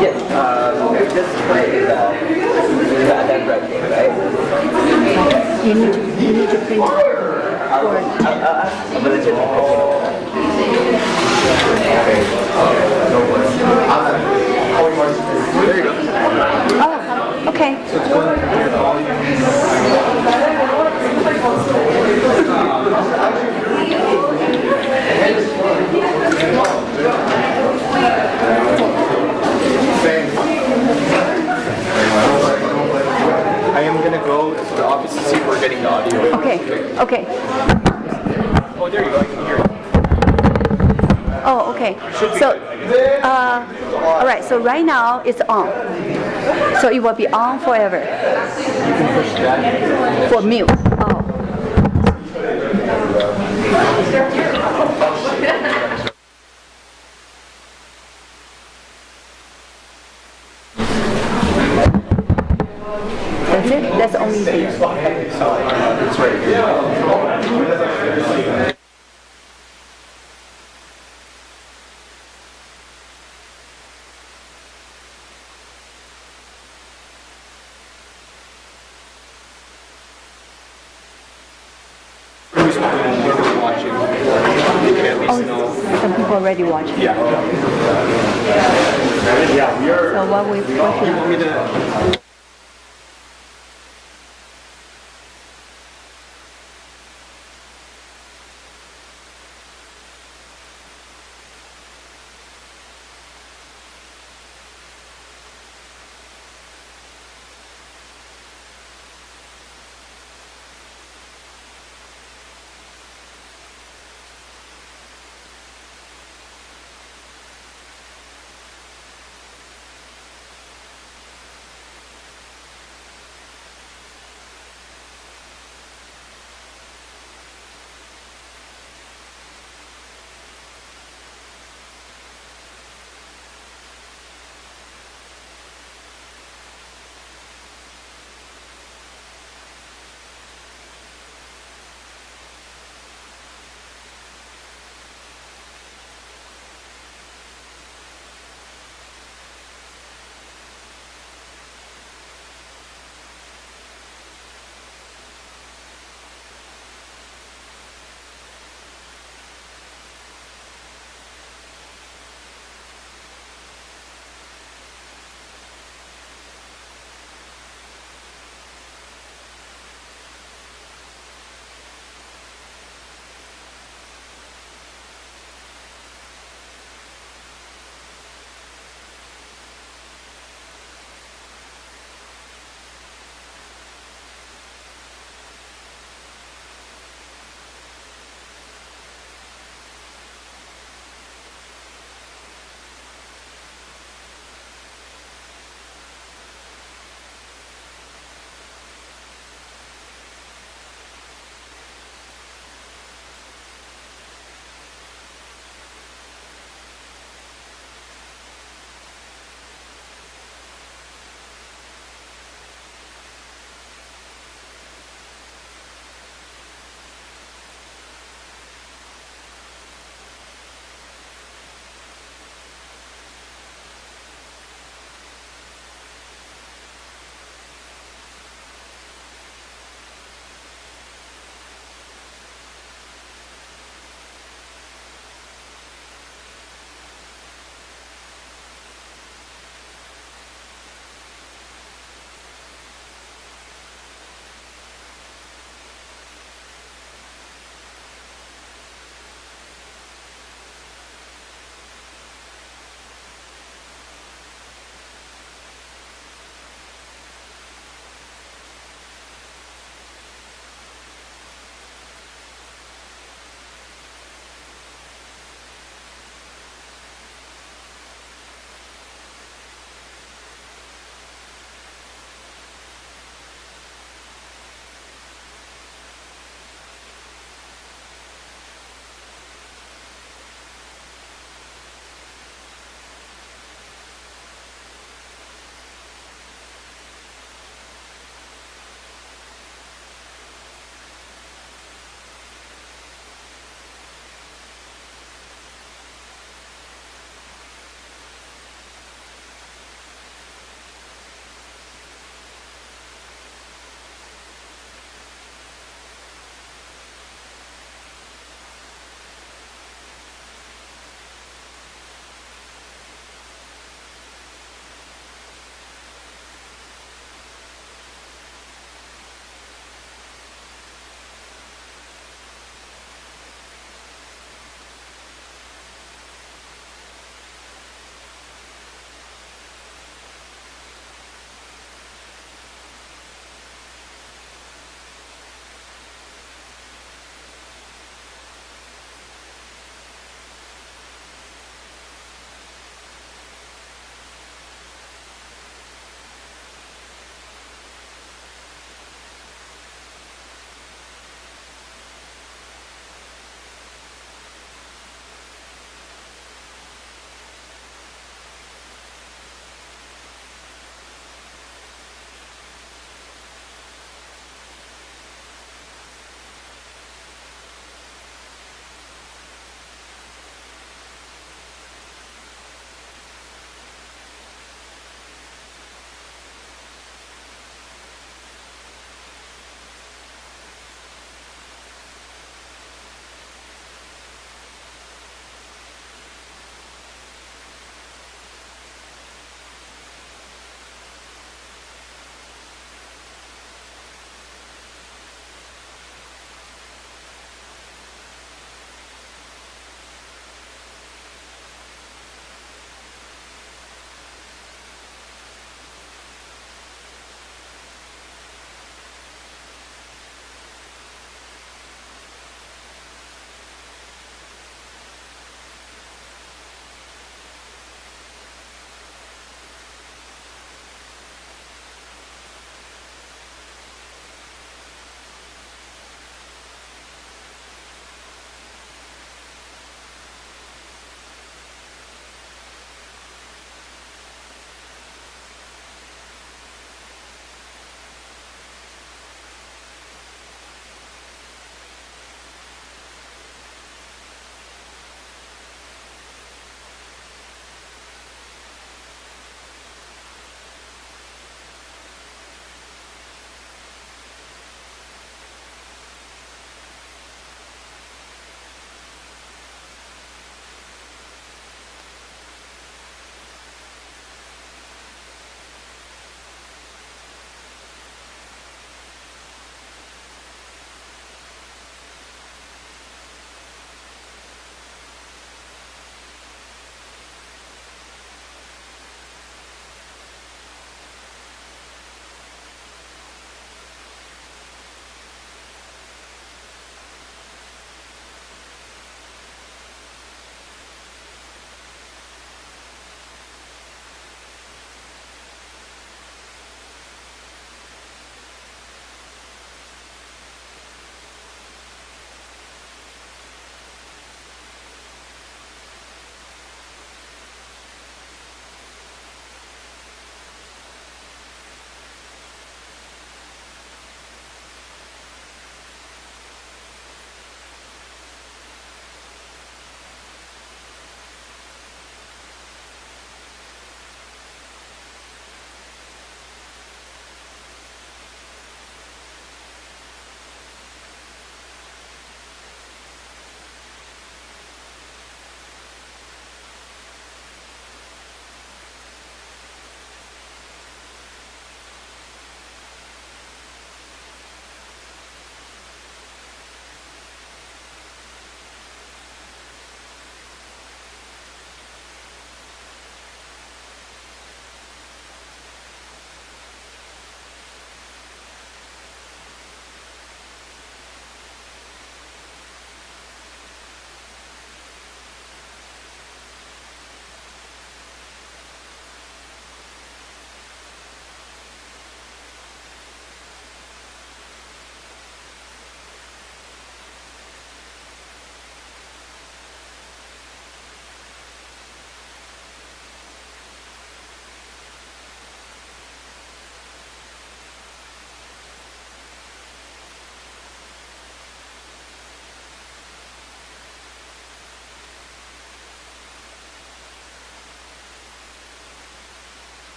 Yes, just play the handwriting, right? You need to print for I'm gonna check There you go. Oh, okay. I am gonna go to the office to see if we're getting the audio. Okay. Oh, there you go. I can hear it. Oh, okay. So, all right. So right now it's on. So it will be on forever. You can push that. For mute. Oh. That's it? That's the only thing. It's right here. Some people already watching. Yeah. Yeah, we are. So what we You want me to?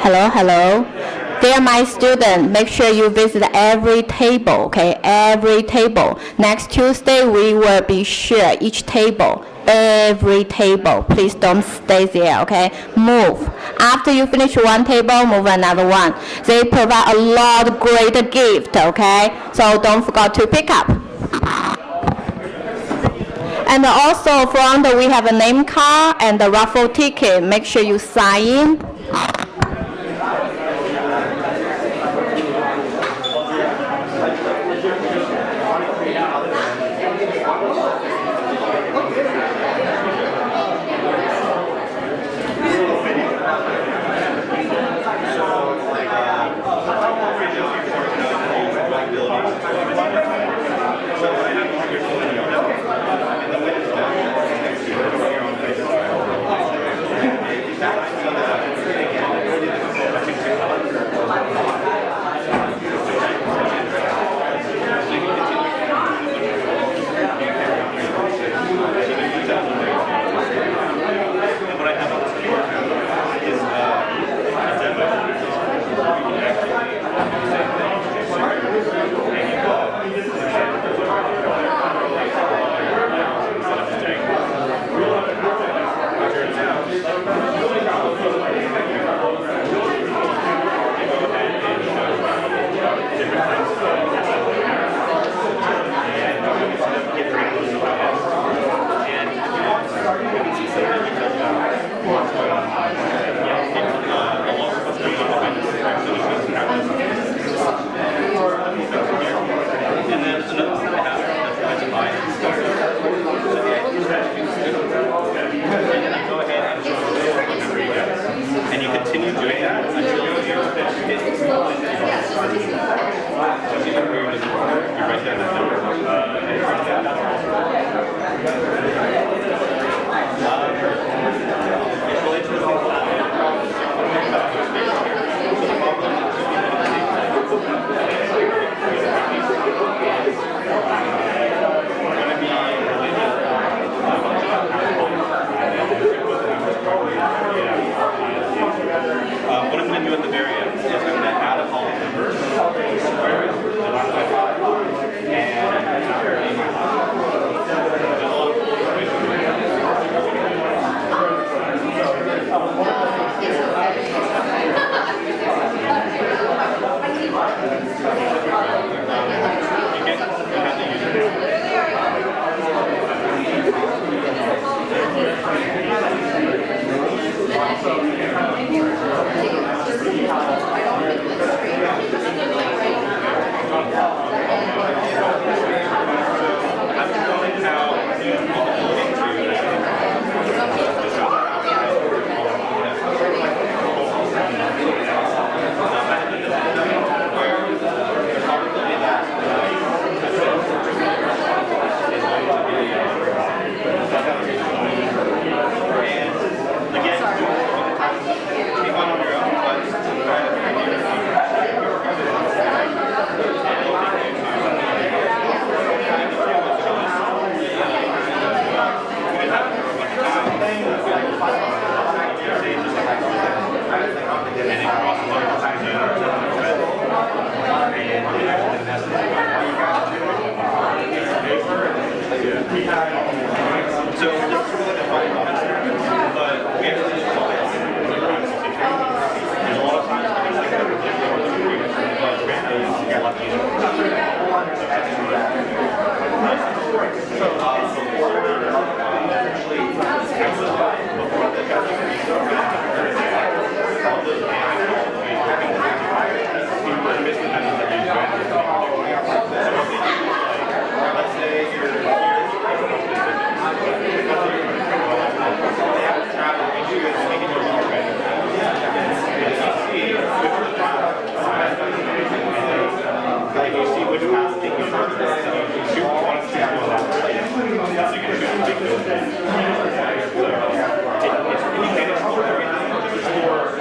Hello, hello. Dear my student, make sure you visit every table, okay? Every table. Next Tuesday, we will be sure each table, every table. Please don't stay there, okay? Move. After you finish one table, move another one. They provide a lot of great gift, okay? So don't forget to pick up. And also front we have a name card and a raffle ticket. Make sure you sign in. So this is really the fun but we have to do there's a lot of times when there's like a get lucky. Let's say you're like you see which path to take you further, and you shoot one to that way. So you can shoot a big building. It's really kind of for everything, just for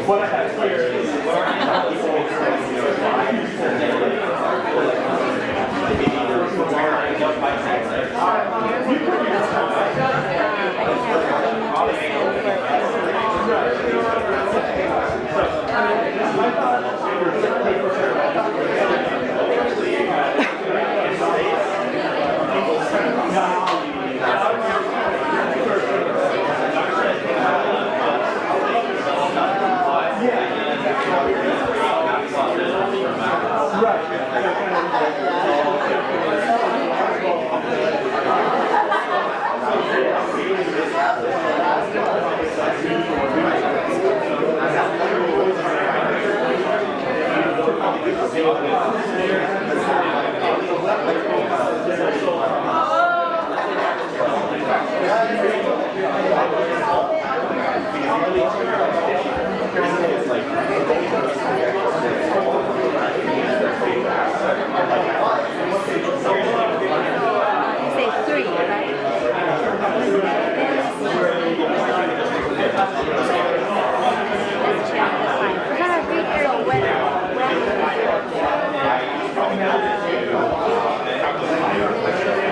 What I have here is Let's check the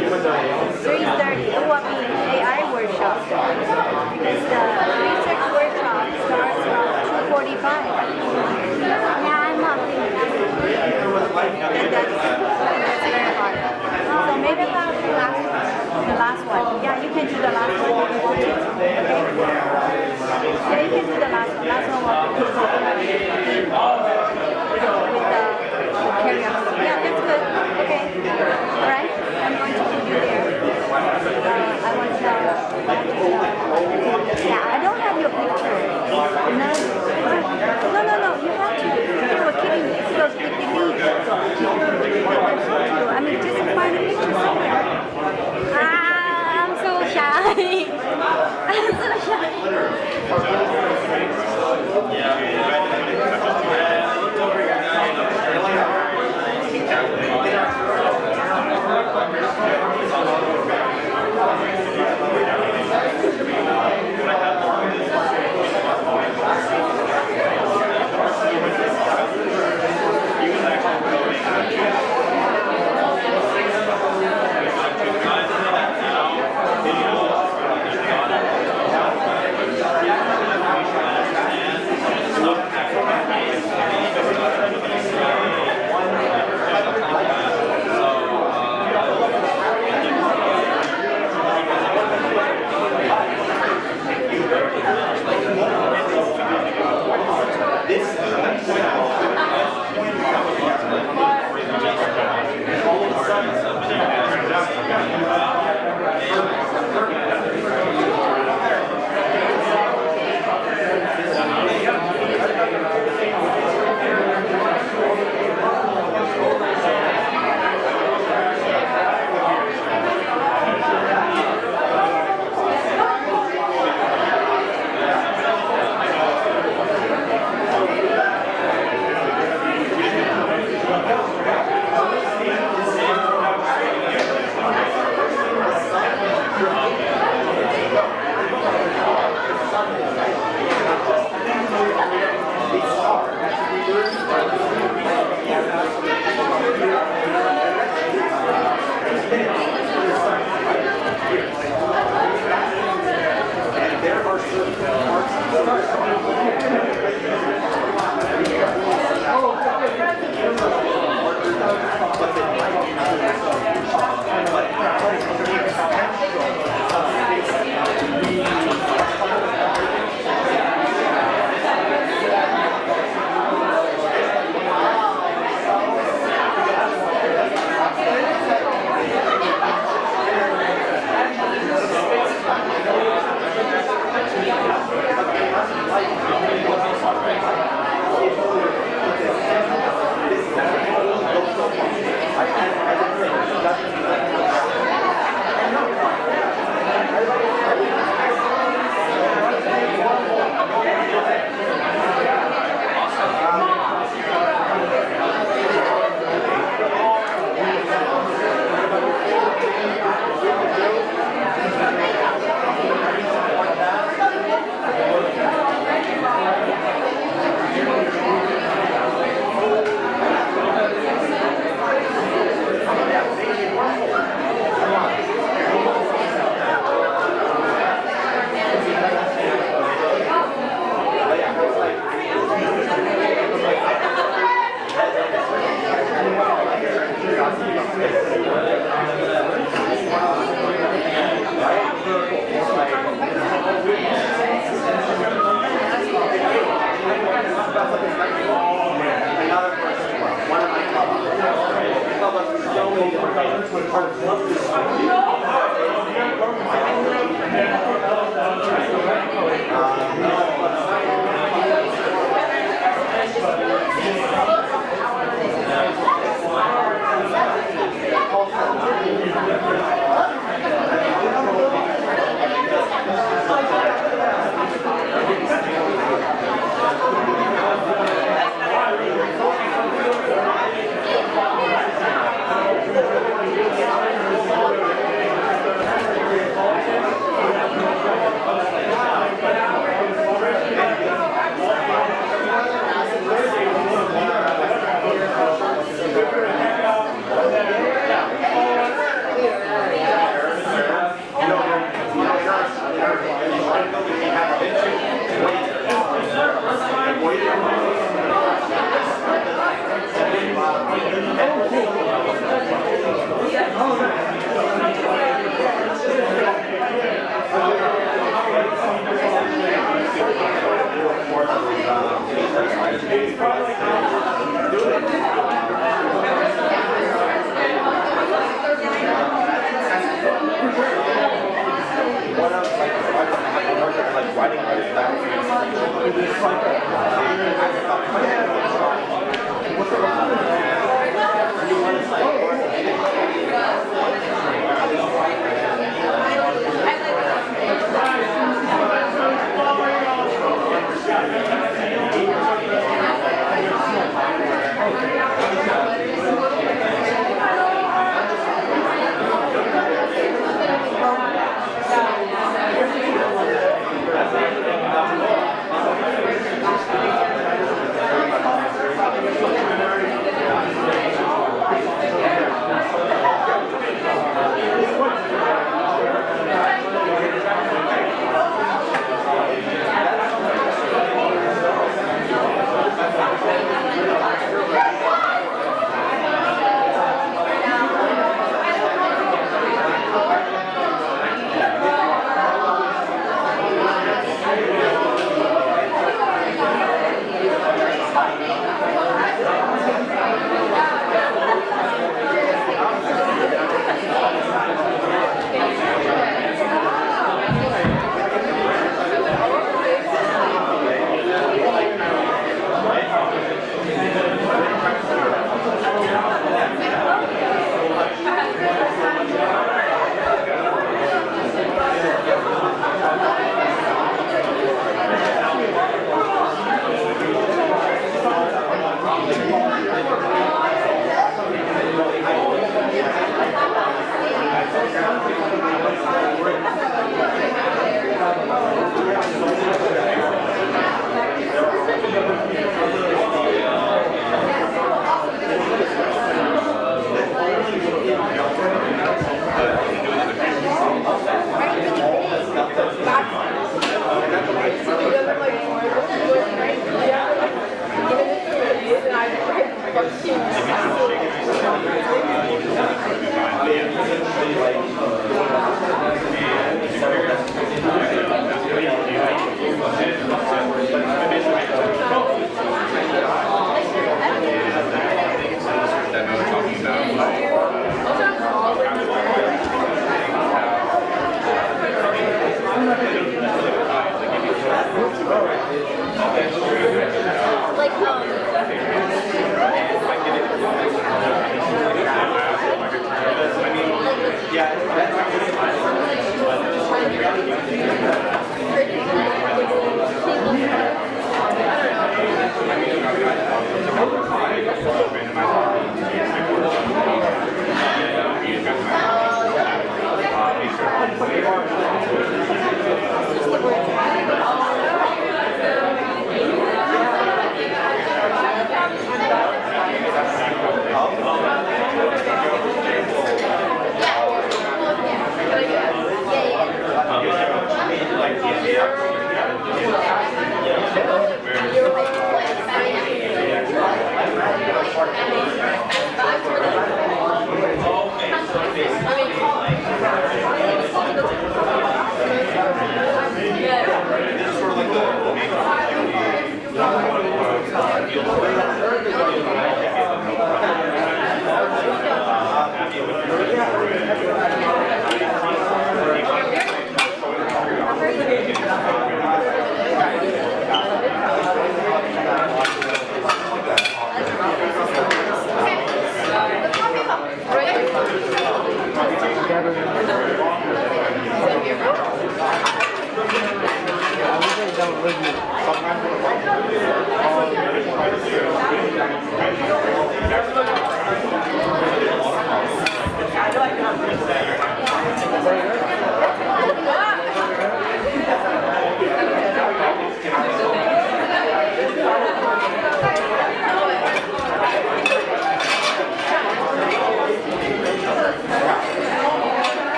time.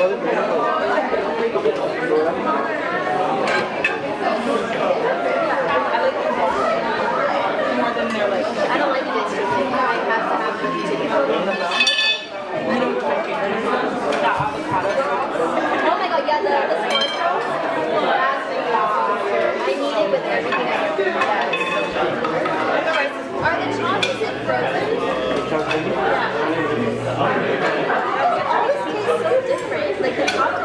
I don't like it. It's too thick. I have to have the Oh my god, yeah, the cilantro. I need it with everything I do. Are the chocolates frozen? It always tastes so different. Like the chocolate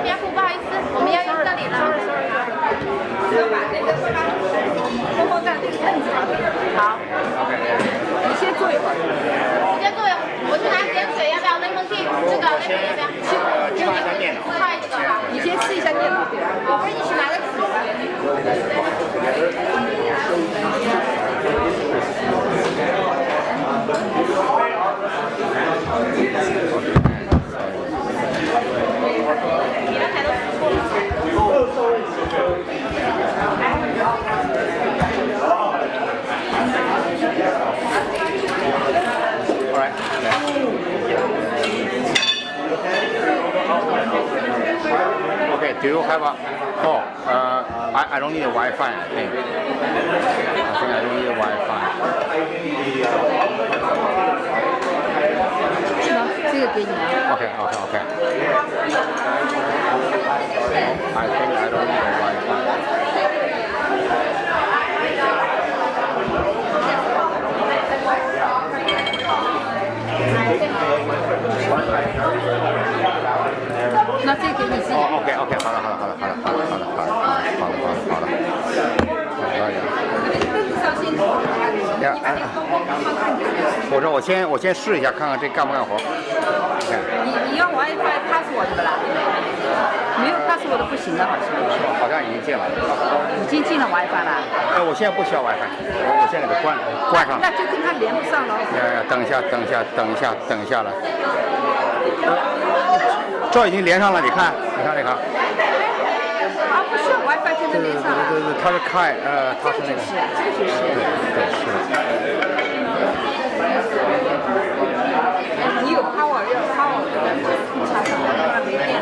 边不好意思，我们要用这里了。要把那个播放在那个凳子上。好。你先坐一会儿。你先坐一会儿，我去拿点水，要不要？lemon tea，这个 lemon 要不要？切换一下电脑。快这个吧。你先试一下电脑。我不是一起拿的水吗？你的台都死过了。All right. Okay. Do you have a? Oh, I don't need a Wi-Fi. I think I don't need a Wi-Fi. 这个给你了。 Okay. I think I don't need a Wi-Fi. Oh, okay. 好了。我先试一下，看看这干不干活。你要 WiFi password 的啦？没有 password 不行的，好像。好像已经进了。已经进了 WiFi 了。我现在不需要 WiFi， 我现在给它关上了。那就跟它连不上了。等一下了。这已经连上了，你看。啊，不需要 WiFi 就能连上了。对，它是开，它是那个。这个就是。对，是的。你有 power 要 power 的，插上来，没电。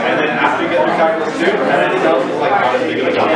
And then after you get through calculus 2, anything else is like not as big of a jump.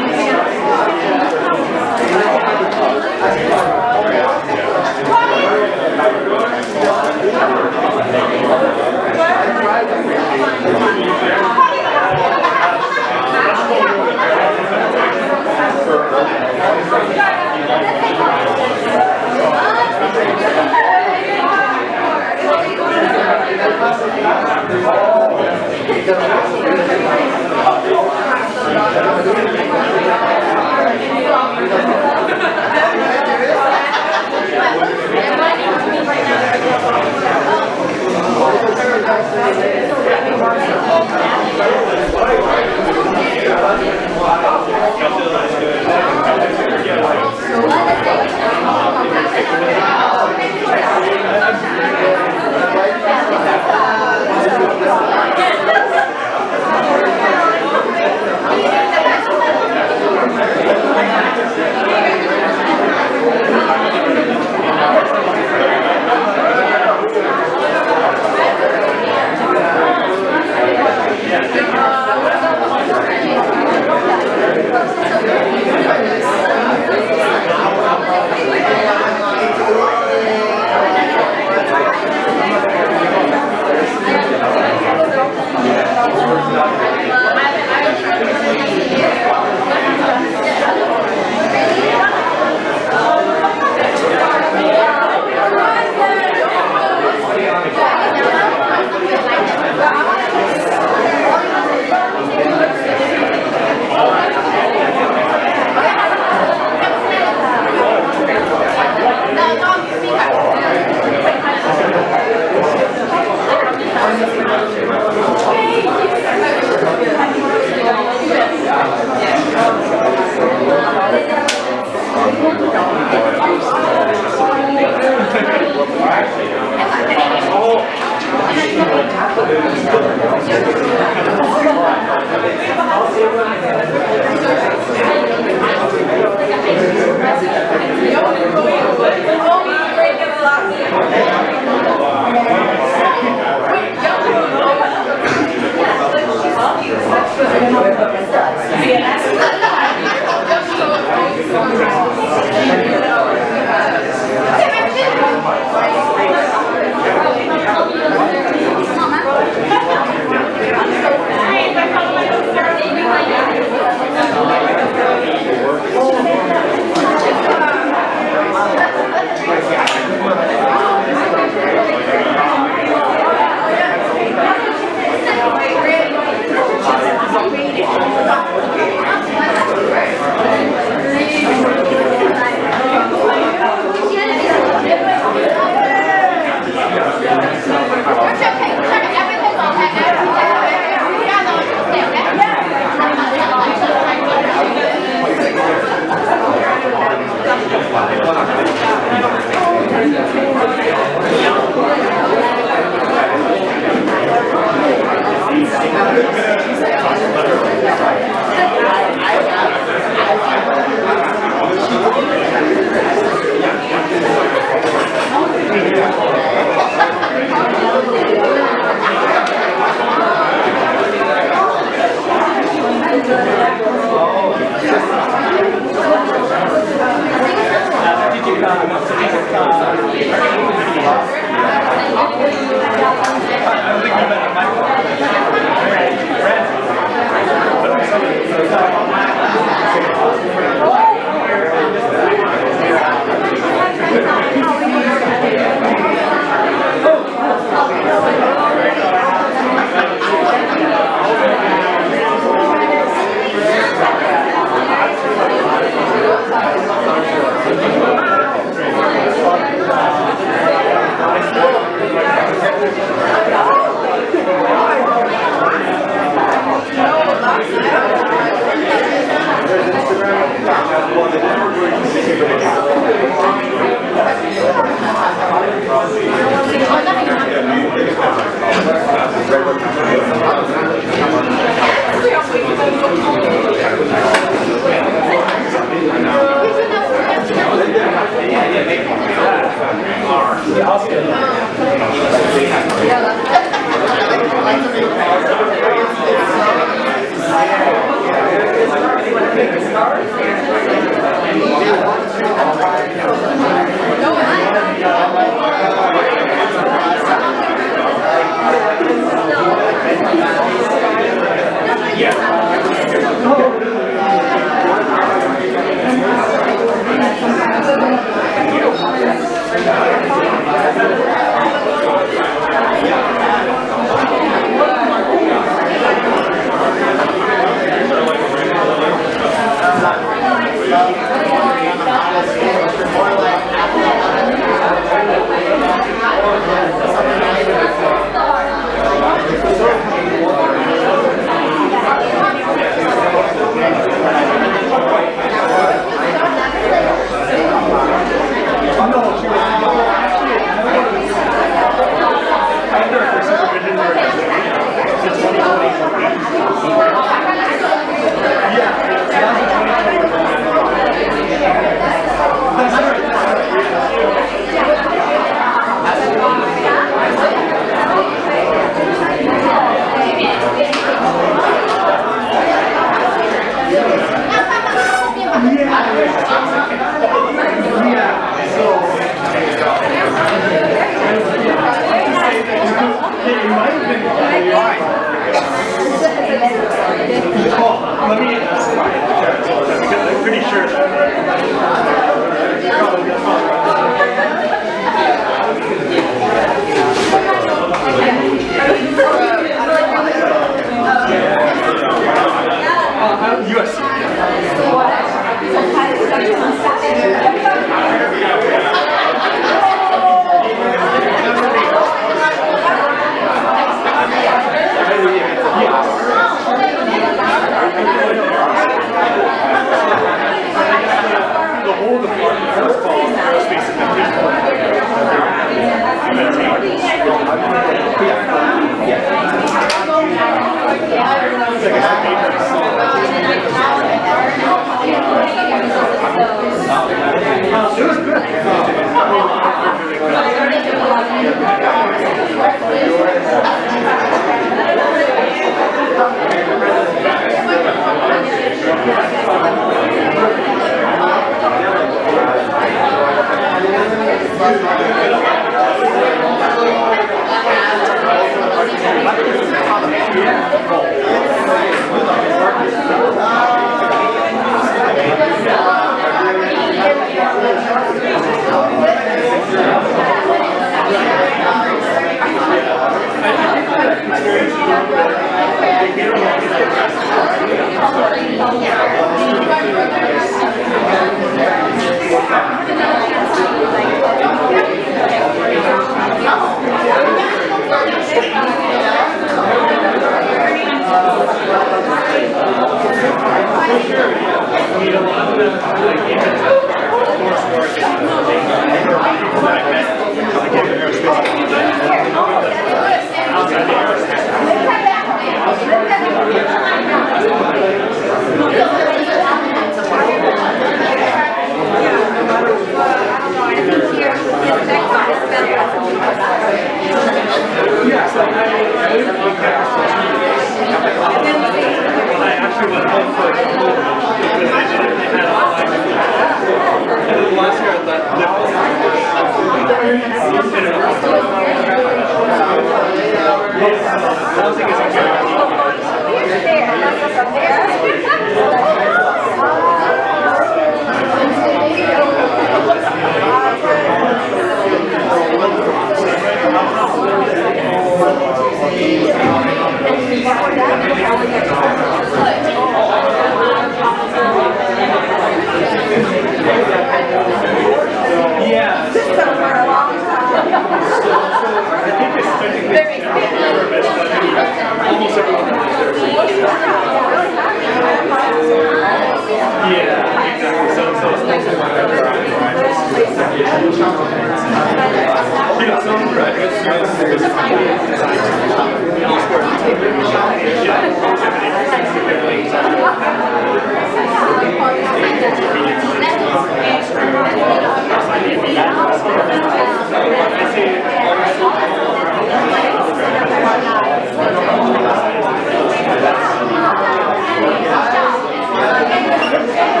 Yeah.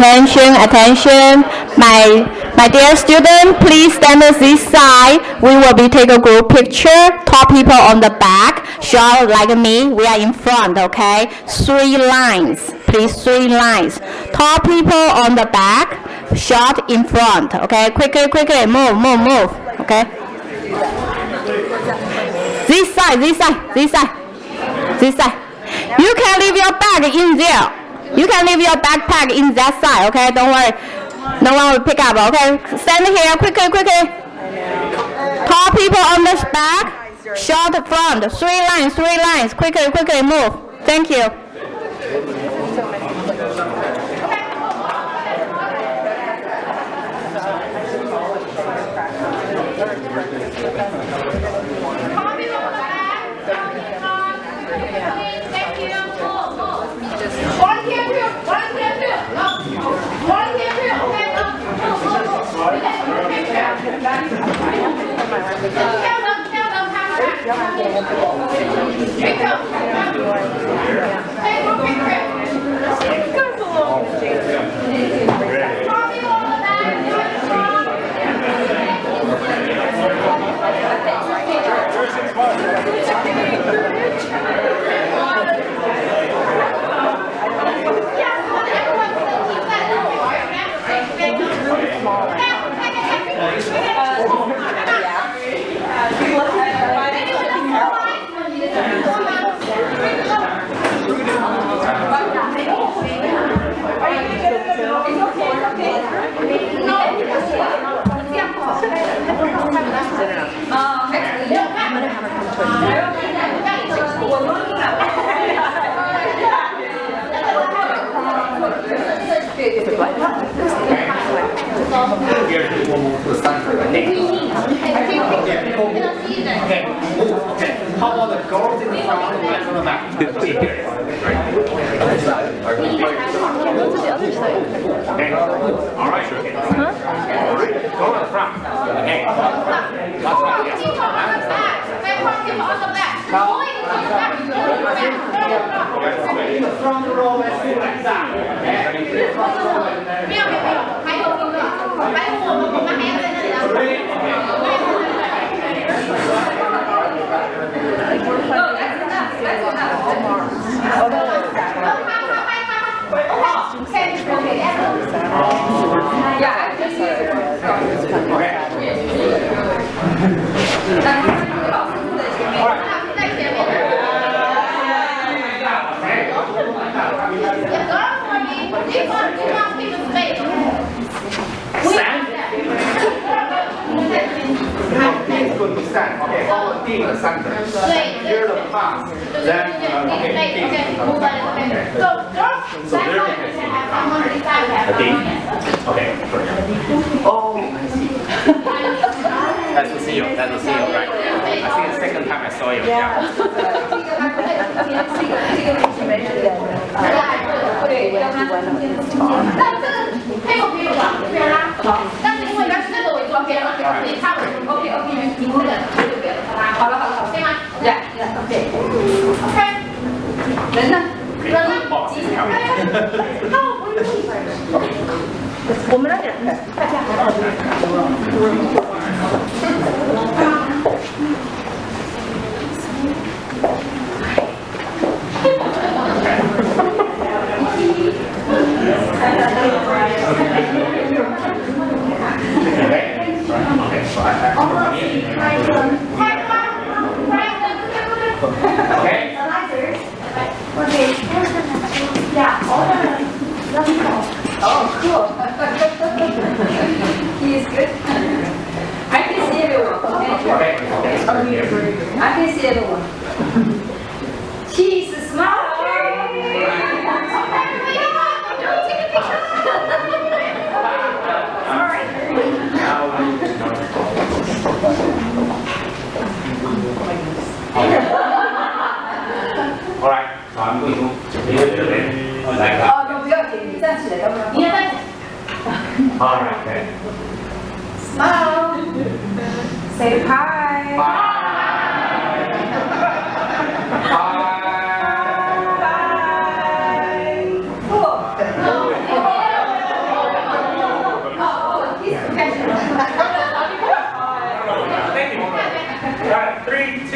attention, attention. My dear student, please stand at this side. We will be take a group picture. Top people on the back, short like me. We are in front, okay? 3 lines, please, 3 lines. Top people on the back, short in front, okay? Quickly, quickly, move, move, move, okay? This side, this side, this side, this side. You can leave your bag in there. You can leave your backpack in that side, okay? Don't worry. No one will pick up, okay? Stand here, quickly, quickly. Tall people on the back, short front, 3 lines, 3 lines. Quickly, quickly, move. Thank you. Okay. How about the girls in the front and guys on the back? Okay. All right. Okay. All right. Go in the front. Okay. That's right. Yes. In the front row, let's do like that. Okay. Stand. Okay, follow the in the center. You're the pass. Then, okay. So there we can see. Okay. Oh, I see. That's the CEO. That's the CEO, right? I think the second time I saw you. Yeah.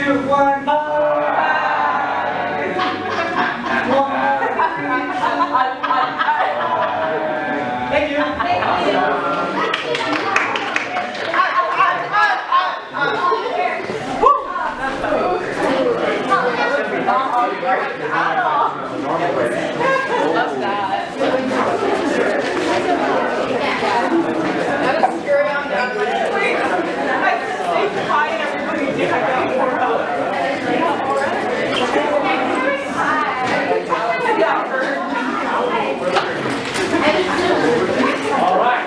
2, 1, Thank you. All right.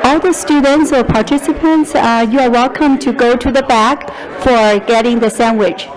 All the students or participants, you are welcome to go to the back for getting the sandwich.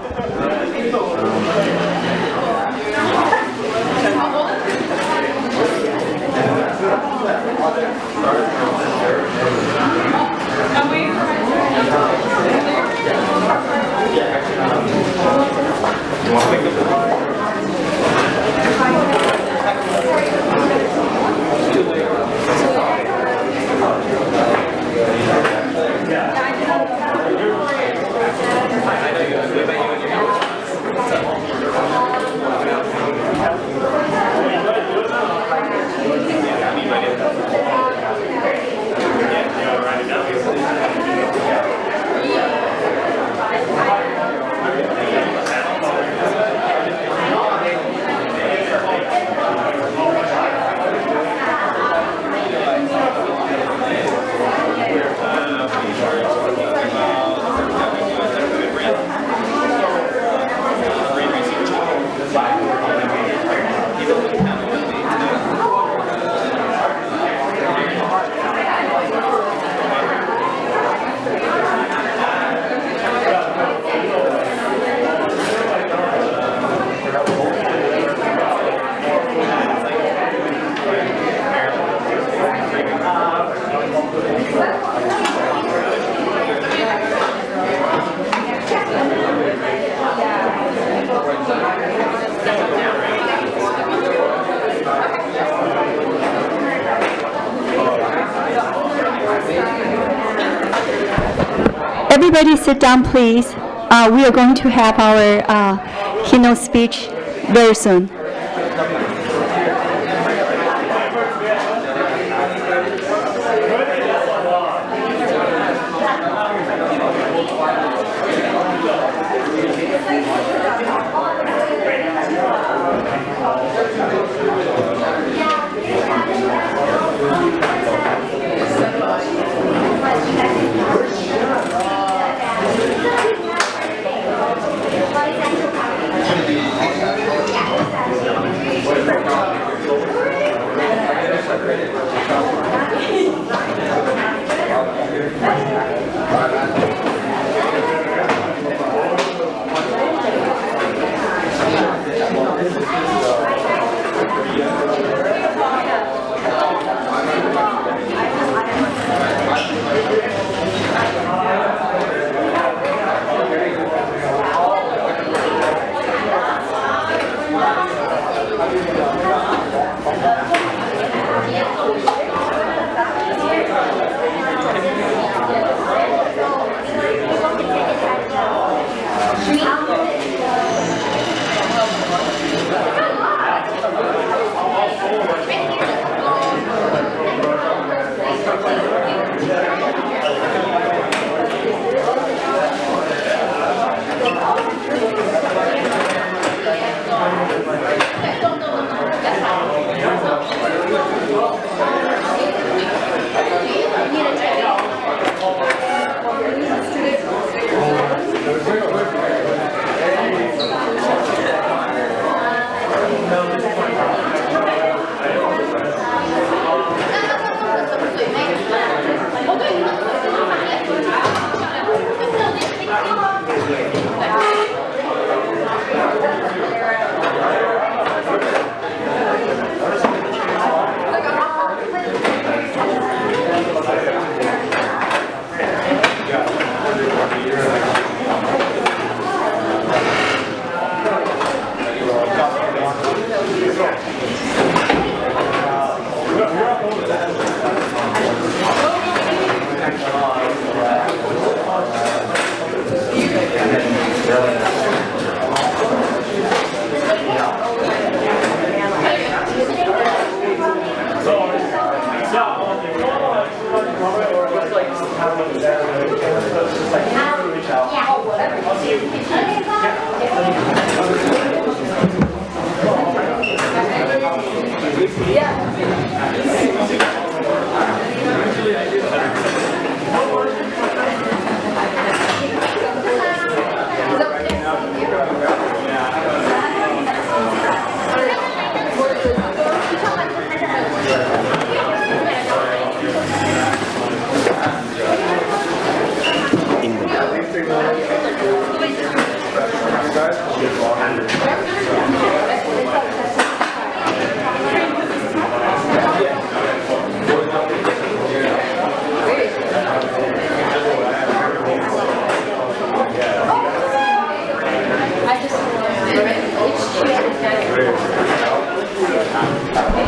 Everybody sit down, please. We are going to have our keynote speech very soon.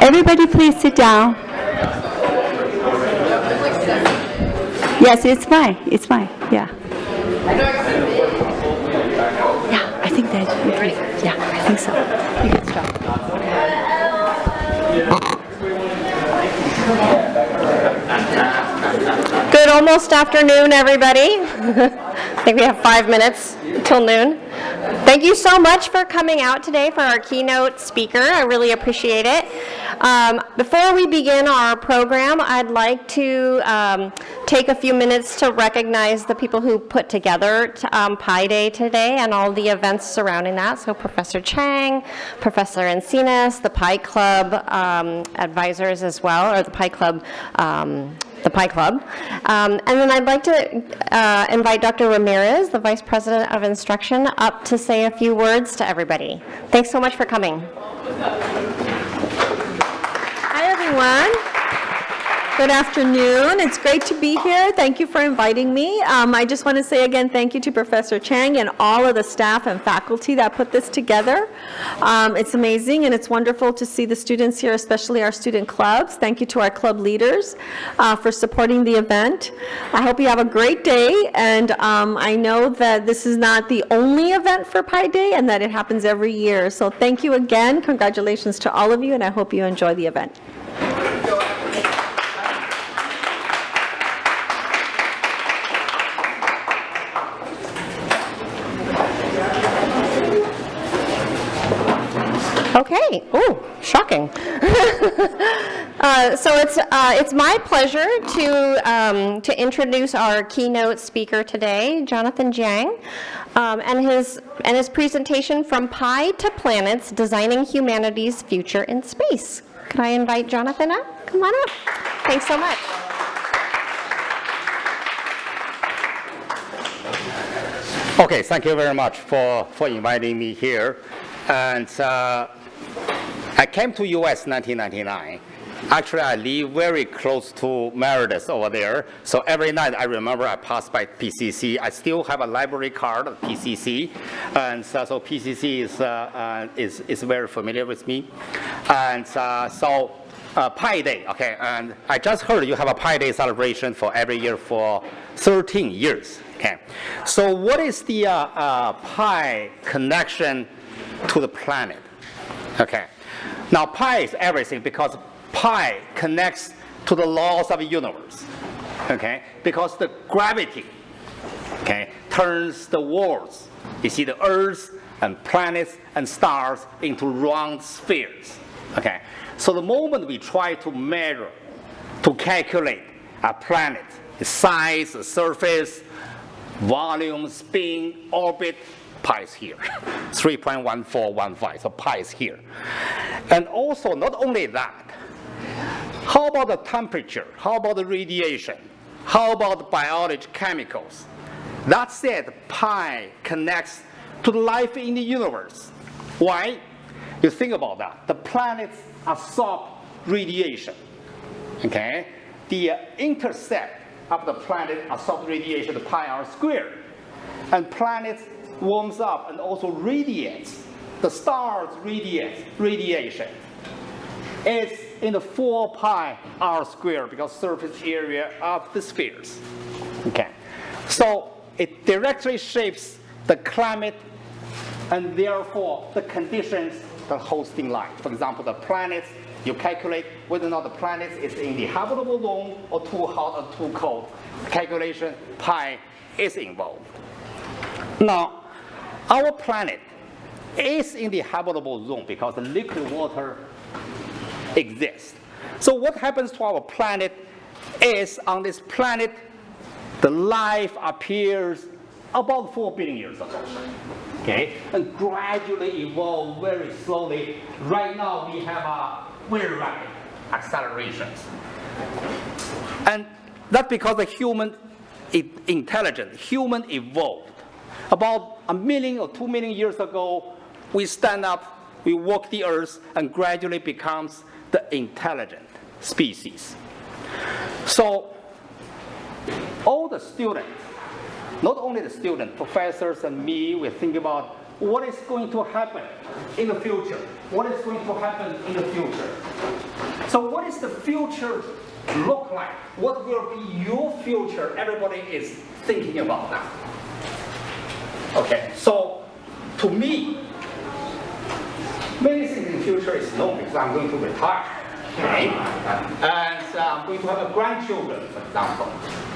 Everybody please sit down. Yes, it's fine. It's fine. Yeah. Yeah, I think that. Yeah, I think so. You can start. Good almost afternoon, everybody. I think we have 5 minutes till noon. Thank you so much for coming out today for our keynote speaker. I really appreciate it. Before we begin our program, I'd like to take a few minutes to recognize the people who put together Pi Day today and all the events surrounding that. So Professor Chang, Professor Encinas, the Pi Club advisors as well, or the Pi Club. And then I'd like to invite Dr. Ramirez, the Vice President of Instruction, up to say a few words to everybody. Thanks so much for coming. Hi, everyone. Good afternoon. It's great to be here. Thank you for inviting me. I just want to say again thank you to Professor Chang and all of the staff and faculty that put this together. It's amazing and it's wonderful to see the students here, especially our student clubs. Thank you to our club leaders for supporting the event. I hope you have a great day, and I know that this is not the only event for Pi Day and that it happens every year. So thank you again. Congratulations to all of you, and I hope you enjoy the event. Okay. Oh, shocking. So it's my pleasure to introduce our keynote speaker today, Jonathan Jiang, and his presentation From Pi to Planets: Designing Humanity's Future in Space. Can I invite Jonathan up? Come on up. Thanks so much. Okay, thank you very much for inviting me here. And I came to U.S. 1999. Actually, I live very close to Meredith over there. So every night I remember I pass by PCC. I still have a library card at PCC. And so PCC is very familiar with me. And so Pi Day, okay. And I just heard you have a Pi Day celebration for every year for 13 years. Okay. So what is the Pi connection to the planet? Okay. Now Pi is everything because Pi connects to the laws of the universe. Okay. Because the gravity, okay, turns the worlds. You see the Earth and planets and stars into round spheres. Okay. So the moment we try to measure, to calculate a planet, its size, the surface, volume, spin, orbit, Pi is here, 3.1415, so Pi is here. And also, not only that, how about the temperature? How about the radiation? How about the biology, chemicals? That said, Pi connects to life in the universe. Why? You think about that. The planets absorb radiation. Okay? The intercept of the planet absorbs radiation, the pi r squared. And planets warms up and also radiates. The stars radiates radiation. It's in the 4 pi r squared because surface area of the spheres. Okay. So it directly shapes the climate and therefore the conditions that hosting life. For example, the planets, you calculate whether or not the planet is in the habitable zone or too hot or too cold. Calculation, Pi is involved. Now, our planet is in the habitable zone because the liquid water exists. So what happens to our planet is on this planet, the life appears about 4 billion years ago. Okay, and gradually evolve very slowly. Right now we have a very rapid accelerations. And that's because the human evolved. About 1 million or 2 million years ago, we stand up, we walk the earth, and gradually becomes the intelligent species. So all the students, not only the students, professors and me, we think about what is going to happen in the future? What is going to happen in the future? So what is the future look like? What will be your future? Everybody is thinking about that. Okay, so to me, many things in the future is no, because I'm going to retire. Okay? And I'm going to have a grandchildren, for example.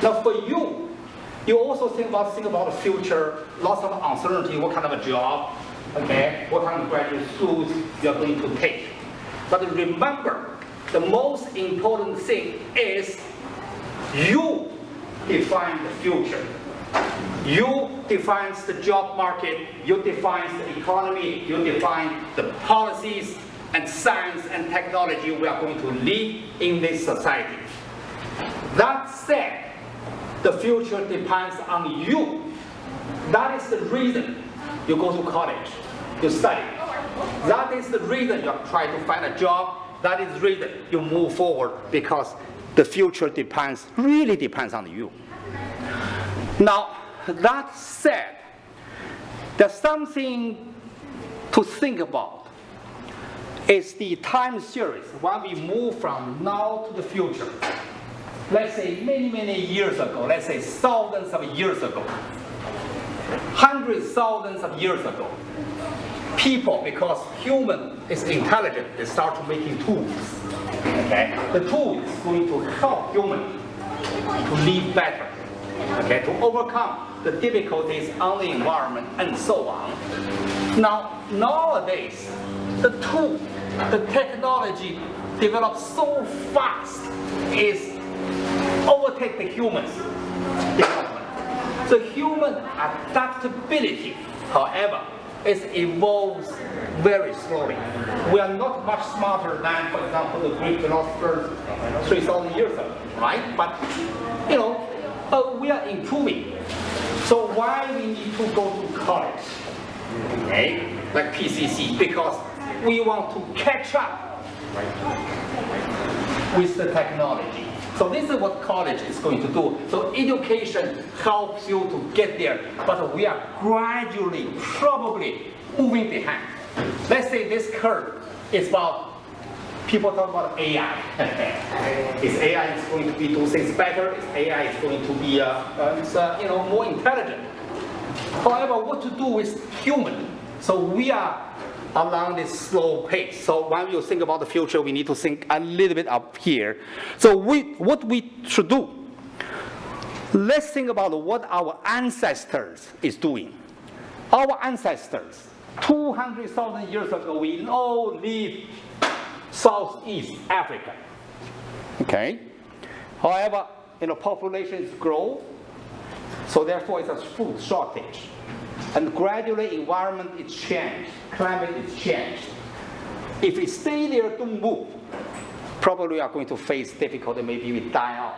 Now for you, you also think about the future, lots of uncertainty, what kind of a job, okay, what kind of graduate schools you're going to take. But remember, the most important thing is you define the future. You define the job market, you define the economy, you define the policies and science and technology we are going to live in this society. That said, the future depends on you. That is the reason you go to college, you study. That is the reason you try to find a job. That is the reason you move forward, because the future really depends on you. Now, that said, there's something to think about. It's the time series when we move from now to the future. Let's say many, many years ago, let's say thousands of years ago, hundreds, thousands of years ago, people, because human is intelligent, they start making tools. Okay? The tool is going to help human to live better, okay, to overcome the difficulties on the environment and so on. Now, nowadays, the tool, the technology develops so fast, is overtake the human's development. So human adaptability, however, evolves very slowly. We are not much smarter than, for example, the Greek philosophers 3,000 years ago, right? But, you know, we are improving. So why we need to go to college, okay, like PCC? Because we want to catch up with the technology. So this is what college is going to do. So education helps you to get there, but we are gradually, probably moving behind. Let's say this curve is about, people talk about AI. Is AI is going to be do things better? Is AI is going to be more intelligent? However, what to do with human? So we are along this slow pace. So when you think about the future, we need to think a little bit up here. So what we should do, let's think about what our ancestors is doing. Our ancestors, 200,000 years ago, we know lived Southeast Africa. Okay? However, populations grow, so therefore it's a food shortage. And gradually environment is changed, climate is changed. If we stay there, don't move, probably we are going to face difficulty, maybe we die out.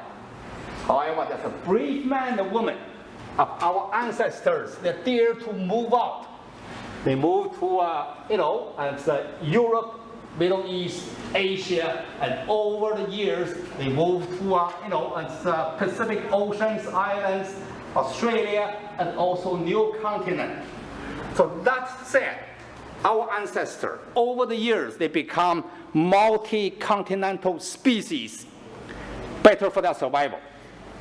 However, there's a brave man and woman of our ancestors that dare to move out. They moved to Europe, Middle East, Asia, and over the years they moved to Pacific Oceans, islands, Australia, and also new continent. So that said, our ancestors, over the years, they become multi-continental species, better for their survival.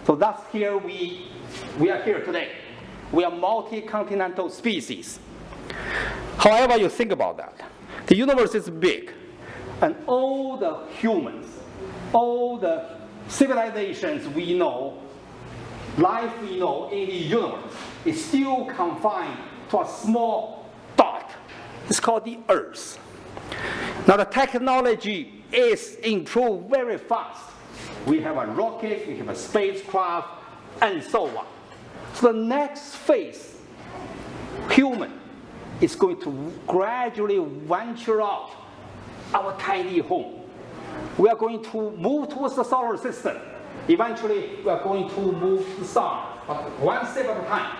So that's here we are here today. We are multi-continental species. However, you think about that. The universe is big, and all the humans, all the civilizations we know, life we know in the universe is still confined to a small dot. It's called the Earth. Now the technology is improved very fast. We have a rocket, we have a spacecraft, and so on. So the next phase, human, is going to gradually venture out our tiny home. We are going to move towards the solar system. Eventually, we are going to move to the sun, but one step at a time.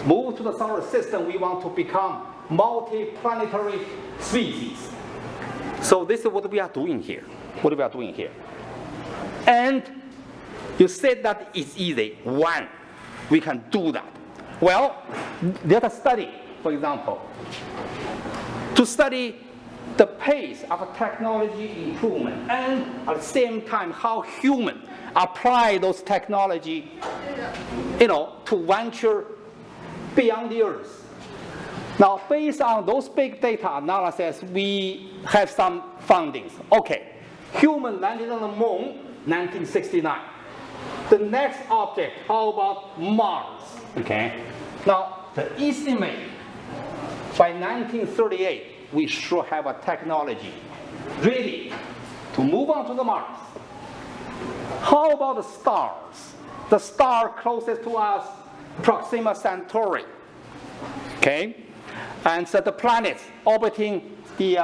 Move to the solar system, we want to become multi-planetary species. So this is what we are doing here. What we are doing here. And you said that it's easy. When we can do that? Well, there's a study for example, to study the pace of technology improvement and at the same time how human apply those technology, to venture beyond the Earth. Now, based on those big data analysis, we have some findings. Okay, human landed on the moon, 1969. The next object, how about Mars? Okay. Now, the estimate by 1938, we should have a technology ready to move on to the Mars. How about the stars? The star closest to us, Proxima Centauri. Okay, and so the planets orbiting the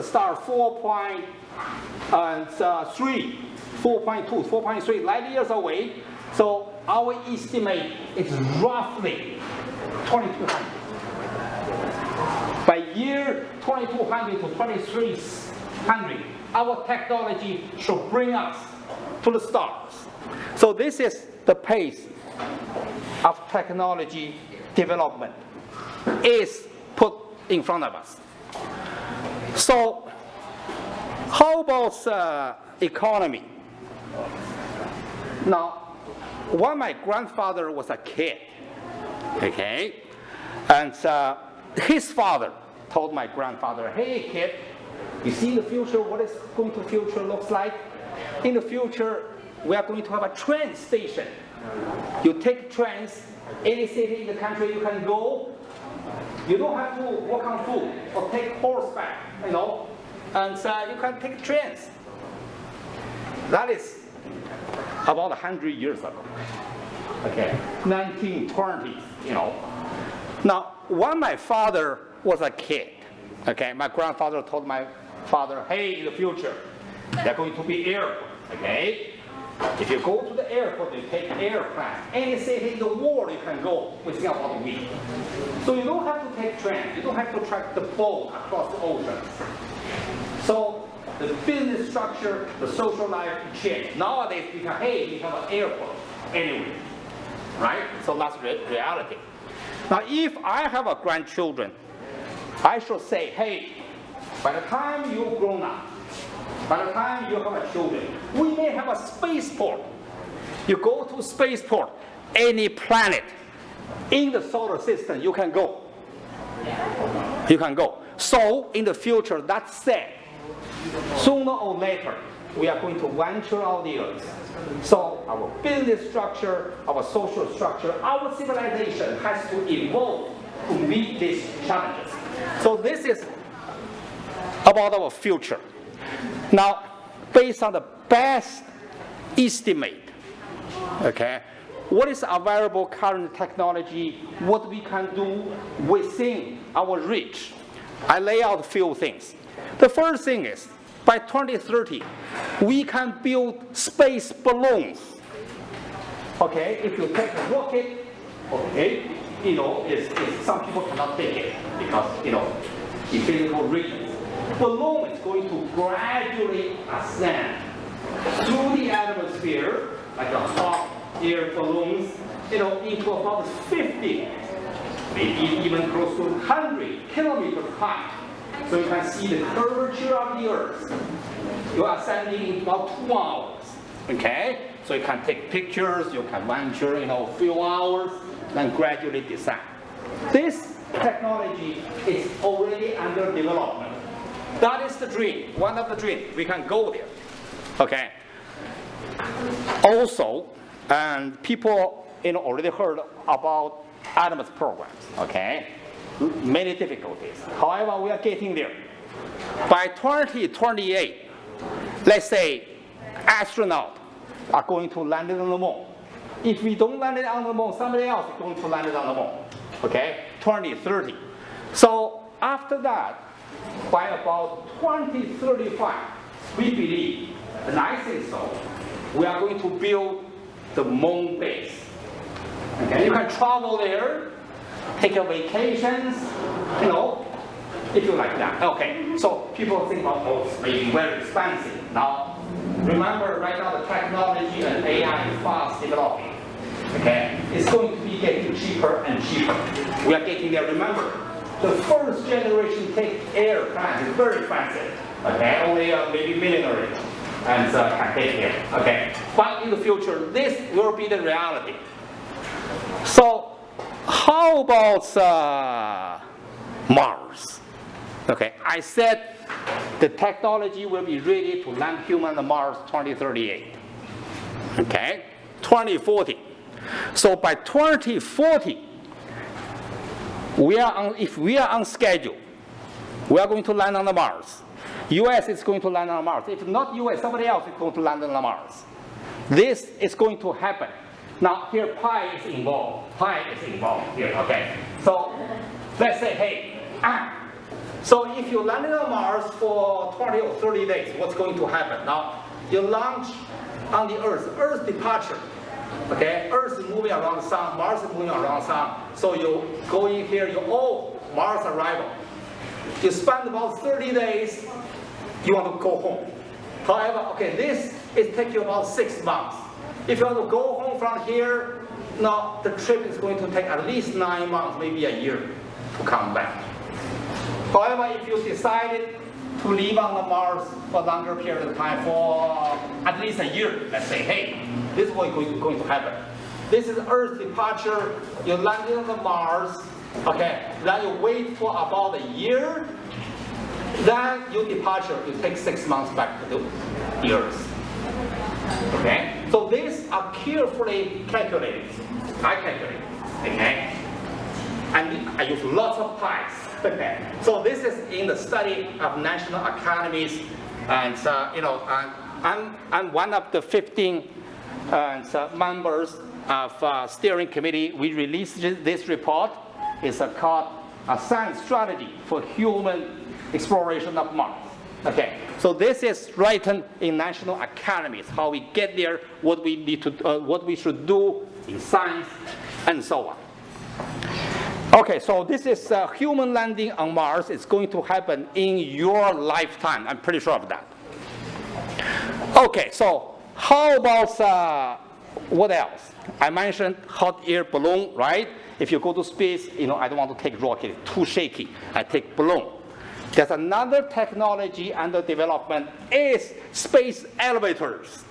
star 4.3 light years away. So our estimate is roughly 2200. By year 2200 to 2300, our technology should bring us to the stars. So this is the pace of technology development is put in front of us. So how about economy? Now, when my grandfather was a kid, okay, and his father told my grandfather, hey kid, you see in the future what is going to future looks like? In the future, we are going to have a train station. You take trains, any city in the country you can go. You don't have to walk on foot or take horseback, and you can take trains. That is about 100 years ago. Okay, 1920s, Now, when my father was a kid, okay, my grandfather told my father, hey, in the future, there are going to be airports, okay? If you go to the airport, you take airplane. Any city in the world you can go within about a week. So you don't have to take train. You don't have to track the boat across the ocean. So the business structure, the social life changed. Nowadays, we have an airport anyway, right? So that's reality. Now, if I have a grandchildren, I should say, hey, by the time you've grown up, by the time you have a children, we may have a spaceport. You go to spaceport, any planet in the solar system, you can go. You can go. So in the future, that's said, sooner or later, we are going to venture out the Earth. So our business structure, our social structure, our civilization has to evolve to meet these challenges. So this is about our future. Now, based on the best estimate, okay, what is available current technology, what we can do within our reach, I lay out a few things. The first thing is, by 2030, we can build space balloons. Okay, if you take a rocket, okay, some people cannot take it because, in physical reasons. Balloon is going to gradually ascend through the atmosphere, like a hot air balloons, into about 50, maybe even close to 100 kilometers high. So you can see the curvature of the Earth. You are ascending in about 2 hours. Okay? So you can take pictures, you can venture, a few hours, then gradually descend. This technology is already under development. That is the dream, one of the dreams. We can go there. Okay. Also, and people already heard about Artemis programs. Okay. Many difficulties. However, we are getting there. By 2028, let's say astronauts are going to land on the moon. If we don't land it on the moon, somebody else is going to land it on the moon. Okay, 2030. So after that, by about 2035, we believe, and I think so, we are going to build the moon base. Okay, you can travel there, take a vacations, if you like that. Okay, so people think about, it's maybe very expensive. Now, remember right now the technology and AI is fast developing. Okay, it's going to be getting cheaper and cheaper. We are getting there. Remember, the first generation take airplanes is very expensive. Okay, only maybe millionaire and can take it. Okay, but in the future, this will be the reality. So, how about Mars? Okay, I said the technology will be ready to land human on Mars 2038. Okay, 2040. So by 2040, if we are on schedule, we are going to land on the Mars. US is going to land on Mars. If not US, somebody else is going to land on the Mars. This is going to happen. Now here pi is involved. Pi is involved here, okay? So let's say, hey, so if you landed on Mars for 20 or 30 days, what's going to happen? Now you launch on the Earth departure. Okay, Earth is moving around the sun, Mars is moving around the sun. So you go in here, Mars arrival. You spend about 30 days, you want to go home. However, okay, this is take you about 6 months. If you want to go home from here, now the trip is going to take at least 9 months, maybe a year to come back. However, if you decided to live on the Mars for a longer period of time, for at least a year, let's say, hey, this is what is going to happen. This is Earth departure, you landed on the Mars, okay, then you wait for about a year, then your departure, you take 6 months back to the Earth. Okay, so these are carefully calculated. I calculate, okay, and I use lots of pies. Okay, so this is in the study of national academies, and I'm one of the 15 members of steering committee. We released this report. It's called a science strategy for human exploration of Mars. Okay, so this is written in national academies, how we get there, what we need to, what we should do in science, and so on. Okay, so this is human landing on Mars. It's going to happen in your lifetime. I'm pretty sure of that. Okay, so how about what else? I mentioned hot air balloon, right? If you go to space, I don't want to take rocket, it's too shaky. I take balloon. There's another technology under development is space elevators.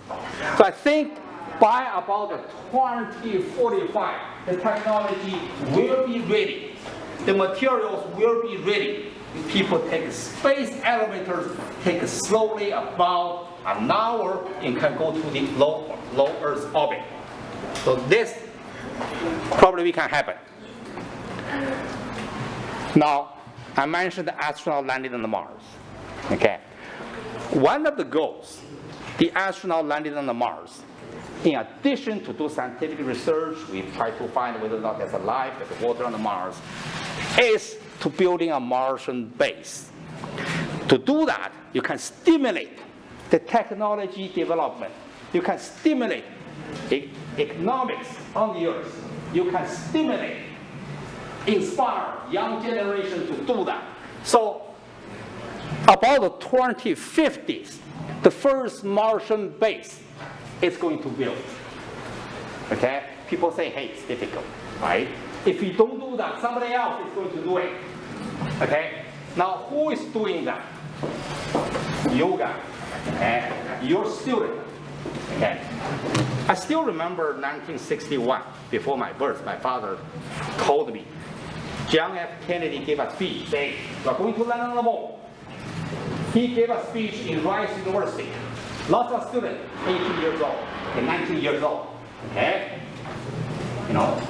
So I think by about 2045, the technology will be ready. The materials will be ready. People take space elevators, take slowly about an hour and can go to the low Earth orbit. So this probably can happen. Now, I mentioned the astronaut landing on the Mars. Okay. One of the goals, the astronaut landing on the Mars, in addition to do scientific research, we try to find whether or not there's life, there's water on the Mars, is to building a Martian base. To do that, you can stimulate the technology development. You can stimulate economics on the Earth. You can stimulate, inspire young generation to do that. So about the 2050s, the first Martian base is going to build. Okay? People say, hey, it's difficult, right? If you don't do that, somebody else is going to do it. Okay? Now, who is doing that? You guys. Okay? Your student. Okay? I still remember 1961, before my birth, my father told me, John F. Kennedy gave a speech saying, we're going to land on the moon. He gave a speech in Rice University. Lots of students, 18 years old, and 19 years old. Okay?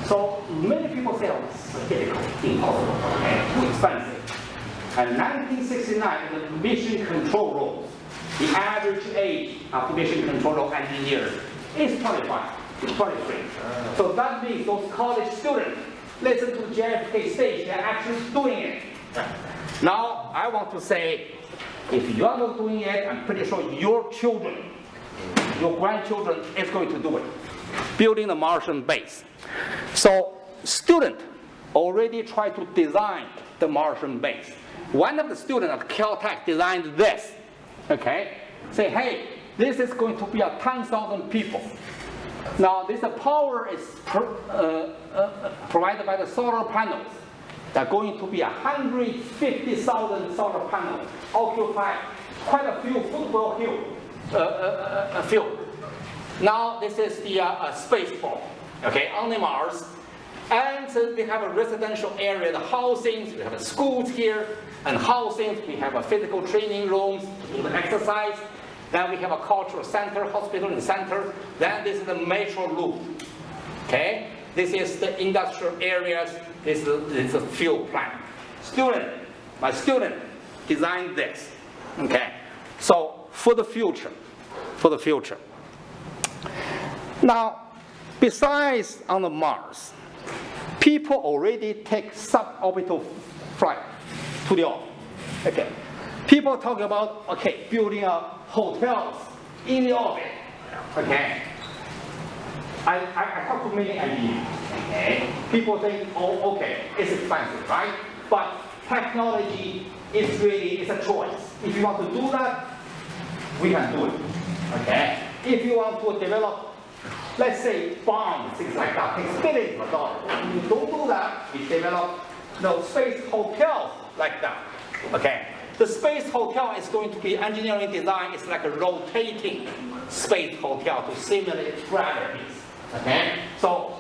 So many people say, oh, it's difficult, impossible, okay? Too expensive. And 1969, in the mission control room, the average age of mission control room engineers is 25, it's 23. So that means those college students listen to JFK stage, they're actually doing it. Now, I want to say, if you are not doing it, I'm pretty sure your children, your grandchildren is going to do it. Building the Martian base. So, students already try to design the Martian base. One of the students at Caltech designed this. Okay? Say, hey, this is going to be 10,000 people. Now, this power is provided by the solar panels. There are going to be 150,000 solar panels occupy quite a few football field. Now, this is the spaceport, okay, on the Mars. And we have a residential area, the housings, we have schools here, and housings, we have a physical training rooms to do the exercise. Then we have a cultural center, hospital and center. Then this is the metro loop, okay? This is the industrial areas, this is a fuel plant. My student designed this, okay? So for the future. Now, besides on the Mars, people already take suborbital flight to the orbit. Okay. People talk about, okay, building hotels in the orbit. Okay. I talk to many engineers. Okay. People think, oh, okay, it's expensive, right? But technology is really, it's a choice. If you want to do that, we can do it. Okay. If you want to develop, let's say, bombs, things like that, takes billions of dollars. If you don't do that, we develop space hotels like that. Okay. The space hotel is going to be engineering design. It's like a rotating space hotel to simulate gravity. Okay. So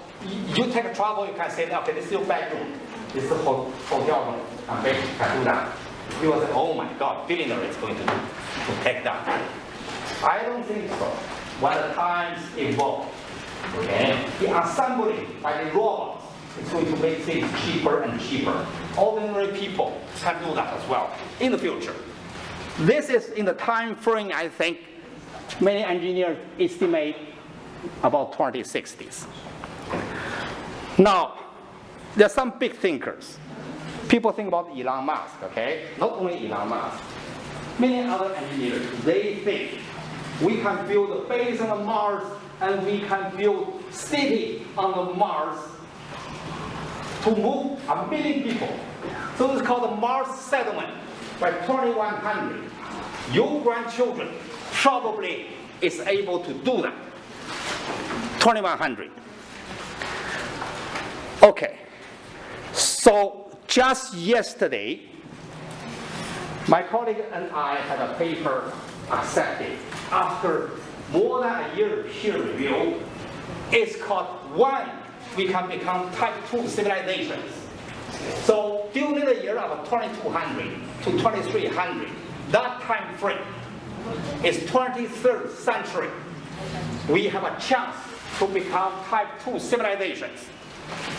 you take a travel, you can say, okay, this is your bedroom. This is the hotel room. Okay, you can do that. You will say, oh my God, billionaire is going to take that. I don't think so. When the times evolve, okay, the assembly by the robots is going to make things cheaper and cheaper. Ordinary people can do that as well in the future. This is in the time frame, I think, many engineers estimate about 2060s. Now, there are some big thinkers. People think about Elon Musk, okay? Not only Elon Musk. Many other engineers, they think we can build a base on Mars and we can build city on the Mars to move 1 million people. So it's called the Mars settlement by 2100. Your grandchildren probably is able to do that. 2100. Okay. So just yesterday, my colleague and I had a paper accepted after more than a year peer review. It's called When We Can Become Type 2 Civilizations. So during the year of 2200 to 2300, that time frame is 23rd century. We have a chance to become Type 2 civilizations.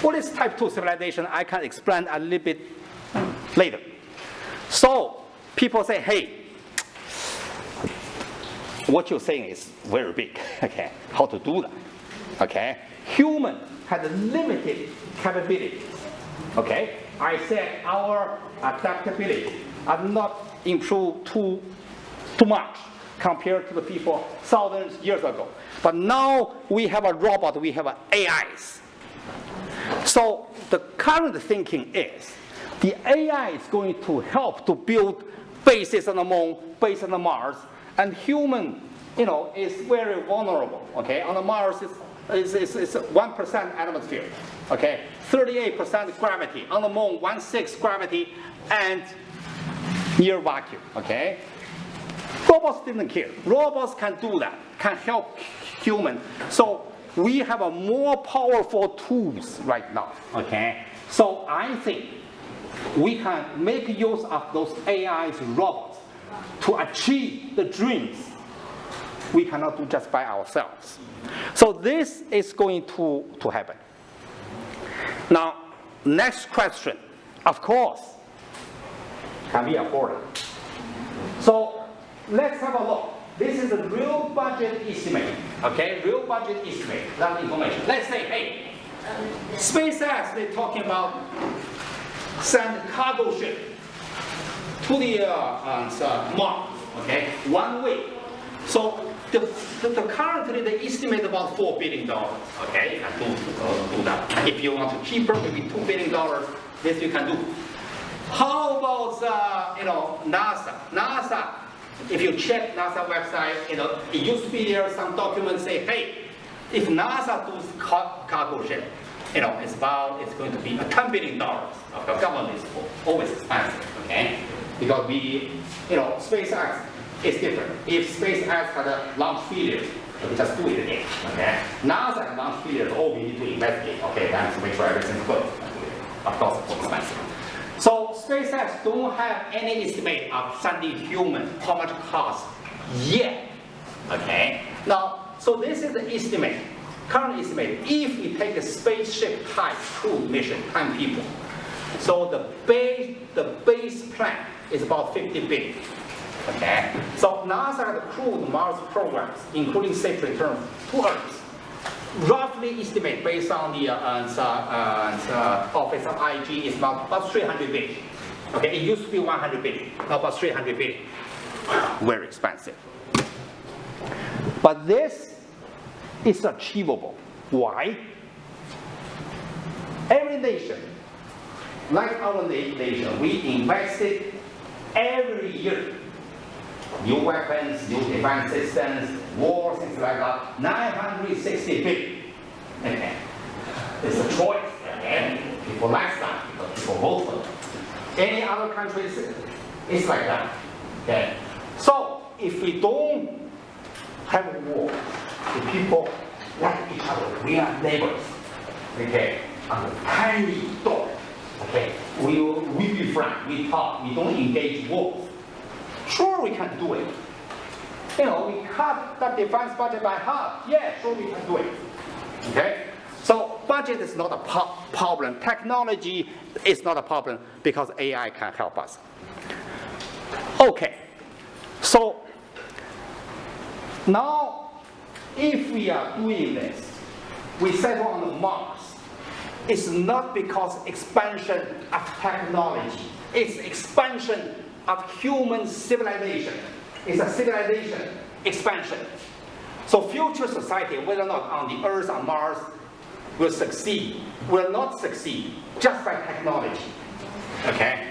What is Type 2 civilization? I can explain a little bit later. So people say, hey, what you're saying is very big. Okay, how to do that? Okay, human has limited capabilities. Okay, I said our adaptability are not improved too much compared to the people thousands of years ago. But now we have a robot, we have AIs. So the current thinking is the AI is going to help to build bases on the moon, bases on the Mars, and human, is very vulnerable. Okay, on the Mars it's 1% atmosphere. Okay, 38% gravity. On the moon, 1/6 gravity and near vacuum. Okay, robots didn't care. Robots can do that, can help human. So we have a more powerful tools right now. Okay, so I think we can make use of those AIs, robots, to achieve the dreams we cannot do just by ourselves. So this is going to happen. Now, next question, of course, can we afford it? So let's have a look. This is a real budget estimate, okay? Real budget estimate, that information. Let's say, hey, SpaceX, they're talking about send cargo ship to the Mars, okay? 1 week. So currently they estimate about $4 billion, okay? You can do that. If you want to cheaper, maybe $2 billion, this you can do. How about NASA? NASA, if you check NASA website, it used to be there some documents say, hey, if NASA does cargo ship, it's going to be $10 billion. The government is always expensive, okay? Because SpaceX is different. If SpaceX had a launch failure, we just do it again, okay? NASA has launch failure, all we need to investigate, okay? Then to make sure everything's good. Of course, it's more expensive. So SpaceX don't have any estimate of sending human, how much it costs yet, okay? Now, so this is the estimate. Current estimate, if we take a spaceship type crew mission, 10 people, so the base plan is about 50 billion. Okay? So NASA has crewed Mars programs, including safe return to Earth. Roughly estimate based on the office of IG is about 300 billion. Okay, it used to be 100 billion, now about 300 billion. Very expensive. But this is achievable. Why? Every nation, like our nation, we invested every year. New weapons, new defense systems, wars, things like that, 960 billion. Okay. It's a choice. Okay. People like that because people vote for them. Any other countries, it's like that. Okay. So if we don't have a war, the people like each other. We are neighbors. Okay. On a tiny door. Okay. We be friends. We talk. We don't engage wars. Sure, we can do it. We cut the defense budget by half. Yeah, sure, we can do it. Okay? So budget is not a problem. Technology is not a problem because AI can help us. Okay. So now, if we are doing this, we settle on the Mars. It's not because expansion of technology. It's expansion of human civilization. It's a civilization expansion. So future society, whether or not on the Earth or Mars, will not succeed just by technology. Okay?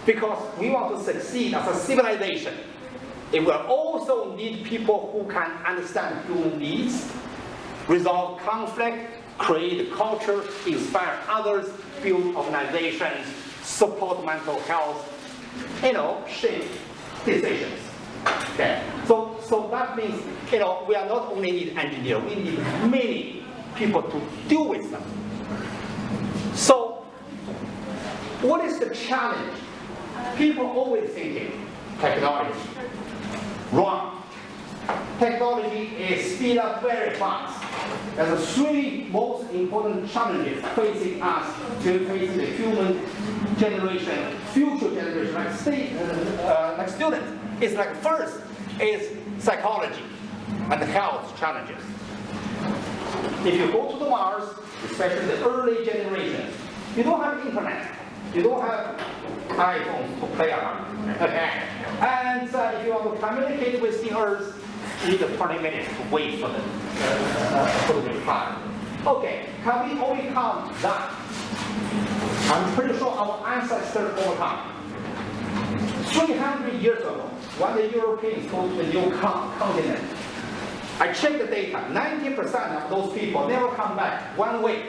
Because we want to succeed as a civilization. It will also need people who can understand human needs, resolve conflict, create culture, inspire others, build organizations, support mental health, shape decisions. Okay. So that means, we are not only need engineers, we need many people to deal with them. So, what is the challenge? People always thinking technology. Wrong. Technology is speed up very fast. There's the three most important challenges facing us, facing the human generation, future generation, like students. It's like first is psychology and health challenges. If you go to the Mars, especially the early generations, you don't have internet, you don't have iPhones to play around. Okay? And if you want to communicate with the Earth, you need 20 minutes to wait for the reply. Okay, can we overcome that? I'm pretty sure our ancestors overcome. 300 years ago, when the Europeans go to the new continent, I checked the data, 90% of those people never come back one way.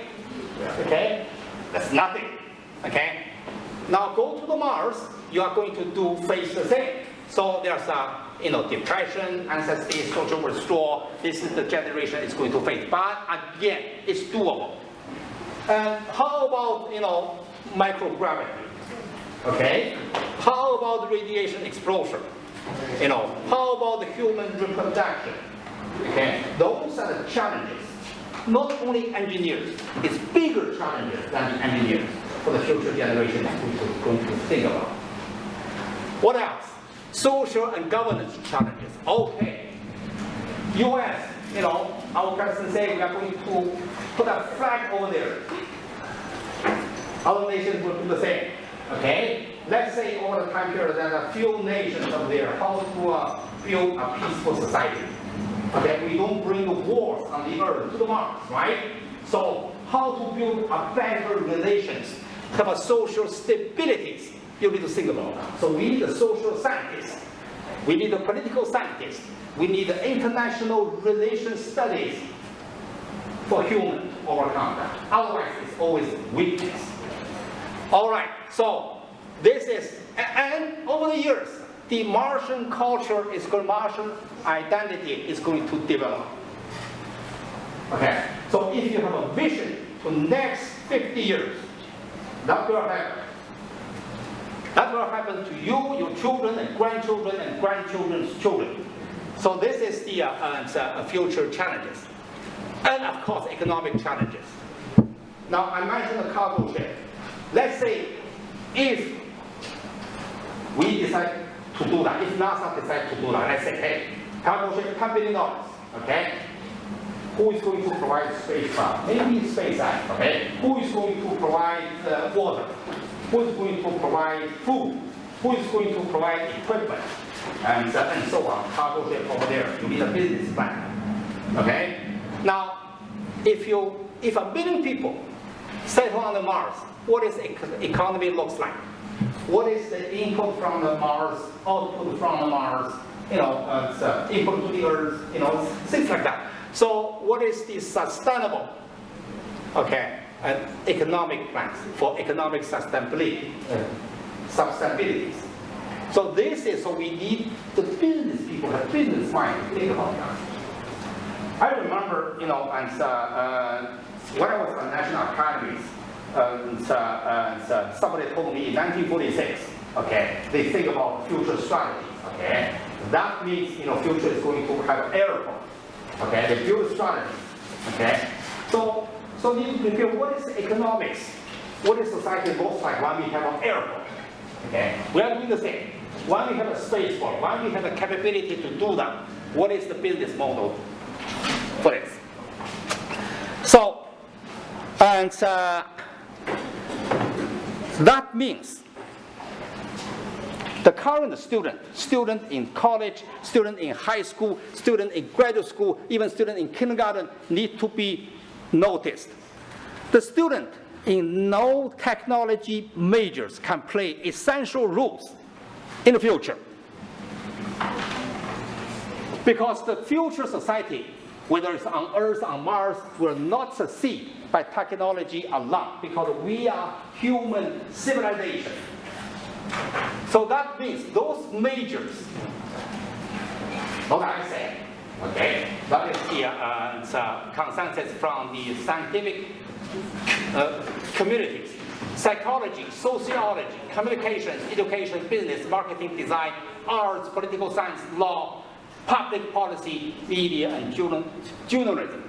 Okay? That's nothing. Okay? Now go to the Mars, you are going to face the same. So there's depression, anxiety, social withdrawal. This is the generation is going to face. But again, it's doable. And how about microgravity? Okay? How about radiation exposure? How about the human reproduction? Okay? Those are the challenges. Not only engineers, it's bigger challenges than engineers for the future generation is going to think about. What else? Social and governance challenges. Okay. US, our president said we are going to put a flag over there. Other nations will do the same. Okay? Let's say over the time period there are a few nations over there how to build a peaceful society. Okay? We don't bring the wars on the earth to the Mars, right? So how to build a better relations, have a social stabilities, you need to think about that. So we need a social scientist. We need a political scientist. We need international relations studies. for human to overcome that. Otherwise, it's always weakness. All right, so this is, and over the years, the Martian culture is going, Martian identity is going to develop. Okay, so if you have a vision for next 50 years, that will happen. That will happen to you, your children, and grandchildren's children. So this is the future challenges. And of course, economic challenges. Now, I mentioned the cargo ship. Let's say if we decide to do that, if NASA decides to do that, let's say, hey, cargo ship, $10 billion, okay? Who is going to provide spacecraft? Maybe SpaceX, okay? Who is going to provide water? Who is going to provide food? Who is going to provide equipment? And so on. Cargo ship over there. You need a business plan. Okay? Now, if a billion people settle on the Mars, what is the economy looks like? What is the input from the Mars, output from the Mars, input to the Earth, things like that. So what is the sustainable, economic plans for economic sustainability? So this is, so we need the business people, have business mind to think about that. I remember, when I was a national academist, somebody told me in 1946, they think about future strategies, That means, future is going to have airport, they build strategy, So you need to prepare what is economics, what is society looks like when we have an airport, We are doing the same. When we have a spaceport, when we have the capability to do that, what is the business model for this? So, and that means the current student in college, student in high school, student in graduate school, even student in kindergarten need to be noticed. The student in no technology majors can play essential roles in the future. Because the future society, whether it's on Earth, on Mars, will not succeed by technology alone, because we are human civilization. So that means those majors, what I say, that is the consensus from the scientific communities, psychology, sociology, communications, education, business, marketing, design, arts, political science, law, public policy, media, and journalism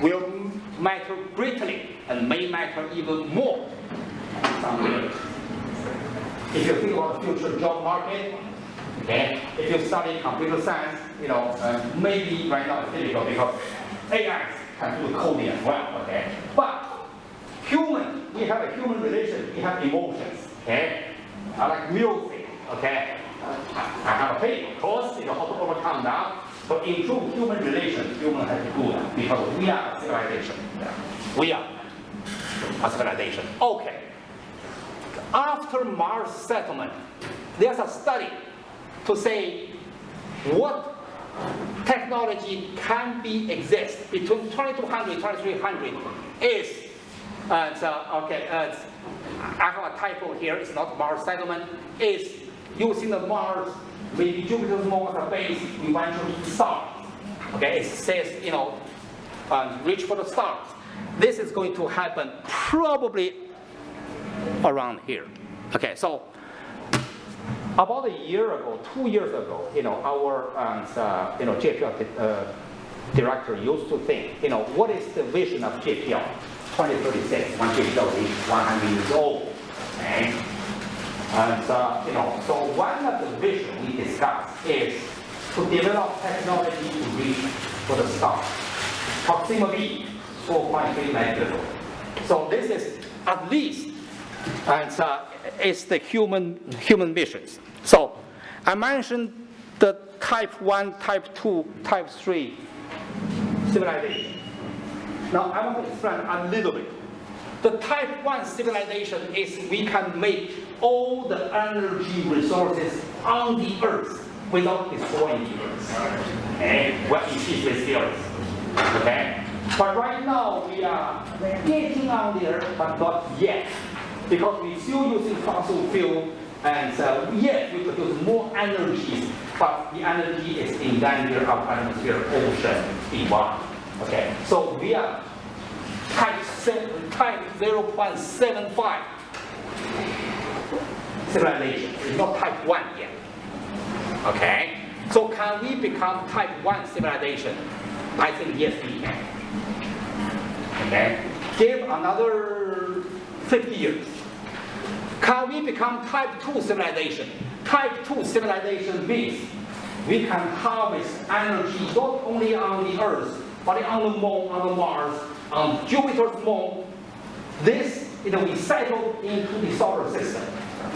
will matter greatly and may matter even more. If you think about the future job market, if you study computer science, maybe right now it's difficult because AI can do coding as well, But human, we have a human relation, we have emotions, I like music, I have a pain, of course, how to overcome that. So improve human relations, human has to do that because we are a civilization. We are a civilization. After Mars settlement, there's a study to say what technology can be exist between 2200 and 2300 is, I have a typo here, it's not Mars settlement, is using the Mars, maybe Jupiter's moon as a base, we went to the stars. It says, reach for the stars. This is going to happen probably around here. So about a year ago, 2 years ago, our JPL director used to think, what is the vision of JPL 2036 when JPL is 100 years old? And so one of the visions we discussed is to develop technology to reach for the stars. Proximity 4.3 meters. So this is at least, and it's the human missions. So I mentioned the type 1, type 2, type 3 civilization. Now I want to explain a little bit. The type 1 civilization is we can make all the energy resources on the Earth without destroying the Earth. We're in peace with the Earth. But right now we are getting on there, but not yet, because we're still using fossil fuel, and yes, we produce more energy, but the energy is in danger of atmosphere, ocean, environment. Okay, so we are type 0.75 civilization. It's not type 1 yet. Okay, so can we become type 1 civilization? I think yes, we can. Okay, give another 50 years. Can we become type 2 civilization? Type 2 civilization means we can harvest energy not only on the Earth, but on the Moon, on the Mars, on Jupiter's moon. This we settle into the solar system.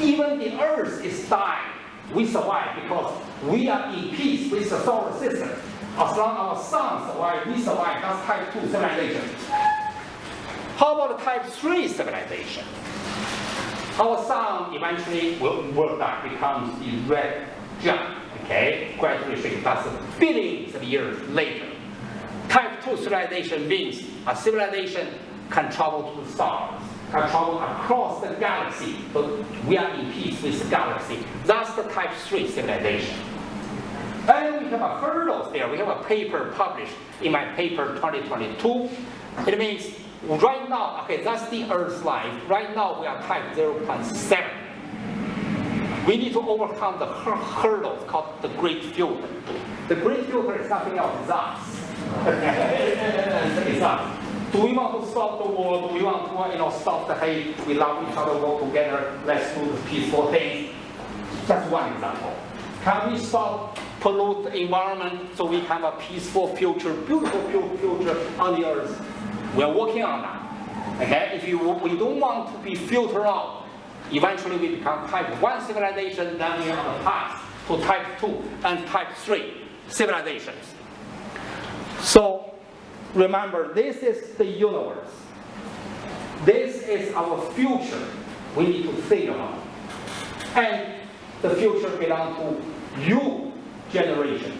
Even the Earth is dying, we survive because we are in peace with the solar system. As long as our sun survives, we survive. That's type 2 civilization. How about type 3 civilization? Our sun eventually will die, becomes the red giant. Okay, gradually shrinking. That's billions of years later. Type 2 civilization means a civilization can travel to the stars, can travel across the galaxy, but we are in peace with the galaxy. That's the type 3 civilization. And we have a hurdles there. We have a paper published in my paper 2022. It means right now, okay, that's the Earth's life. Right now we are type 0.7. We need to overcome the hurdles called the great filter. The great filter is nothing else, it's us. It's us. Do we want to stop the war? Do we want to stop the hate? We love each other, work together, let's do the peaceful things. That's one example. Can we stop pollute the environment so we have a peaceful future, beautiful future on the Earth? We're working on that. Okay? If we don't want to be filtered out, eventually we become type 1 civilization, then we are on the path to type 2 and type 3 civilizations. So remember, this is the universe. This is our future we need to think about. And the future belongs to you generation,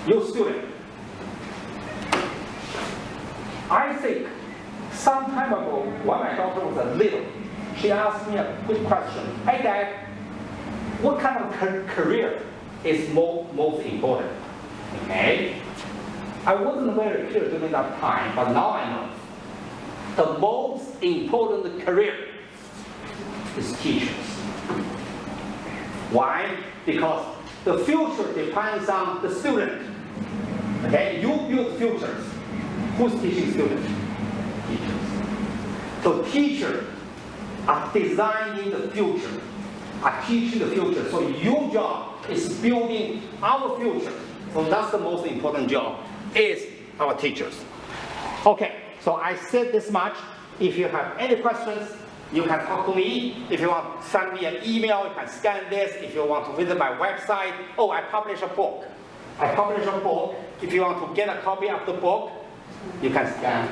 you student. I think some time ago, when my daughter was little, she asked me a good question. Hey Dad, what kind of career is most important? Okay? I wasn't very clear during that time, but now I know. The most important career is teachers. Why? Because the future depends on the student. Okay? You build futures. Who's teaching students? Teachers. So teachers are designing the future, are teaching the future. So your job is building our future. So that's the most important job, is our teachers. Okay, so I said this much. If you have any questions, you can talk to me. If you want to send me an email, you can scan this. If you want to visit my website, oh, I publish a book. If you want to get a copy of the book, you can scan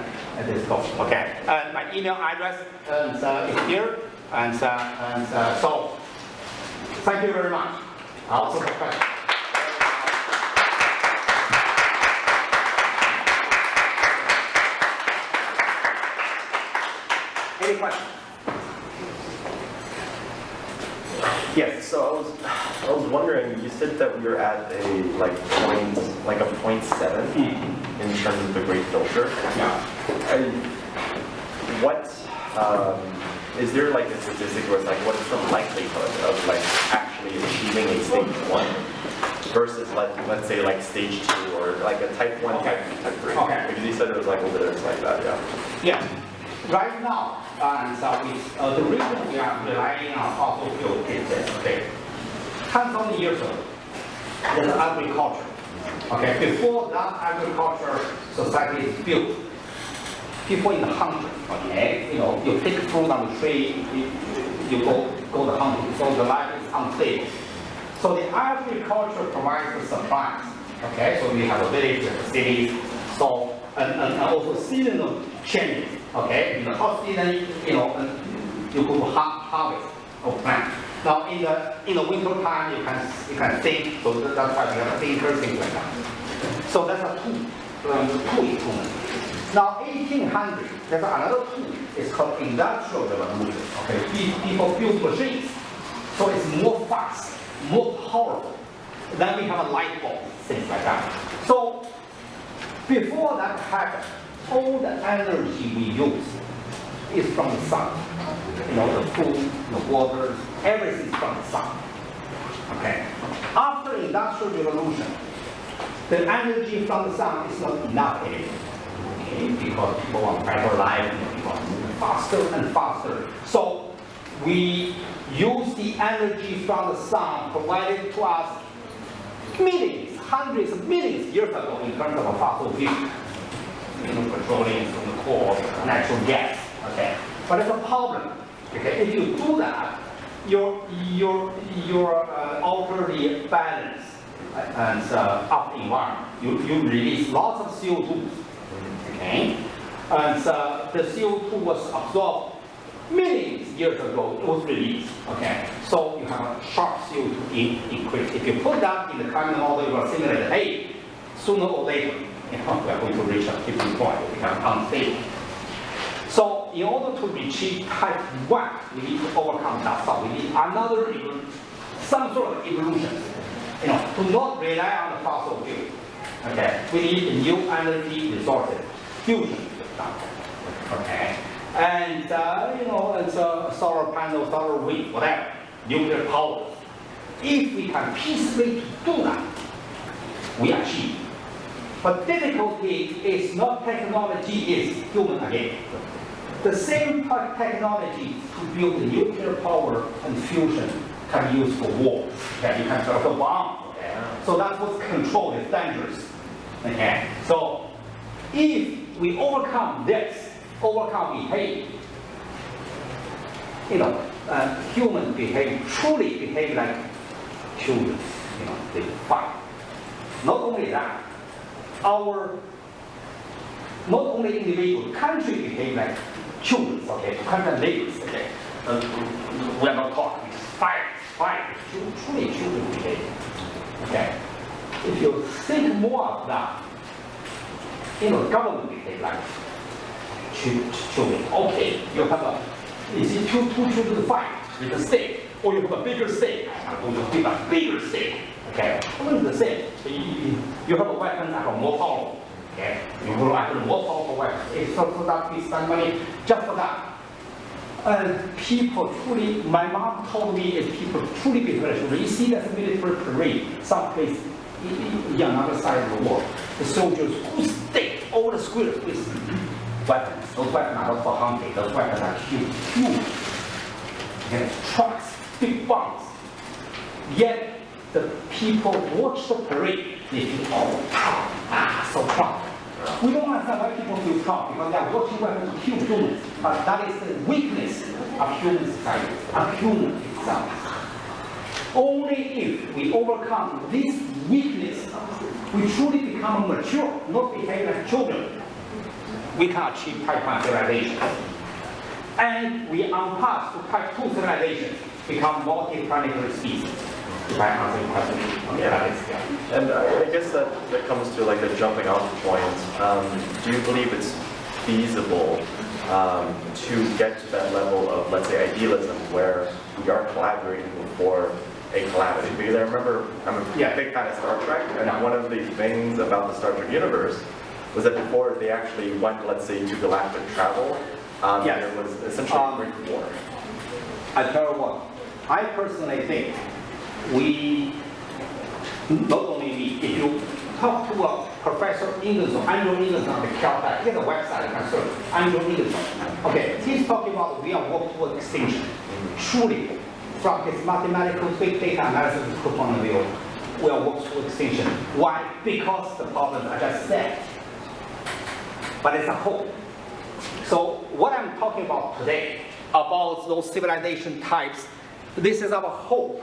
this book. Okay, and my email address is here. And so, thank you very much. I'll take a question. Any questions? Yes. So I was wondering. You said that we were at a like a 0.7 in terms of the great filter. Yeah. What is there like a statistic where it's like what is the likelihood of like actually achieving a stage 1 versus let's say like stage 2 or like a type 1, type 2, type 3? Okay. Because you said it was like over there, it's like that, yeah. Yeah. Right now, the reason we are relying on fossil fuel is this. Okay. 10,000 years ago, there's agriculture. Okay. Before that agriculture society is built, people in the hunter. Okay. You pick fruit on the tree, you go to hunting. So the life is unstable. So the agriculture provides the supplies. Okay. So we have a village, cities, so and also seasonal changes. Okay, in the hot season, you go to harvest of plants. Now in the winter time, you can think. So that's why we have a thinker, things like that. So that's a two improvement. Now 1800, there's another tool. It's called industrial revolution. Okay, people build machines, so it's more fast, more powerful. Then we have a light bulb, things like that. So before that happened, all the energy we use is from the sun. You know, the food, the water, everything is from the sun. Okay. After industrial revolution, the energy from the sun is not enough anymore. Okay, because people want better life, people want to move faster and faster. So we use the energy from the sun provided to us millions, hundreds of millions years ago in terms of a fossil fuel. You know, petroleum, coal, natural gas. Okay, but it's a problem. Okay, if you do that, you alter the balance and of the environment. You release lots of CO2. Okay, and the CO2 was absorbed millions years ago. It was released. Okay, so you have a sharp CO2 increase. If you put that in the climate model, you will simulate, hey, sooner or later, you know, we are going to reach a tipping point. It becomes unstable. So in order to achieve type 1, we need to overcome that. So we need some sort of evolution. You know, to not rely on the fossil fuel. Okay, we need new energy resources, fusion, for example. Okay, and you know, it's solar panel, solar wind, whatever, nuclear power. If we can peacefully do that, we achieve. But difficulty is not technology, is human again. The same technology to build the nuclear power and fusion can be used for war. Okay, you can drop a bomb. Okay? So that's what's controlled is dangerous. Okay, so if we overcome this, behave, you know, human truly behave like children. You know, they fight. Not only that, not only individual, country behave like children, okay, country and neighbors, okay. We are not talking, we just fight, truly children behave, okay. If you think more of that, you know, government behave like children. Okay, you have two children fight with a stake, or you have a bigger stake, I'm going to give a bigger stake. Okay, it's the same. You have a weapon that are more powerful. Okay, you have a more powerful weapon. So that we spend money just for that. And people truly, my mom told me, is people truly behave. You see that military parade, someplace on the other side of the world, the soldiers who stake all the squares with weapons. Those weapons are not for hunting. Those weapons are huge. Okay, trucks, big bombs. Yet the people watch the parade, they feel, oh, so proud. We don't understand why people feel proud, because they are watching weapons to kill humans. But that is the weakness of human society, of human itself. Only if we overcome this weakness, we truly become mature, not behave like children, we can achieve type 1 civilization. And we are on path to type 2 civilization, become multi-planetary species. If I answer your question. Yeah. And I guess that comes to like a jumping off point. Do you believe it's feasible to get to that level of, let's say, idealism where we are collaborating before a calamity? Because I remember, I'm a big fan of Star Trek, and one of the things about the Star Trek universe was that before they actually went, let's say, to galactic travel, there was essentially a Great War. I tell you what, I personally think we, not only me, if you talk to a Professor Ingersoll, Andrew Ingersoll on the Caltech, he has a website you can search, Andrew Ingersoll. Okay, he's talking about we are walking toward extinction. Truly, from his mathematical big data analysis point of view, we are walking toward extinction. Why? Because the problems I just said. But it's a hope. So what I'm talking about today, about those civilization types, this is our hope.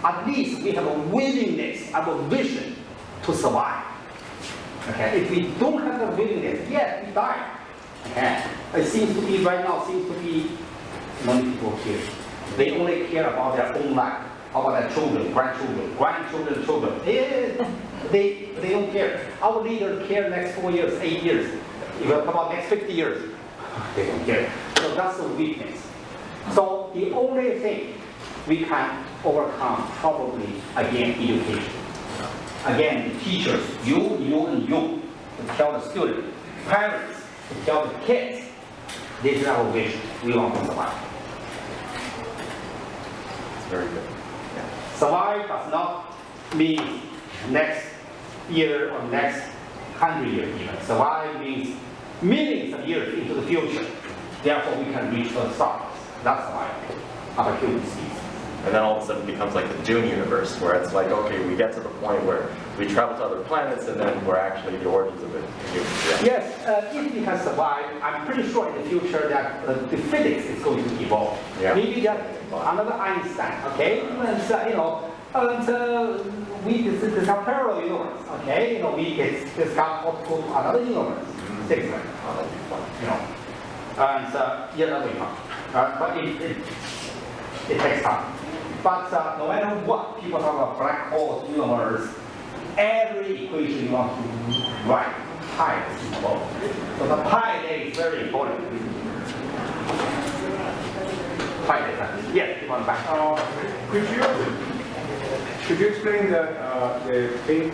At least we have a willingness, have a vision to survive. Okay, if we don't have the willingness, yes, we die. Okay, it seems to be right now, many people here. They only care about their own life, about their children, grandchildren, children. They don't care. Our leaders care next 4 years, 8 years. If you talk about next 50 years, they don't care. So that's the weakness. So the only thing we can overcome probably, again, education. Again, the teachers, you, and you, to tell the student, parents, to tell the kids, this is our vision. We want to survive. It's very good. Survive does not mean next year or next 100 years even. Survive means millions of years into the future. Therefore, we can reach the stars. That's why our human species. And then all of a sudden it becomes like the Dune universe, where it's like, okay, we get to the point where we travel to other planets, and then we're actually the origins of it. Yeah. Yes, if we can survive, I'm pretty sure in the future that the physics is going to evolve. Yeah. Maybe that another Einstein, okay? And we discover parallel universe, okay? We discover what to another universe, things like that. That'd be fun. And yeah, that will come. But it takes time. But no matter what, people talk about black holes, universe, every equation you want to write, pi is involved. So the pi there is very important. Pi data. Yes, you want back. Could you explain that the pink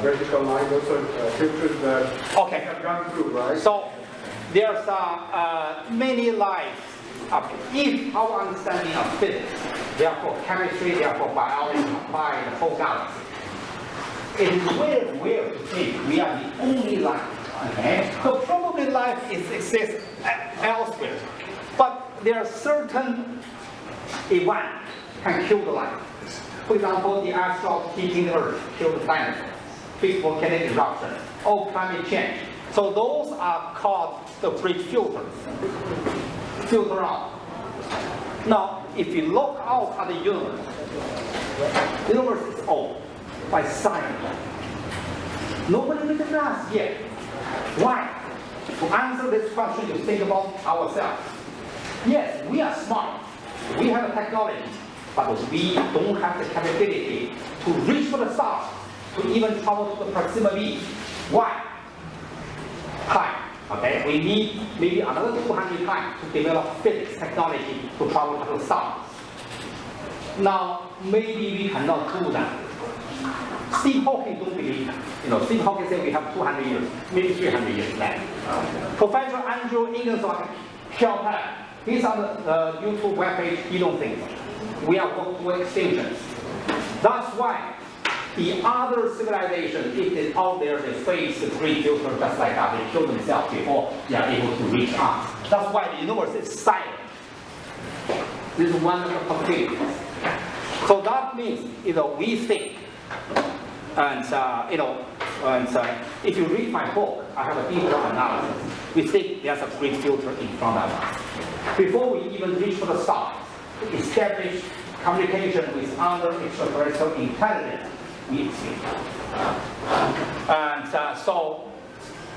vertical line, those are filters that Okay. have gone through, right? So there's many lines. If our understanding of physics, therefore chemistry, therefore biology, apply the whole galaxy, it is very weird to think we are the only life. Okay? So probably life exists elsewhere, but there are certain events can kill the life. For example, the asteroid hitting the Earth killed the dinosaurs, big volcanic eruption, or climate change. So those are called the great filters. Filter out. Now, if you look out at the universe is old by science. Nobody recognizes yet. Why? To answer this question, you think about ourselves. Yes, we are smart. We have the technology, but we don't have the capability to reach for the stars, to even travel to the Proxima B. Why? Time. Okay, we need maybe another 200 times to develop physics technology to travel to the stars. Now, maybe we cannot do that. Steve Hawking don't believe that. Steve Hawking said we have 200 years, maybe 300 years left. Professor Andrew Ingersoll, he's on the YouTube webpage, he don't think so. We are going to extinctions. That's why the other civilization, if they're out there, they face the great filter just like that. They kill themselves before they are able to reach us. That's why the universe is silent. This is one of the possibilities. So that means, we think, and if you read my book, I have a detailed analysis. We think there's a great filter in front of us. Before we even reach for the stars, to establish communication with other extraterrestrial intelligence, we exist. And so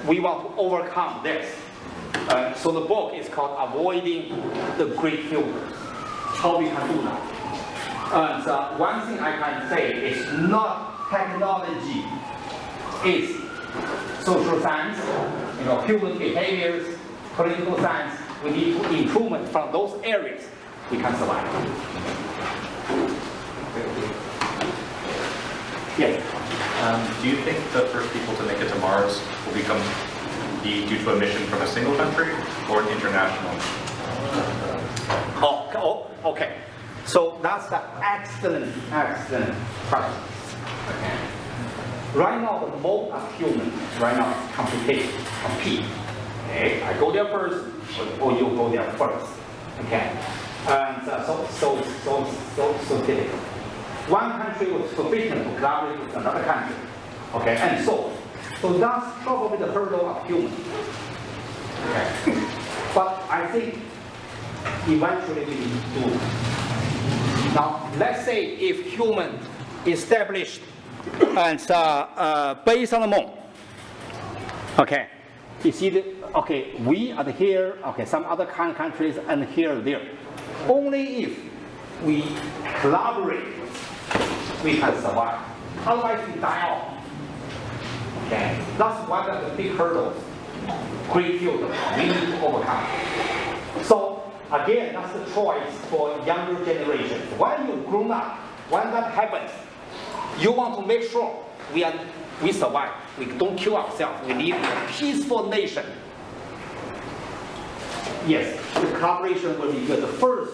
we want to overcome this. So the book is called Avoiding the Great Filters. How we can do that. And one thing I can say is not technology, it's social science, human behaviors, political science. We need to improvement from those areas. We can survive. Yes. Do you think the first people to make it to Mars will be due to a mission from a single country or an international? Okay. So that's an excellent question. Okay. Right now, the mode of human right now is compete. Okay, I go there first, or you go there first. Okay, and so difficult. One country was forbidden to collaborate with another country. Okay, and so that's probably the hurdle of human. Okay, but I think eventually we will do it. Now, let's say if human established and based on the moon. Okay, you see we are here. Okay, some other countries and here there. Only if we collaborate, we can survive. Otherwise, we die off. Okay, that's one of the big hurdles great filter we need to overcome. So again, that's the choice for younger generations. When you're grown up, when that happens, you want to make sure we survive. We don't kill ourselves. We live in a peaceful nation. Yes, the collaboration will be good. The first,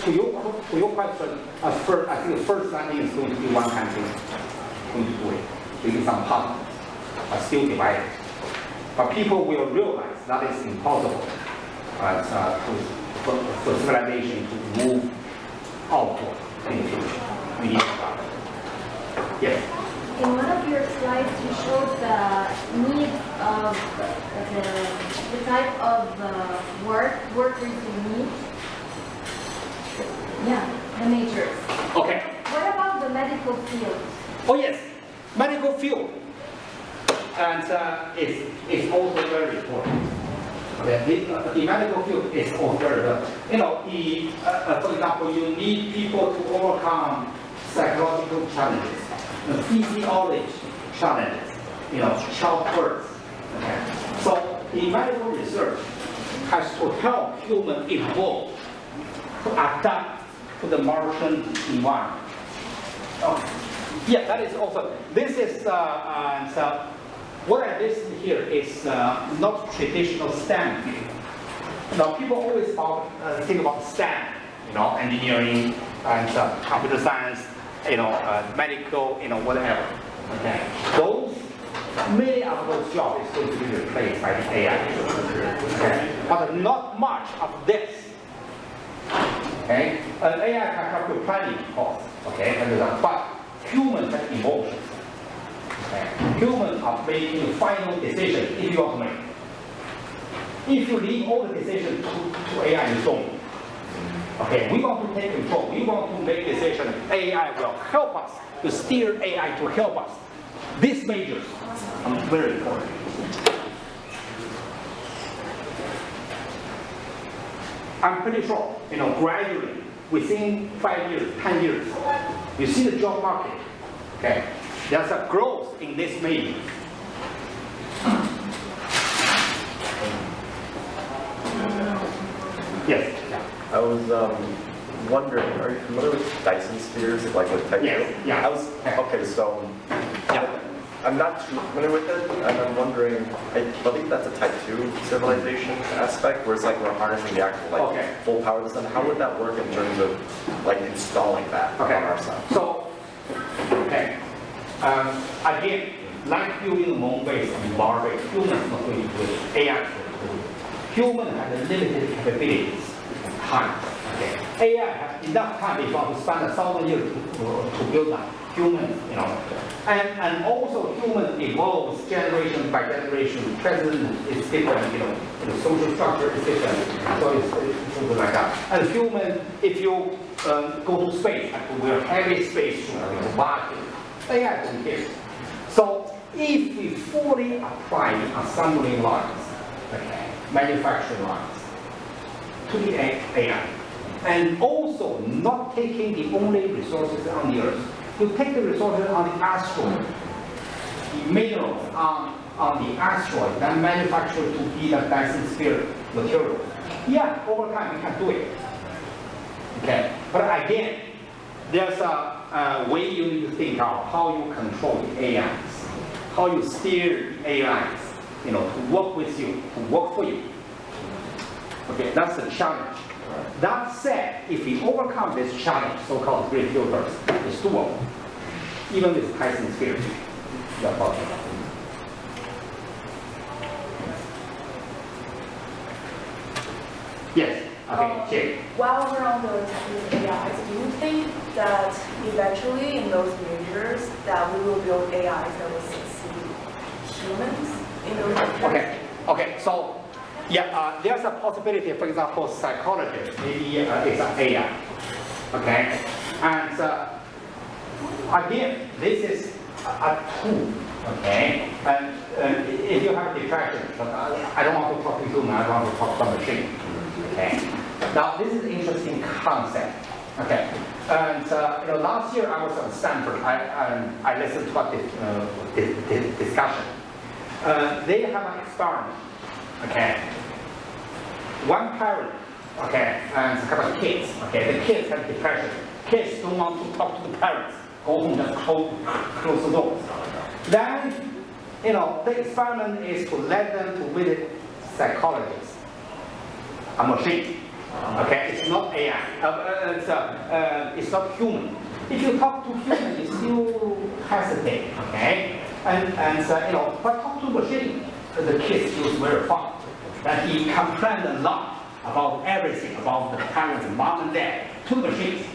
to your question, I think the first landing is going to be one country going to do it. Maybe some partners are still divided. But people will realize that is impossible for civilization to move outward in the future. We need to collaborate. Yes? In one of your slides, you showed the needs of the type of workers you need. Yeah, the majors. Okay. What about the medical field? Oh yes, medical field. And it's also very important. Okay. The medical field is also very important. For example, you need people to overcome psychological challenges, physiology challenges, childbirth. Okay. So the medical research has to help humans evolve, to adapt to the Martian environment. Yeah, that is also, this is, what I listed here is not traditional STEM field. Now, people always think about STEM, engineering and computer science, medical, whatever. Okay. Many of those jobs is going to be replaced by the AI. Okay. But not much of this. Okay. AI can help you planning, of course. Okay. But humans have emotions. Okay. Humans are making the final decision if you want to make. If you leave all the decisions to AI, you don't. Okay, we want to take control. We want to make decisions. AI will help us to steer AI to help us. These measures are very important. I'm pretty sure, gradually, within 5 years, 10 years, you see the job market. Okay, there's a growth in this measure. Yes. I was wondering, are you familiar with Dyson spheres, like with type 2? Yeah. Okay, so I'm not too familiar with it, and I'm wondering, I believe that's a type 2 civilization aspect, where it's like we're harnessing the actual full power of the sun. How would that work in terms of installing that on our side? So, again, like building a moon base and bar base, humans are not going to do it. AI is going to do it. Humans have limited capabilities. Time. Okay. AI has enough time if you want to spend 1,000 years to build that. Humans, and also human evolves generation by generation. President is different, the social structure is different. So it's something like that. And human, if you go to space, we're heavy space vacuum. AI don't care. So if we fully apply the assembly lines, manufacturing lines, to the AI, and also not taking the only resources on the Earth. You take the resources on the asteroid, the minerals on the asteroid, then manufacture to be the Dyson sphere material. Yeah, over time you can do it. Okay, but again, there's a way you need to think of how you control the AIs, how you steer the AIs, to work with you, to work for you. Okay, that's the challenge. That said, if we overcome this challenge, so-called great filters, it's doable. Even with Dyson sphere, we are talking about. Yes. Okay. Jay. While we're on the topic of AIs, do you think that eventually in those measures that we will build AIs that will succeed humans in those measures? Okay. So. Yeah, there's a possibility, for example, psychologist, maybe it's an AI, okay? And again, this is a tool, okay? And if you have depression, I don't want to talk to human, I want to talk to a machine, okay? Now, this is an interesting concept, okay? And last year I was at Stanford, I listened to a discussion. They have an experiment. okay, one parent, okay, and have kids, okay, the kids have depression. Kids don't want to talk to the parents. Go home, just close the doors. Then, the experiment is to let them to visit psychologists, a machine. Okay, it's not AI. It's not human. If you talk to human, you still hesitate. Okay, but talk to machine, the kid feels very fun. That he complained a lot about everything, about the parents, mom and dad, to the machines.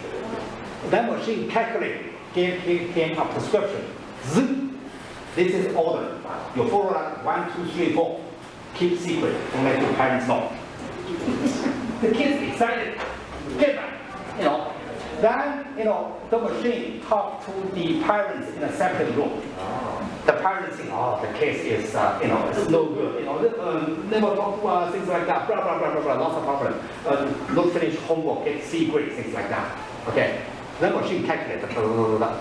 That machine calculated, gave him a prescription. Zoom. This is order. You follow that 1, 2, 3, 4. Keep secret. Don't let your parents know. The kid's excited. Get back. Then the machine talked to the parents in a separate room. The parents think, oh, the case is it's no good. Never talk to us, things like that. Blah blah blah blah blah. Lots of problems. Not finish homework, get C grade, things like that. Okay. The machine calculates the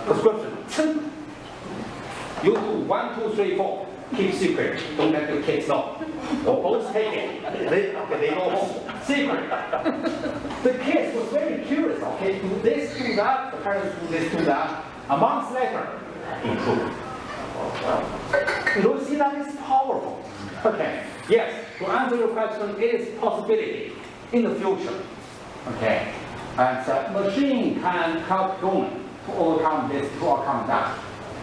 prescription. You do 1, 2, 3, 4. Keep secret. Don't let your kids know. Or both take it. They go home. Secret. The kids was very curious. Okay, do this, do that. The parents do this, do that. A month later, improve. You see that is powerful. Okay. Yes. To answer your question, it is possibility in the future. Okay. And machine can help human to overcome this, to overcome that.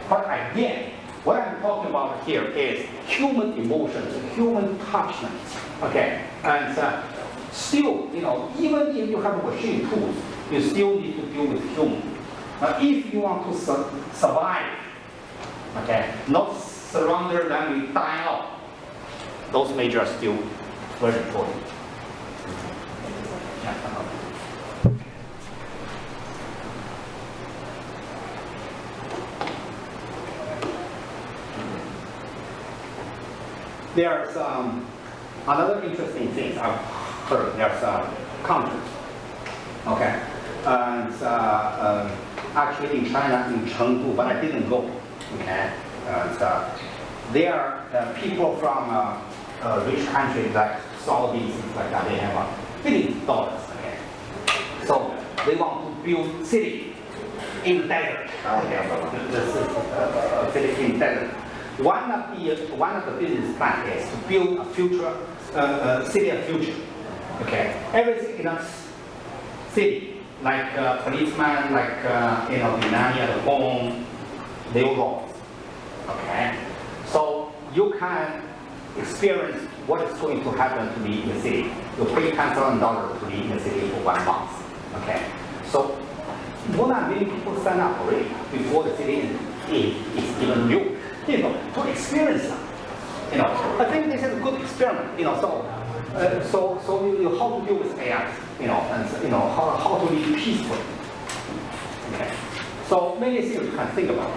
But again, what I'm talking about here is human emotions, human touchment. Okay, and still, even if you have machine tools, you still need to deal with human. If you want to survive, okay, not surrender them, we die out. Those measures are still very important. There's another interesting thing I've heard. There's a conference, okay, and actually in China, in Chengdu, but I didn't go, okay. And there are people from rich countries like Saudi, things like that. They have $1 billion, okay. So they want to build city in the desert. Okay, this is a city in the desert. One of the business plan is to build a future city of future. Okay, everything in a city, like policeman, like the nanny at home, they will laws. Okay, so you can experience what is going to happen to me in the city. You pay $10,000 to be in the city for 1 month. Okay, so more than many people sign up already before the city is even built. To experience them. I think this is a good experiment. So how to deal with AI. And how to live peacefully. Okay. So many things you can think about.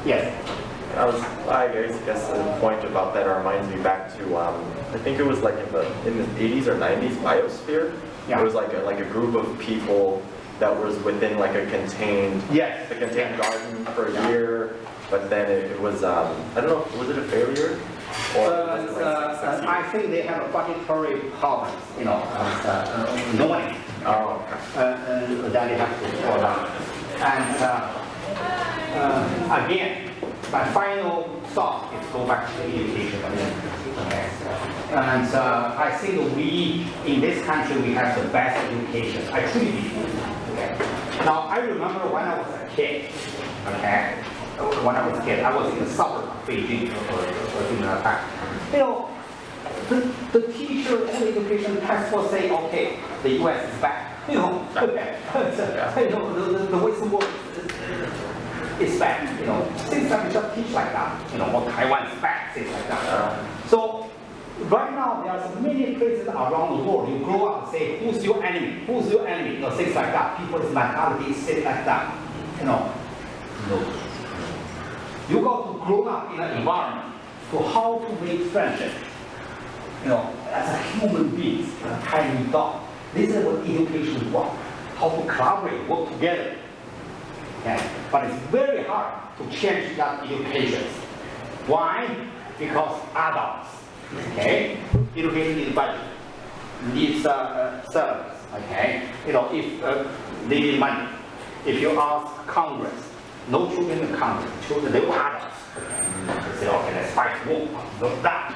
Yes. I guess the point about that reminds me back to I think it was like in the 80s or 90s biosphere. Yeah. It was like a group of people that was within like a contained garden for a year. But then it was, I don't know, was it a failure? Or was it like I think they have a budgetary problems, no money. Oh, okay. Then they have to fall down. And again, my final thought is go back to education again. Okay. And I think we, in this country, we have the best education. I truly believe. Okay. Now, I remember when I was a kid, okay? When I was a kid, I was in the suburb of Beijing, or in the fact. The teacher and education textbook say, okay, the U.S. is bad. The Western world is bad. Things like we just teach like that. Or Taiwan is bad, things like that. So right now there are so many places around the world. You grow up and say, who's your enemy? Who's your enemy? Things like that. People's mentality say like that. No. You got to grow up in an environment to how to make friendship. As a human being, a tiny dog. This is what education wants. How to collaborate, work together. Okay? But it's very hard to change that education. Why? Because adults Okay, education needs budget, needs service. Okay, if they need money, if you ask Congress, no children in Congress, children they were adults. Okay, they say okay, let's fight war, not that,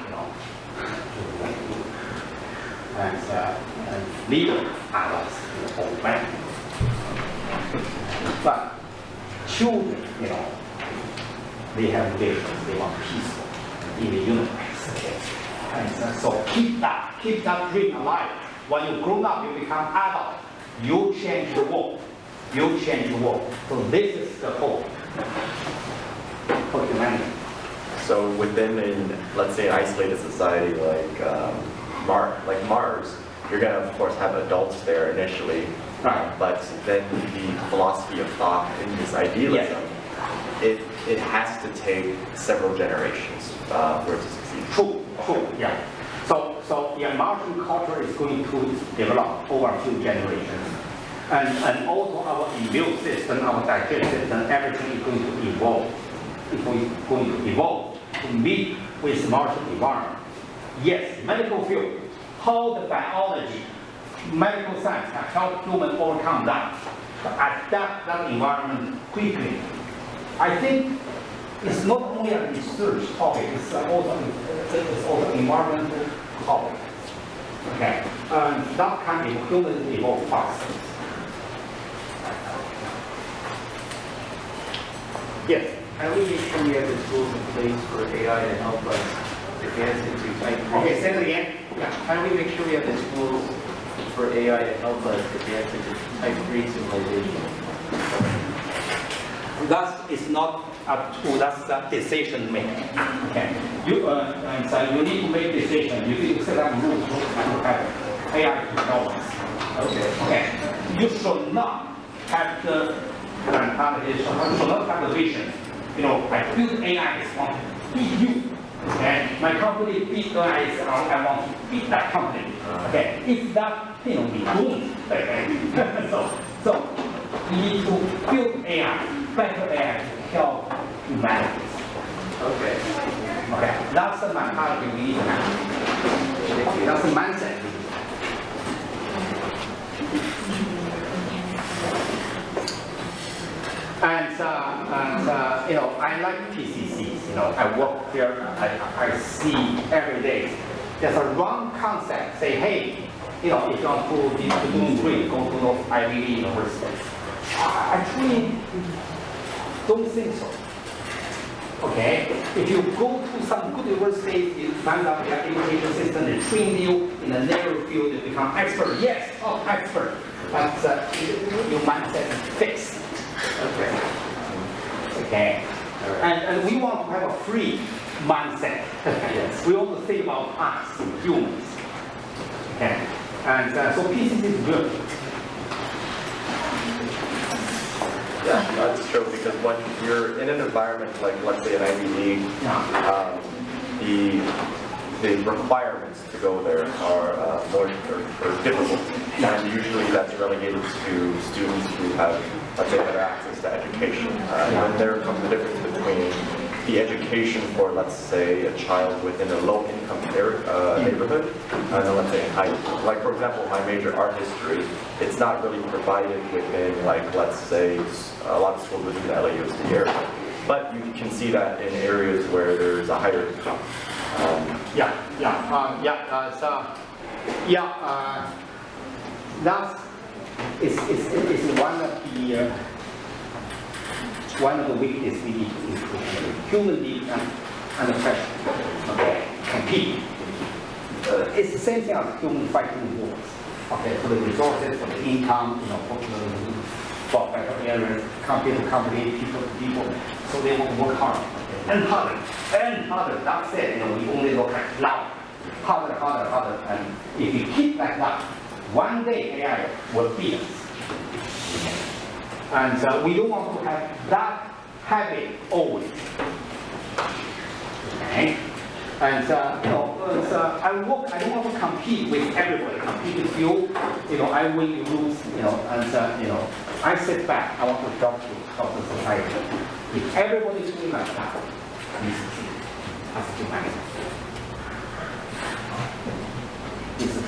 and legal adults, old men. But children, they have visions, they want peaceful in the universe. Okay? And so keep that dream alive. When you grow up, you become adult, you change the world. You change the world. So this is the hope for humanity. So within, let's say, an isolated society like Mars, you're going to, of course, have adults there initially. Right. But then the philosophy of thought in this idealism, it has to take several generations for it to succeed. True, yeah. So Martian culture is going to develop over a few generations. And also our immune system, our digestive system, everything is going to evolve. It's going to evolve to meet with Martian environment. Yes, medical field, how the biology, medical science can help humans overcome that, adapt that environment quickly. I think it's not only a research topic, it's also environmental topic. Okay, and that can be humans evolve fast. Yes. How do we make sure we have the tools in place for AI to help us advance into type 3? Okay, say it again. Yeah. How do we make sure we have the tools for AI to help us advance into type 3 civilization? That is not a tool, that's a decision making. Okay. So you need to make decision. You need to set up rules to have AI to help us. Okay. You should not have the mentality, you should not have the vision. I build AI is want to beat you. Okay. My company beat AI is I want to beat that company. Okay. If that we don't. Okay. so you need to build AI, better AI to help humanity. Okay. That's the mentality we need to have. That's the mindset. And I like PCCs. I work here. I see every day. There's a wrong concept. Say, hey, if you want to be doing great, go to those Ivy League universities. I truly don't think so. Okay, if you go to some good universities, you find out their education system, they train you in a narrow field, you become expert. Yes, expert, but your mindset is fixed. Okay. And we want to have a free mindset. Yes. We want to think about us, humans. Okay. And so PCC is good. Yeah, that's true, because when you're in an environment like, let's say, an Ivy League, the requirements to go there are more difficult, and usually that's relegated to students who have, let's say, better access to education. And there comes the difference between the education for, let's say, a child within a low-income neighborhood, and let's say high. Like, for example, my major, art history, it's not really provided within, like, let's say, a lot of schools within the LAUSD area. But you can see that in areas where there's a higher income. That is one of the weaknesses we need to improve. Human beings under pressure, compete. It's the same thing as human fighting wars. For the resources, for the income, for better areas, company to company, people to people. So they want to work hard and harder and harder. That's it. We only look at now, harder, and if you keep like that, one day AI will beat us. And we don't want to have that habit always. Okay? And I don't want to compete with everybody. Compete with you. I win, you lose. I sit back. I want to help the society. If everybody's doing like that, we succeed as humanity.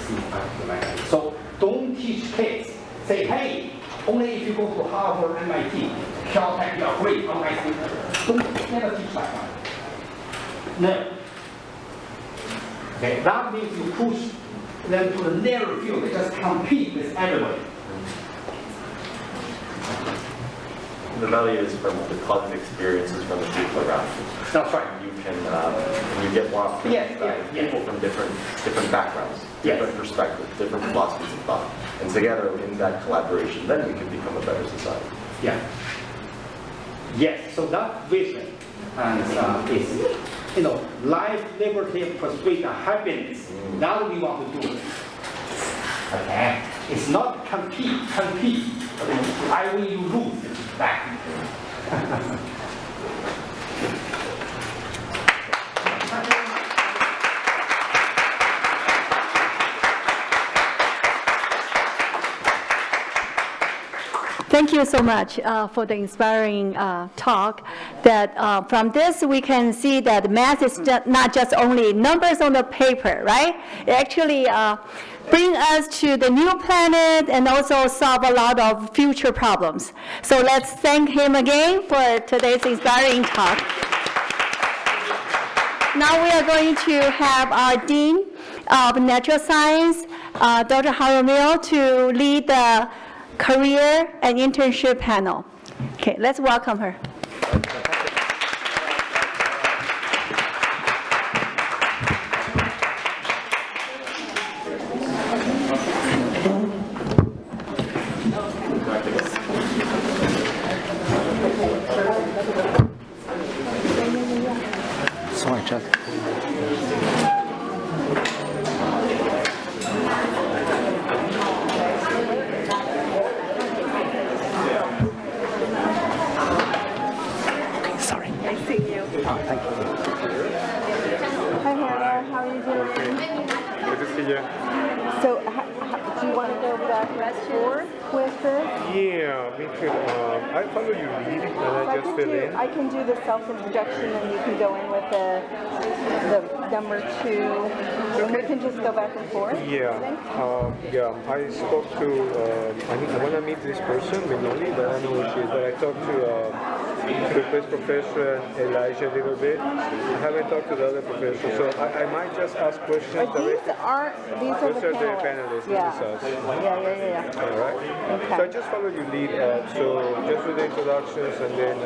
succeed academically. So don't teach kids. Say, hey, only if you go to Harvard, MIT, Caltech, you're great, online student. Don't never teach like that. No. Okay, that means you push them to the narrow field. They just compete with everybody. The value is from the positive experiences from the people around you. That's right. You can, you get more opportunities people from different backgrounds, different perspectives, different philosophies of thought. And together in that collaboration, then we can become a better society. Yeah. Yes, so that vision and is, life, liberty, prosperity, and happiness. That we want to do. Okay? It's not compete. I win, you lose. Back. Thank you so much for the inspiring talk. That from this we can see that math is not just only numbers on the paper, right? It actually bring us to the new planet and also solve a lot of future problems. So let's thank him again for today's inspiring talk. Now we are going to have our Dean of Natural Science, Dr. Jaramillo, to lead the career and internship panel. Okay, let's welcome her. Sorry, Chuck. So, do you want to go back and forth with this? Yeah, we could. I follow your lead, and I just fill in. I can do the self-introduction, and you can go in with the number 2, and we can just go back and forth. Yeah, I spoke to. I want to meet this person, Minoli, but I don't know who she is. But I talked to the first professor, Elijah, a little bit. I haven't talked to the other professor, so I might just ask questions directly. These are the panelists. Yeah. Yeah. All right. Okay. So I just follow your lead. So just do the introductions, and then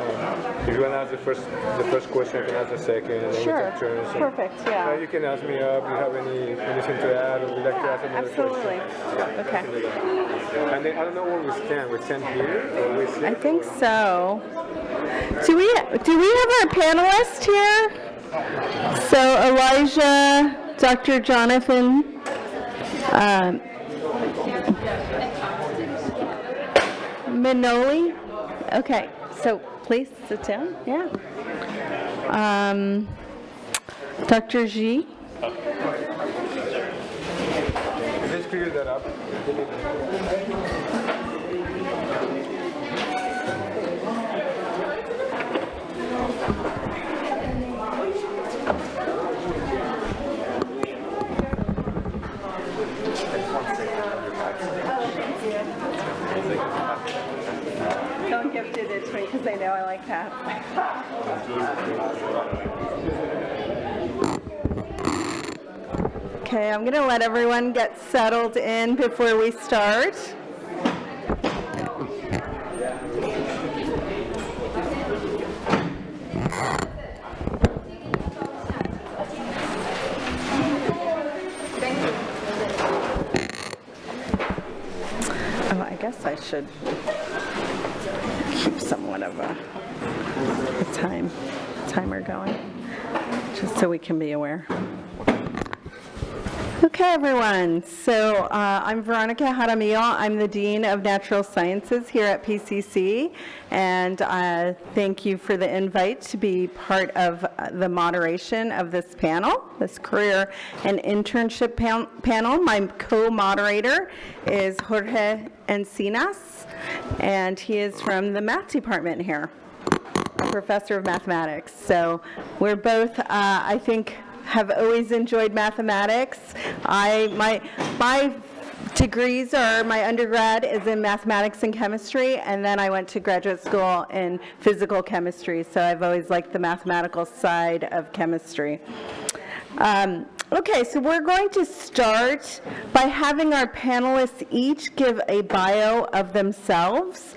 if you want to ask the first question, you can ask the second. And then Sure. we take turns. Perfect. Yeah. You can ask me up. Do you have anything to add, or would you like to ask another Absolutely. question? Okay. And then I don't know where we stand. We stand here, or we sit? I think so. Do we have our panelists here? So Elijah, Dr. Jonathan, Minoli. Okay, so please sit down. Yeah. Dr. G. Let's clear that up. Don't gift it to me because they know I like that. Okay, I'm going to let everyone get settled in before we start. Oh, I guess I should keep somewhat of a timer going, just so we can be aware. Okay, everyone. So I'm Veronica Jaramillo. I'm the Dean of Natural Sciences here at PCC, and thank you for the invite to be part of the moderation of this panel, this career and internship panel. My co-moderator is Jorge Encinas, and he is from the math department here, a professor of mathematics. So we're both, I think, have always enjoyed mathematics. My degrees are, my undergrad is in mathematics and chemistry, and then I went to graduate school in physical chemistry, so I've always liked the mathematical side of chemistry. Okay, so we're going to start by having our panelists each give a bio of themselves.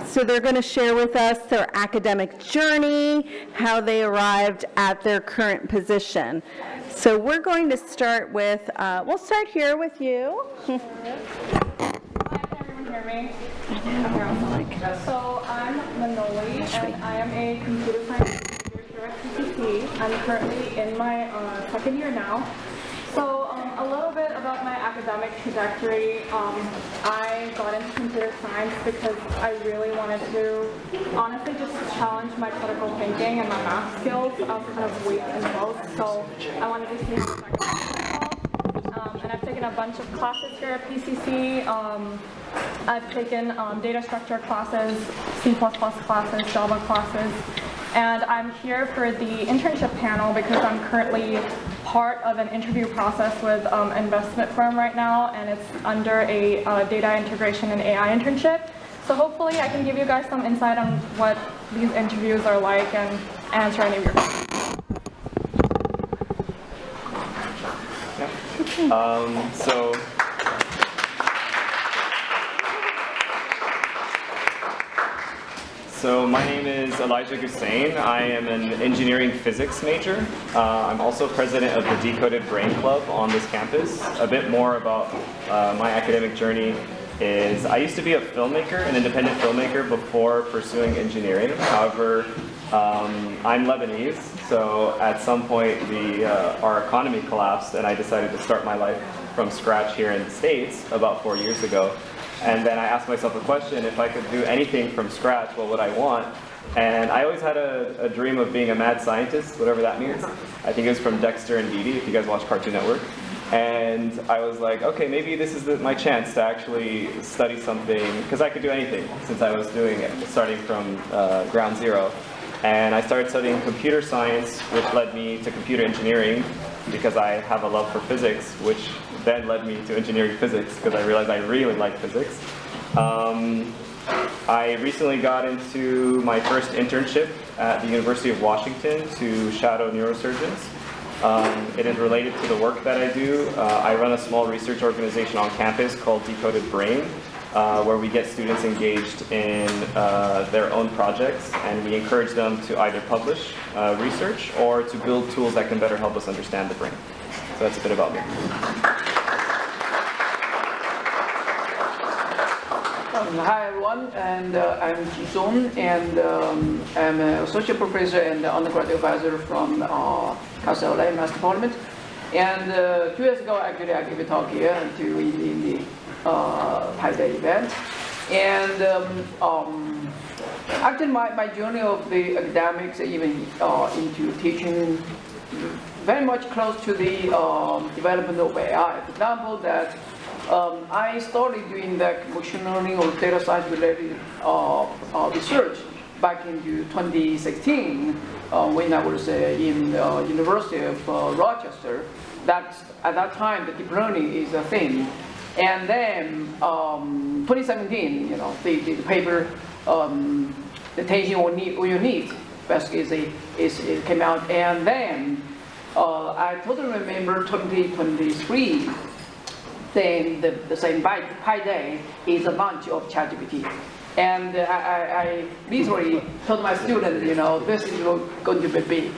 So they're going to share with us their academic journey, how they arrived at their current position. So we're going to start with, we'll start here with you. Hi, can everyone hear me? So I'm Manoli, and I am a computer science major here at PCC. I'm currently in my second year now. So a little bit about my academic trajectory. I got into computer science because I really wanted to honestly just challenge my critical thinking and my math skills. I was kind of weak in both, so I wanted to see how that could myself. And I've taken a bunch of classes here at PCC. I've taken data structure classes, C++ classes, Java classes, and I'm here for the internship panel because I'm currently part of an interview process with an investment firm right now, and it's under a data integration and AI internship. So hopefully I can give you guys some insight on what these interviews are like and answer any of your questions. So my name is Elijah Gussain. I am an engineering physics major. I'm also president of the Decoded Brain Club on this campus. A bit more about my academic journey is I used to be a filmmaker, an independent filmmaker, before pursuing engineering. However, I'm Lebanese, so at some point our economy collapsed and I decided to start my life from scratch here in the States about 4 years ago. And then I asked myself a question, if I could do anything from scratch, what would I want? And I always had a dream of being a mad scientist, whatever that means. I think it was from Dexter and Dee Dee, if you guys watch Cartoon Network. And I was like, okay, maybe this is my chance to actually study something, because I could do anything since I was doing it, starting from ground zero. And I started studying computer science, which led me to computer engineering, because I have a love for physics, which then led me to engineering physics, because I realized I really like physics. I recently got into my first internship at the University of Washington to shadow neurosurgeons. It is related to the work that I do. I run a small research organization on campus called Decoded Brain, where we get students engaged in their own projects, and we encourage them to either publish research or to build tools that can better help us understand the brain. So that's a bit about me. Hi everyone, and I'm Ji Song, and I'm an associate professor and undergraduate advisor from Casa LA Mass Department. And 2 years ago, actually, I gave a talk here in the Pi Day event. And actually, my journey of the academics, even into teaching, very much close to the development of AI. For example, that I started doing that machine learning or data science related research back in 2016 when I was in University of Rochester. At that time, the deep learning is a thing. And then 2017, the paper, the Tachine or your need, basically it came out. And then I totally remember 2023. Then the same Pi Day is a launch of ChatGPT. And I literally told my students, this is going to be big.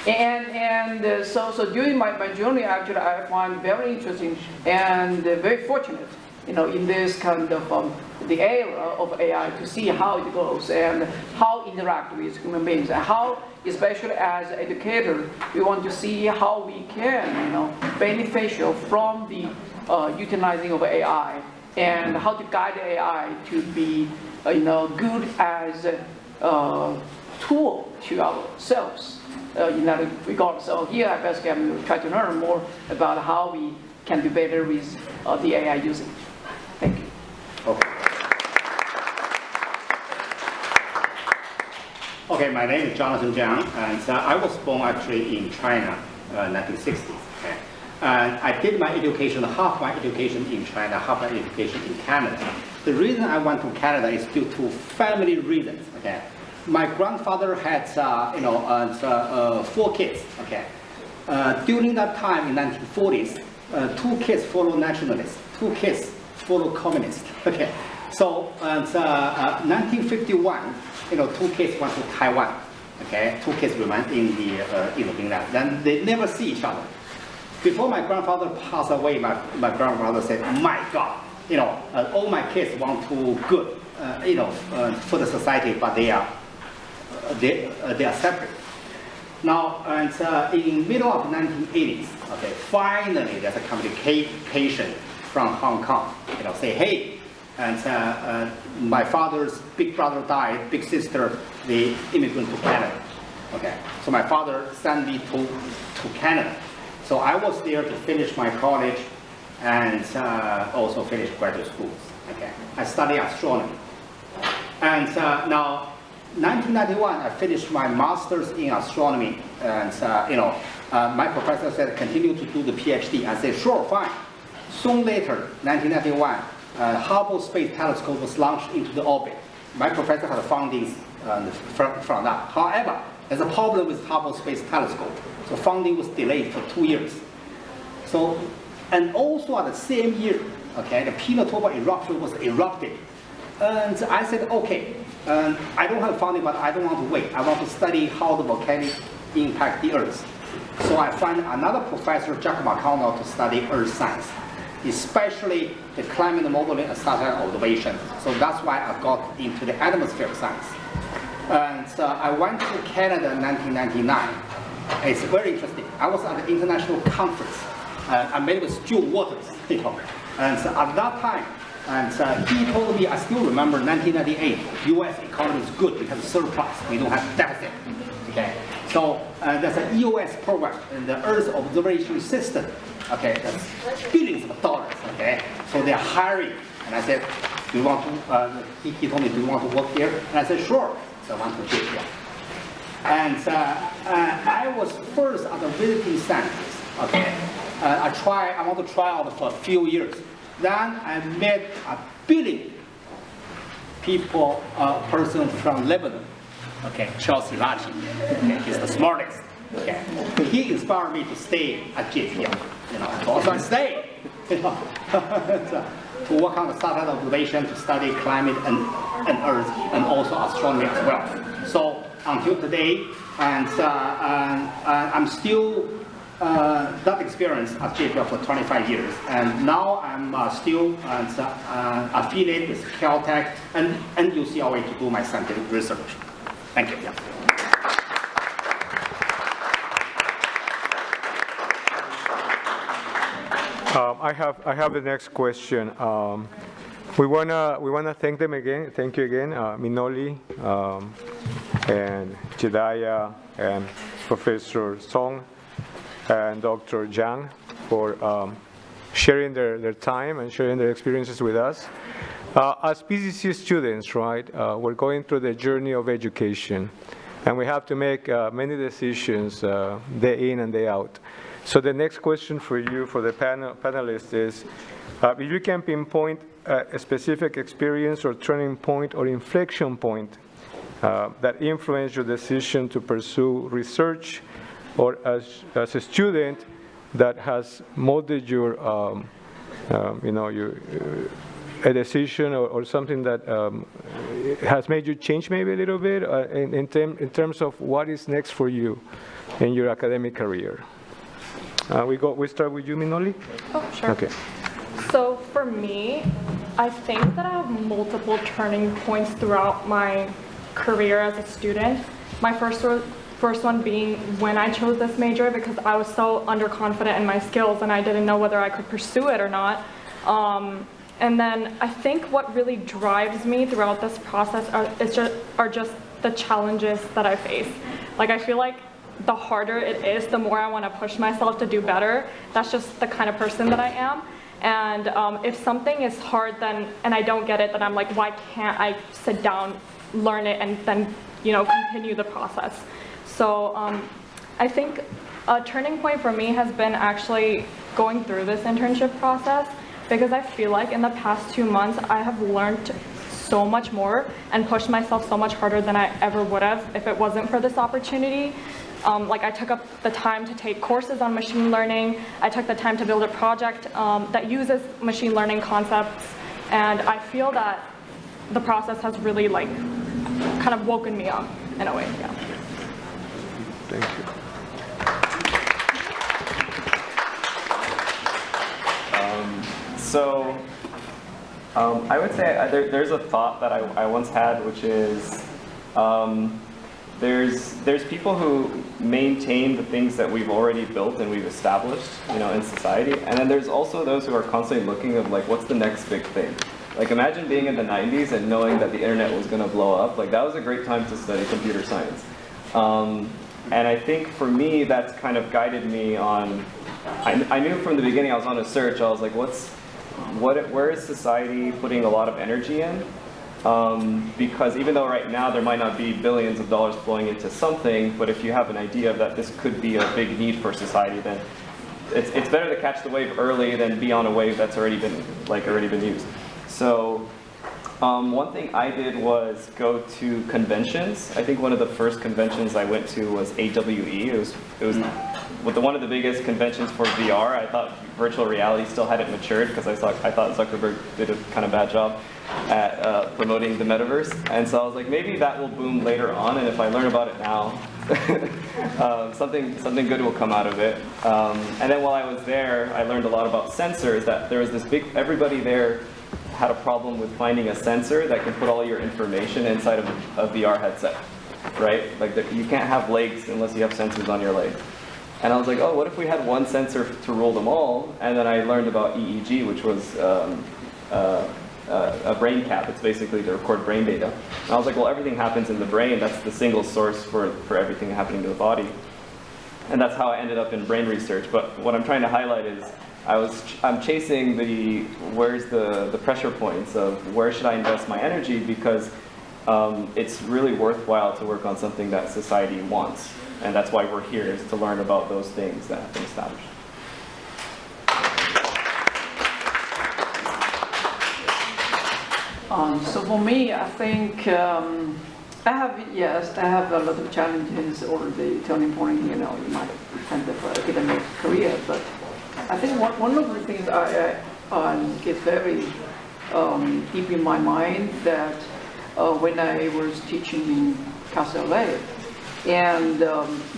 And so during my journey, actually, I find very interesting and very fortunate, in this kind of the era of AI to see how it goes and how it interacts with human beings, and how, especially as an educator, we want to see how we can, beneficial from the utilizing of AI, and how to guide AI to be, good as a tool to ourselves in that regard. So here, I basically am trying to learn more about how we can do better with the AI using. Thank you. Okay. Okay, my name is Jonathan Zhang, and I was born actually in China, 1960s. Okay. And I did my education, half my education in China, half my education in Canada. The reason I went to Canada is due to family reasons. Okay. My grandfather had, 4 kids. Okay. During that time in 1940s, 2 kids follow nationalists, 2 kids follow communists. Okay. So, 1951, 2 kids went to Taiwan. Okay. 2 kids remained in the mainland. Then they never see each other. Before my grandfather passed away, my grandfather said, "My God, all my kids want to good, for the society, but they are separate." Now, and in middle of 1980s, okay, finally there's a communication from Hong Kong, say, "Hey, and my father's big brother died, big sister, they immigrant to Canada." Okay, so my father sent me to Canada. So I was there to finish my college and also finish graduate schools. Okay, I studied astronomy. And now, 1991, I finished my master's in astronomy. And my professor said, "Continue to do the PhD." I said, "Sure, fine." Soon later, 1991, Hubble Space Telescope was launched into the orbit. My professor had funding from that. However, there's a problem with Hubble Space Telescope. So funding was delayed for 2 years. So, and also at the same year, okay, the Keynote eruption was erupted. And I said, okay, I don't have funding, but I don't want to wait. I want to study how the volcanic impact the Earth. So I find another professor, Jack McConnell, to study Earth science, especially the climate modeling and satellite observation. So that's why I got into the atmospheric science. And I went to Canada in 1999. It's very interesting. I was at an international conference. I met with Stuart Waters, And so at that time, and he told me, I still remember 1998, U.S. economy is good, we have surplus, we don't have deficit. Okay, so there's an EOS program, and the Earth observation system. Okay, that's billions of dollars. Okay, so they're hiring, and I said, "Do you want to?" He told me, "Do you want to work here?" And I said, "Sure." So I want to do it. And I was first as a visiting scientist. Okay, I want to try out for a few years. Then I met a billion person from Lebanon. Okay, Chelsea Lachi. Okay, he's the smartest. Okay, he inspired me to stay at JPL. So also I stayed. To work on the satellite observation, to study climate and Earth, and also astronomy as well. So until today, and I'm still that experience at JPL for 25 years, and now I'm still affiliated with Caltech and UCLA to do my scientific research. Thank you. Yeah. I have the next question. We wanna thank them again. Thank you again, Minoli and Jedediah and Professor Song and Dr. Zhang for sharing their time and sharing their experiences with us. As PCC students, right, we're going through the journey of education, and we have to make many decisions day in and day out. So the next question for you, for the panelists, is if you can pinpoint a specific experience or turning point or inflection point that influenced your decision to pursue research, or as a student that has molded your, a decision or something that has made you change maybe a little bit in terms of what is next for you in your academic career. We start with you, Minoli? Oh, sure. Okay. So for me, I think that I have multiple turning points throughout my career as a student. My first one being when I chose this major, because I was so underconfident in my skills and I didn't know whether I could pursue it or not. And then I think what really drives me throughout this process are just the challenges that I face. Like, I feel like the harder it is, the more I want to push myself to do better. That's just the kind of person that I am. And if something is hard and I don't get it, then I'm like, why can't I sit down, learn it, and then continue the process. So I think a turning point for me has been actually going through this internship process, because I feel like in the past 2 months I have learned so much more and pushed myself so much harder than I ever would have if it wasn't for this opportunity. Like I took up the time to take courses on machine learning. I took the time to build a project that uses machine learning concepts, and I feel that the process has really like kind of woken me up in a way. Yeah. Thank you. So I would say there's a thought that I once had, which is there's people who maintain the things that we've already built and we've established, in society, and then there's also those who are constantly looking of like, what's the next big thing? Like imagine being in the 90s and knowing that the internet was going to blow up. Like that was a great time to study computer science. And I think for me, that's kind of guided me on, I knew from the beginning I was on a search. I was like, where is society putting a lot of energy in? Because even though right now there might not be billions of dollars flowing into something, but if you have an idea that this could be a big need for society, then it's better to catch the wave early than be on a wave that's already been used. So one thing I did was go to conventions. I think one of the first conventions I went to was AWE. It was one of the biggest conventions for VR. I thought virtual reality still hadn't matured because I thought Zuckerberg did a kind of bad job at promoting the metaverse. And so I was like, maybe that will boom later on, and if I learn about it now, something good will come out of it. And then while I was there, I learned a lot about sensors. That there was this big, everybody there had a problem with finding a sensor that can put all your information inside of a VR headset, right? Like you can't have legs unless you have sensors on your legs. And I was like, oh, what if we had one sensor to rule them all? And then I learned about EEG, which was a brain cap. It's basically to record brain data. And I was like, well, everything happens in the brain. That's the single source for everything happening to the body. And that's how I ended up in brain research. But what I'm trying to highlight is I'm chasing where's the pressure points of where should I invest my energy, because it's really worthwhile to work on something that society wants. And that's why we're here, is to learn about those things that have been established. So for me, I think I have a lot of challenges or the turning point, in my kind of academic career. But I think one of the things I get very deep in my mind that when I was teaching in Pasadena and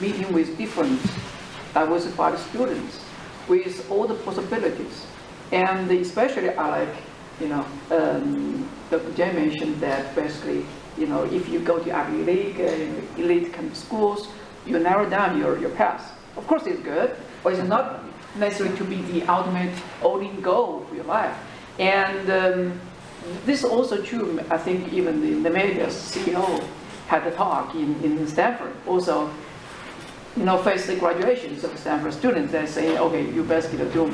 meeting with different diversified students with all the possibilities, and especially I like, Dr. Jay mentioned that basically, if you go to Ivy League, elite kind of schools, you narrow down your path. Of course it's good, but it's not necessary to be the ultimate only goal for your life. And this is also true, I think even the Media's CEO had a talk in Stanford, also, face the graduations of Stanford students and say, okay, you basically do.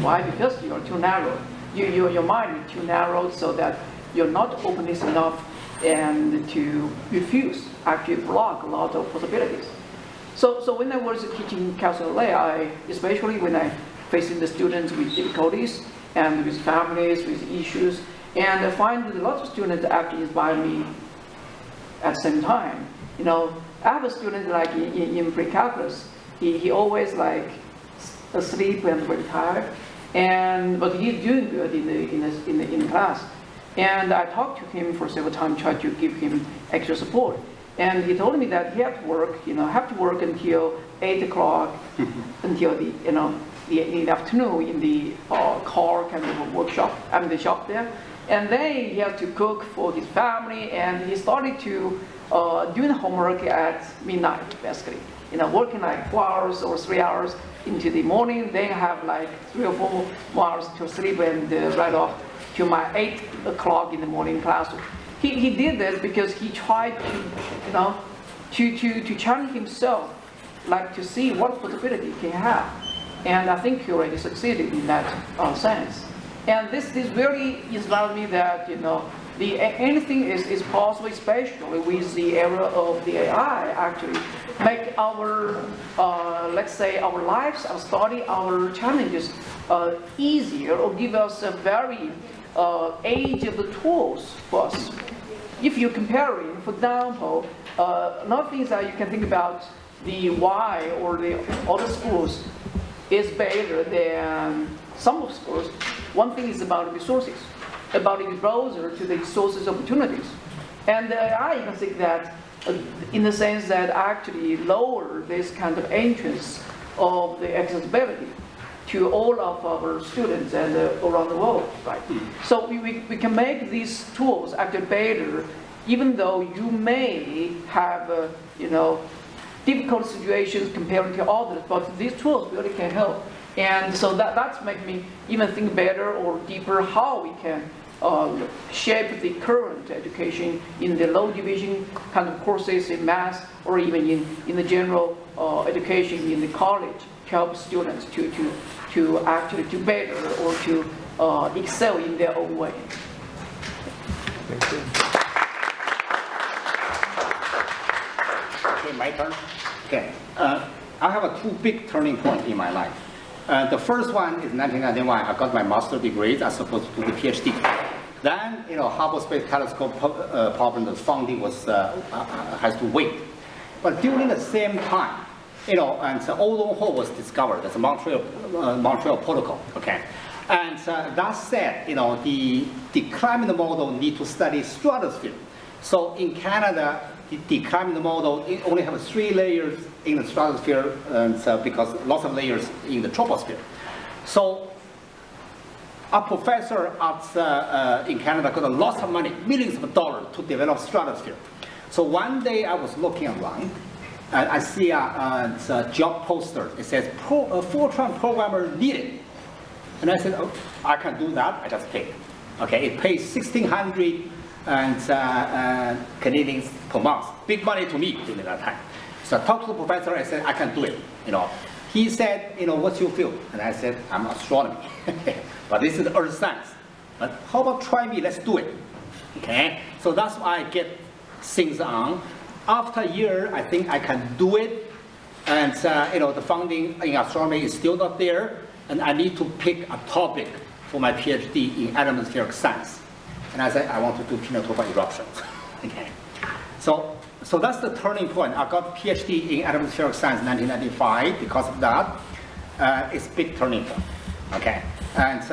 Why? Because you're too narrow. Your mind is too narrow, so that you're not openness enough and to refuse, actually block a lot of possibilities. So when I was teaching Pasadena, especially when I facing the students with difficulties and with families, with issues, and I find that a lot of students actually inspire me at the same time. I have a student like in pre-calculus, he always like asleep and very tired, but he's doing good in the class. And I talked to him for several times, tried to give him extra support. And he told me that he had to work, until 8 o'clock, until the afternoon in the car kind of workshop, the shop there. And then he had to cook for his family, and he started to doing homework at midnight, basically. Working like 4 hours or 3 hours into the morning, then have like 3 or 4 more hours to sleep and right off to my 8 o'clock in the morning class. He did this because he tried to challenge himself, like to see what possibility he can have. And I think he already succeeded in that sense. And this really inspired me that, anything is possible, especially with the era of the AI, actually make our, let's say, our lives, our study, our challenges easier, or give us a very age of the tools for us. If you're comparing, for example, another thing is that you can think about the why or the other schools is better than some of schools. One thing is about resources, about exposure to the resources opportunities. And I even think that in the sense that actually lower this kind of entrance of the accessibility to all of our students and around the world, right? So we can make these tools actually better, even though you may have, difficult situations comparing to others, but these tools really can help. And so that's making me even think better or deeper how we can shape the current education in the low division kind of courses in math, or even in the general education in the college, to help students to actually do better or to excel in their own way. Thank you. Okay, my turn. Okay, I have two big turning points in my life. The first one is 1991. I got my master's degree. I was supposed to do the PhD. Then, Hubble Space Telescope problem, the funding was has to wait. But during the same time, and the ozone hole was discovered. That's a Montreal Protocol. Okay, and that said, the climate model need to study stratosphere. So in Canada, the climate model only have 3 layers in the stratosphere, and because lots of layers in the troposphere. So a professor in Canada got lots of money, millions of dollars, to develop stratosphere. So one day I was looking around, and I see a job poster. It says Fortran programmer needed, and I said, oh, I can do that. I just picked. Okay, it pays 1,600 Canadians per month. Big money to me during that time. So I talked to the professor. I said, I can do it. He said, what's your field? And I said, I'm astronomy. But this is earth science. But how about try me? Let's do it. Okay. So that's why I get things on. After a year, I think I can do it. And the funding in astronomy is still not there. And I need to pick a topic for my PhD in atmospheric science. And I said, I want to do Keynote eruptions. Okay. So that's the turning point. I got PhD in atmospheric science in 1995 because of that. It's a big turning point. Okay. And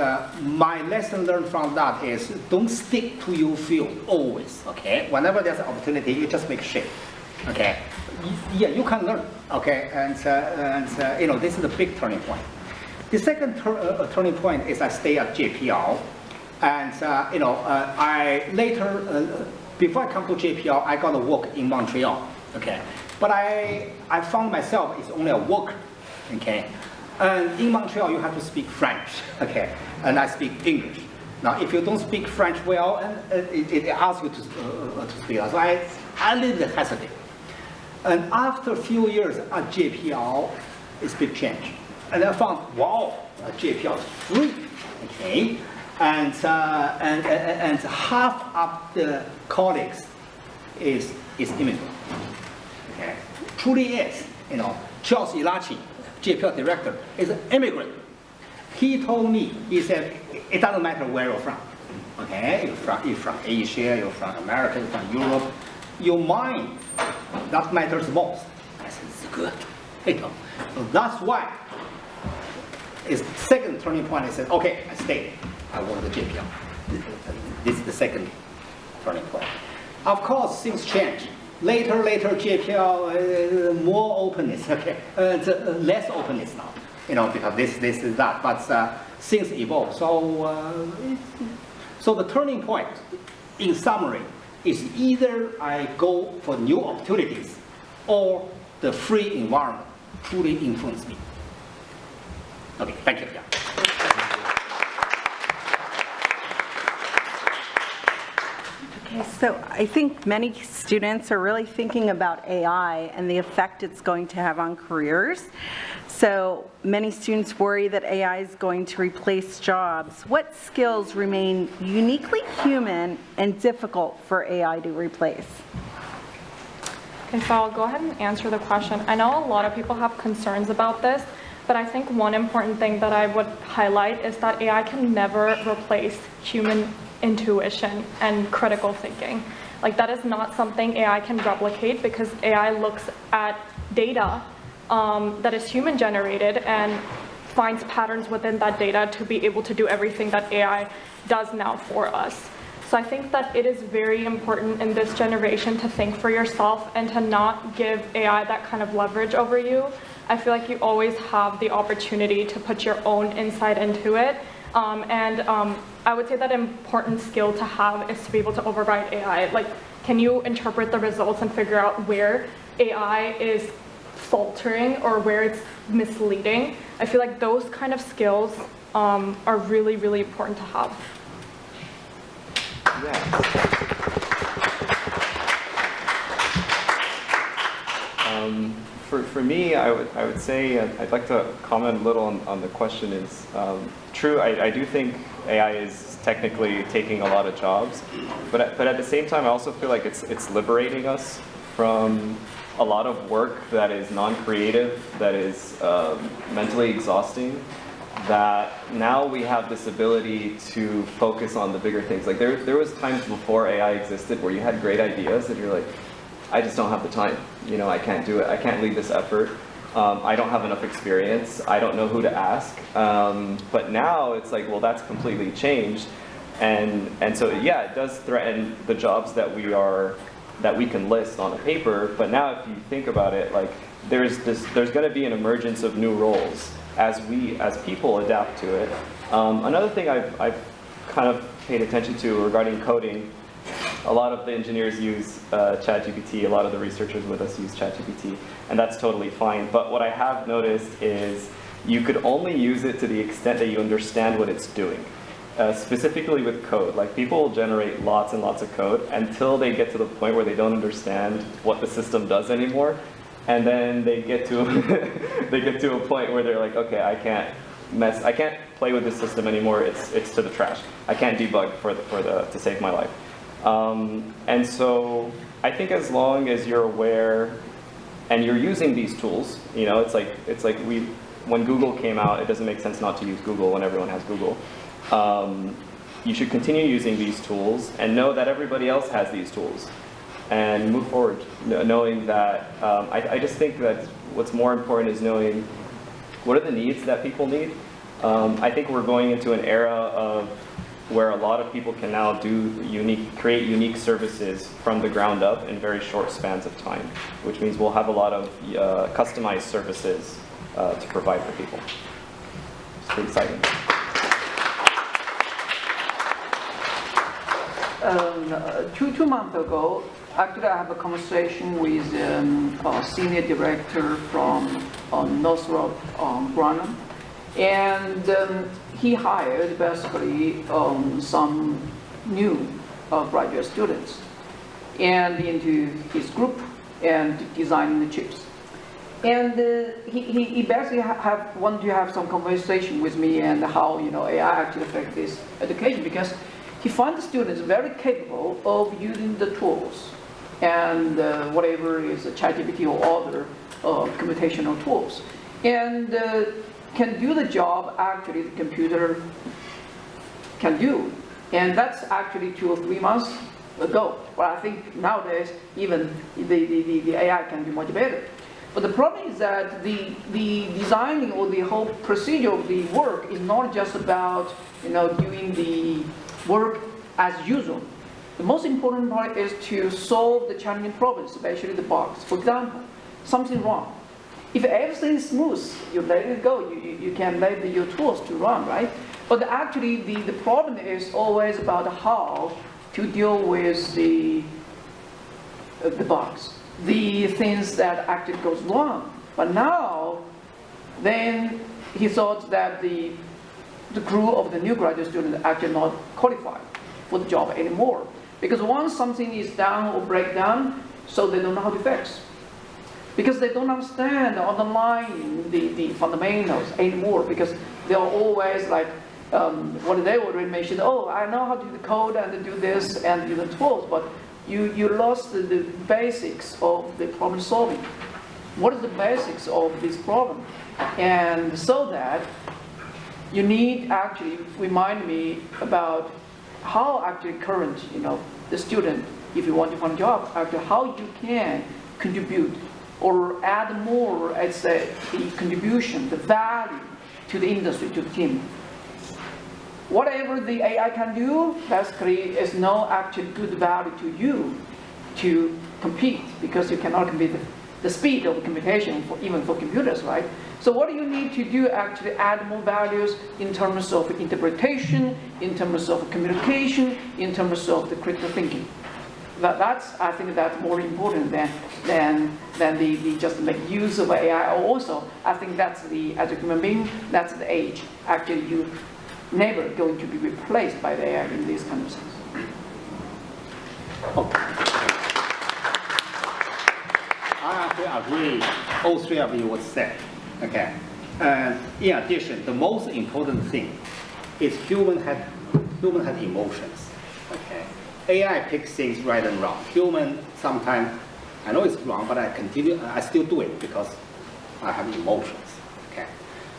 my lesson learned from that is don't stick to your field always. Okay. Whenever there's an opportunity, you just make shape. Okay. Yeah, you can learn. Okay. And this is a big turning point. The second turning point is I stay at JPL. And I later, before I come to JPL, I got to work in Montreal. Okay, but I found myself is only a worker. Okay, and in Montreal you have to speak French. Okay, and I speak English. Now, if you don't speak French well, and it asks you to speak, so I little bit hesitate. And after a few years at JPL, it's big change. And I found, wow, JPL is free. Okay. And half of the colleagues is immigrant. Okay, truly is. Charles Ilachi, JPL director, is an immigrant. He told me, he said, it doesn't matter where you're from. Okay, you're from Asia, you're from America, you're from Europe. Your mind, that matters most. I said, it's good. So that's why. It's the second turning point. I said, okay, I stayed. I want the JPL. This is the second turning point. Of course, things change. Later, JPL, more openness, okay, less openness now, because this is that. But things evolve. So the turning point, in summary, is either I go for new opportunities, or the free environment truly influenced me. Okay, thank you. Yeah. Okay, so I think many students are really thinking about AI and the effect it's going to have on careers. So many students worry that AI is going to replace jobs. What skills remain uniquely human and difficult for AI to replace? Okay, so I'll go ahead and answer the question. I know a lot of people have concerns about this, but I think one important thing that I would highlight is that AI can never replace human intuition and critical thinking. Like, that is not something AI can replicate, because AI looks at data that is human generated and finds patterns within that data to be able to do everything that AI does now for us. So I think that it is very important in this generation to think for yourself and to not give AI that kind of leverage over you. I feel like you always have the opportunity to put your own insight into it. I would say that an important skill to have is to be able to override AI. Like, can you interpret the results and figure out where AI is faltering or where it's misleading? I feel like those kind of skills are really, really important to have. For me, I would say I'd like to comment a little on the question. Is true. I do think AI is technically taking a lot of jobs, but at the same time, I also feel like it's liberating us from a lot of work that is non-creative, that is mentally exhausting. That now we have this ability to focus on the bigger things. Like there was times before AI existed where you had great ideas and you're like, I just don't have the time. You know, I can't do it. I can't lead this effort. I don't have enough experience. I don't know who to ask. But now it's like, well, that's completely changed. And so, yeah, it does threaten the jobs that we can list on a paper. But now if you think about it, like there's going to be an emergence of new roles as people adapt to it. Another thing I've kind of paid attention to regarding coding, a lot of the engineers use ChatGPT, a lot of the researchers with us use ChatGPT, and that's totally fine. But what I have noticed is you could only use it to the extent that you understand what it's doing. Specifically with code, like people will generate lots and lots of code until they get to the point where they don't understand what the system does anymore. And then they get to a point where they're like, okay, I can't play with this system anymore. It's to the trash. I can't debug to save my life. And so I think as long as you're aware and you're using these tools, you know, it's like when Google came out, it doesn't make sense not to use Google when everyone has Google. You should continue using these tools and know that everybody else has these tools. And move forward, knowing that, I just think that what's more important is knowing what are the needs that people need. I think we're going into an era of where a lot of people can now create unique services from the ground up in very short spans of time, which means we'll have a lot of customized services to provide for people. It's pretty exciting. 2 months ago, actually I have a conversation with a senior director from Northrop Grumman, and he hired basically some new graduate students and into his group and designing the chips. And he basically wanted to have some conversation with me and how AI actually affects this education, because he found the students very capable of using the tools and whatever is ChatGPT or other computational tools, and can do the job actually the computer can do. And that's actually 2 or 3 months ago. But I think nowadays even the AI can do much better. But the problem is that the designing or the whole procedure of the work is not just about doing the work as usual. The most important part is to solve the challenging problems, especially the bugs. For example, something wrong. If everything is smooth, you let it go. You can let your tools to run, right? But actually, the problem is always about how to deal with the bugs, the things that actually goes wrong. But now, then he thought that the crew of the new graduate students actually not qualified for the job anymore. Because once something is down or break down, so they don't know how to fix. because they don't understand or underline the fundamentals anymore, because they are always like, what they already mentioned, oh, I know how to do the code and do this and do the tools, but you lost the basics of the problem solving. What is the basics of this problem? And so that you need actually remind me about how actually current, the student, if you want to find a job, actually how you can contribute or add more, I'd say, the contribution, the value to the industry, to the team. Whatever the AI can do, basically, is no actual good value to you to compete, because you cannot compete the speed of computation, even for computers, right? So what do you need to do actually add more values in terms of interpretation, in terms of communication, in terms of the critical thinking? I think that's more important than the just make use of AI. Also, I think that's as a human being, that's the age. Actually, you never going to be replaced by the AI in this kind of sense. I actually agree, all three of you would say. Okay. And in addition, the most important thing is human had emotions. Okay. AI picks things right and wrong. Human sometimes, I know it's wrong, but I still do it because I have emotions. Okay.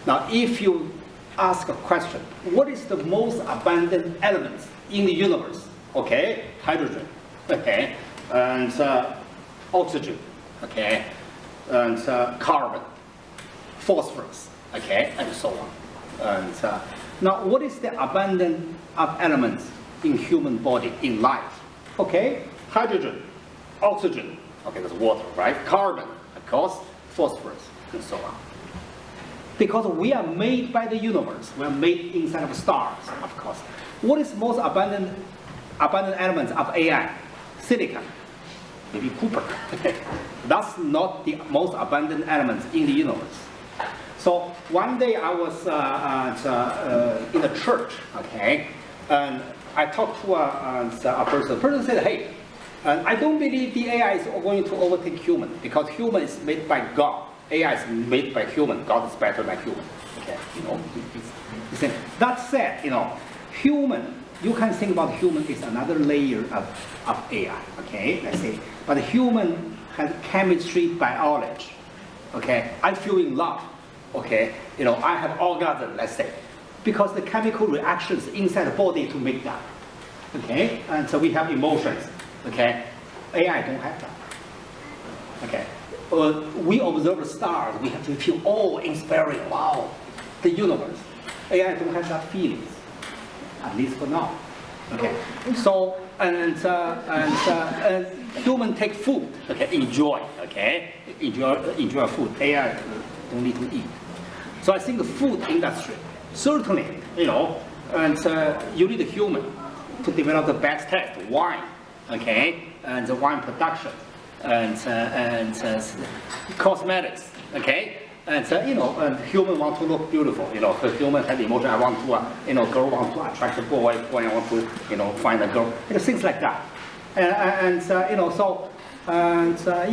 Now, if you ask a question, what is the most abundant element in the universe? Okay, hydrogen. Okay, and oxygen. Okay, and carbon, phosphorus. Okay, and so on. And now, what is the abundance of elements in human body, in life? Okay, hydrogen, oxygen. Okay, that's water, right? Carbon, of course, phosphorus, and so on. Because we are made by the universe. We are made inside of stars, of course. What is most abundant elements of AI? Silicon, maybe copper. That's not the most abundant elements in the universe. So one day I was in a church, okay, and I talked to a person. The person said, hey, I don't believe the AI is going to overtake human, because human is made by God. AI is made by human. God is better than human. Okay, that said, human. You can think about human is another layer of AI. Okay, let's say, but human has chemistry, biology. Okay, I feel in love. Okay, I have orgasm. Let's say, because the chemical reactions inside the body to make that. Okay, and so we have emotions. Okay, AI don't have that. Okay. We observe the stars, we have to feel awe-inspiring, wow, the universe. AI don't have that feelings, at least for now. Okay, so, and human take food, okay, enjoy food. AI don't need to eat. So I think the food industry, certainly, and you need a human to develop the best taste, wine, okay, and the wine production. And cosmetics, okay, and and human want to look beautiful, because human have emotion. I want to, girl want to attract a boy, boy want to, find a girl, things like that, and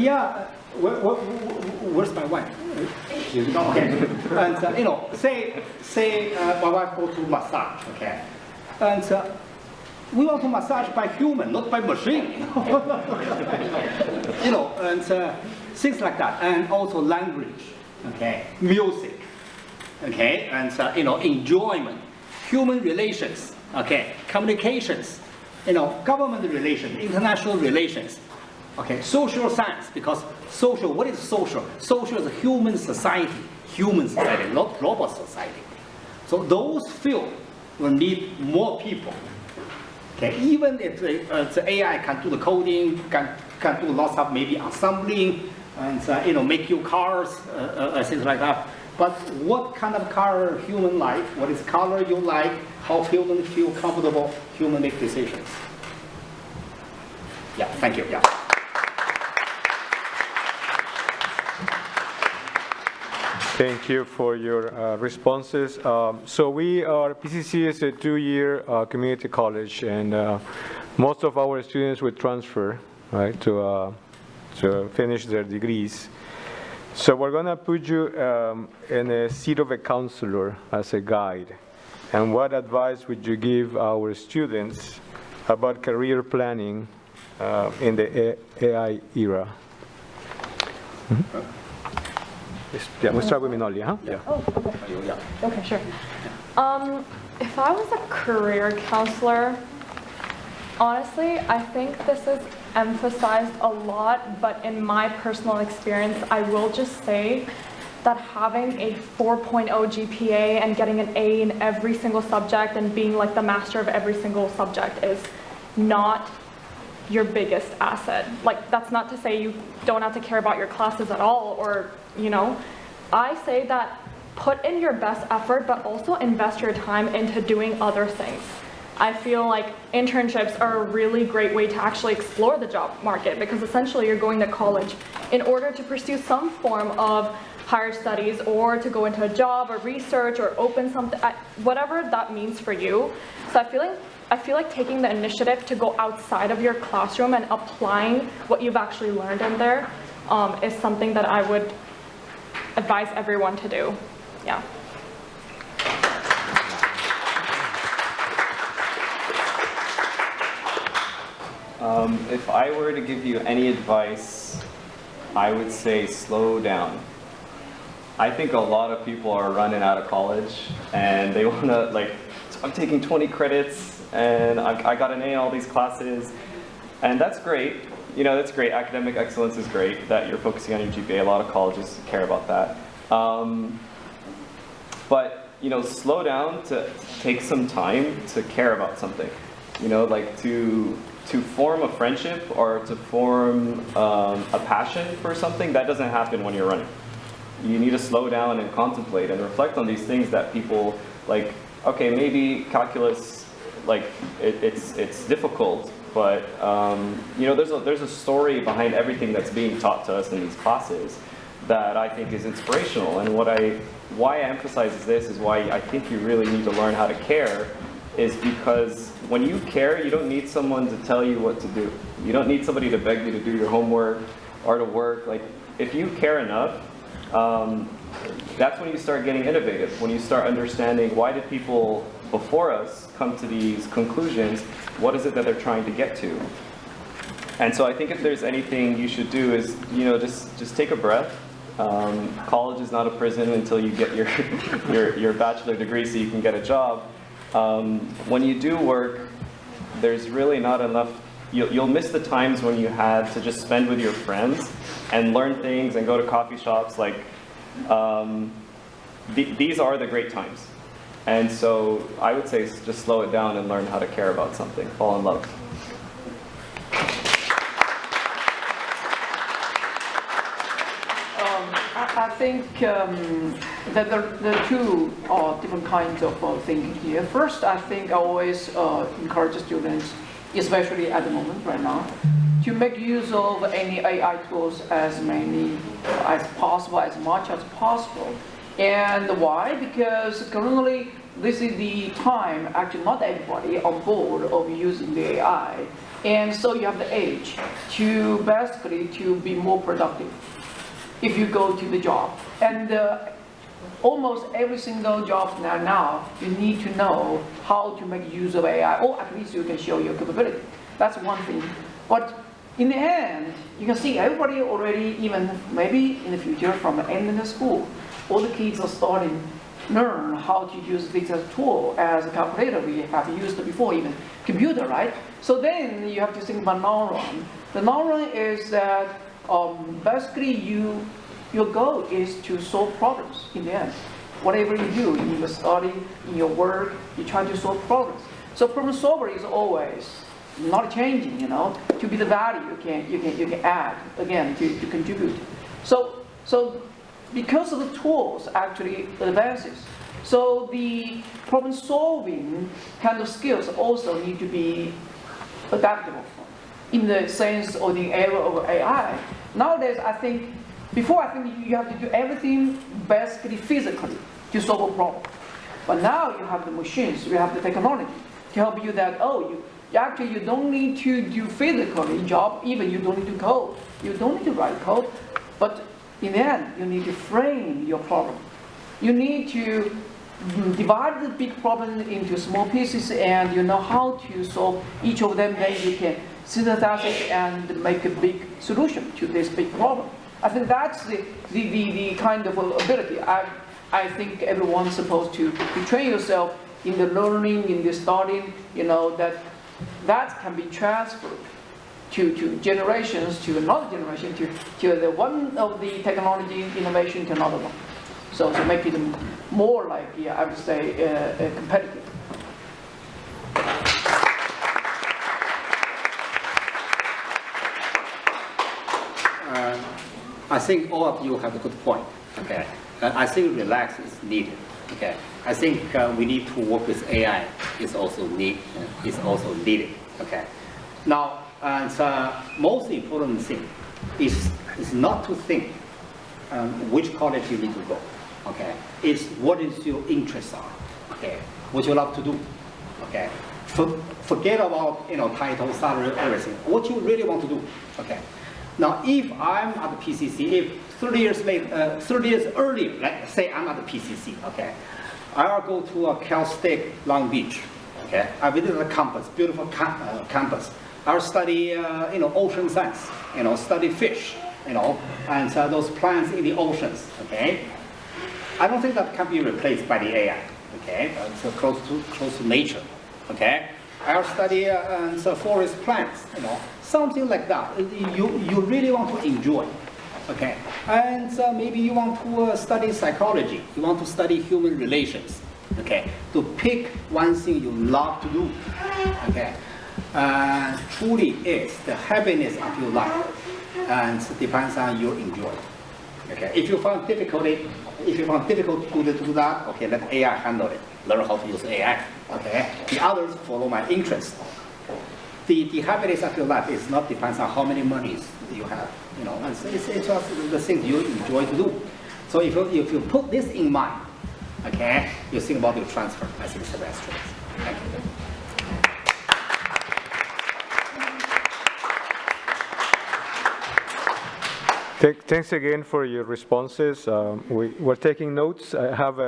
yeah, where's my wife? Okay, and say my wife go to massage, okay, and. We want to massage by human, not by machine. And things like that, and also language, okay, music, okay, and enjoyment, human relations, okay, communications, government relations, international relations, okay, social science, because social, what is social? Social is a human society, not robot society. So those fields will need more people. Okay, even if the AI can do the coding, can do lots of maybe assembling, and make you cars, things like that. But what kind of car human like? What is color you like? How human feel comfortable? Human make decisions. Yeah, thank you. Yeah. Thank you for your responses. So PCC is a 2-year community college, and most of our students will transfer, right, to finish their degrees. So we're going to put you in a seat of a counselor as a guide. And what advice would you give our students about career planning in the AI era? Yeah, we'll start with Minoli, huh? Yeah. Oh, okay. Okay, sure. If I was a career counselor, honestly, I think this is emphasized a lot, but in my personal experience, I will just say that having a 4.0 GPA and getting an A in every single subject and being like the master of every single subject is not your biggest asset. Like, that's not to say you don't have to care about your classes at all, or, you know, I say that put in your best effort, but also invest your time into doing other things. I feel like internships are a really great way to actually explore the job market, because essentially you're going to college in order to pursue some form of higher studies or to go into a job or research or open something, whatever that means for you. So I feel like taking the initiative to go outside of your classroom and applying what you've actually learned in there is something that I would advise everyone to do. Yeah. If I were to give you any advice, I would say slow down. I think a lot of people are running out of college and they want to, like, I'm taking 20 credits and I got an A in all these classes, and that's great. You know, that's great. Academic excellence is great, that you're focusing on your GPA. A lot of colleges care about that. But, you know, slow down to take some time to care about something. You know, like to form a friendship or to form a passion for something, that doesn't happen when you're running. You need to slow down and contemplate and reflect on these things that people, like, okay, maybe calculus, like, it's difficult, but you know, there's a story behind everything that's being taught to us in these classes that I think is inspirational. And why I emphasize this is why I think you really need to learn how to care, is because when you care, you don't need someone to tell you what to do. You don't need somebody to beg you to do your homework or to work. Like, if you care enough, that's when you start getting innovative, when you start understanding why did people before us come to these conclusions, what is it that they're trying to get to. And so I think if there's anything you should do is, you know, just take a breath. College is not a prison until you get your bachelor degree so you can get a job. When you do work, there's really not enough. You'll miss the times when you had to just spend with your friends and learn things and go to coffee shops. Like, these are the great times. And so I would say just slow it down and learn how to care about something. Fall in love. I think that there are two different kinds of thinking here. First, I think I always encourage students, especially at the moment right now, to make use of any AI tools as many as possible, as much as possible. And why? Because currently this is the time, actually not everybody on board of using the AI. And so you have the age to basically to be more productive if you go to the job. And almost every single job now, you need to know how to make use of AI, or at least you can show your capability. That's one thing. But in the end, you can see everybody already, even maybe in the future from the end of the school, all the kids are starting to learn how to use this as a tool, as a calculator we have used before, even computer, right? So then you have to think about long run. The long run is that basically your goal is to solve problems in the end. Whatever you do, in your study, in your work, you try to solve problems. So problem solver is always not changing, you know, to be the value you can add, again, to contribute. So because of the tools actually advances, so the problem solving kind of skills also need to be adaptable in the sense of the era of AI. Nowadays, I think, before I think you have to do everything basically physically to solve a problem. But now you have the machines, you have the technology to help you that, you don't need to do physically job, even you don't need to code. You don't need to write code, but in the end, you need to frame your problem. You need to divide the big problem into small pieces, and you know how to solve each of them, then you can synthesize it and make a big solution to this big problem. I think that's the kind of ability. I think everyone's supposed to train yourself in the learning, in the studying, that can be transferred to generations, to another generation, to the one of the technology innovation to another one. So to make it more like, I would say, competitive. I think all of you have a good point. Okay, I think relax is needed. Okay, I think we need to work with AI. Is also needed. Okay, now and most important thing is not to think which college you need to go. Okay, is what is your interest on? Okay, what you love to do? Okay, forget about title, salary, everything. What you really want to do? Okay. Now, if I'm at the PCC, if 30 years earlier, let's say I'm at the PCC, okay, I'll go to Cal State Long Beach, okay, I visit the campus, beautiful campus. I'll study, ocean science, study fish, and those plants in the oceans, okay. I don't think that can be replaced by the AI, okay. So close to nature, okay. I'll study forest plants, something like that. You really want to enjoy, okay? And maybe you want to study psychology. You want to study human relations, okay? To pick one thing you love to do, okay? Truly is the happiness of your life, and depends on your enjoy. Okay. If you find difficult to do that, okay, let AI handle it. Learn how to use AI. Okay. The others follow my interest. The happiness of your life is not depends on how many monies you have. And it's just the things you enjoy to do. So if you put this in mind, okay, you think about your transfer. I think it's the best choice. Thank you. Thanks again for your responses. We're taking notes. I have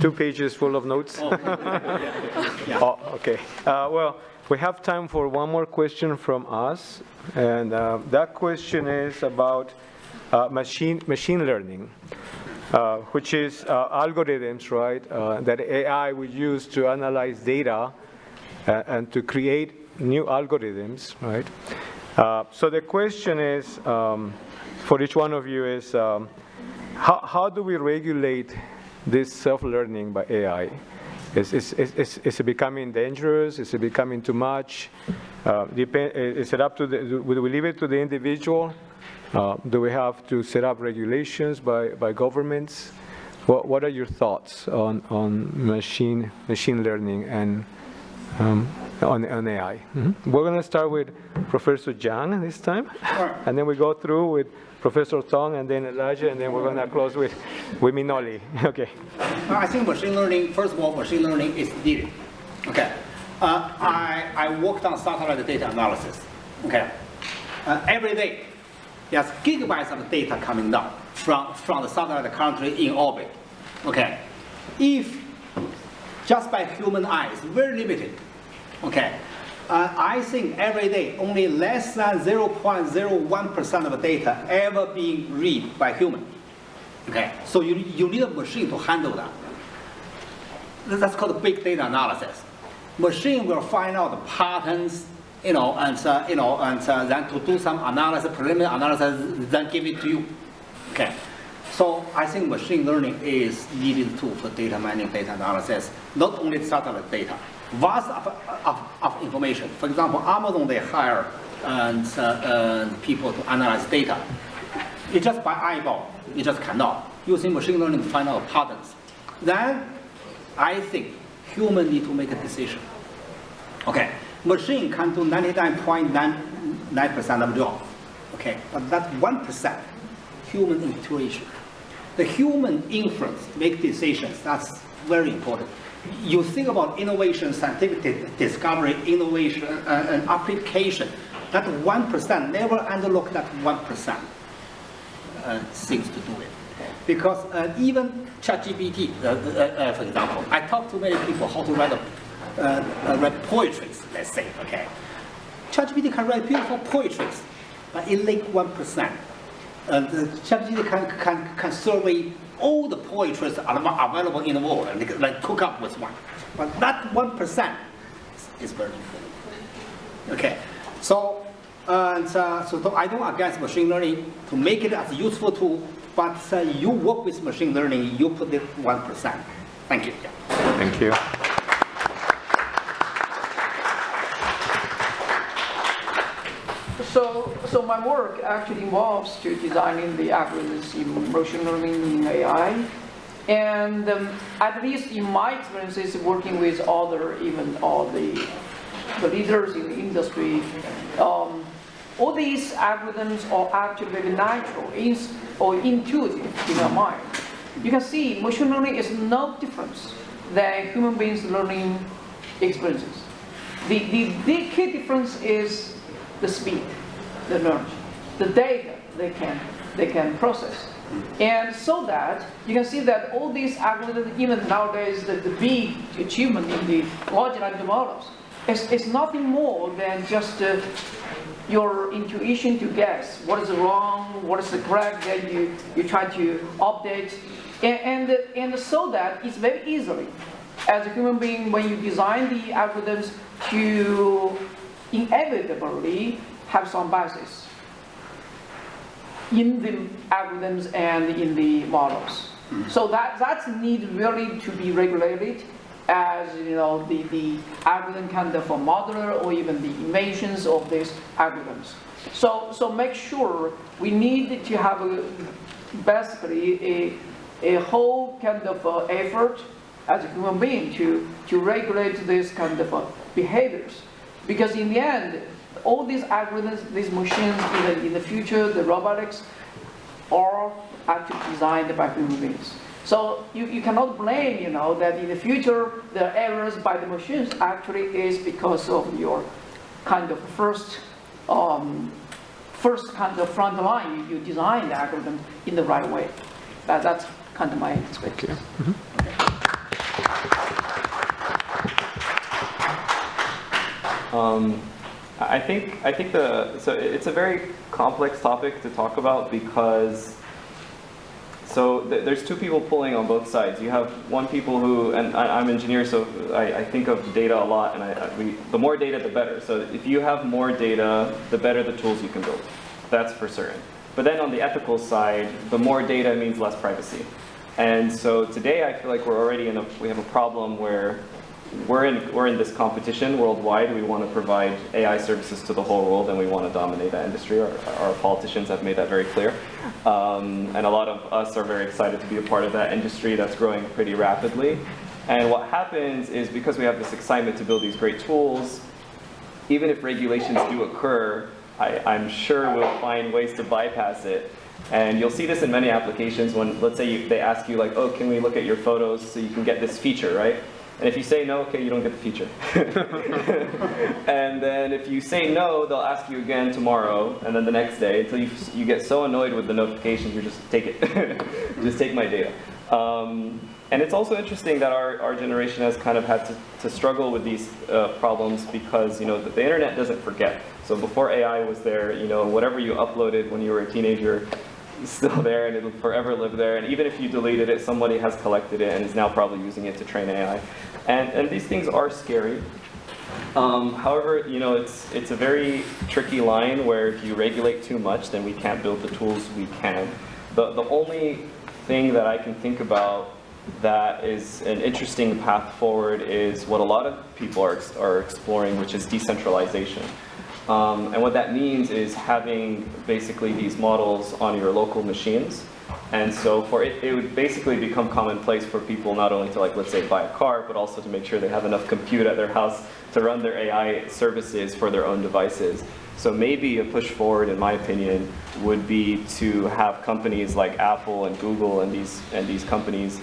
2 pages full of notes. Oh, okay. Well, we have time for one more question from us, and that question is about machine learning, which is algorithms, right, that AI would use to analyze data and to create new algorithms, right? So the question is, for each one of you is, how do we regulate this self-learning by AI? Is it becoming dangerous? Is it becoming too much? Is it up to will we leave it to the individual? Do we have to set up regulations by governments? What are your thoughts on machine learning and on AI? We're going to start with Professor Zhang this time, and then we go through with Professor Tong, and then Elijah, and then we're going to close with Minoli. Okay. I think machine learning, first of all, machine learning is needed. Okay. I worked on satellite data analysis. Okay. Every day, there's gigabytes of data coming down from the satellite country in orbit. Okay. If just by human eyes, very limited. Okay. I think every day only less than 0.01% of the data ever being read by human. Okay, so you need a machine to handle that. That's called big data analysis. Machine will find out the patterns, and then to do some analysis, preliminary analysis, then give it to you. Okay, so I think machine learning is needed too for data mining, data analysis, not only satellite data. Vast of information. For example, Amazon, they hire people to analyze data. It's just by eyeball. You just cannot. Using machine learning to find out patterns. Then, I think human need to make a decision. Okay, machine can do 99.99% of the job. Okay, but that 1%, human intuition. The human influence, make decisions, that's very important. You think about innovation, scientific discovery, innovation, and application. That 1%, never underlook that 1%. things to do it. Because even ChatGPT, for example, I talk to many people how to write poetry, let's say, okay. ChatGPT can write beautiful poetry, but it lacks 1%. The ChatGPT can survey all the poetries available in the world and like cook up with one. But that 1% is very important. Okay, so I don't against machine learning to make it as a useful tool, but you work with machine learning, you put it 1%. Thank you. Thank you. So my work actually involves to designing the algorithms in machine learning in AI. And at least in my experiences working with all the leaders in the industry, all these algorithms are actually very natural or intuitive in our mind. You can see machine learning is no different than human beings' learning experiences. The key difference is the speed, the knowledge, the data they can process. And so that you can see that all these algorithms, even nowadays, the big achievement in the large language models, is nothing more than just your intuition to guess what is wrong, what is the correct, then you try to update. And so that it's very easily, as a human being, when you design the algorithms, to inevitably have some biases in the algorithms and in the models. So that's need really to be regulated, as the algorithm kind of a modeler or even the inventions of these algorithms. So make sure we need to have basically a whole kind of effort as a human being to regulate this kind of behaviors, because in the end, all these algorithms, these machines, even in the future, the robotics, are actually designed by human beings. So you cannot blame, that in the future, the errors by the machines actually is because of your kind of first kind of front line. You design the algorithm in the right way. That's kind of my experience. I think so it's a very complex topic to talk about, because there's two people pulling on both sides. You have one people who, and I'm an engineer, so I think of data a lot, and the more data, the better. So if you have more data, the better the tools you can build. That's for certain. But then on the ethical side, the more data means less privacy. And so today I feel like we have a problem where we're in this competition worldwide. We want to provide AI services to the whole world, and we want to dominate that industry. Our politicians have made that very clear. And a lot of us are very excited to be a part of that industry that's growing pretty rapidly. And what happens is, because we have this excitement to build these great tools, even if regulations do occur, I'm sure we'll find ways to bypass it. And you'll see this in many applications when, let's say, they ask you like, oh, can we look at your photos so you can get this feature, right? And if you say no, okay, you don't get the feature. And then if you say no, they'll ask you again tomorrow, and then the next day, until you get so annoyed with the notifications, you just take it. Just take my data. And it's also interesting that our generation has kind of had to struggle with these problems, because the internet doesn't forget. So before AI was there, whatever you uploaded when you were a teenager is still there, and it'll forever live there. And even if you deleted it, somebody has collected it and is now probably using it to train AI. And these things are scary. However, it's a very tricky line where if you regulate too much, then we can't build the tools we can. The only thing that I can think about that is an interesting path forward is what a lot of people are exploring, which is decentralization. And what that means is having basically these models on your local machines. And so it would basically become commonplace for people not only to, like, let's say, buy a car, but also to make sure they have enough compute at their house to run their AI services for their own devices. So maybe a push forward, in my opinion, would be to have companies like Apple and Google and these companies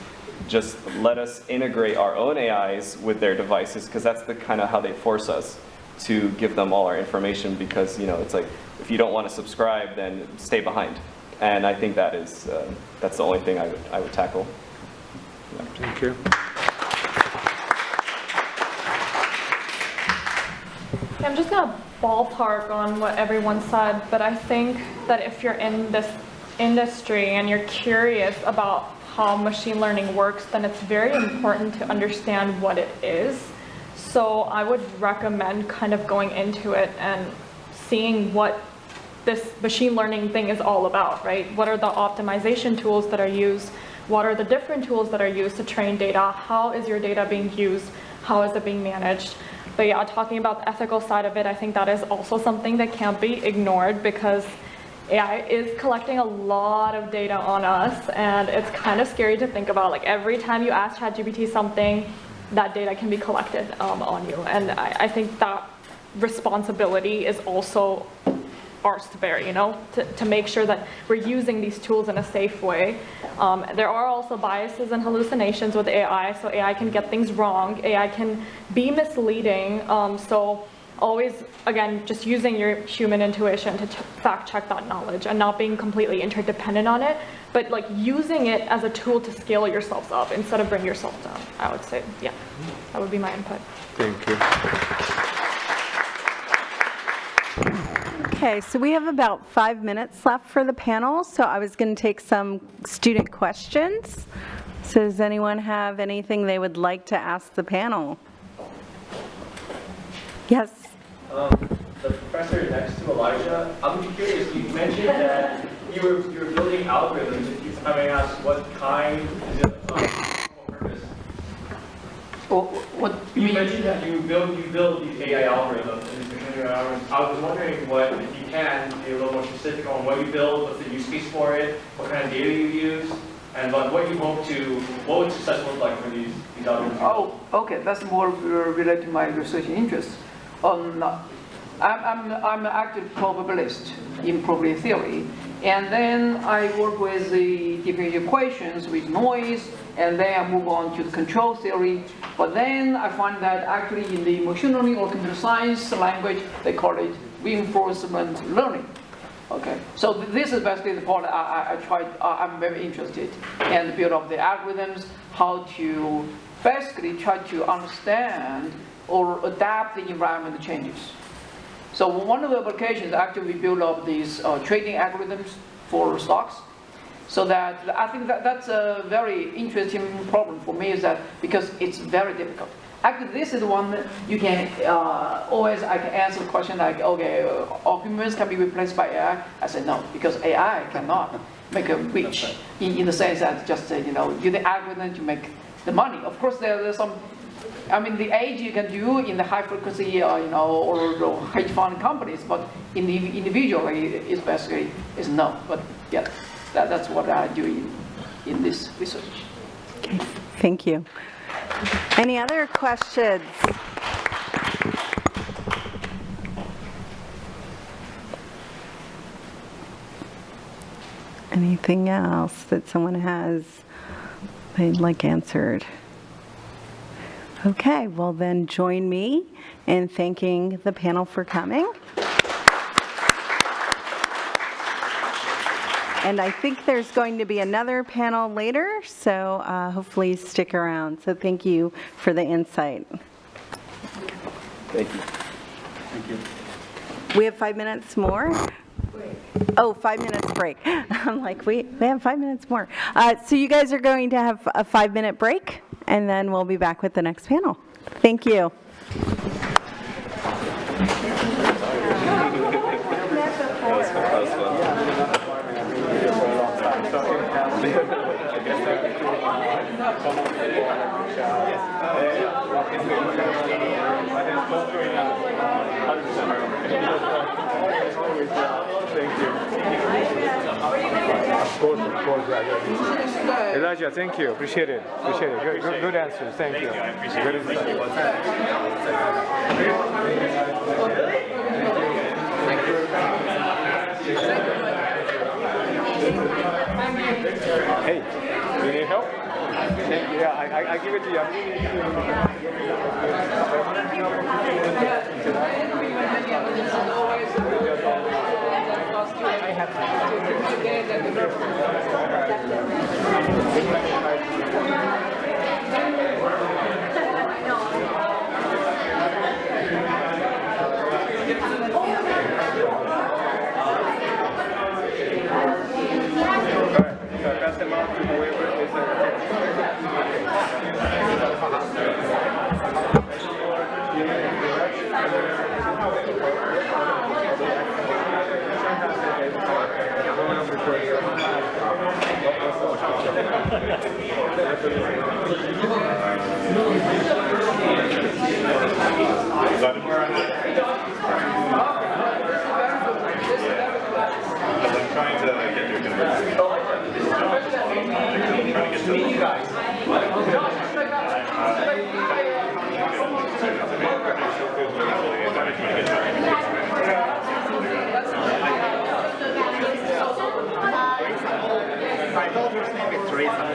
just let us integrate our own AIs with their devices, because that's the kind of how they force us to give them all our information, because it's like, if you don't want to subscribe, then stay behind. And I think that is that's the only thing I would tackle. Yeah. Thank you. I'm just going to ballpark on what everyone said, but I think that if you're in this industry and you're curious about how machine learning works, then it's very important to understand what it is. So I would recommend kind of going into it and seeing what this machine learning thing is all about, right? What are the optimization tools that are used? What are the different tools that are used to train data? How is your data being used? How is it being managed? But yeah, talking about the ethical side of it, I think that is also something that can't be ignored because AI is collecting a lot of data on us, and it's kind of scary to think about. Like every time you ask ChatGPT something, that data can be collected on you. And I think that responsibility is also ours to bear, you know, to make sure that we're using these tools in a safe way. There are also biases and hallucinations with AI, so AI can get things wrong. AI can be misleading, so always, again, just using your human intuition to fact check that knowledge and not being completely interdependent on it, but like using it as a tool to scale yourselves up instead of bring yourself down, I would say. Yeah, that would be my input. Thank you. Okay, so we have about 5 minutes left for the panel, so I was going to take some student questions. So does anyone have anything they would like to ask the panel? Yes? The professor next to Elijah, I'm curious, you mentioned that you were building algorithms. If I may ask, what kind is it for what purpose? What you mentioned that you build these AI algorithms and these machine learning algorithms. I was wondering what, if you can, be a little more specific on what you build, what's the use case for it, what kind of data you use, and what you hope to, what would success look like for these algorithms? Oh, okay, that's more related to my research interests. I'm an active probabilist in probability theory, and then I work with the different equations with noise, and then I move on to the control theory. But then I find that actually in the machine learning or computer science language, they call it reinforcement learning. Okay, so this is basically the part I'm very interested in, and build up the algorithms, how to basically try to understand or adapt the environment changes. So one of the applications, actually we build up these trading algorithms for stocks. So that I think that's a very interesting problem for me, is that because it's very difficult. Actually, this is one that you can always I can answer the question like, okay, all humans can be replaced by AI. I said no, because AI cannot make a rich in the sense that just use the algorithm to make the money. Of course, there's some. I mean, the age you can do in the high frequency, or hedge fund companies, but individually, it's basically is no. But yeah, that's what I do in this research. Okay, thank you. Any other questions? Anything else that someone has they'd like answered? Okay, well then join me in thanking the panel for coming. And I think there's going to be another panel later, so hopefully stick around. So thank you for the insight. Thank you. Thank you. We have 5 minutes more. Oh, 5 minutes break. I'm like, we have 5 minutes more. So you guys are going to have a 5-minute break, and then we'll be back with the next panel. Thank you. Of course, yeah. Elijah, thank you. Appreciate it. Good answers. Thank you. I appreciate it. Hey, you need help? Yeah, I give it to you. Pass them out to whoever is I'm trying to get your conversation. Meet you guys. I told her name is Teresa.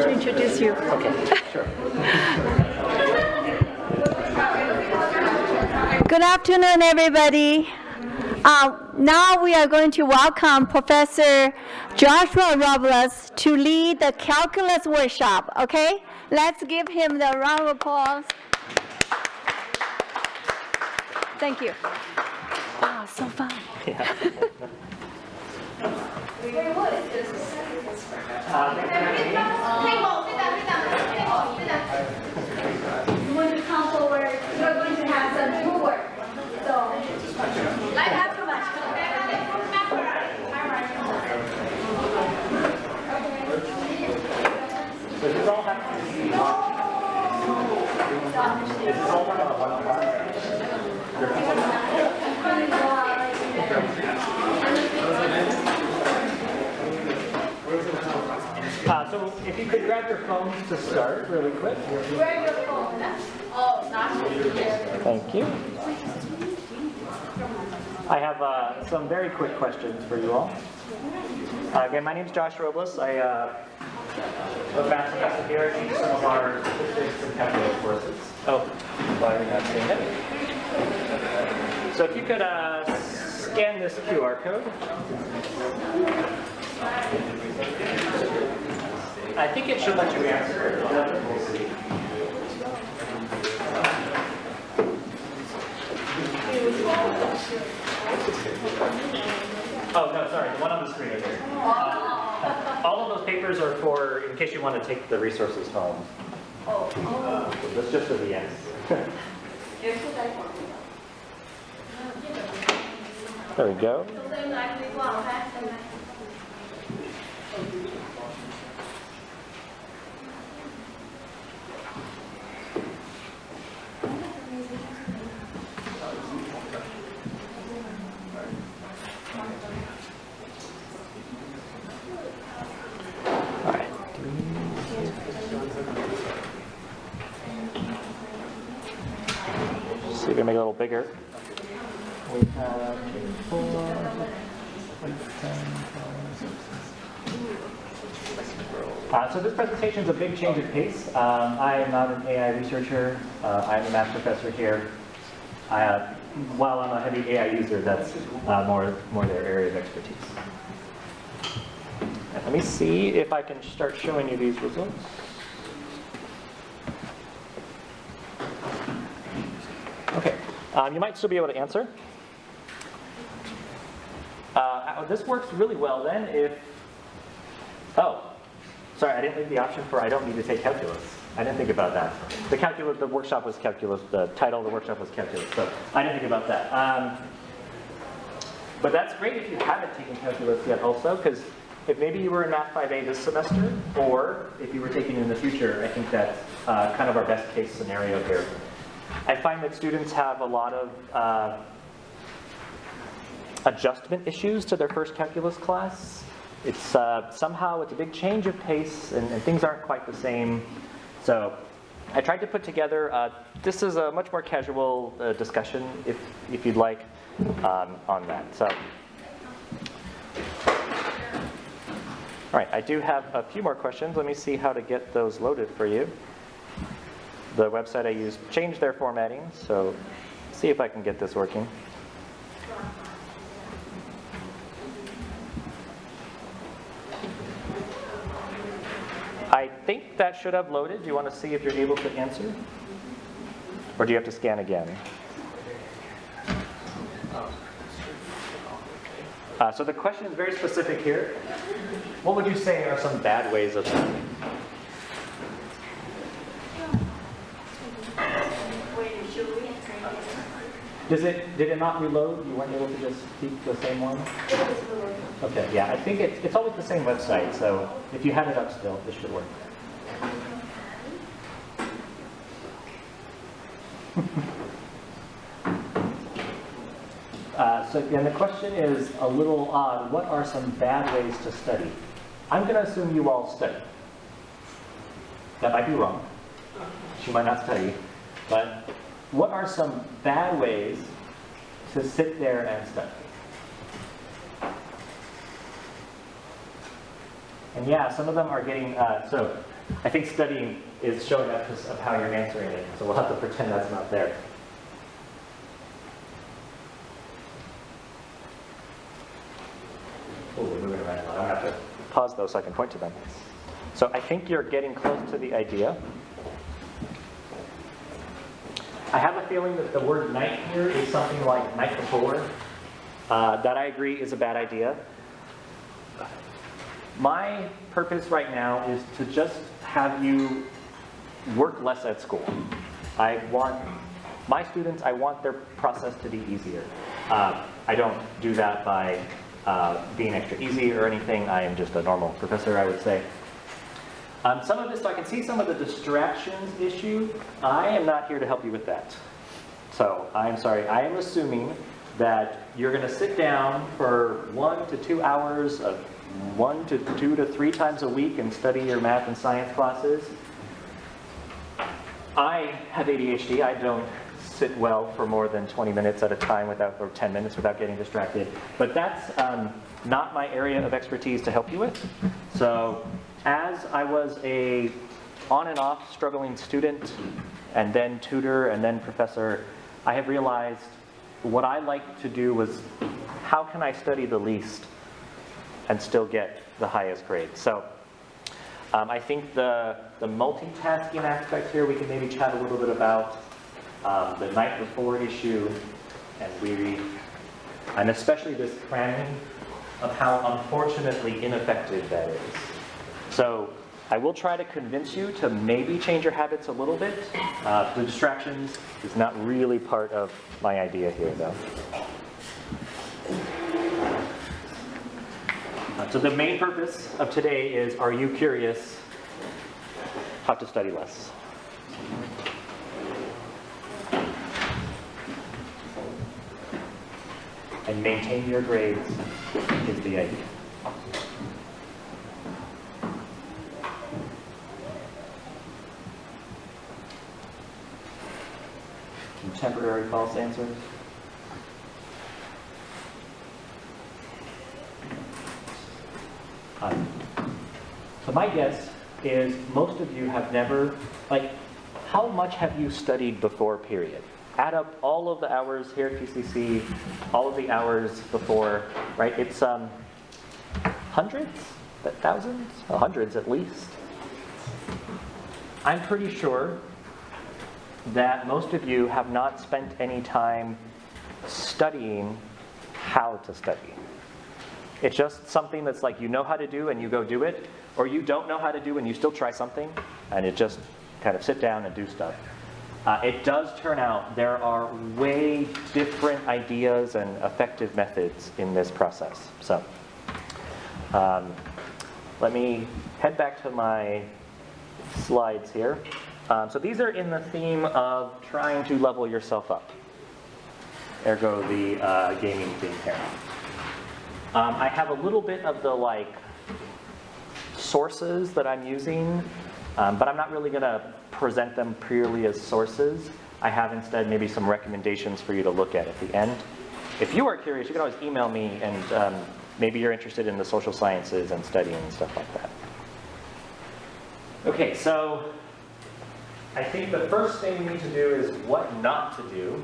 To introduce you. Okay, sure. Good afternoon, everybody. Now we are going to welcome Professor Joshua Robles to lead the calculus workshop, okay? Let's give him the round of applause. Thank you. Wow, so fun. Yeah. You want to come forward, you're going to have some homework. So, like that too much. Does this all have to be Is this all part of one part? So if you could grab your phones to start really quick. Grab your phone. Oh, not here. Thank you. I have some very quick questions for you all. Again, my name is Josh Robles. I'm a math professor here. I teach some of our statistics and calculus courses. Oh, why are we not seeing it? So if you could scan this QR code. I think it should let you answer. We'll see. Oh, no, sorry, the one on the screen. All of those papers are for, in case you want to take the resources home. That's just for the ends. There we go. See if we can make it a little bigger. We have 4, so this presentation is a big change of pace. I am not an AI researcher. I'm a math professor here. While I'm a heavy AI user, that's more their area of expertise. And let me see if I can start showing you these results. Okay, you might still be able to answer. This works really well then if, sorry, I didn't leave the option for I don't need to take calculus. I didn't think about that. The workshop was calculus, the title of the workshop was calculus, so I didn't think about that. But that's great if you haven't taken calculus yet also, because if maybe you were in Math 5A this semester, or if you were taking it in the future, I think that's kind of our best case scenario here. I find that students have a lot of adjustment issues to their first calculus class. It's somehow it's a big change of pace, and things aren't quite the same. So I tried to put together, this is a much more casual discussion, if you'd like, on that. So, all right, I do have a few more questions. Let me see how to get those loaded for you. The website I used changed their formatting, so see if I can get this working. I think that should have loaded. Do you want to see if you're able to answer? Or do you have to scan again? So the question is very specific here. What would you say are some bad ways of studying? Did it not reload? You weren't able to just keep the same one? Okay, yeah, I think it's always the same website, so if you have it up still, this should work. So again, the question is a little odd. What are some bad ways to study? I'm going to assume you all study. That might be wrong. You might not study. But what are some bad ways to sit there and study? And yeah, some of them are getting, so I think studying is showing up because of how you're answering it. So we'll have to pretend that's not there. Oh, we're moving around a lot. I'm going to have to pause those so I can point to them. So I think you're getting close to the idea. I have a feeling that the word night here is something like night before. That I agree is a bad idea. My purpose right now is to just have you work less at school. I want my students, I want their process to be easier. I don't do that by being extra easy or anything. I am just a normal professor, I would say. Some of this, so I can see some of the distractions issue. I am not here to help you with that. So I'm sorry, I am assuming that you're going to sit down for 1 to 2 hours of 1 to 2 to 3 times a week and study your math and science classes. I have ADHD. I don't sit well for more than 20 minutes at a time or 10 minutes without getting distracted. But that's not my area of expertise to help you with. So as I was a on and off struggling student and then tutor and then professor, I have realized what I like to do was how can I study the least and still get the highest grade. So I think the multitasking aspect here we can maybe chat a little bit about. The night before issue, and especially this cramming of how unfortunately ineffective that is. So I will try to convince you to maybe change your habits a little bit. The distractions is not really part of my idea here, though. So the main purpose of today is, are you curious how to study less? And maintain your grades is the idea. Some temporary false answers. So my guess is most of you have never, how much have you studied before period? Add up all of the hours here at PCC, all of the hours before, right? It's hundreds, thousands, hundreds at least. I'm pretty sure that most of you have not spent any time studying how to study. It's just something that's like you know how to do and you go do it, or you don't know how to do and you still try something, and it just kind of sit down and do stuff. It does turn out there are way different ideas and effective methods in this process. So let me head back to my slides here. So these are in the theme of trying to level yourself up. ergo the gaming theme here. I have a little bit of the sources that I'm using, but I'm not really going to present them purely as sources. I have instead maybe some recommendations for you to look at the end. If you are curious, you can always email me, and maybe you're interested in the social sciences and studying and stuff like that. Okay, so I think the first thing we need to do is what not to do.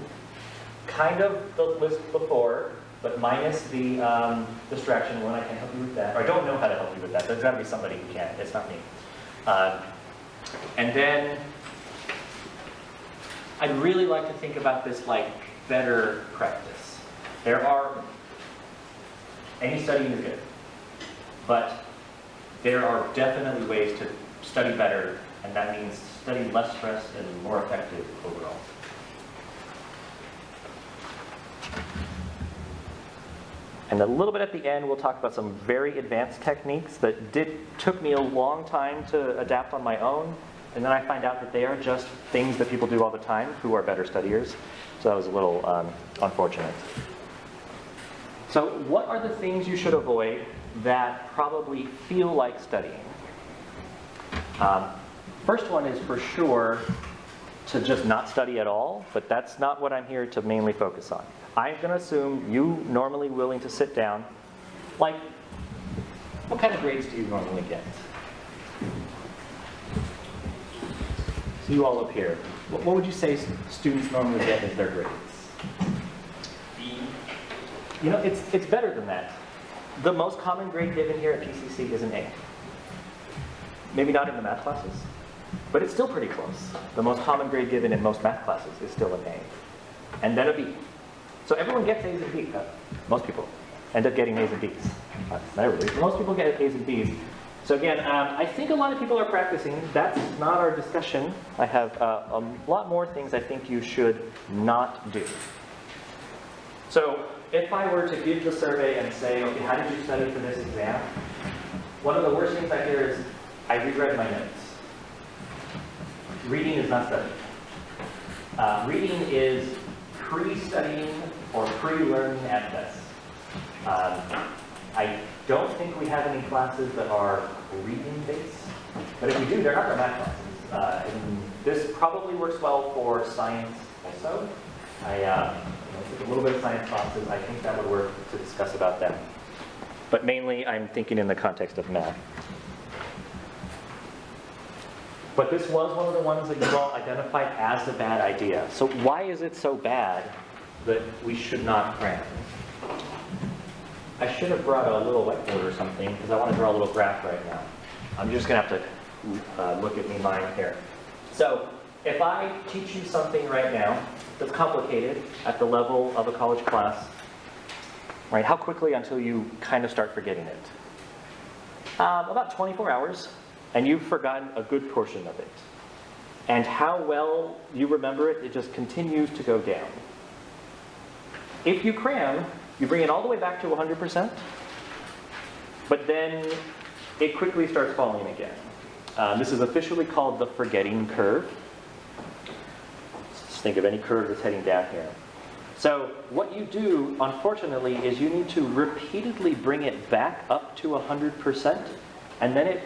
Kind of the list before, but minus the distraction one. I can't help you with that. Or I don't know how to help you with that. There's got to be somebody who can. It's not me. And then I'd really like to think about this better practice. Any studying is good, but there are definitely ways to study better, and that means study less stressed and more effective overall. And a little bit at the end, we'll talk about some very advanced techniques that took me a long time to adapt on my own, and then I find out that they are just things that people do all the time who are better studiers. So that was a little unfortunate. So what are the things you should avoid that probably feel like studying? First one is for sure to just not study at all, but that's not what I'm here to mainly focus on. I'm going to assume you normally willing to sit down. What kind of grades do you normally get? So you all up here, what would you say students normally get as their grades? B. You know, it's better than that. The most common grade given here at PCC is an A. Maybe not in the math classes, but it's still pretty close. The most common grade given in most math classes is still an A. And then a B. So everyone gets A's and B's. Most people end up getting A's and B's. Not everybody. Most people get A's and B's. So again, I think a lot of people are practicing. That's not our discussion. I have a lot more things I think you should not do. So if I were to give the survey and say, okay, how did you study for this exam? One of the worst things I hear is, I reread my notes. Reading is not studying. Reading is pre-studying or pre-learning at best. I don't think we have any classes that are reading-based, but if we do, they're not our math classes. And this probably works well for science also. I took a little bit of science classes. I think that would work to discuss about them. But mainly, I'm thinking in the context of math. But this was one of the ones that you all identified as a bad idea. So why is it so bad that we should not cram? I should have brought a little whiteboard or something, because I want to draw a little graph right now. I'm just going to have to look at me mine here. So if I teach you something right now that's complicated at the level of a college class, right, how quickly until you kind of start forgetting it? About 24 hours. And you've forgotten a good portion of it. And how well you remember it, it just continues to go down. If you cram, you bring it all the way back to 100%, but then it quickly starts falling again. This is officially called the forgetting curve. Just think of any curve that's heading down here. So what you do, unfortunately, is you need to repeatedly bring it back up to 100%, and then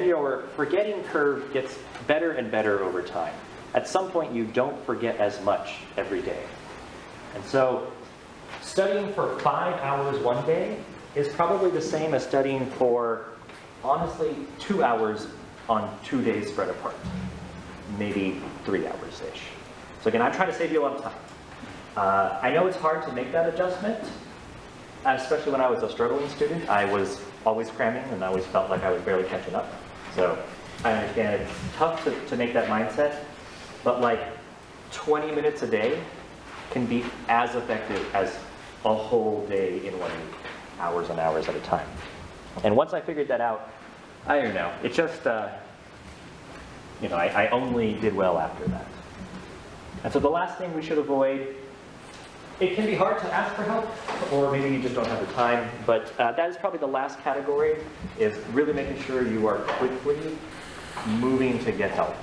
your forgetting curve gets better and better over time. At some point, you don't forget as much every day. And so studying for 5 hours one day is probably the same as studying for, honestly, 2 hours on 2 days spread apart. Maybe 3 hours-ish. So again, I'm trying to save you a lot of time. I know it's hard to make that adjustment, especially when I was a struggling student. I was always cramming, and I always felt like I was barely catching up. So I understand it's tough to make that mindset, but 20 minutes a day can be as effective as a whole day in 1 week, hours and hours at a time. And once I figured that out, I don't know, it just, I only did well after that. And so the last thing we should avoid, it can be hard to ask for help, or maybe you just don't have the time, but that is probably the last category, is really making sure you are quickly moving to get help.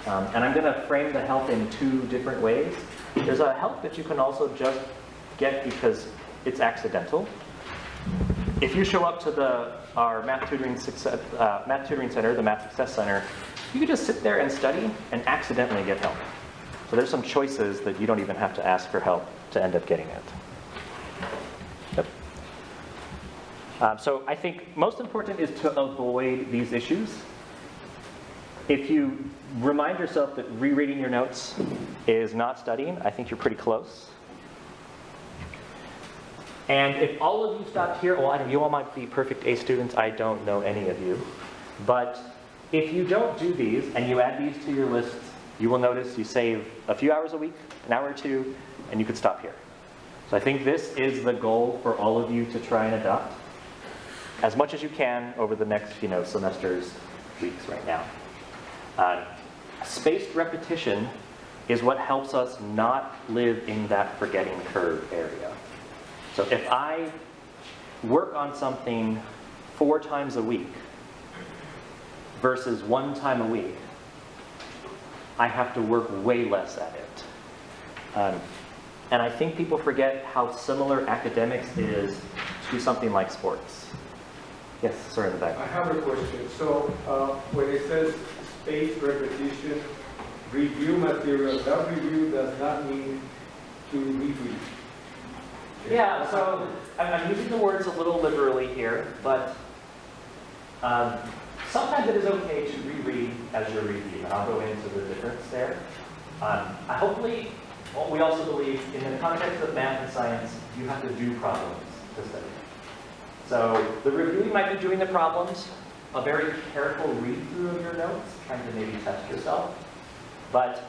And I'm going to frame the help in 2 different ways. There's a help that you can also just get because it's accidental. If you show up to our Math Tutoring Center, the Math Success Center, you can just sit there and study and accidentally get help. So there's some choices that you don't even have to ask for help to end up getting it. Yep. So I think most important is to avoid these issues. If you remind yourself that rereading your notes is not studying, I think you're pretty close. And if all of you stopped here, well, you all might be perfect A students, I don't know any of you. But if you don't do these and you add these to your lists, you will notice you save a few hours a week, an hour or two, and you could stop here. So I think this is the goal for all of you to try and adopt as much as you can over the next semesters, weeks right now. Spaced repetition is what helps us not live in that forgetting curve area. So if I work on something 4 times a week versus 1 time a week, I have to work way less at it. And I think people forget how similar academics is to something like sports. Yes, sorry, in the back. I have a question. So when it says spaced repetition, review material, that review does not mean to reread. Yeah, so I'm using the words a little liberally here, but sometimes it is okay to reread as your review, and I'll go into the difference there. Hopefully, we also believe in the context of math and science, you have to do problems to study. So the review, you might be doing the problems, a very careful read-through of your notes, trying to maybe test yourself. But,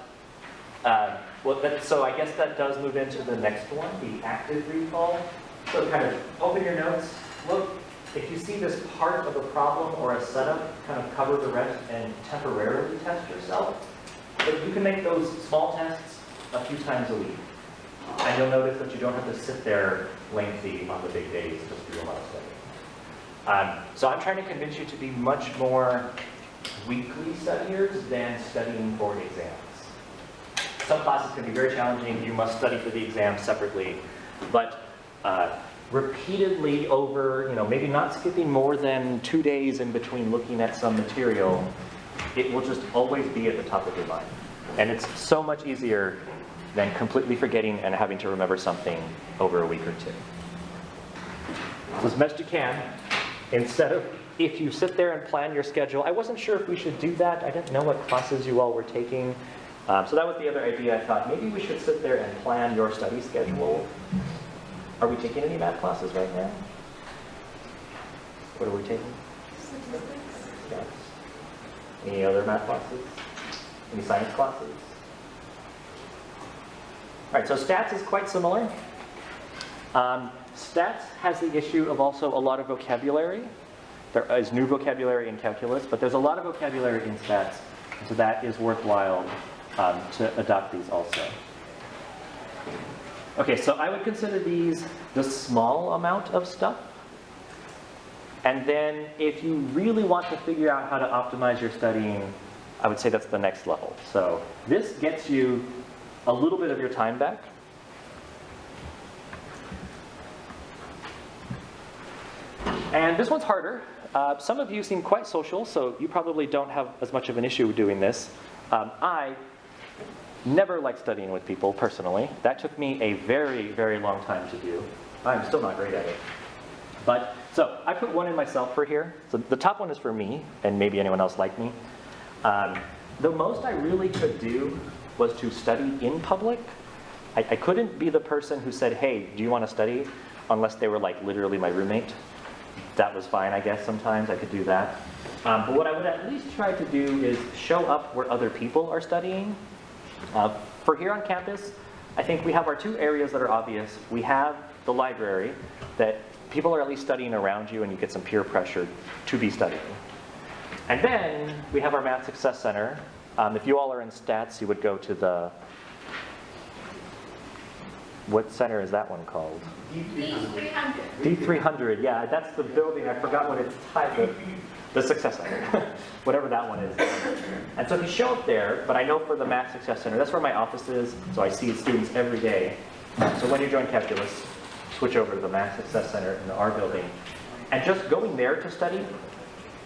so I guess that does move into the next one, the active recall. So kind of open your notes, look, if you see this part of a problem or a setup, kind of cover the rest and temporarily test yourself. But you can make those small tests a few times a week. And you'll notice that you don't have to sit there lengthy on the big days just to do a lot of studying. So I'm trying to convince you to be much more weekly studiers than studying for exams. Some classes can be very challenging. You must study for the exam separately. But repeatedly over, maybe not skipping more than 2 days in between looking at some material, it will just always be at the top of your mind. And it's so much easier than completely forgetting and having to remember something over a week or 2. So as best you can, instead of, if you sit there and plan your schedule, I wasn't sure if we should do that. I didn't know what classes you all were taking. So that was the other idea. I thought maybe we should sit there and plan your study schedule. Are we taking any math classes right now? What are we taking? Statistics. Yes. Any other math classes? Any science classes? All right, so stats is quite similar. Stats has the issue of also a lot of vocabulary. There is new vocabulary in calculus, but there's a lot of vocabulary in stats, so that is worthwhile to adopt these also. Okay, so I would consider these the small amount of stuff. And then if you really want to figure out how to optimize your studying, I would say that's the next level. So this gets you a little bit of your time back. And this one's harder. Some of you seem quite social, so you probably don't have as much of an issue doing this. I never liked studying with people personally. That took me a very, very long time to do. I'm still not great at it. But, so I put one in myself for here. So the top one is for me, and maybe anyone else like me. The most I really could do was to study in public. I couldn't be the person who said, hey, do you want to study? Unless they were like literally my roommate. That was fine, I guess, sometimes I could do that. But what I would at least try to do is show up where other people are studying. For here on campus, I think we have our 2 areas that are obvious. We have the library, that people are at least studying around you and you get some peer pressure to be studying. And then we have our Math Success Center. If you all are in stats, you would go to the, what center is that one called? D300. D300, yeah, that's the building. I forgot what it's titled. the Success Center, whatever that one is. And so if you show up there, but I know for the Math Success Center, that's where my office is, so I see students every day. So when you join Calculus, switch over to the Math Success Center in our building. And just going there to study,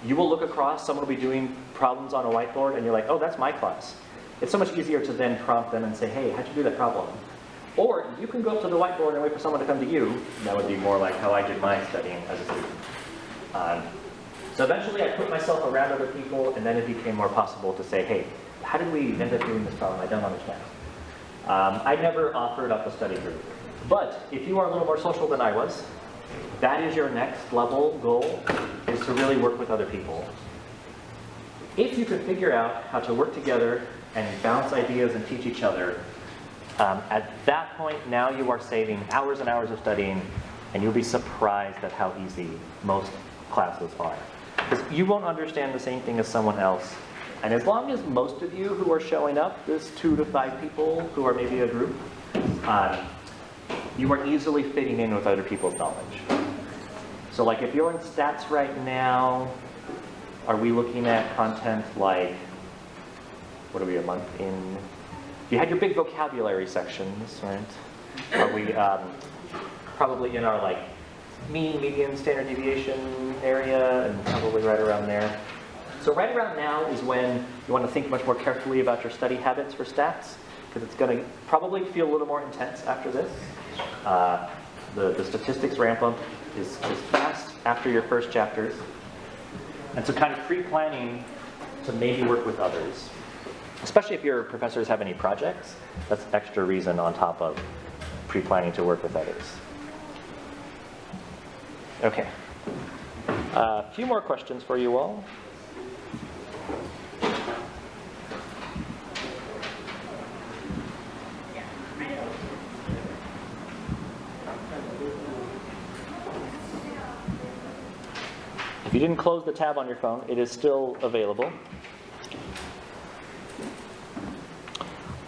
you will look across, someone will be doing problems on a whiteboard, and you're like, oh, that's my class. It's so much easier to then prompt them and say, hey, how'd you do that problem? Or you can go up to the whiteboard and wait for someone to come to you. That would be more like how I did my studying as a student. So eventually I put myself around other people, and then it became more possible to say, hey, how did we end up doing this problem? I don't understand. I never offered up a study group. But if you are a little more social than I was, that is your next level goal, is to really work with other people. If you can figure out how to work together and bounce ideas and teach each other, at that point, now you are saving hours and hours of studying, and you'll be surprised at how easy most classes are. Because you won't understand the same thing as someone else. And as long as most of you who are showing up, there's 2 to 5 people who are maybe a group, you are easily fitting in with other people's knowledge. So like if you're in stats right now, are we looking at content like, what are we, a month in? You had your big vocabulary sections, right? Are we probably in our like mean, median, standard deviation area, and probably right around there. So right around now is when you want to think much more carefully about your study habits for stats, because it's going to probably feel a little more intense after this. The statistics ramp up is fast after your first chapters. And so kind of pre-planning to maybe work with others. Especially if your professors have any projects, that's extra reason on top of pre-planning to work with others. Okay. A few more questions for you all. If you didn't close the tab on your phone, it is still available.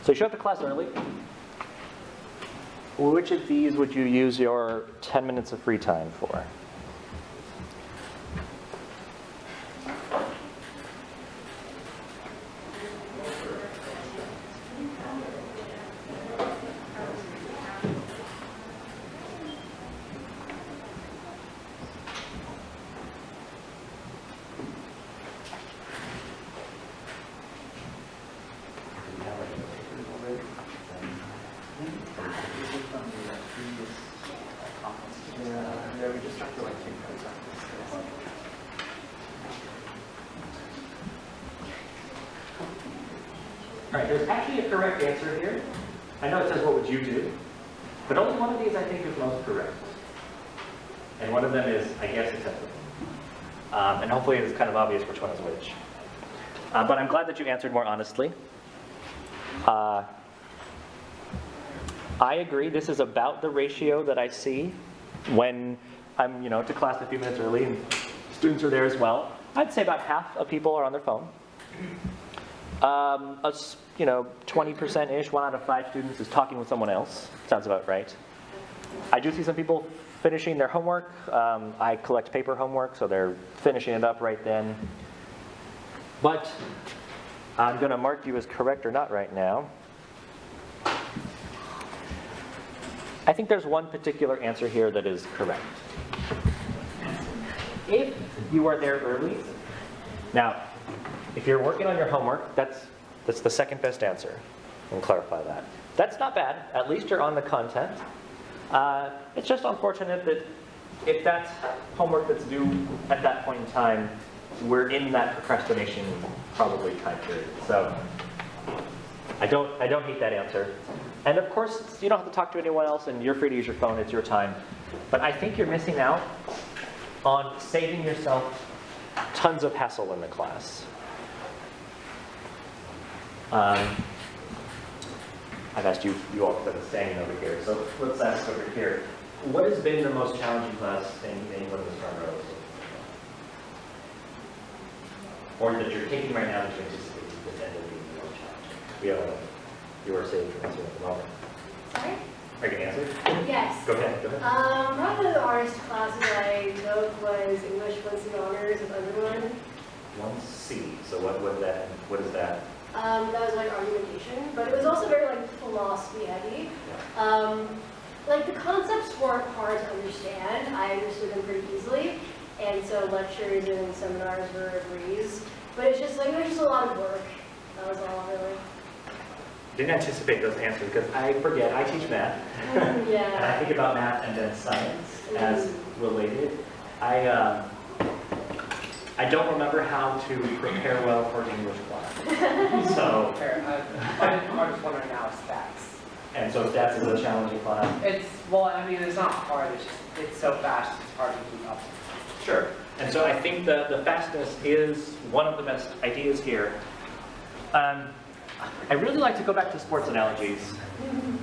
So you show up to class early. Which of these would you use your 10 minutes of free time for? All right, there's actually a correct answer here. I know it says, what would you do? But only one of these I think is most correct. And one of them is, I guess, acceptable. And hopefully it's kind of obvious which one is which. But I'm glad that you answered more honestly. I agree, this is about the ratio that I see when I'm to class a few minutes early and students are there as well. I'd say about half of people are on their phone. 20%-ish, 1 out of 5 students is talking with someone else. Sounds about right. I do see some people finishing their homework. I collect paper homework, so they're finishing it up right then. But I'm going to mark you as correct or not right now. I think there's one particular answer here that is correct. If you are there early, now, if you're working on your homework, that's the second best answer. I'll clarify that. That's not bad. At least you're on the content. It's just unfortunate that if that's homework that's due at that point in time, we're in that procrastination probably time period. So I don't hate that answer. And of course, you don't have to talk to anyone else, and you're free to use your phone. It's your time. But I think you're missing out on saving yourself tons of hassle in the class. I've asked you all to put a standing over here, so let's ask over here. What has been the most challenging class in one of the front rows? Or that you're taking right now that you anticipate the end of being the most challenging? We have you are saved for answering at the moment. Sorry? Are you going to answer? Yes. Go ahead. Probably the hardest classes I took was English, Fluency, and Honors with everyone. 1C. So what is that? That was like argumentation, but it was also very like philosophy heavy. Like the concepts weren't hard to understand. I understood them pretty easily, and so lectures and seminars were a breeze. But it's just like, it was just a lot of work. That was all, really. Didn't anticipate those answers because I forget. I teach math. Yeah. And I think about math and then science as related. I don't remember how to prepare well for English class. So. I'm just wondering now stats. And so stats is a challenging class. It's not hard. It's so fast. It's hard to keep up. Sure. And so I think the fastness is one of the best ideas here. I really like to go back to sports analogies.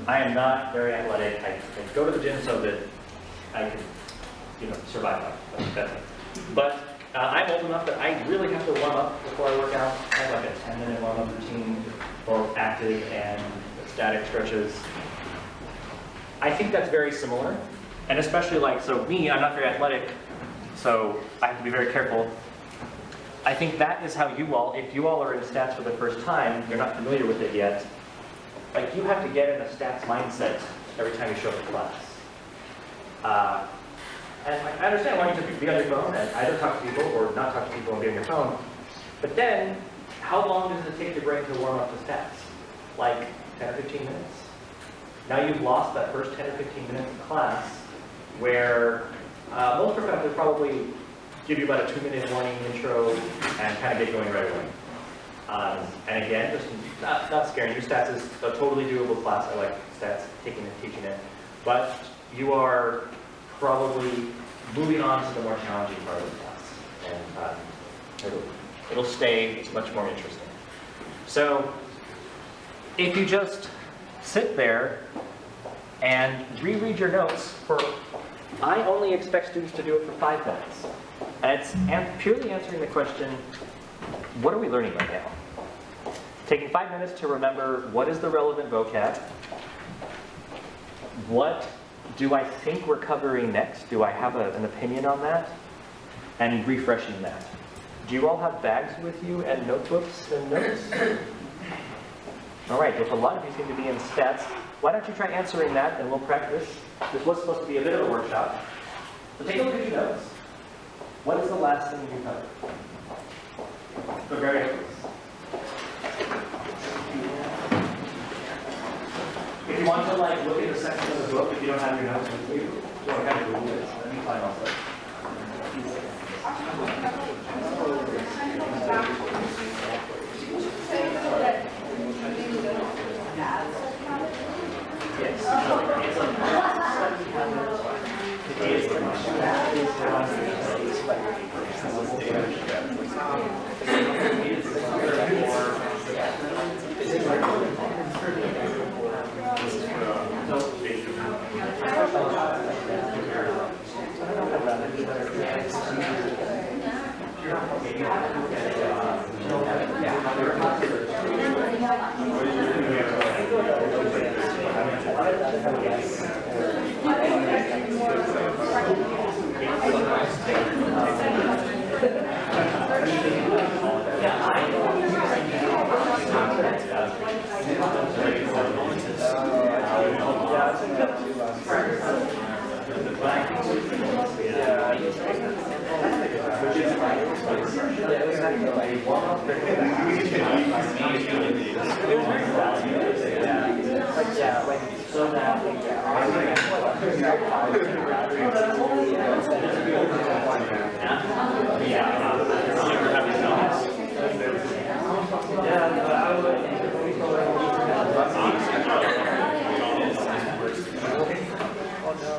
I am not very athletic. I go to the gym so that I can, survive life. That's it. But I'm old enough that I really have to warm up before I work out. I have like a 10-minute warm-up routine, both active and static stretches. I think that's very similar. And especially so me, I'm not very athletic, so I have to be very careful. I think that is how if you all are in stats for the first time, you're not familiar with it yet, you have to get in a stats mindset every time you show up to class. And I understand why you just be on your phone and either talk to people or not talk to people and be on your phone, but then how long does it take your brain to warm up to stats? Like 10 or 15 minutes? Now you've lost that first 10 or 15 minutes of class where most professors probably give you about a 2-minute morning intro and kind of get going right away. And again, just not scaring you. Stats is a totally doable class. I like stats, taking it, teaching it. But you are probably moving on to the more challenging part of the class. And it'll stay, it's much more interesting. So if you just sit there and reread your notes I only expect students to do it for 5 minutes. And it's purely answering the question, what are we learning right now? Taking 5 minutes to remember what is the relevant vocab, what do I think we're covering next, do I have an opinion on that, and refreshing that. Do you all have bags with you and notebooks and notes? All right, well, a lot of you seem to be in stats. Why don't you try answering that and we'll practice. This was supposed to be a bit of a workshop. So take a look at your notes. What is the last thing you covered? Go very close. If you want to look at the section of the book, if you don't have your notes with you, you want to kind of Google it. Let me find also.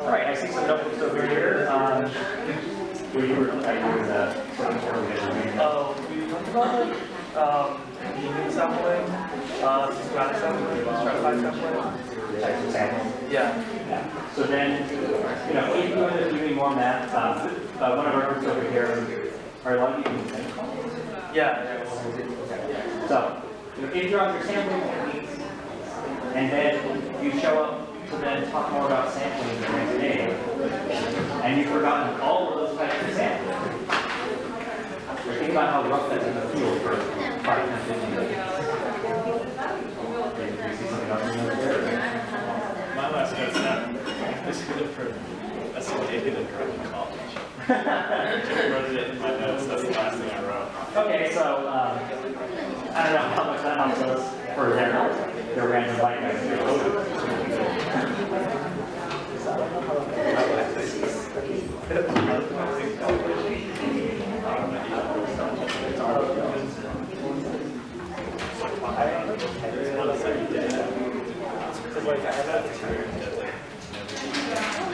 All right, I see some notebooks over here. Were you doing that? We talked about unit sampling, strata sampling, stratified sampling. Yeah. So then, if you end up doing more math, one of our groups over here, are a lot of you doing sampling? Yeah. So, if you're on your sampling techniques, and then you show up to then talk more about sampling the next day, and you've forgotten all of those types of sampling, think about how rough that's in the field for 5, 10, 15 minutes. My last note's that this is good for associated and current college. I wrote it in my notes, that's the last thing I wrote. Okay, so I don't know how much that helps us for their random bike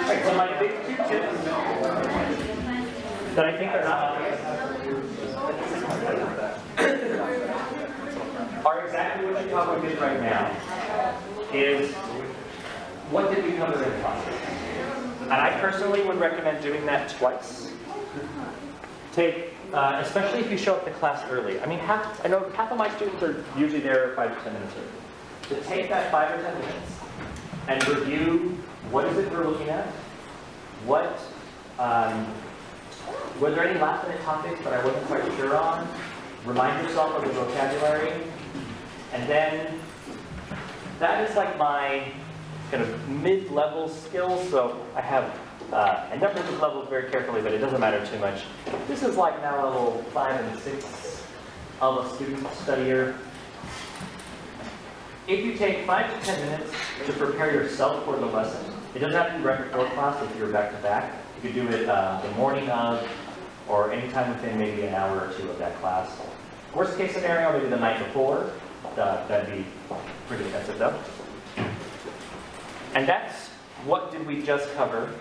Right, so my big 2 tips that I think are not are exactly what you probably did right now, is what did we cover in class? And I personally would recommend doing that twice. Take, especially if you show up to class early. I mean, I know half of my students are usually there 5 to 10 minutes early. To take that 5 or 10 minutes and review what is it we're looking at, what, were there any last minute topics that I wasn't quite sure on? Remind yourself of the vocabulary. And then that is like my kind of mid-level skills. So I have, I number these levels very carefully, but it doesn't matter too much. This is like now level 5 and 6 of a student studier. If you take 5 to 10 minutes to prepare yourself for the lesson, it doesn't have to be right before class if you're back to back. You could do it the morning of, or anytime within maybe an hour or 2 of that class. Worst case scenario, maybe the night before. That'd be pretty expensive though. And that's what did we just cover.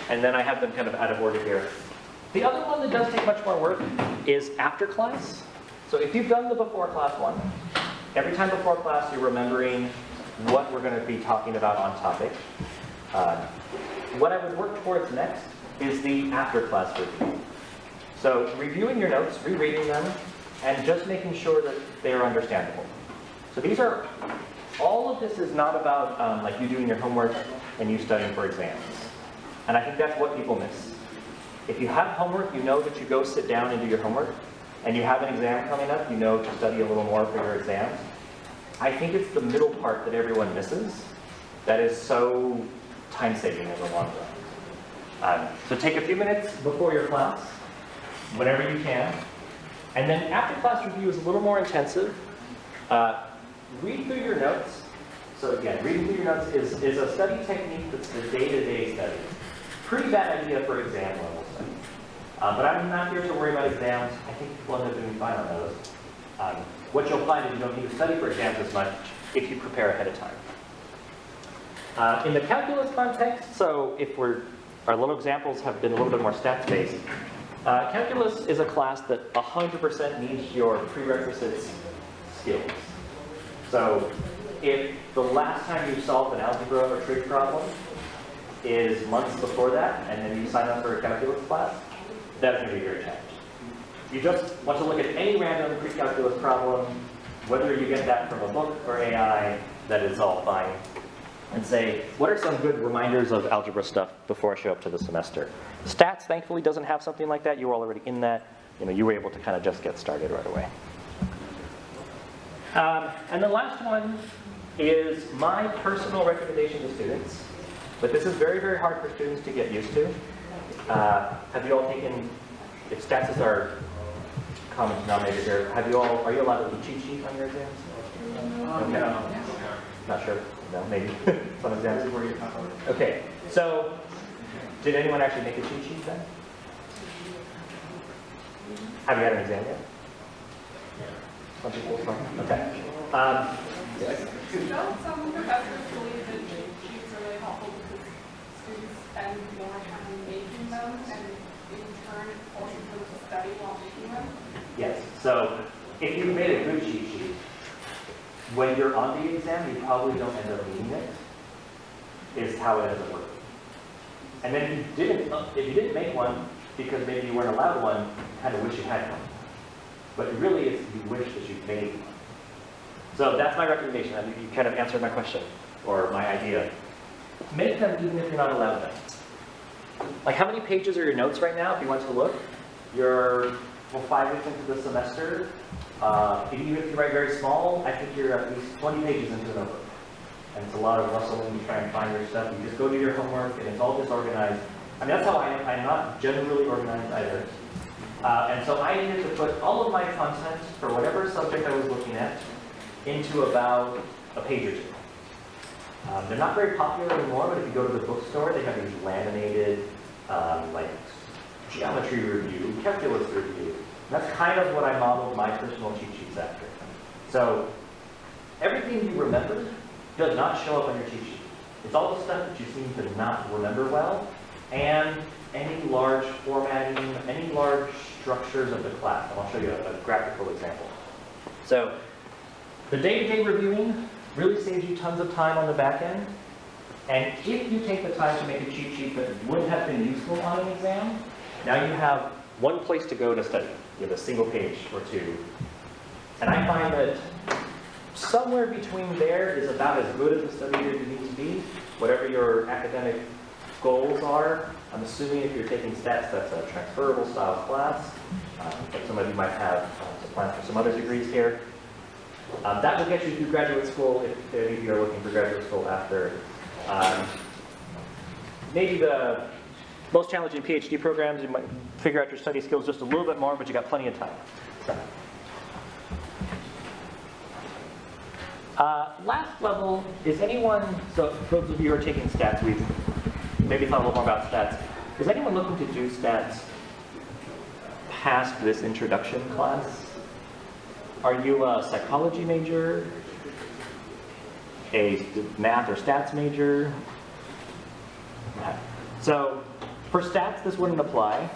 And then I have them kind of out of order here. The other one that does take much more work is after class. So if you've done the before class one, every time before class you're remembering what we're going to be talking about on topic. What I would work towards next is the after class review. So reviewing your notes, rereading them, and just making sure that they're understandable. So these are, all of this is not about like you doing your homework and you studying for exams. And I think that's what people miss. If you have homework, you know that you go sit down and do your homework, and you have an exam coming up, you know to study a little more for your exams. I think it's the middle part that everyone misses that is so time-saving in the long run. So take a few minutes before your class, whenever you can, and then after class review is a little more intensive. Read through your notes. So again, reading through your notes is a study technique that's the day-to-day study. Pretty bad idea for exam level study. But I'm not here to worry about exams. I think people end up doing fine on those. What you'll find is you don't need to study for exams as much if you prepare ahead of time. In the calculus context, so if our little examples have been a little bit more stats-based, calculus is a class that 100% needs your prerequisites skills. So if the last time you solved an algebra or trig problem is months before that, and then you sign up for a calculus class, that's going to be very challenging. You just want to look at any random pre-calculus problem, whether you get that from a book or AI, that is all fine, and say, what are some good reminders of algebra stuff before I show up to the semester? Stats, thankfully, doesn't have something like that. You were already in that. You were able to kind of just get started right away. And the last one is my personal recommendation to students, but this is very, very hard for students to get used to. Have you all taken, if stats is our common denominator here, are you allowed to do cheat sheet on your exams? Okay. No. Not sure. No, maybe. Some exams. Okay. So, did anyone actually make a cheat sheet then? Have you had an exam yet? Some people? Okay. Yes. Don't some professors believe that cheat sheets are really helpful because students spend more time making them and in turn it forces them to study while making them? Yes. So if you've made a good cheat sheet, when you're on the exam, you probably don't end up needing it, is how it ends up working. And then if you didn't make one because maybe you weren't allowed one, you kind of wish you had one. But really, it's you wish that you made one. So that's my recommendation. I mean, you kind of answered my question, or my idea. Make them even if you're not allowed them. Like, how many pages are your notes right now, if you want to look? you're 5 weeks into the semester. Even if you write very small, I think you're at least 20 pages into the notebook. And it's a lot of rustling, you try and find your stuff. You just go do your homework, and it's all disorganized. I mean, that's how I am. I'm not generally organized either. And so I needed to put all of my content for whatever subject I was looking at into about a page or two. They're not very popular anymore, but if you go to the bookstore, they have these laminated, like geometry review, calculus review. And that's kind of what I modeled my personal cheat sheets after. So everything you remember does not show up on your cheat sheet. It's all the stuff that you seem to not remember well, and any large formatting, any large structures of the class. And I'll show you a graphical example. So the day-to-day reviewing really saves you tons of time on the back end. And if you take the time to make a cheat sheet that wouldn't have been useful on an exam, now you have one place to go to study. You have a single page or two. And I find that somewhere between there is about as good as a study year you need to be, whatever your academic goals are. I'm assuming if you're taking stats, that's a transferable style class. But some of you might have plans for some other degrees here. That will get you through graduate school if any of you are looking for graduate school after. Maybe the most challenging PhD programs, you might figure out your study skills just a little bit more, but you got plenty of time. So. Last level, is anyone, so for those of you who are taking stats, we've maybe thought a little more about stats. Is anyone looking to do stats past this introduction class? Are you a psychology major? A math or stats major? So for stats, this wouldn't apply.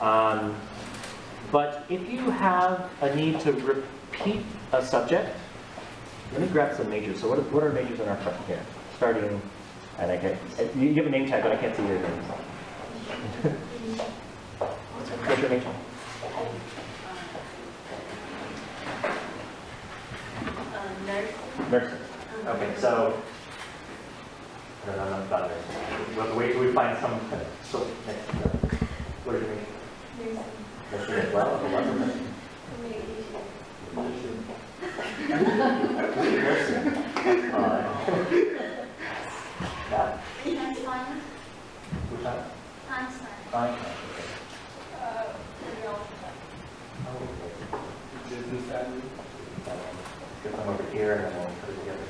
But if you have a need to repeat a subject, let me grab some majors. So what are majors in our question here? Starting, and I can't, you have a name tag, but I can't see your name. What's your major? Nursing. Okay, so, I don't know enough about nursing. We'll wait till we find some, so, next, what is your major? Nursing as well? I love nursing. Get them over here and then we'll put it together.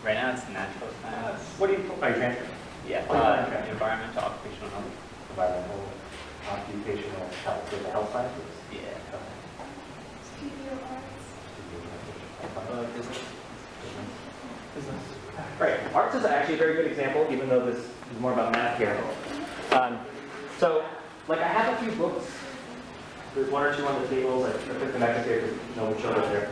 Right now it's natural science. What do you put by transfer? Yeah, environmental, occupational health. Environmental, occupational health, so the health sciences? Yeah. Right, arts is actually a very good example, even though this is more about math here. So, like I have a few books. There's one or two on the tables. I put them back here because no one showed up there.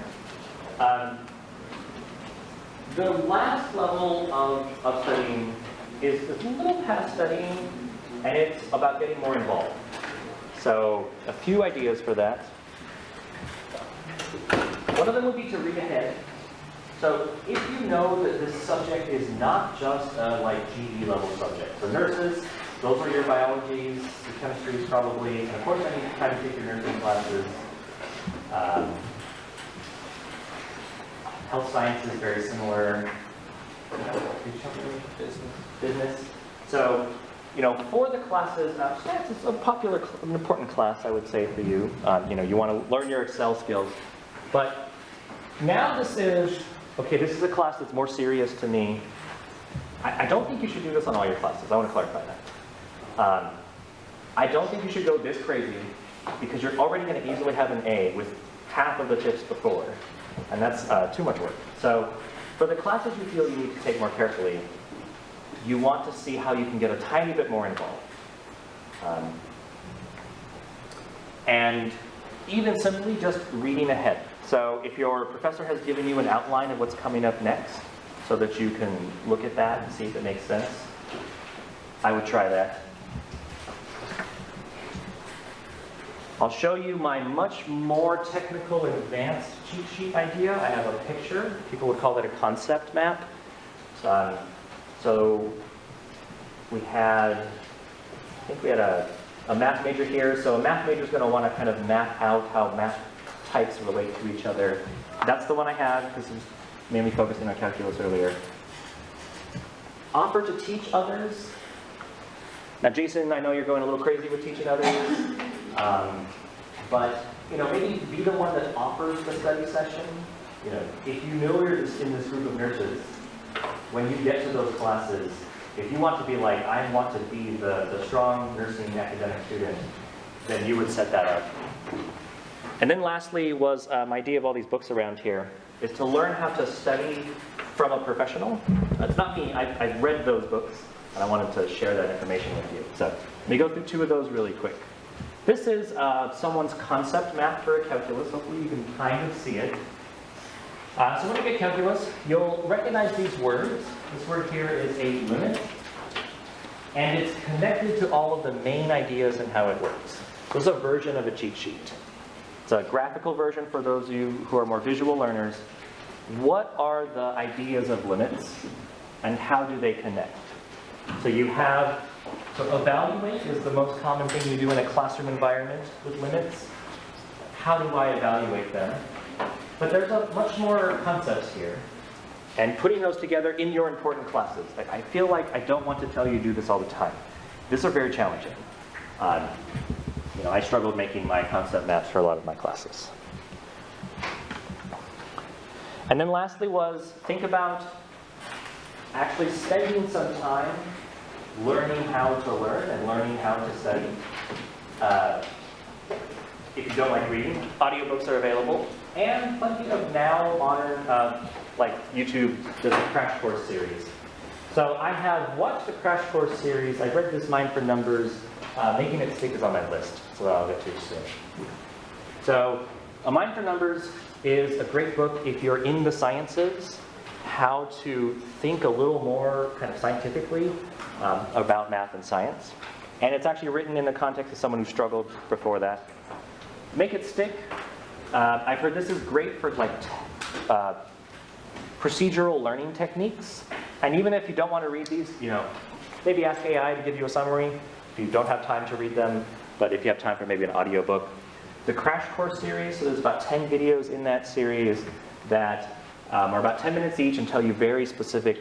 The last level of studying is a little past studying, and it's about getting more involved. So, a few ideas for that. One of them would be to read ahead. So if you know that this subject is not just a like GE level subject. So nurses, those are your biologies, your chemistries probably, and of course any time you take your nursing classes. Health science is very similar. Business. So, you know, for the classes, stats is a popular, an important class, I would say, for you. You know, you want to learn your Excel skills. But now this is, okay, this is a class that's more serious to me. I don't think you should do this on all your classes. I want to clarify that. I don't think you should go this crazy because you're already going to easily have an A with half of the tips before. And that's too much work. So for the classes you feel you need to take more carefully, you want to see how you can get a tiny bit more involved. And even simply just reading ahead. So if your professor has given you an outline of what's coming up next so that you can look at that and see if it makes sense, I would try that. I'll show you my much more technical and advanced cheat sheet idea. I have a picture. People would call that a concept map. So we had I think we had a math major here. So a math major is going to want to kind of map out how math types relate to each other. That's the one I had because it was mainly focusing on calculus earlier. Offer to teach others. Now, Jason, I know you're going a little crazy with teaching others, but maybe be the one that offers the study session. If you know you're in this group of nurses, when you get to those classes, if you want to be like, I want to be the strong nursing academic student, then you would set that up. And then lastly was my idea of all these books around here, is to learn how to study from a professional. It's not me, I've read those books, and I wanted to share that information with you. So let me go through 2 of those really quick. This is someone's concept map for a calculus. Hopefully you can kind of see it. So when you get calculus, you'll recognize these words. This word here is a limit, and it's connected to all of the main ideas and how it works. This is a version of a cheat sheet. It's a graphical version for those of you who are more visual learners. What are the ideas of limits, and how do they connect? So you have, so evaluate is the most common thing you do in a classroom environment with limits. How do I evaluate them? But there's much more concepts here. And putting those together in your important classes. I feel like I don't want to tell you to do this all the time. These are very challenging. I struggled making my concept maps for a lot of my classes. And then lastly was, think about actually spending some time learning how to learn and learning how to study. If you don't like reading, audiobooks are available. And plenty of now modern, like YouTube does a crash course series. So I have watched the crash course series. I read this Mind for Numbers. Making It Stick is on my list, so I'll get to soon. So A Mind for Numbers is a great book if you're in the sciences, how to think a little more kind of scientifically about math and science. And it's actually written in the context of someone who struggled before that. Make It Stick. I've heard this is great for like procedural learning techniques. And even if you don't want to read these, maybe ask AI to give you a summary if you don't have time to read them, but if you have time for maybe an audiobook. The Crash Course series, so there's about 10 videos in that series that are about 10 minutes each and tell you very specific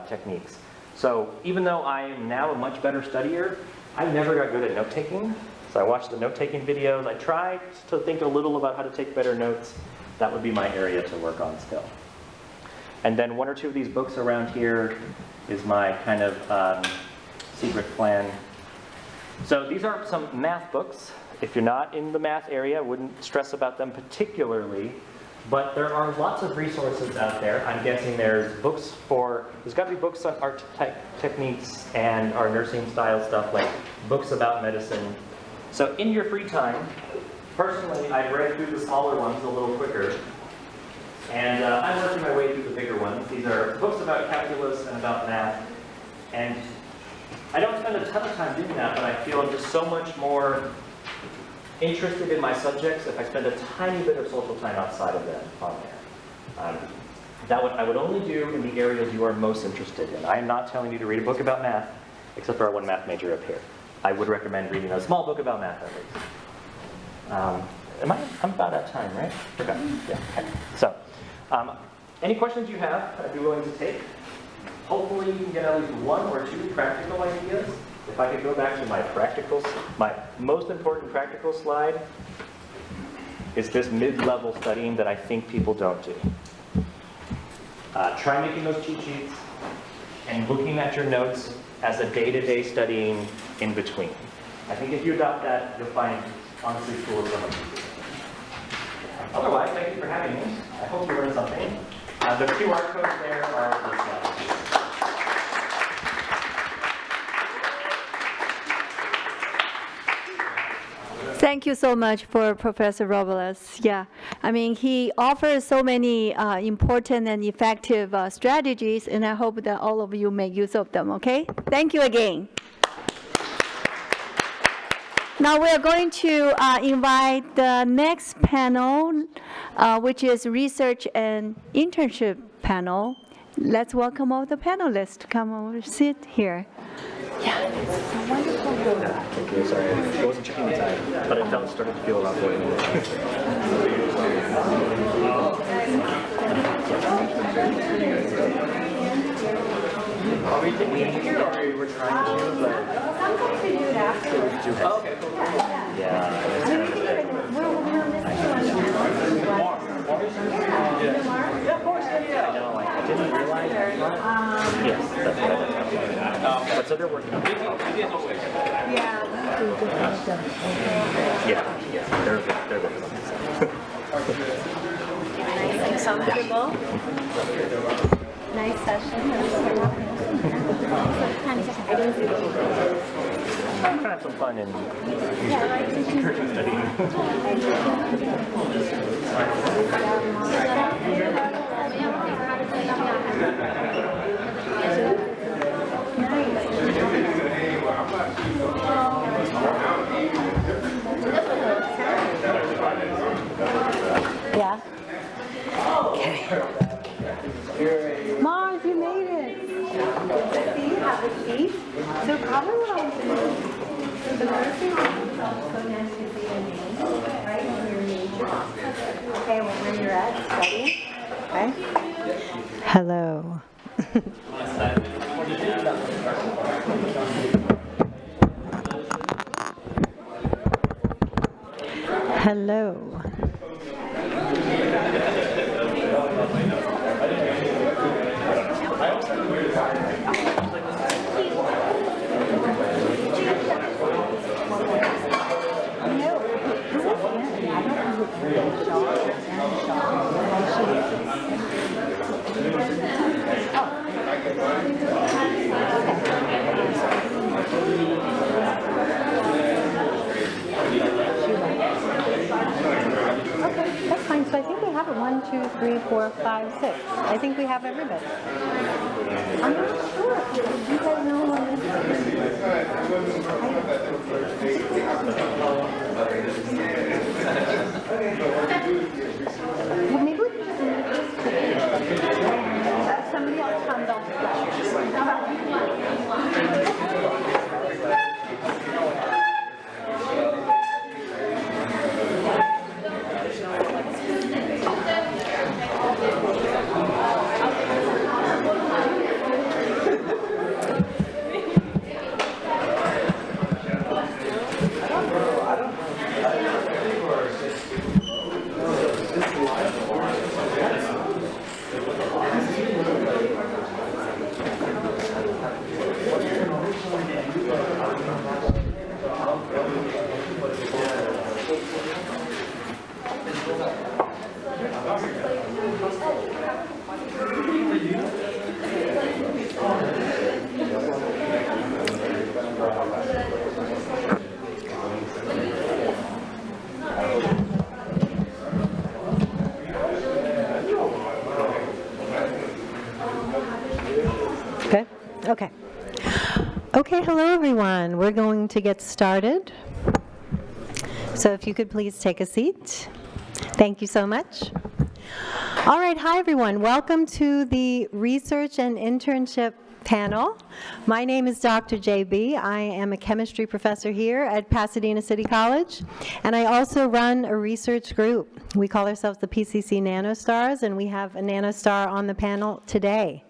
techniques. So even though I am now a much better studier, I never got good at note-taking. So I watched the note-taking videos. I tried to think a little about how to take better notes. That would be my area to work on still. And then 1 or 2 of these books around here is my kind of secret plan. So these are some math books. If you're not in the math area, I wouldn't stress about them particularly. But there are lots of resources out there. I'm guessing there's got to be books on art techniques and our nursing style stuff, like books about medicine. So in your free time, personally, I've read through the smaller ones a little quicker. And I'm working my way through the bigger ones. These are books about calculus and about math. And I don't spend a ton of time doing that, but I feel I'm just so much more interested in my subjects if I spend a tiny bit of social time outside of that on there. I would only do in the areas you are most interested in. I am not telling you to read a book about math, except for our 1 math major up here. I would recommend reading a small book about math at least. I'm about out of time, right? Okay. Yeah. Okay. So, any questions you have, I'd be willing to take. Hopefully you can get at least 1 or 2 practical ideas. If I could go back to my most important practical slide is this mid-level studying that I think people don't do. Try making those cheat sheets and looking at your notes as a day-to-day studying in between. I think if you adopt that, you'll find, honestly, school is so much easier. Otherwise, thank you for having me. I hope you learned something. The QR codes there are the slides. Thank you so much for Professor Robles. Yeah, I mean, he offers so many important and effective strategies, and I hope that all of you make use of them, okay? Thank you again. Now we are going to invite the next panel, which is Research and Internship panel. Let's welcome all the panelists to come over, sit here. Yeah, it's wonderful. Thank you. Sorry, I wasn't checking the time, but I felt started to feel around 40 minutes. Are we taking it here or we're trying to, but... Sometimes we do it after. Oh, okay, cool. Yeah. We're missing one. Yeah, of course, yeah. I know, I didn't realize that. Yes, that's what I thought. But so they're working on it. Yeah, they're working on it. Nice and comfortable. Nice session. I'm trying to have some fun and Yeah. Okay. Mars, you made it. You have a seat. So probably what I'll do, the first thing I'll do is I'll go down to see your name, right, and your major. Okay, where you're at studying. Okay. Hello. Hello. Okay, that's fine. So I think we have it 1, 2, 3, 4, 5, 6. I think we have everybody. I'm not sure. You guys know what well, maybe we can just leave this to somebody else comes on. Okay. Okay, hello everyone. We're going to get started. So if you could please take a seat. Thank you so much. All right, hi everyone. Welcome to the Research and Internship panel. My name is Dr. JB. I am a chemistry professor here at Pasadena City College, and I also run a research group. We call ourselves the PCC Nanostars, and we have a nanostar on the panel today.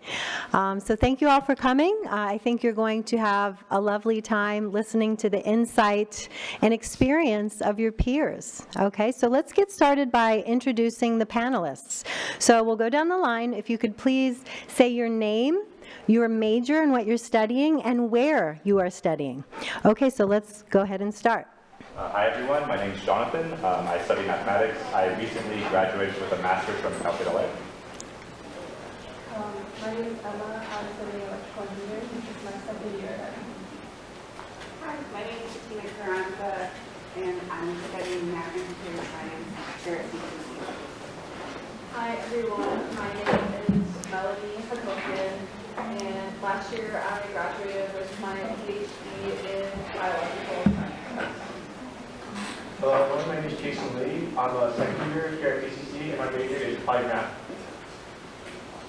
So thank you all for coming. I think you're going to have a lovely time listening to the insight and experience of your peers. Okay, so let's get started by introducing the panelists. So we'll go down the line. If you could please say your name, your major and what you're studying, and where you are studying. Okay, so let's go ahead and start. Hi everyone, my name is Jonathan. I study mathematics. I recently graduated with a master's from Cal State LA. My name is Emma. I'm studying electrical engineering. This is my second year. Hi, my name is Tina Carranza, and I'm studying math and computer science here at PCC. Hi everyone, my name is Melanie Hakokian, and last year I graduated with my PhD in biological science. My name is Jason Lee. I'm a second year here at PCC, and my major is applied math.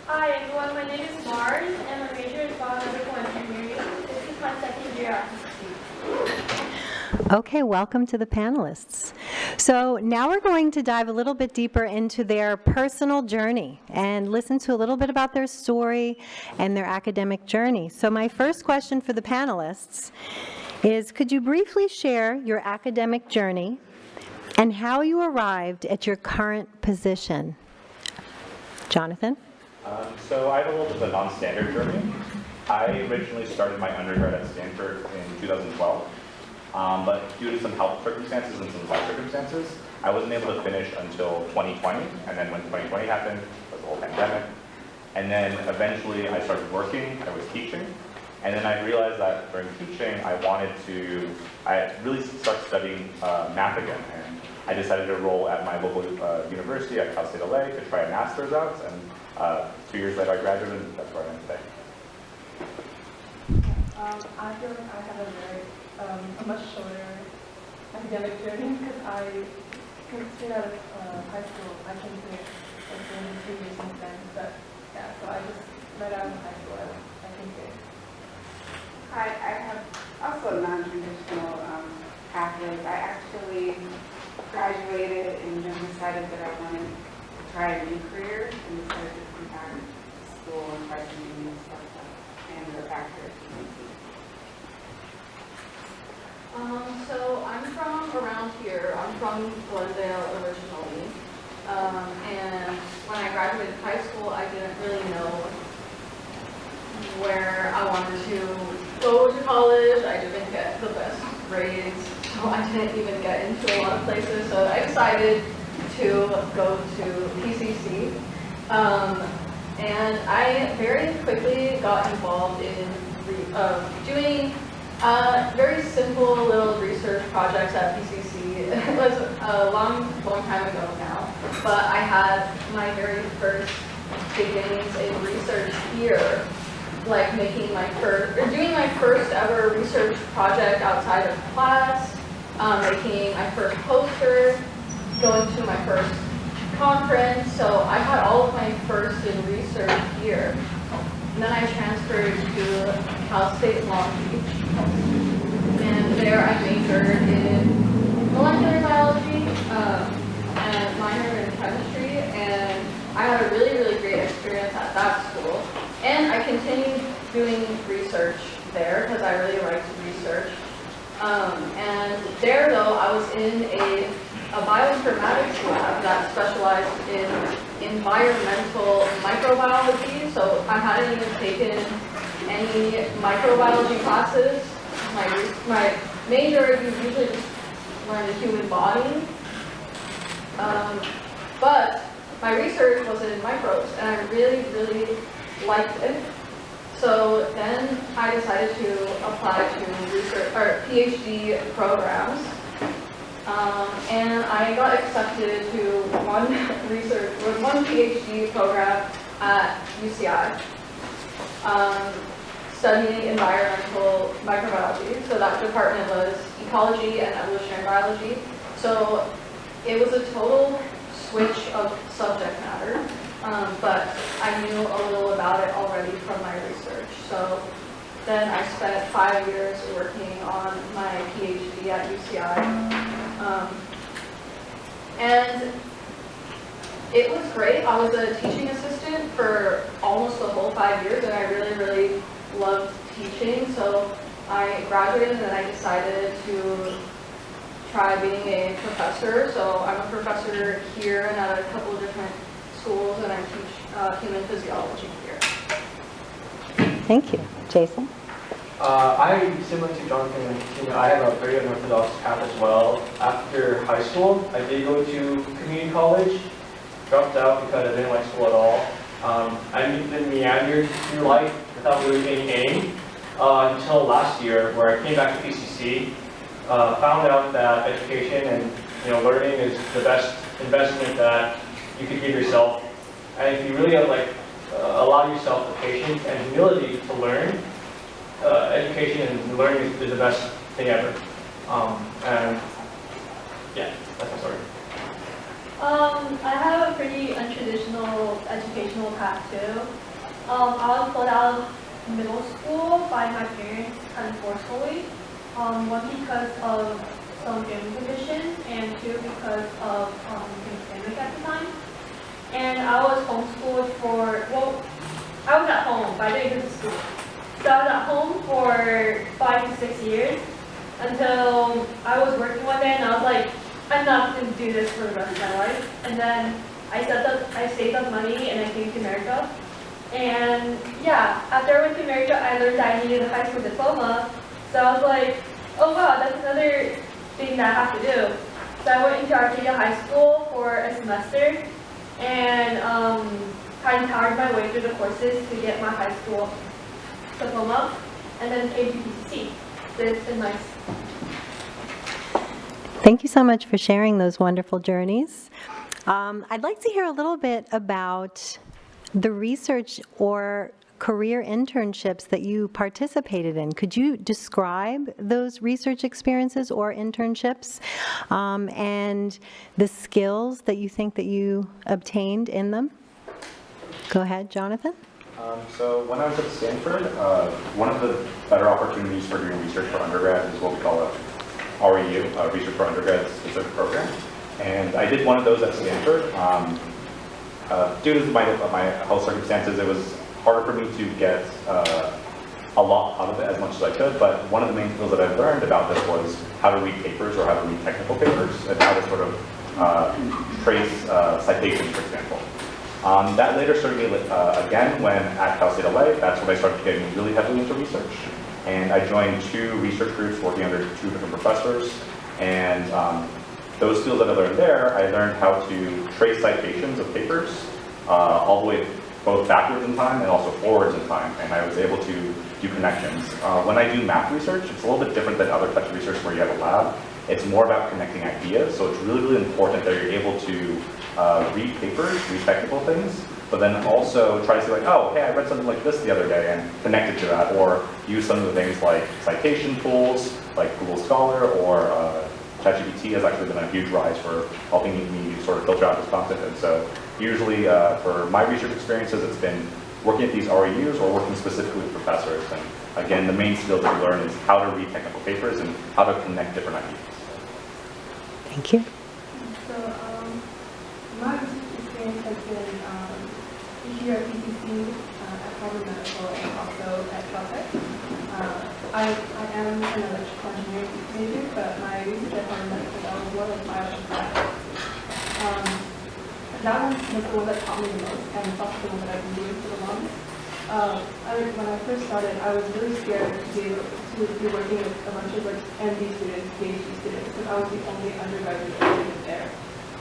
Hi everyone, my name is Mars and my major is biomedical engineering. This is my second year at PCC. Okay, welcome to the panelists. So now we're going to dive a little bit deeper into their personal journey and listen to a little bit about their story and their academic journey. So my first question for the panelists is, could you briefly share your academic journey and how you arrived at your current position? Jonathan? So I have a little bit of a non-standard journey. I originally started my undergrad at Stanford in 2012, but due to some health circumstances and some life circumstances, I wasn't able to finish until 2020, and then when 2020 happened, it was the whole pandemic. And then eventually I started working, I was teaching, and then I realized that during teaching I really start studying math again. And I decided to enroll at my local university at Cal State LA to try a master's out, and 2 years later I graduated, and that's where I am today. I feel like I have a much shorter academic journey because straight out of high school, I came to like 2 years since then. But yeah, so I just right out of high school, I came here. Hi, I have also a non-traditional pathway. I actually graduated and then decided that I wanted to try a new career and decided to come back to school and try some new stuff and go back to PCC. So I'm from around here. I'm from Glendale originally. And when I graduated high school, I didn't really know where I wanted to go to college. I didn't get the best grades, so I didn't even get into a lot of places. So I decided to go to PCC. And I very quickly got involved in doing very simple little research projects at PCC. It was a long time ago now, but I had my very first beginnings in research here, like doing my first ever research project outside of class, making my first poster, going to my first conference. So I had all of my first in research here. And then I transferred to Cal State Long Beach. And there I majored in molecular biology and minored in chemistry. And I had a really, really great experience at that school. And I continued doing research there because I really liked research. And there, though, I was in a bioinformatics lab that specialized in environmental microbiology. So I hadn't even taken any microbiology classes. My major, you usually just learn the human body. But my research was in microbes, and I really, really liked it. So then I decided to apply to research or PhD programs. And I got accepted to one PhD program at UCI, studying environmental microbiology. So that department was ecology and evolutionary biology. So it was a total switch of subject matter, but I knew a little about it already from my research. So then I spent 5 years working on my PhD at UCI. And it was great. I was a teaching assistant for almost the whole 5 years, and I really, really loved teaching. So I graduated, and then I decided to try being a professor. So I'm a professor here and at a couple of different schools, and I teach human physiology here. Thank you. Jason? I, similar to Jonathan, I have a very unorthodox path as well. After high school, I did go to community college, dropped out because I didn't like school at all. I then meandered through life without really any aim until last year, where I came back to PCC, found out that education and learning is the best investment that you could give yourself. And if you really allow yourself the patience and humility to learn, education and learning is the best thing ever. And yeah, that's my story. I have a pretty untraditional educational path too. I was pulled out of middle school by my parents kind of forcefully. One because of some family conditions, and two because of the pandemic at the time. And I was homeschooled for, well, I was at home, but I didn't go to school. So I was at home for 5 to 6 years until I was working one day and I was like, I'm not going to do this for the rest of my life. And then I saved up money and I came to America. And yeah, after I went to America, I learned that I needed a high school diploma. So I was like, oh wow, that's another thing that I have to do. So I went into Arcadia High School for a semester and kind of powered my way through the courses to get my high school diploma, and then came to PCC. So it's been nice. Thank you so much for sharing those wonderful journeys. I'd like to hear a little bit about the research or career internships that you participated in. Could you describe those research experiences or internships and the skills that you think that you obtained in them? Go ahead, Jonathan. So when I was at Stanford, one of the better opportunities for doing research for undergrad is what we call a REU, Research for Undergrad Specific Program. And I did one of those at Stanford. Due to my health circumstances, it was harder for me to get a lot out of it, as much as I could, but one of the main skills that I learned about this was how to read papers or how to read technical papers and how to sort of trace citations, for example. That later served me again when at Cal State LA. That's when I started getting really heavily into research. And I joined 2 research groups working under 2 different professors. And those skills that I learned there, I learned how to trace citations of papers all the way both backwards in time and also forwards in time. And I was able to do connections. When I do math research, it's a little bit different than other types of research where you have a lab. It's more about connecting ideas. So it's really, really important that you're able to read papers, read technical things, but then also try to say like, oh, hey, I read something like this the other day and connect it to that, or use some of the things like citation tools, like Google Scholar, or ChatGPT has actually been a huge rise for helping me sort of filter out this content. And so usually for my research experiences, it's been working at these REUs or working specifically with professors. And again, the main skills that you learn is how to read technical papers and how to connect different ideas. Thank you. So my research experience has been here at PCC, at Harvard Medical, and also at Caltech. I am an electrical engineering major, but my research at Harvard Medical, that was more like bioinformatics. That one was the one that taught me the most, and it's also the one that I've been doing for the longest. When I first started, I was really scared to be working with a bunch of MD students, PhD students, because I was the only undergraduate student there.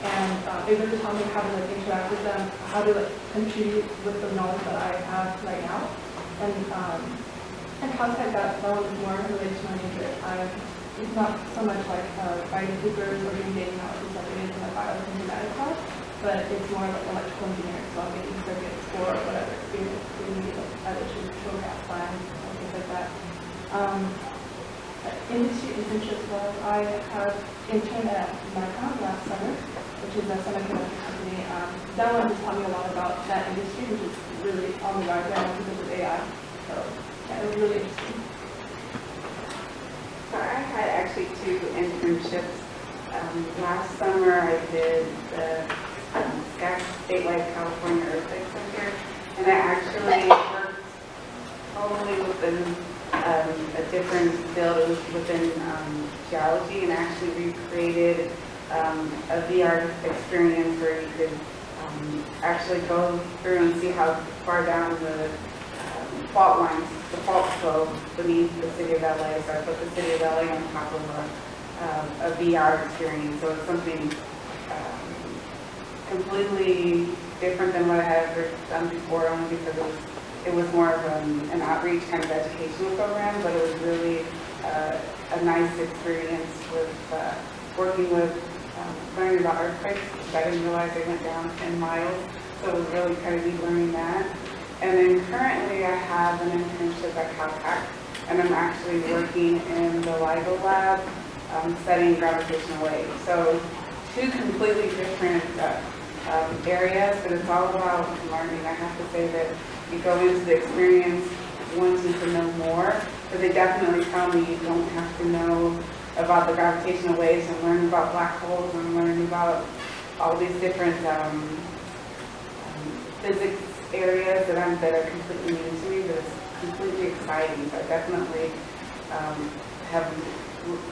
And it really taught me how to interact with them, how to contribute with the knowledge that I have right now. And content that was more related to my major. It's not so much like writing papers or doing data analysis like it is in my bioinformatics class, but it's more like electrical engineering, so I'm making circuits or whatever experience we need, either to show gas lines or things like that. Industry internships, well, I have interned at Micron last summer, which is a semiconductor company. That one just taught me a lot about that industry, which is really on the rise right now because of AI. So yeah, it was really interesting. So I had actually 2 internships. Last summer I did the statewide California Earthquake Center, and I actually worked totally within a different field. It was within geology, and actually recreated a VR experience where you could actually go through and see how far down the fault lines, the faults go beneath the city of LA. So I put the city of LA on top of a VR experience. So it's something completely different than what I had ever done before, only because it was more of an outreach kind of educational program, but it was really a nice experience with working with learning about earthquakes, because I didn't realize they went down 10 miles, so it was really kind of neat learning that. And then currently I have an internship at Caltech, and I'm actually working in the LIGO lab studying gravitational waves. So two completely different areas, but it's all about learning. I have to say that you go into the experience wanting to know more, but they definitely tell me you don't have to know about the gravitational waves and learn about black holes and learn about all these different physics areas that are completely new to me, but it's completely exciting. So I definitely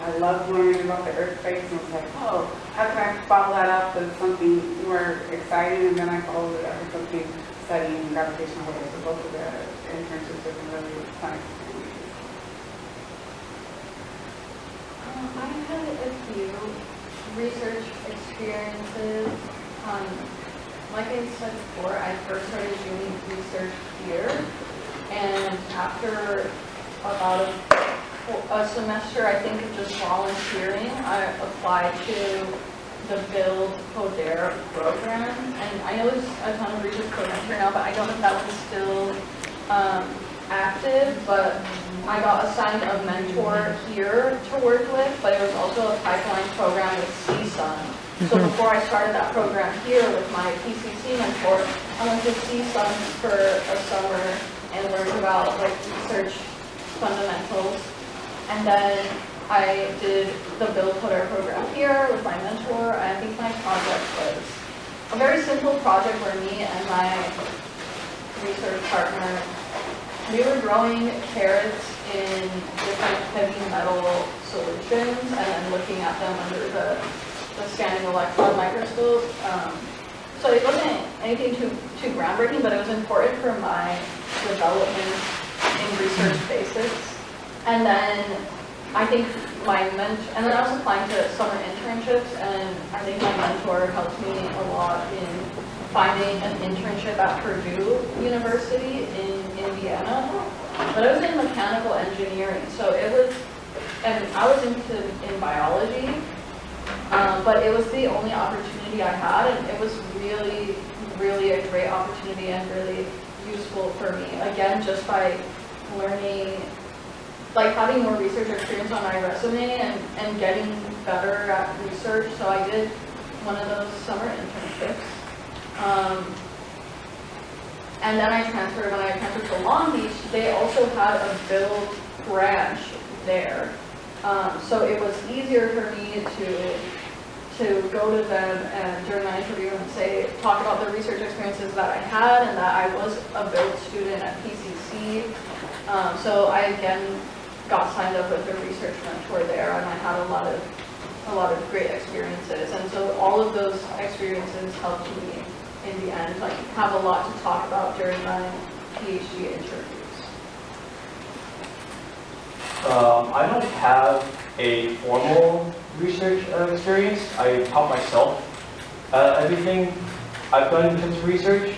I love learning about the earthquakes, and it's like, oh, how can I follow that up with something more exciting? And then I followed it up with something studying gravitational waves. So both of the internships have been really fun experiences. I had a few research experiences. Like I said before, I first started doing research here, and after about a semester, I think, of just volunteering, I applied to the Build Coder program. And I know there's a ton of research programs here now, but I don't know if that one's still active, but I got assigned a mentor here to work with, but it was also a pipeline program with CSUN. So before I started that program here with my PCC mentor, I went to CSUN for a summer and learned about like research fundamentals. And then I did the Build Coder program here with my mentor. I think my project was a very simple project where me and my research partner, we were growing carrots in different heavy metal solutions and then looking at them under the scanning electron microscope. So it wasn't anything too groundbreaking, but it was important for my development in research basics. And then I think and then I was applying to summer internships, and I think my mentor helped me a lot in finding an internship at Purdue University in Indiana. But I was in mechanical engineering, so it was, and I was in biology, but it was the only opportunity I had, and it was really, really a great opportunity and really useful for me. Again, just by learning, like having more research experience on my resume and getting better at research. So I did one of those summer internships. And then when I transferred to Long Beach, they also had a Build branch there. So it was easier for me to go to them and during my interview and talk about the research experiences that I had and that I was a Build student at PCC. So I again got signed up with a research mentor there, and I had a lot of great experiences. And so all of those experiences helped me in the end, like have a lot to talk about during my PhD interviews. I don't have a formal research experience. I taught myself everything I've done in terms of research.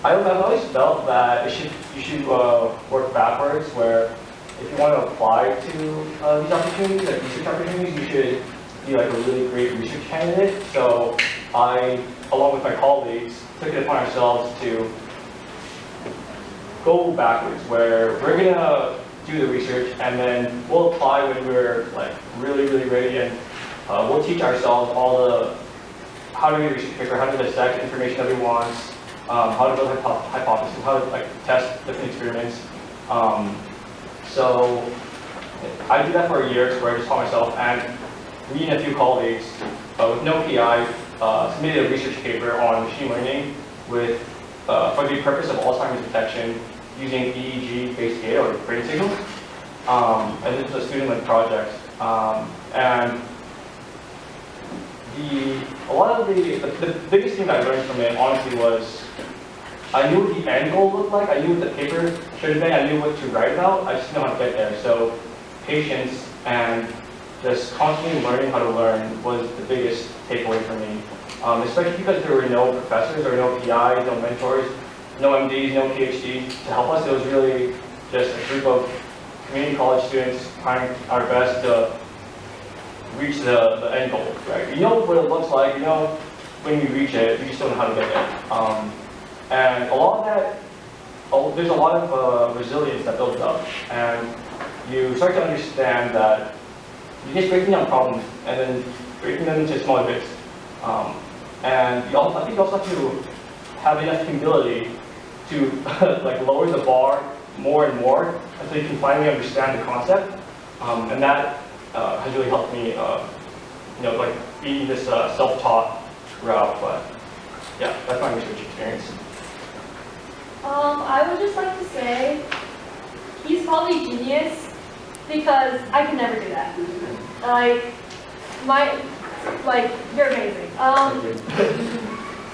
I've always felt that you should work backwards, where if you want to apply to these opportunities, like research opportunities, you should be like a really great research candidate. So I, along with my colleagues, took it upon ourselves to go backwards, where we're gonna do the research and then we'll apply when we're like really, really ready, and we'll teach ourselves all the how to read a research paper, how to dissect information that we want, how to build hypotheses, how to like test different experiments. So I did that for a year, where I just taught myself, and me and a few colleagues with no PI submitted a research paper on machine learning with for the purpose of Alzheimer's detection using EEG-based data or brain signals. And this was a student-led project, and a lot of the biggest thing that I learned from it, honestly, was I knew what the end goal looked like. I knew what the paper should have been. I knew what to write about. I just didn't know how to get there. So patience and just constantly learning how to learn was the biggest takeaway for me. Especially because there were no professors, there were no PIs, no mentors, no MDs, no PhDs to help us. It was really just a group of community college students trying our best to reach the end goal, right? You know what it looks like, you know when you reach it, you just don't know how to get there. And a lot of that, there's a lot of resilience that builds up, and you start to understand that just breaking down problems and then breaking them into smaller bits. And I think you also have to have enough humility to like lower the bar more and more until you can finally understand the concept. And that has really helped me, like being this self-taught route. But yeah, that's my research experience. I would just like to say he's probably genius because I could never do that. You're amazing.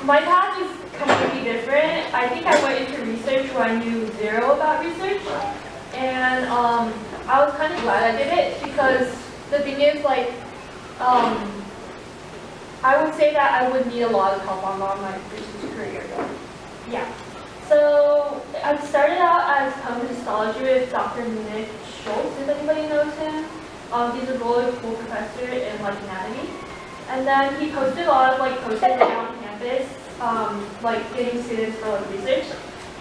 My path is completely different. I think I went into research where I knew zero about research, and I was kind of glad I did it because the thing is, I would say that I would need a lot of help on my research career. Yeah. So I started out as cognitive histology with Dr. Nick Schultz, if anybody knows him. He's a really cool professor in anatomy. And then he posted a lot of posters around campus, getting students for research.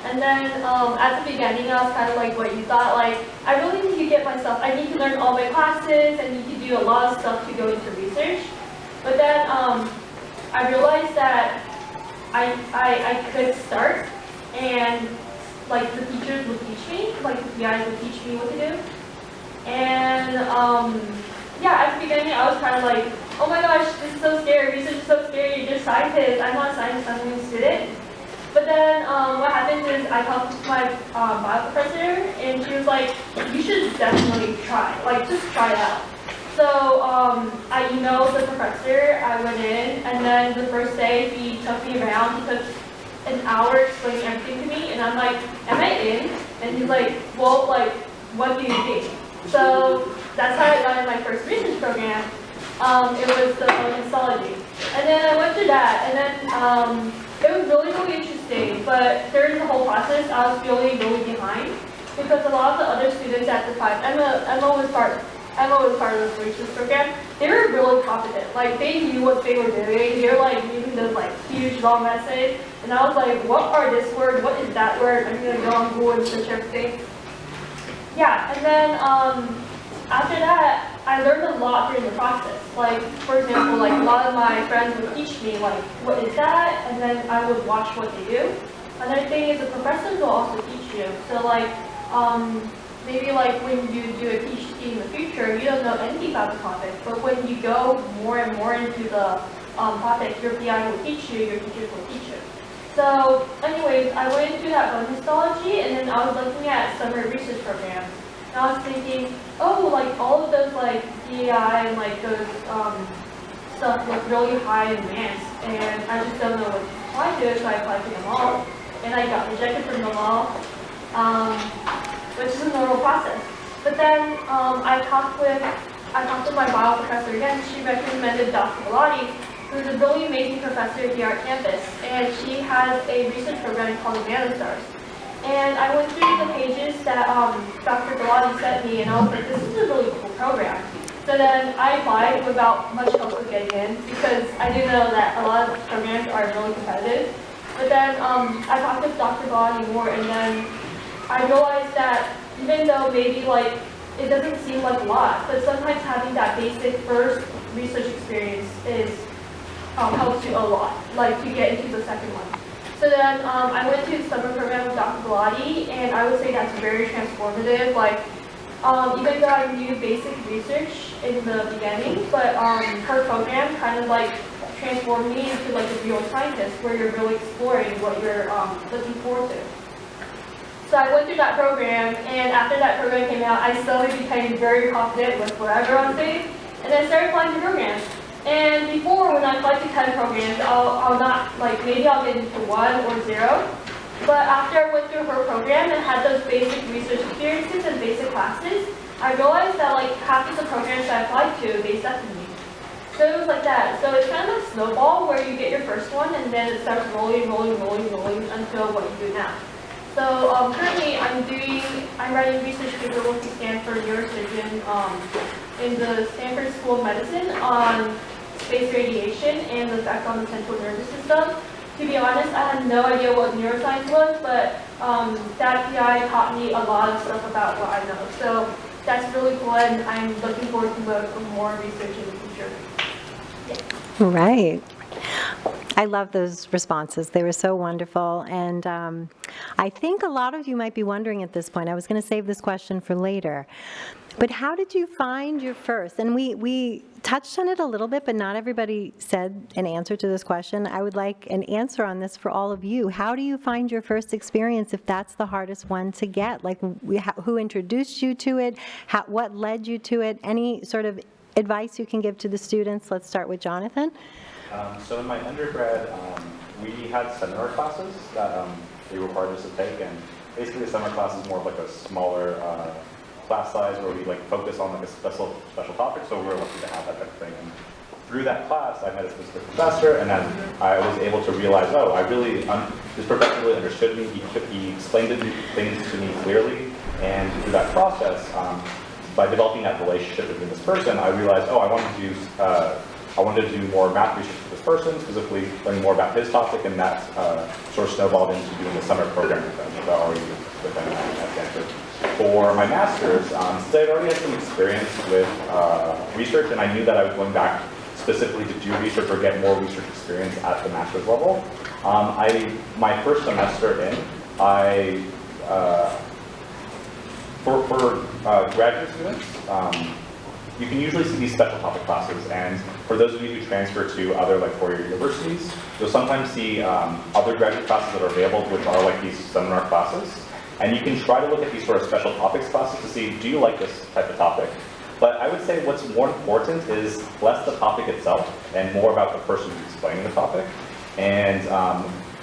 And then at the beginning, I was kind of like what you thought, I really need to get myself, I need to learn all my classes, I need to do a lot of stuff to go into research. But then I realized that I could start, and the teachers would teach me, the PIs would teach me what to do. And yeah, at the beginning I was kind of like, oh my gosh, this is so scary, research is so scary, you're just scientists, I'm not a scientist, I'm a student. But then what happened is I talked to my bio professor, and she was like, you should definitely try, just try it out. So I emailed the professor, I went in, and then the first day he took me around, he took an hour explaining everything to me, and I'm like, am I in? And he's like, well, what do you think? So that's how I got in my first research program. It was the histology. And then I went through that, and then it was really, really interesting, but during the whole process, I was feeling really behind, because a lot of the other students at the time, Emma was part of the research program, they were really confident. They knew what they were doing. They were using those huge long essays, and I was like, what are this word? What is that word? I'm gonna go on Google and search everything. Yeah, and then after that, I learned a lot during the process. For example, a lot of my friends would teach me, what is that? And then I would watch what they do. Another thing is the professors will also teach you. So maybe when you do a PhD in the future, you don't know anything about the topic, but when you go more and more into the topic, your PI will teach you, your teachers will teach you. So anyways, I went into that bone histology, and then I was looking at summer research programs. And I was thinking, oh, all of those DEI and those stuff look really high in advance, and I just don't know what to apply to, so I applied to them all, and I got rejected from them all. Which is a normal process. But then I talked to my bio professor again. She recommended Dr. Bellotti, who's a really amazing professor here at campus, and she has a research program called Nanostars. And I went through the pages that Dr. Bellotti sent me, and I was like, this is a really cool program. So then I applied without much hope of getting in, because I do know that a lot of programs are really competitive. But then I talked to Dr. Bellotti more, and then I realized that even though maybe it doesn't seem like a lot, but sometimes having that basic first research experience helps you a lot, to get into the second one. So then I went to the summer program with Dr. Bellotti, and I would say that's very transformative. Even though I knew basic research in the beginning, but her program kind of transformed me into a real scientist, where you're really exploring what you're looking forward to. So I went through that program, and after that program came out, I slowly became very confident with whatever I was doing, and then I started applying to programs. And before, when I applied to 10 programs, I'll not, maybe I'll get into 1 or 0. But after I went through her program and had those basic research experiences and basic classes, I realized that half of the programs I applied to, they accepted me. So it was like that. So it's kind of a snowball where you get your first one, and then it starts rolling until what you do now. So currently I'm writing research paper with the Stanford neurosurgeon in the Stanford School of Medicine on space radiation and the effect on the central nervous system. To be honest, I had no idea what neuroscience was, but that PI taught me a lot of stuff about what I know. So that's really cool, and I'm looking forward to more research in the future. Yeah. Right. I love those responses. They were so wonderful. And I think a lot of you might be wondering at this point, I was going to save this question for later, but how did you find your first? And we touched on it a little bit, but not everybody said an answer to this question. I would like an answer on this for all of you. How do you find your first experience if that's the hardest one to get? Like, who introduced you to it? What led you to it? Any sort of advice you can give to the students? Let's start with Jonathan. So in my undergrad, we had seminar classes that they required us to take, and basically the seminar class is more of like a smaller class size where we like focus on like a special topic, so we were lucky to have that type of thing. And through that class, I met a specific professor, and then I was able to realize, oh, this professor really understood me, he explained things to me clearly, and through that process, by developing that relationship with this person, I realized, oh, I wanted to do more math research with this person, specifically learning more about his topic, and that sort of snowballed into doing the summer program with them, that I already with them at Stanford. For my master's, since I already had some experience with research, and I knew that I was going back specifically to do research or get more research experience at the master's level, my first semester in, for graduate students, you can usually see these special topic classes, and for those of you who transfer to other like four-year universities, you'll sometimes see other graduate classes that are available, which are like these seminar classes, and you can try to look at these sort of special topics classes to see, do you like this type of topic? But I would say what's more important is less the topic itself and more about the person who's explaining the topic. And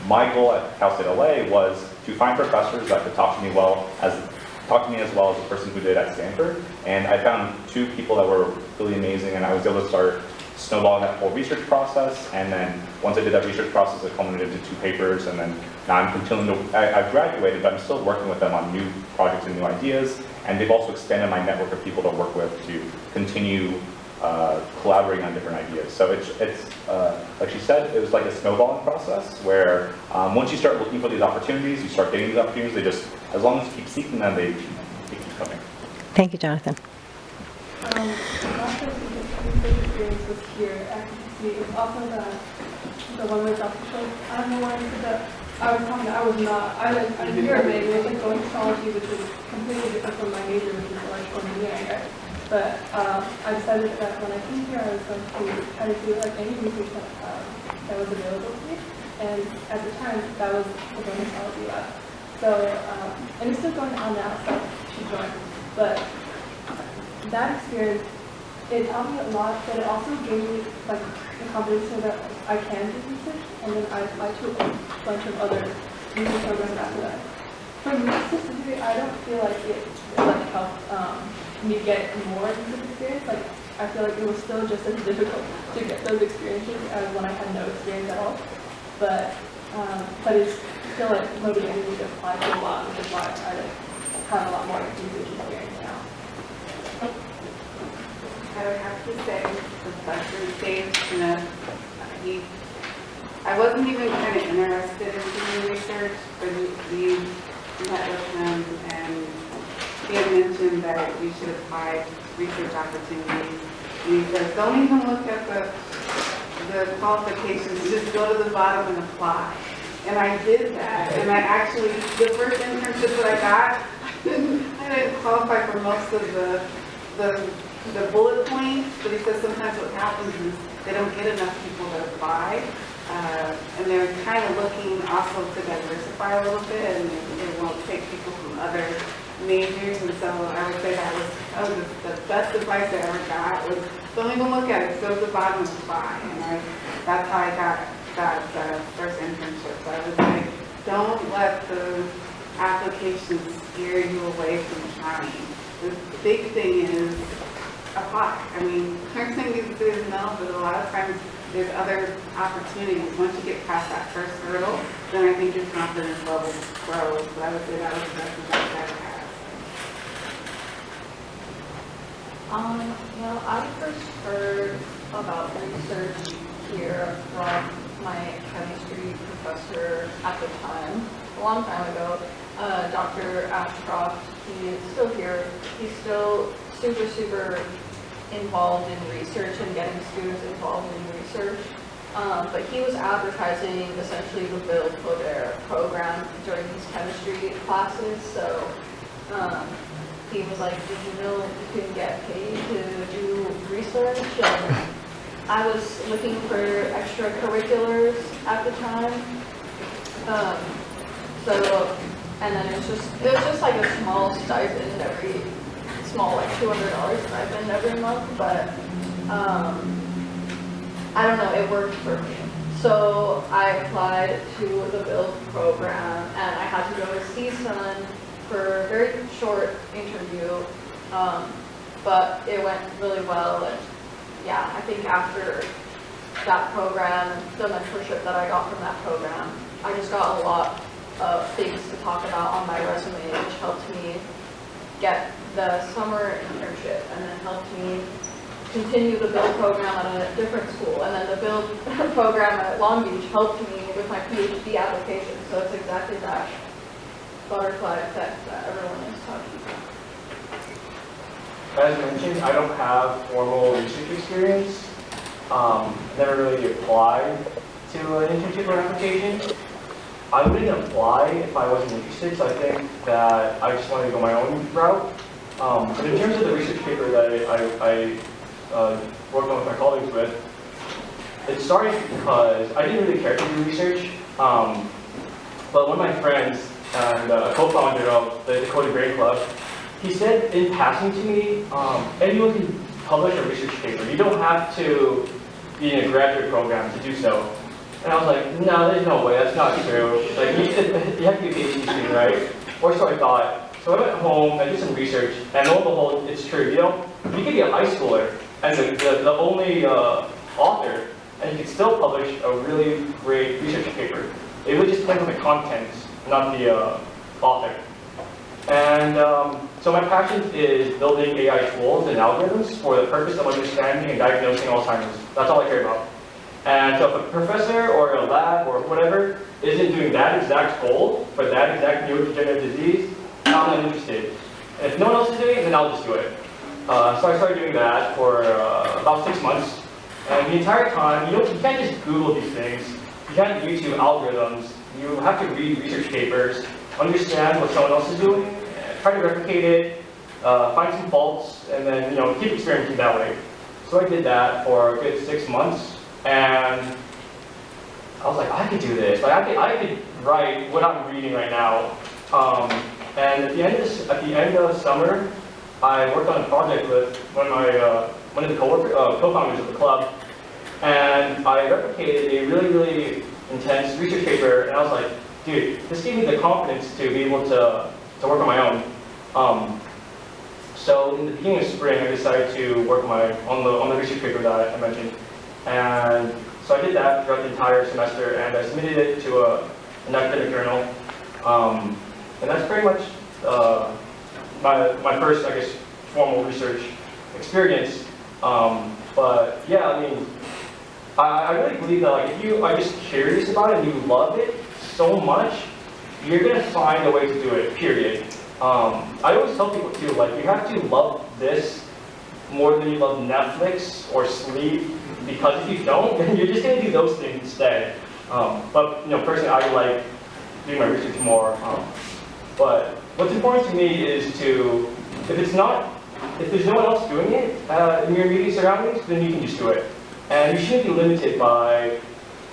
my goal at Cal State LA was to find professors that could talk to me as well as the person who did at Stanford. And I found two people that were really amazing, and I was able to start snowballing that whole research process. And then once I did that research process, it culminated into 2 papers, and then now I'm continuing to, I've graduated, but I'm still working with them on new projects and new ideas. And they've also expanded my network of people to work with to continue collaborating on different ideas. So it's like she said, it was like a snowballing process where once you start looking for these opportunities, you start getting these opportunities, they just, as long as you keep seeking them, they keep coming. Thank you, Jonathan. Master's experience was here at UC. It's also the one with Dr. Schultz. I don't know why I said that. I knew your major, it was like going to psychology, which is completely different from my major, which is electrical engineering, right? But I decided that when I came here, I was going to try to do like any research that was available to me. And at the time, that was the dermatology lab. So, and it's still going on now, so she's joined. But that experience, it taught me a lot, but it also gave me like the confidence so that I can do research, and then I applied to a bunch of other research programs after that. For me specifically, I don't feel like it like helped me get more research experience. Like I feel like it was still just as difficult to get those experiences as when I had no experience at all. But it's still like motivating me to apply to a lot, which is why I have a lot more research experience now. I would have to say, Professor Dave Smith, I wasn't even kind of interested in doing research, but we met with him, and he had mentioned that we should apply research opportunities. And he said, don't even look at the qualifications, just go to the bottom and apply. And I did that, and I actually, the first internship that I got, I didn't qualify for most of the bullet points, but he says sometimes what happens is they don't get enough people that apply, and they're kind of looking also to diversify a little bit, and they won't take people from other majors. And so I would say that was the best advice I ever got was don't even look at it, just go to the bottom and apply. And that's how I got that first internship. So I would say don't let the applications scare you away from trying. The big thing is apply. I mean, nursing these days no, but a lot of times there's other opportunities. Once you get past that first hurdle, then I think your confidence level grows. But I would say that was the best advice I ever had. Well, I first heard about research here from my chemistry professor at the time. a long time ago. Dr. Ashcroft, he is still here. He's still super involved in research and getting students involved in research. But he was advertising essentially the build for their program during his chemistry classes. So he was like, did you know you can get paid to do research? And I was looking for extracurriculars at the time. And then it was just like a small stipend like $200 stipend every month, but I don't know, it worked for me. So I applied to the build program, and I had to go to CSUN for a very short interview, but it went really well. And yeah, I think after that program, the mentorship that I got from that program, I just got a lot of things to talk about on my resume, which helped me get the summer internship, and then helped me continue the build program at a different school, and then the build program at Long Beach helped me with my PhD application. So it's exactly that butterfly effect that everyone is talking about. As mentioned, I don't have formal research experience. Never really applied to an internship or application. I wouldn't apply if I wasn't interested, so I think that I just wanted to go my own route. But in terms of the research paper that I worked on with my colleagues with, it started because I didn't really care to do research, but one of my friends and co-founder of the Dakota Brain Club, he said in passing to me, anyone can publish a research paper. You don't have to be in a graduate program to do so. And I was like, no, there's no way, that's not true. Like, you have to be a PhD student, right? Or so I thought. So I went home, I did some research, and lo and behold, it's true. You know, you could be a high schooler and the only author, and you could still publish a really great research paper. It would just depend on the content, not the author. And so my passion is building AI tools and algorithms for the purpose of understanding and diagnosing Alzheimer's. That's all I care about. And so if a professor or a lab or whatever isn't doing that exact goal for that exact neurodegenerative disease, I'm not interested. And if no one else is doing it, then I'll just do it. So I started doing that for about 6 months. And the entire time, you can't just Google these things. You can't YouTube algorithms. You have to read research papers, understand what someone else is doing, try to replicate it, find some faults, and then keep experimenting that way. So I did that for a good 6 months. And I was like, I could do this. Like I could write what I'm reading right now. And at the end of summer, I worked on a project with one of the co-founders of the club, and I replicated a really intense research paper. And I was like, dude, this gave me the confidence to be able to work on my own. So in the beginning of spring, I decided to work on the research paper that I mentioned. And so I did that throughout the entire semester, and I submitted it to an academic journal. And that's pretty much my first, I guess, formal research experience. But yeah, I mean, I really believe that like, if you are just curious about it and you love it so much, you're going to find a way to do it, period. I always tell people too, like, you have to love this more than you love Netflix or sleep, because if you don't, then you're just going to do those things instead. But personally, I like doing my research more. But what's important to me is to, if there's no one else doing it in your immediate surroundings, then you can just do it. And you shouldn't be limited by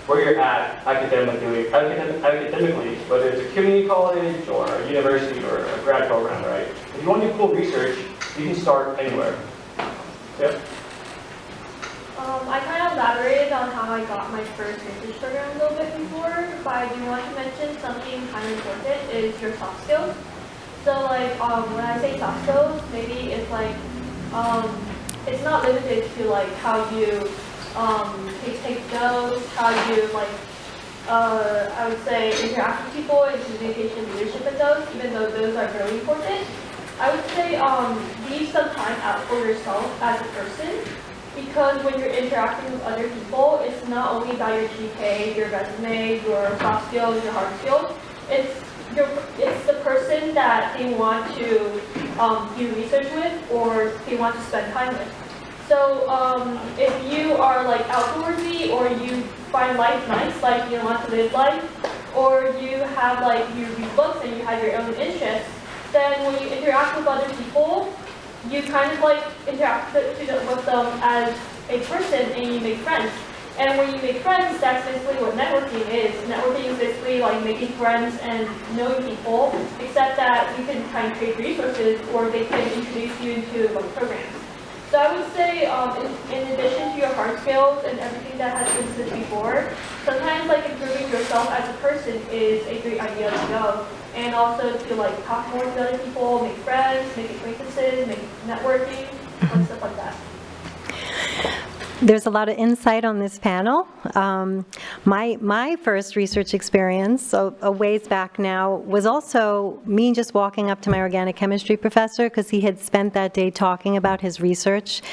where you're at academically, whether it's a community college or a university or a grad program, right? If you want to do cool research, you can start anywhere. Yep. I kind of elaborated on how I got my first research program a little bit before, but I do want to mention something kind of important is your soft skills. So like when I say soft skills, maybe it's like it's not limited to like how you take notes, how you like I would say interact with people and communication, leadership, and those, even though those are really important. I would say leave some time out for yourself as a person, because when you're interacting with other people, it's not only about your GPA, your resume, your soft skills, your hard skills. It's it's the person that they want to do research with or they want to spend time with. So if you are like outdoorsy or you find life nice, like you want to live life, or you have like you read books and you have your own interests, then when you interact with other people, you kind of like interact with them as a person and you make friends. And when you make friends, that's basically what networking is. Networking is basically like making friends and knowing people, except that you can kind of trade resources or they can introduce you into like programs. So I would say in addition to your hard skills and everything that has been said before, sometimes like improving yourself as a person is a great idea to know. And also to like talk more with other people, make friends, make acquaintances, make networking, and stuff like that. There's a lot of insight on this panel. My first research experience, a ways back now, was also me just walking up to my organic chemistry professor because he had spent that day talking about his research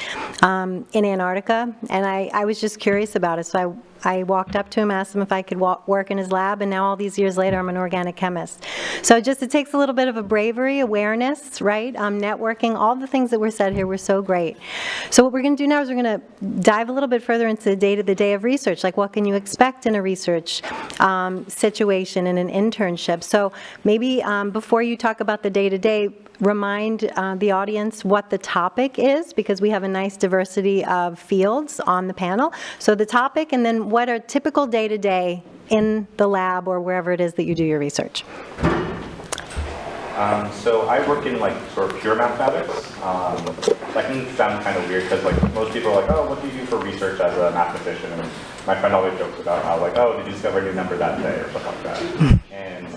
in Antarctica, and I was just curious about it. So I walked up to him, asked him if I could work in his lab, and now all these years later, I'm an organic chemist. So it takes a little bit of a bravery, awareness, right? Networking, all the things that were said here were so great. So what we're going to do now is we're going to dive a little bit further into the day of research, like what can you expect in a research situation, in an internship. So maybe before you talk about the day-to-day, remind the audience what the topic is, because we have a nice diversity of fields on the panel. So the topic, and then what are typical day-to-day in the lab or wherever it is that you do your research. So I work in like sort of pure mathematics. That can sound kind of weird because like most people are like, oh, what do you do for research as a mathematician? And my friend always jokes about how like, oh, did you discover a new number that day or something like that. And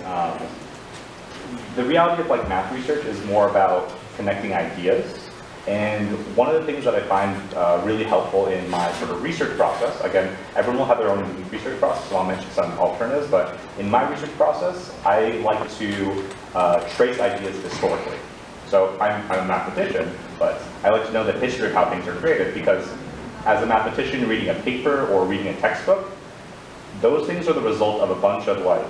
the reality of like math research is more about connecting ideas. And one of the things that I find really helpful in my sort of research process, again, everyone will have their own unique research process, so I'll mention some alternatives, but in my research process, I like to trace ideas historically. So I'm a mathematician, but I like to know the history of how things are created, because as a mathematician reading a paper or reading a textbook, those things are the result of a bunch of like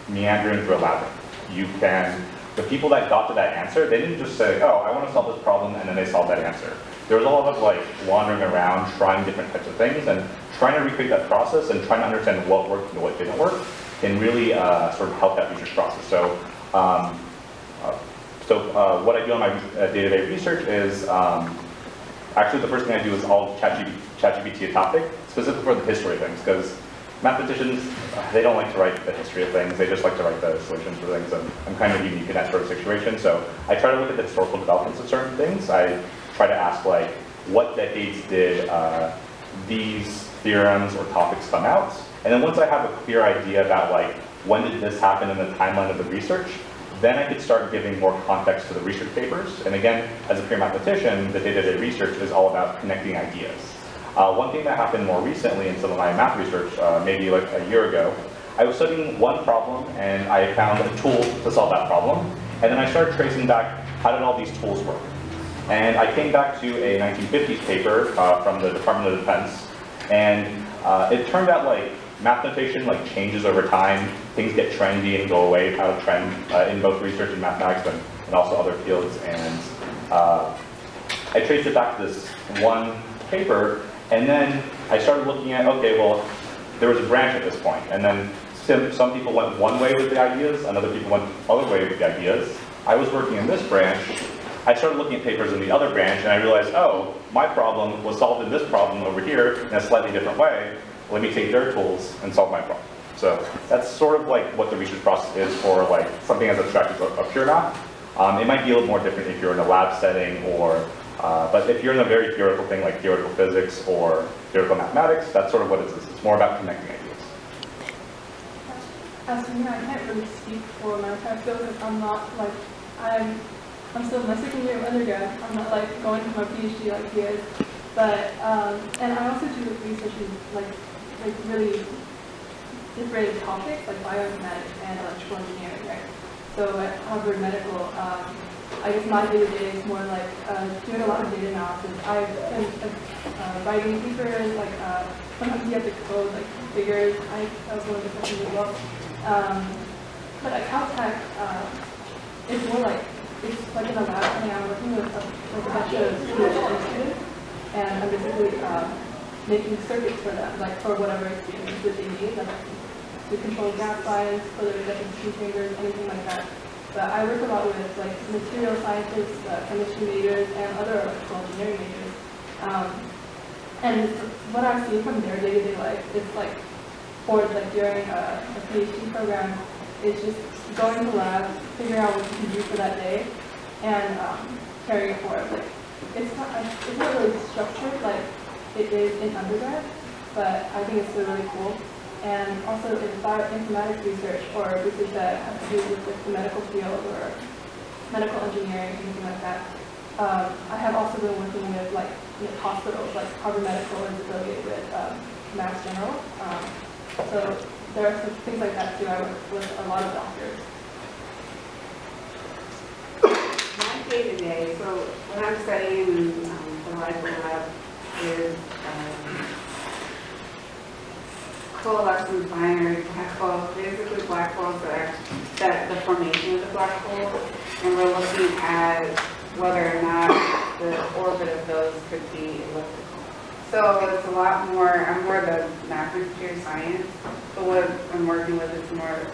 meandering through a labyrinth. The people that got to that answer, they didn't just say, oh, I want to solve this problem, and then they solved that answer. There was a lot of like wandering around, trying different types of things, and trying to recreate that process and trying to understand what worked and what didn't work can really sort of help that research process. So, what I do on my day-to-day research is, actually the first thing I do is I'll ChatGPT a topic, specifically for the history of things, because mathematicians, they don't like to write the history of things, they just like to write the solutions for things, and I'm kind of unique in that sort of situation. So I try to look at the historical developments of certain things. I try to ask like, what decades did these theorems or topics come out? And then once I have a clear idea about like, when did this happen in the timeline of the research, then I could start giving more context to the research papers. And again, as a pure mathematician, the day-to-day research is all about connecting ideas. One thing that happened more recently in some of my math research, maybe like a year ago, I was studying one problem and I found a tool to solve that problem. And then I started tracing back, how did all these tools work? And I came back to a 1950s paper from the Department of Defense. And it turned out like math notation like changes over time. Things get trendy and go away out of trend in both research and mathematics and also other fields. And I traced it back to this one paper. And then I started looking at, okay, well, there was a branch at this point. And then some people went one way with the ideas, and other people went the other way with the ideas. I was working in this branch. I started looking at papers in the other branch, and I realized, oh, my problem was solved in this problem over here in a slightly different way. Let me take their tools and solve my problem. So that's sort of like what the research process is for like something as abstract as a pure math. It might be a little more different if you're in a lab setting or but if you're in a very theoretical thing like theoretical physics or theoretical mathematics, that's sort of what it is. It's more about connecting ideas. As for me, I can't really speak for my field because I'm not like, I'm still in my second year of undergrad. I'm not like going to my PhD like he is. But, and I also do research in like really different topics like bioinformatics and electrical engineering, right? So at Harvard Medical, I guess my day-to-day is more like doing a lot of data analysis. I've been writing papers, like sometimes you have to code like figures. That was one of the questions as well. but at Caltech, it's more like, it's like in a lab, and I'm working with like a bunch of PhD students, and I'm basically making circuits for them, like for whatever experience that they need, like to control gas lines, whether it's deposition chambers, anything like that. But I work a lot with like material scientists, chemistry majors, and other electrical engineering majors. And what I've seen from their day-to-day life is like, for like during a PhD program, it's just going to labs, figuring out what you can do for that day, and carrying it forward. Like it's not really structured like it is in undergrad, but I think it's still really cool. And also in bioinformatics research or research that has to do with like, the medical field or medical engineering, anything like that. I have also been working with like hospitals, like Harvard Medical is affiliated with Mass General. So there are some things like that too. I work with a lot of doctors. My day-to-day, so when I'm studying in the lab is coalescence binary black holes, basically black holes that the formation of the black hole, and we're looking at whether or not the orbit of those could be elliptical. So it's a lot more, I'm more the math and computer science, but what I'm working with is more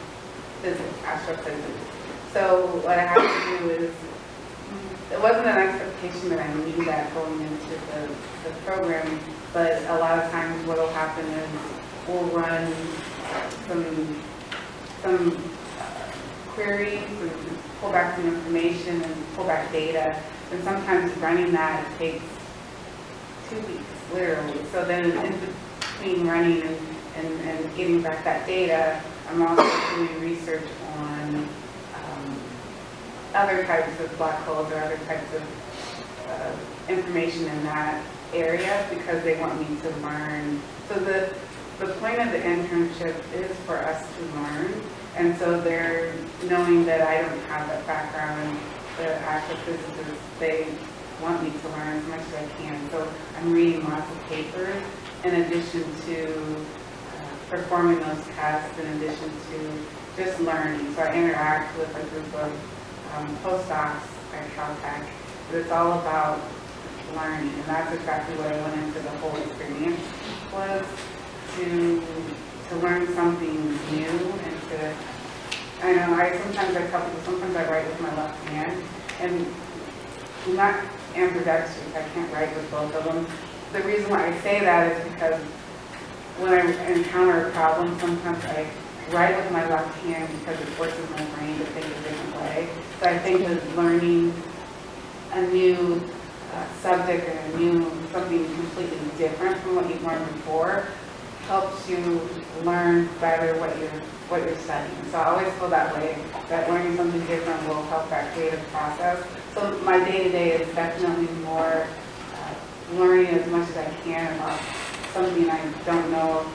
physics, astrophysics. So what I have to do is, it wasn't an expectation that I knew that going into the program, but a lot of times what will happen is we'll run some queries and pull back some information and pull back data, and sometimes running that takes 2 weeks, literally. So then in between running and getting back that data, I'm also doing research on other types of black holes or other types of information in that area because they want me to learn. So the point of the internship is for us to learn, and so they're knowing that I don't have that background, the astrophysicists, they want me to learn as much as I can. So I'm reading lots of papers in addition to performing those tests, in addition to just learning. So I interact with a group of postdocs at Caltech, but it's all about learning, and that's exactly what I went into the whole experience was to learn something new and to, I know, sometimes I tell people, sometimes I write with my left hand, and I'm not ambidextrous, I can't write with both of them. The reason why I say that is because when I encounter a problem, sometimes I write with my left hand because it forces my brain to think a different way. So I think that learning a new subject or something completely different from what you've learned before helps you learn better what you're studying. So I always feel that way, that learning something different will help that creative process. So my day-to-day is definitely more learning as much as I can about something I don't know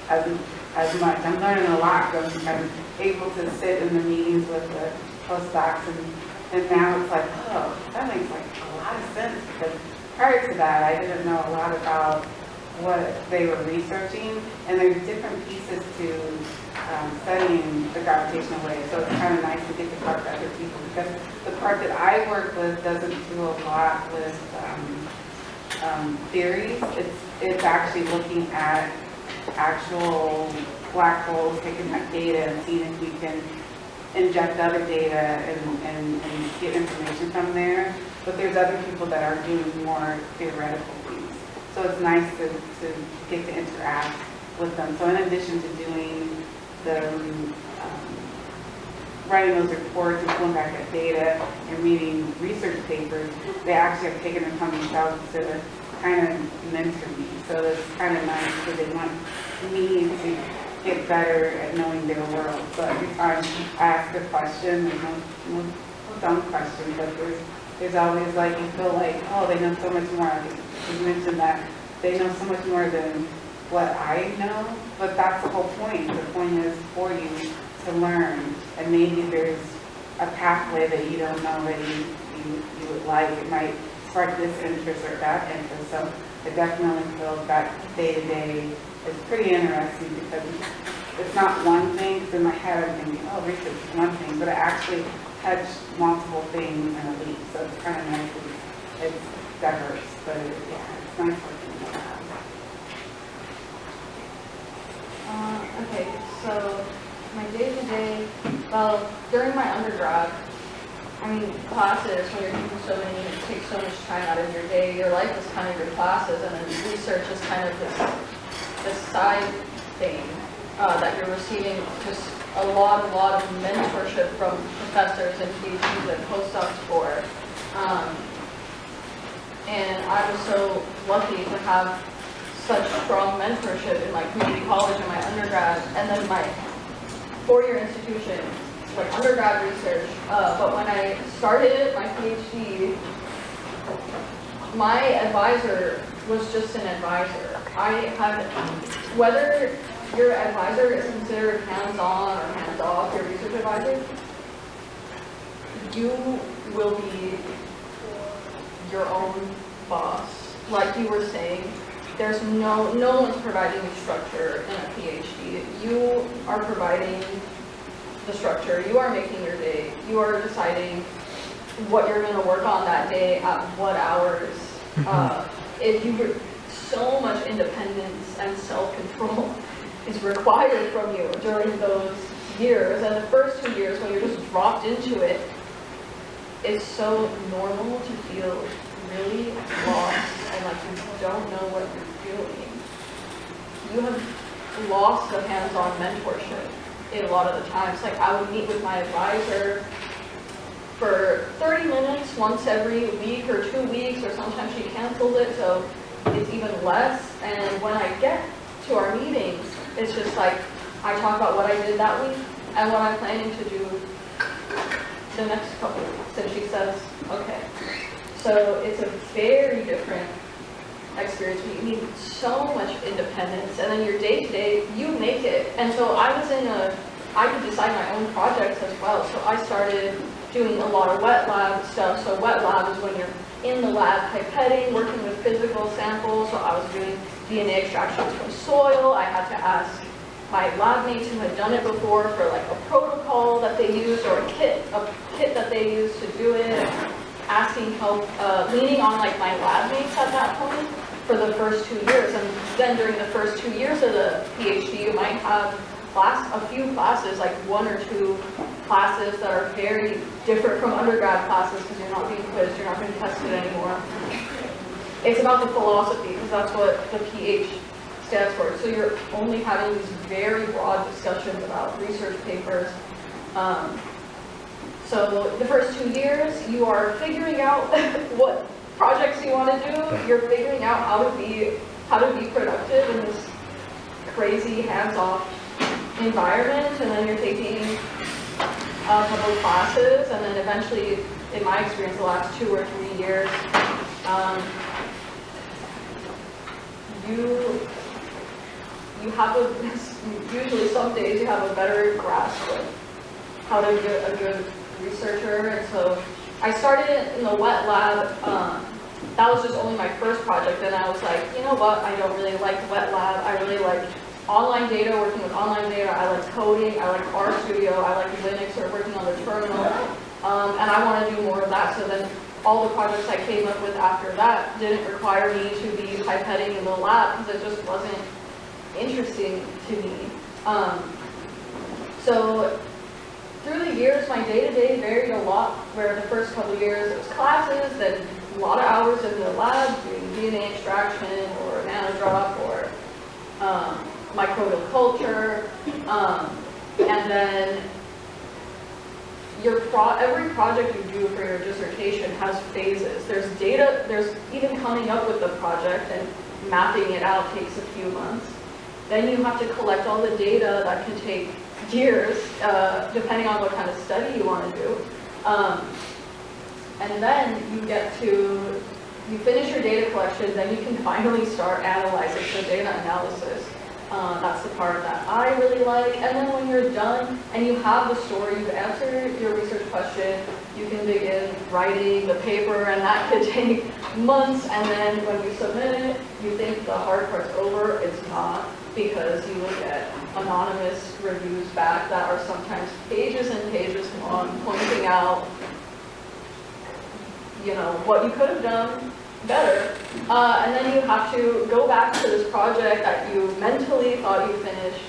as much. I'm learning a lot because I'm able to sit in the meetings with the postdocs, and now it's like, oh, that makes like a lot of sense, because prior to that I didn't know a lot about what they were researching, and there's different pieces to studying the gravitational wave, so it's kind of nice to get to talk to other people, because the part that I work with doesn't do a lot with theories. It's actually looking at actual black holes, taking that data and seeing if we can inject other data and get information from there. But there's other people that are doing more theoretical things. So it's nice to get to interact with them. So in addition to doing the writing those reports and pulling back that data and reading research papers, they actually have taken it upon themselves to kind of mentor me. So it's kind of nice because they want me to get better at knowing their world. So every time I ask a question, there's no dumb question, but there's always like, you feel like, oh, they know so much more. You mentioned that they know so much more than what I know, but that's the whole point. The point is for you to learn, and maybe there's a pathway that you don't know that you would like. It might spark this interest or that interest. So I definitely feel that day-to-day is pretty interesting because it's not one thing, because in my head I'm thinking, oh, research is one thing, but I actually touch multiple things in a week, so it's kind of nice. It's diverse, but yeah, it's nice working in the lab. Okay, so my day-to-day, well, during my undergrad, I mean, classes, when you're taking so many, it takes so much time out of your day, your life is kind of your classes, and then research is kind of this side thing that you're receiving just a lot of mentorship from professors and PhDs and postdocs for. And I was so lucky to have such strong mentorship in my community college and my undergrad, and then my four-year institution, like undergrad research. But when I started my PhD, my advisor was just an advisor. I had, whether your advisor is considered hands-on or hands-off, your research advisor, you will be your own boss. Like you were saying, there's no one's providing you structure in a PhD. You are providing the structure. You are making your day. You are deciding what you're going to work on that day at what hours. If you so much independence and self-control is required from you during those years. And the first 2 years when you're just dropped into it, it's so normal to feel really lost and like you don't know what you're doing. You have lost the hands-on mentorship in a lot of the times. Like I would meet with my advisor for 30 minutes once every week or 2 weeks, or sometimes she cancels it, so it's even less. And when I get to our meetings, it's just like I talk about what I did that week and what I'm planning to do the next couple of weeks, and she says, okay. So it's a very different experience. You need so much independence, and then your day-to-day, you make it. And so I could decide my own projects as well. So I started doing a lot of wet lab stuff. So wet lab is when you're in the lab pipetting, working with physical samples. So I was doing DNA extractions from soil. I had to ask my lab mates who had done it before for like a protocol that they used, or a kit that they used to do it, asking help, leaning on like my lab mates at that point for the first 2 years. And then during the first 2 years of the PhD, you might have a few classes, like 1 or 2 classes that are very different from undergrad classes because you're not being quizzed, you're not being tested anymore. It's about the philosophy, because that's what the PH stands for. So you're only having these very broad discussions about research papers. So the first 2 years, you are figuring out what projects you want to do. You're figuring out how to be productive in this crazy hands-off environment, and then you're taking a couple of classes, and then eventually, in my experience, the last 2 or 3 years, you have usually some days you have a better grasp of how to be a good researcher. And so I started in the wet lab. That was just only my first project, and I was like, you know what, I don't really like wet lab. I really like online data, working with online data. I like coding, I like RStudio, I like Linux or working on the terminal, and I want to do more of that. So then all the projects I came up with after that didn't require me to be pipetting in the lab because it just wasn't interesting to me. So through the years, my day-to-day varied a lot, where the first couple of years it was classes, then a lot of hours in the lab doing DNA extraction or nanodrop or microbial culture, and then every project you do for your dissertation has phases. There's data, there's even coming up with the project and mapping it out takes a few months. Then you have to collect all the data that can take years, depending on what kind of study you want to do. And then you finish your data collection, then you can finally start analyzing, so data analysis. That's the part that I really like. And then when you're done and you have the story, you've answered your research question, you can begin writing the paper, and that could take months. And then when you submit it, you think the hard part's over. It's not. because you will get anonymous reviews back that are sometimes pages and pages long, pointing out, you know, what you could have done better. And then you have to go back to this project that you mentally thought you finished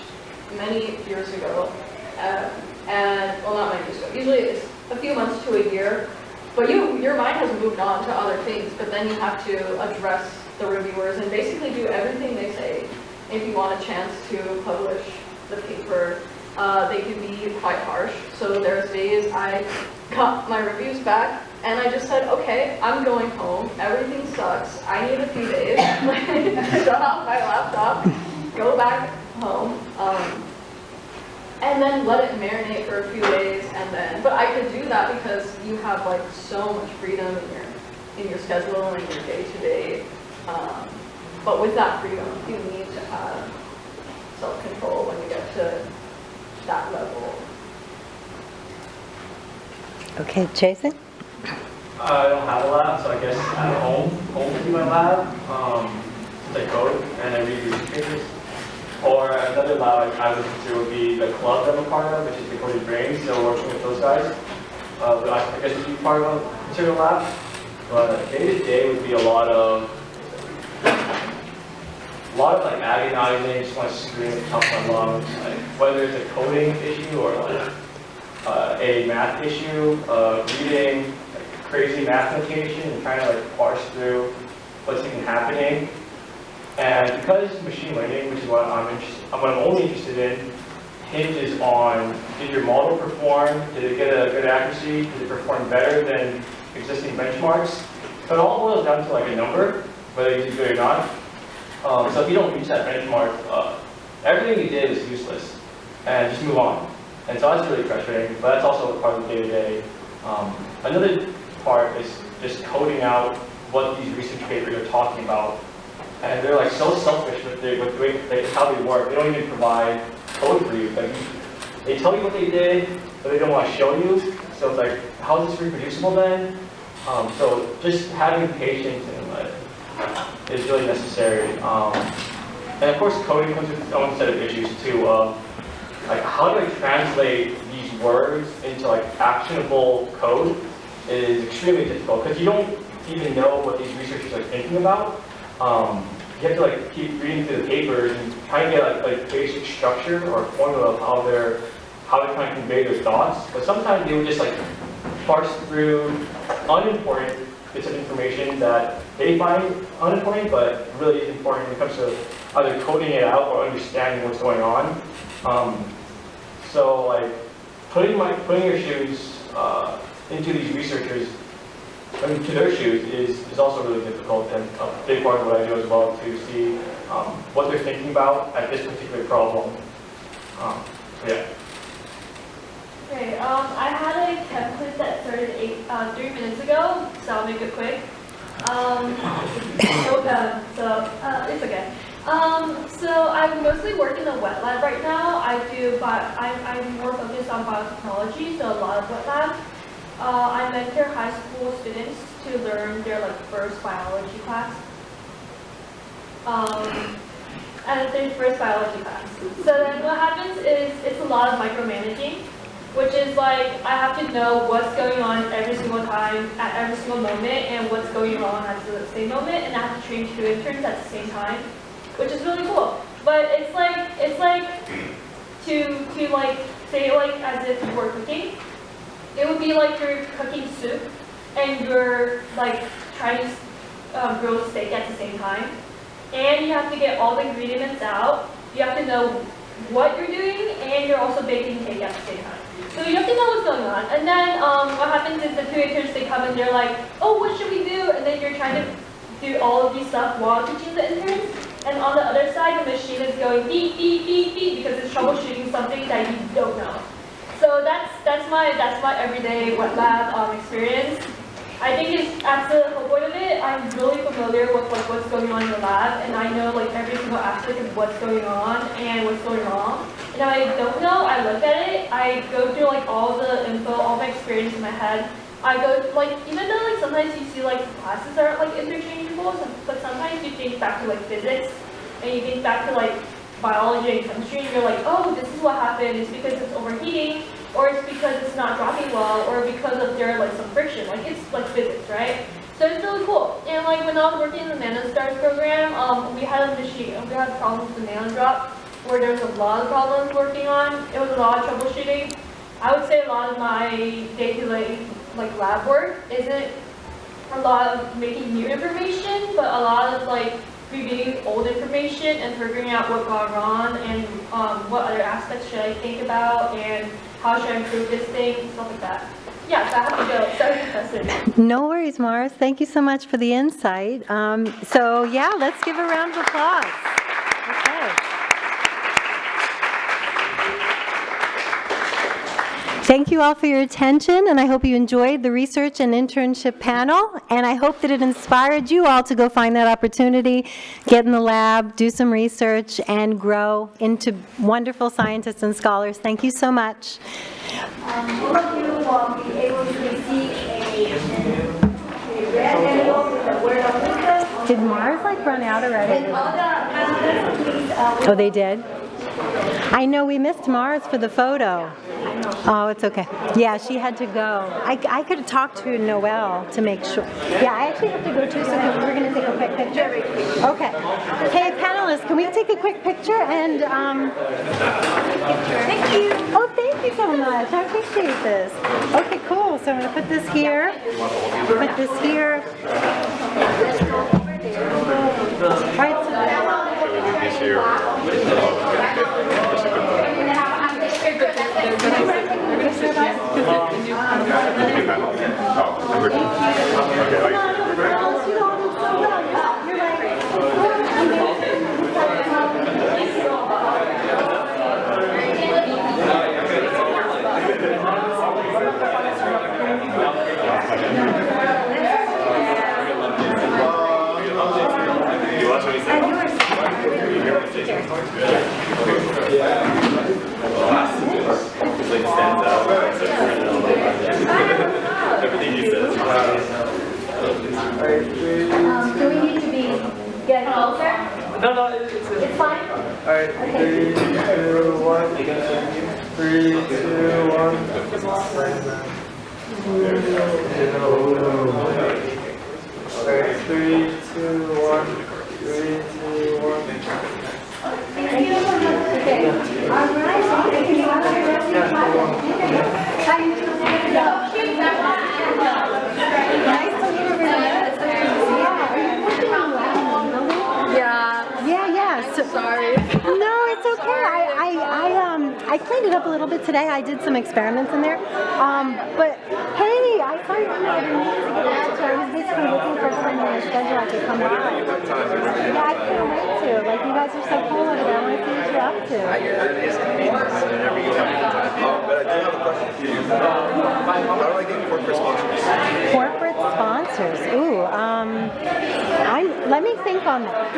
many years ago. And, well, not many years ago. Usually it's a few months to a year. But your mind has moved on to other things, but then you have to address the reviewers and basically do everything they say. If you want a chance to publish the paper, they can be quite harsh. So there's days I got my reviews back and I just said, okay, I'm going home. Everything sucks. I need a few days. Shut off my laptop, go back home. And then let it marinate for a few days, and then, but I could do that because you have like so much freedom in your schedule and your day-to-day. But with that freedom, you need to have self-control when you get to that level. Okay, Jason? I don't have a lab, so I guess at home would be my lab. Since I code and I read research papers. Or another lab I would consider would be the club that I'm a part of, which is the Coded Brain, so working with those guys. But I guess would be part of a considered lab. But day to day would be a lot of like agonizing, just want to scream at the top of my lungs. Like, whether it's a coding issue or like a math issue, reading like, crazy math notation and trying to like parse through what's even happening. And because machine learning, which is what I'm only interested in, hinges on did your model perform, did it get a good accuracy, did it perform better than existing benchmarks. So it all boils down to like a number, whether you do good or not. So if you don't reach that benchmark, everything you did is useless, and just move on. And so that's really frustrating, but that's also part of the day-to-day. Another part is just coding out what these research papers are talking about. And they're like so selfish with how they work. They don't even provide code for you. Like, they tell you what they did, but they don't want to show you. So it's like, how is this reproducible then? So just having patience and is really necessary. And of course, coding comes with its own set of issues too. Like, how do I translate these words into like actionable code is extremely difficult because you don't even know what these researchers are thinking about. You have to like keep reading through the papers and try to get like basic structure or formula of how they're trying to convey their thoughts. But sometimes they would just like parse through unimportant bits of information that they find unimportant, but really is important when it comes to either coding it out or understanding what's going on. So like putting your shoes into these researchers. To their shoes is also really difficult, and a big part of what I do as well to see what they're thinking about at this particular problem. Yeah. Okay, I had a template that started 3 minutes ago, so I'll make it quick. It's okay. So I mostly work in the wet lab right now. I'm more focused on biotechnology, so a lot of wet lab. I mentor high school students to learn their like first biology class. And their first biology class. So then what happens is it's a lot of micromanaging, which is like I have to know what's going on every single time at every single moment and what's going on at the same moment, and I have to train 2 interns at the same time, which is really cool. But it's like to like say it like as if you were cooking. It would be like you're cooking soup and you're like trying to grill steak at the same time. And you have to get all the ingredients out. You have to know what you're doing, and you're also baking cake at the same time. So you have to know what's going on. And then what happens is the 2 interns, they come and they're like, oh, what should we do? And then you're trying to do all of these stuff while teaching the interns. And on the other side, the machine is going beep, beep, beep, beep, because it's troubleshooting something that you don't know. So that's my everyday wet lab experience. I think at the whole point of it, I'm really familiar with like what's going on in the lab, and I know like every single aspect of what's going on and what's going wrong. And if I don't know, I look at it, I go through like all the info, all my experience in my head. I go like, even though like sometimes you see like classes are like interchangeable, but sometimes you think back to like physics, and you think back to like biology and chemistry, and you're like, oh, this is what happened. It's because it's overheating, or it's because it's not dropping well, or because of there like some friction. Like it's like physics, right? So it's really cool. And like when I was working in the NanoStars program, we had problems with the nanodrop where there was a lot of problems working on. It was a lot of troubleshooting. I would say a lot of my day-to-day like lab work isn't a lot of making new information, but a lot of like reviewing old information and figuring out what got wrong and what other aspects should I think about and how should I improve this thing, stuff like that. Yeah, so I have to go. Sorry, Professor. No worries, Mars. Thank you so much for the insight. So yeah, let's give a round of applause. Okay. Thank you all for your attention, and I hope you enjoyed the research and internship panel, and I hope that it inspired you all to go find that opportunity, get in the lab, do some research, and grow into wonderful scientists and scholars. Thank you so much. All of you will be able to receive a red envelope with the word of wisdom. Did Mars like run out already? With all the panelists, please. Oh, they did? I know we missed Mars for the photo. Oh, it's okay. Yeah, she had to go. I could have talked to Noelle to make sure. Yeah, I actually have to go too, so we're going to take a quick picture. Okay. Hey, panelists, can we take a quick picture? And thank you. Oh, thank you so much. I appreciate this. Okay, cool. So I'm going to put this here. Put this here. Right. Do we need to be getting closer? No, it's fine. All right, 3, 2, 1. 3, 2, 1. Okay, 3, 2, 1. 3, 2, 1. Thank you. Okay. All right. Thank you. Nice to meet everyone. Yeah. Sorry. No, it's okay. I cleaned it up a little bit today. I did some experiments in there. But hey, I saw your email. I didn't mean to get back to. I was basically looking for something on the schedule I could come by. Yeah, I can't wait to. Like, you guys are so cool over there. I want to see what you're up to. At your earliest convenience, whenever you have the time. But I do have a question for you. How do I get corporate sponsors? Corporate sponsors. Ooh, let me think on that.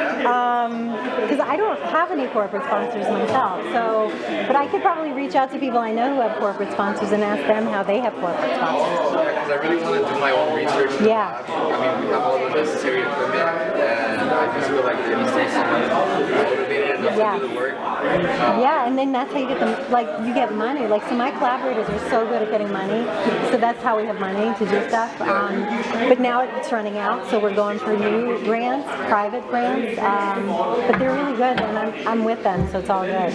Because I don't have any corporate sponsors myself. So, but I could probably reach out to people I know who have corporate sponsors and ask them how they have corporate sponsors. Because I really want to do my own research. Yeah. I mean, we have all the necessary equipment, and I just feel like there needs to be someone motivated enough to do the work. Yeah, and then that's how you get them, like, you get money. Like, so my collaborators are so good at getting money, so that's how we have money to do stuff. But now it's running out, so we're going for new grants, private grants, but they're really good, and I'm with them, so it's all good.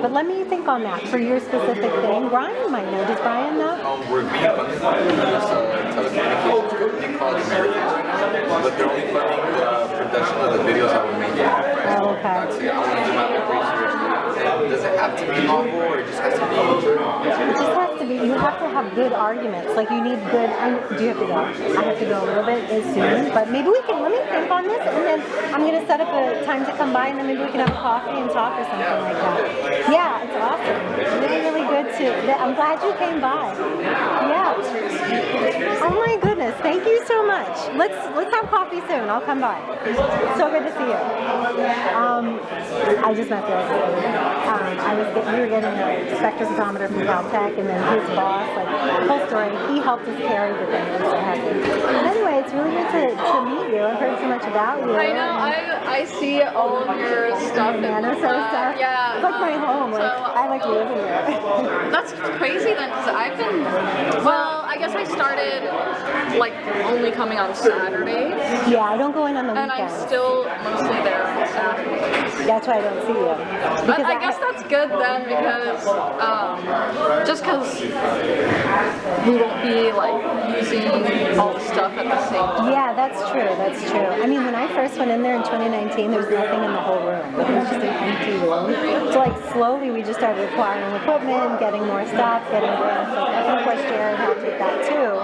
But let me think on that for your specific thing. Brian might know. Does Brian know? We're being funded by this telecommunications company called American, but they're only funding the production of the videos that we're making. Oh, okay. That's it. I want to do my own research. And does it have to be novel, or it just has to be? It just has to be. You have to have good arguments. Like, you need good. Do you have to go? I have to go a little bit soon, but maybe we can. Let me think on this, and then I'm going to set up a time to come by, and then maybe we can have a coffee and talk or something like that. Yeah, it's awesome. It's really, really good too. I'm glad you came by. Yeah. Oh my goodness. Thank you so much. much. Let's have coffee soon. I'll come by. It's so good to see you. I just met Phil. We were getting a spectrophotometer from Caltech, and then his boss, like, the whole story, he helped us carry the thing. It was so happy. But anyway, it's really good to meet you. I've heard so much about you. I know. I see all of your stuff. Nano stuff. Yeah. It's like my home. Like, I like living here. That's crazy then, because I've been, well, I guess I started like only coming on Saturdays. Yeah, I don't go in on the and weekends. I'm still mostly there on Saturdays. That's why I don't see you. But I guess that's good then, because just because we won't be like using all the stuff at the same time. Yeah, that's true. That's true. I mean, when I first went in there in 2019, there was nothing in the whole room. Like, it was just an empty room. So like slowly we just started acquiring equipment, getting more stuff, getting grants. Like, I think of course Jared helped with that too.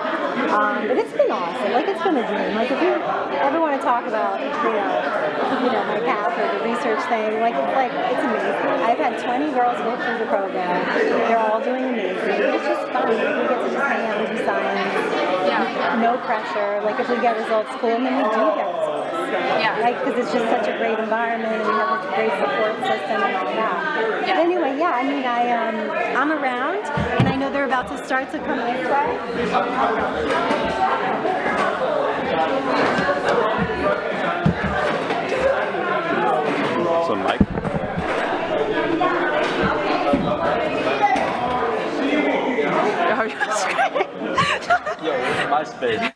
But it's been awesome. Like, it's been a dream. Like, if you ever want to talk about, my path or the research thing, it's amazing. I've had 20 girls go through the program. They're all doing amazing. It's just fun. Like, we get to just hang out and do science. Yeah. No pressure. Like, if we get results, cool, and then we do get results. Yeah. Like, because it's just such a great environment, and we have a great support system and all that. Yeah. But anyway, yeah, I mean, I'm around, and I know they're about to start to come this way. So, Mike? Yo, my space.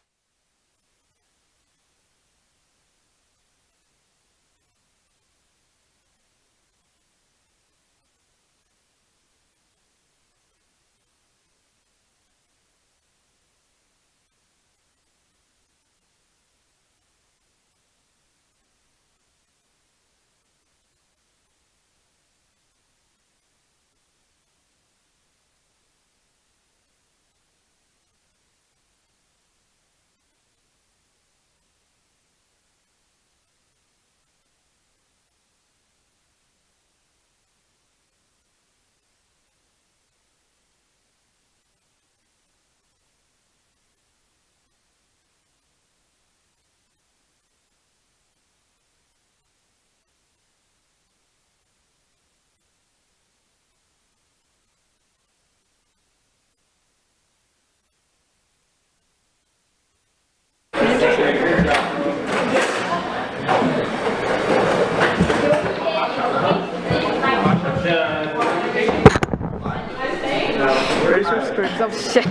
Oh shit.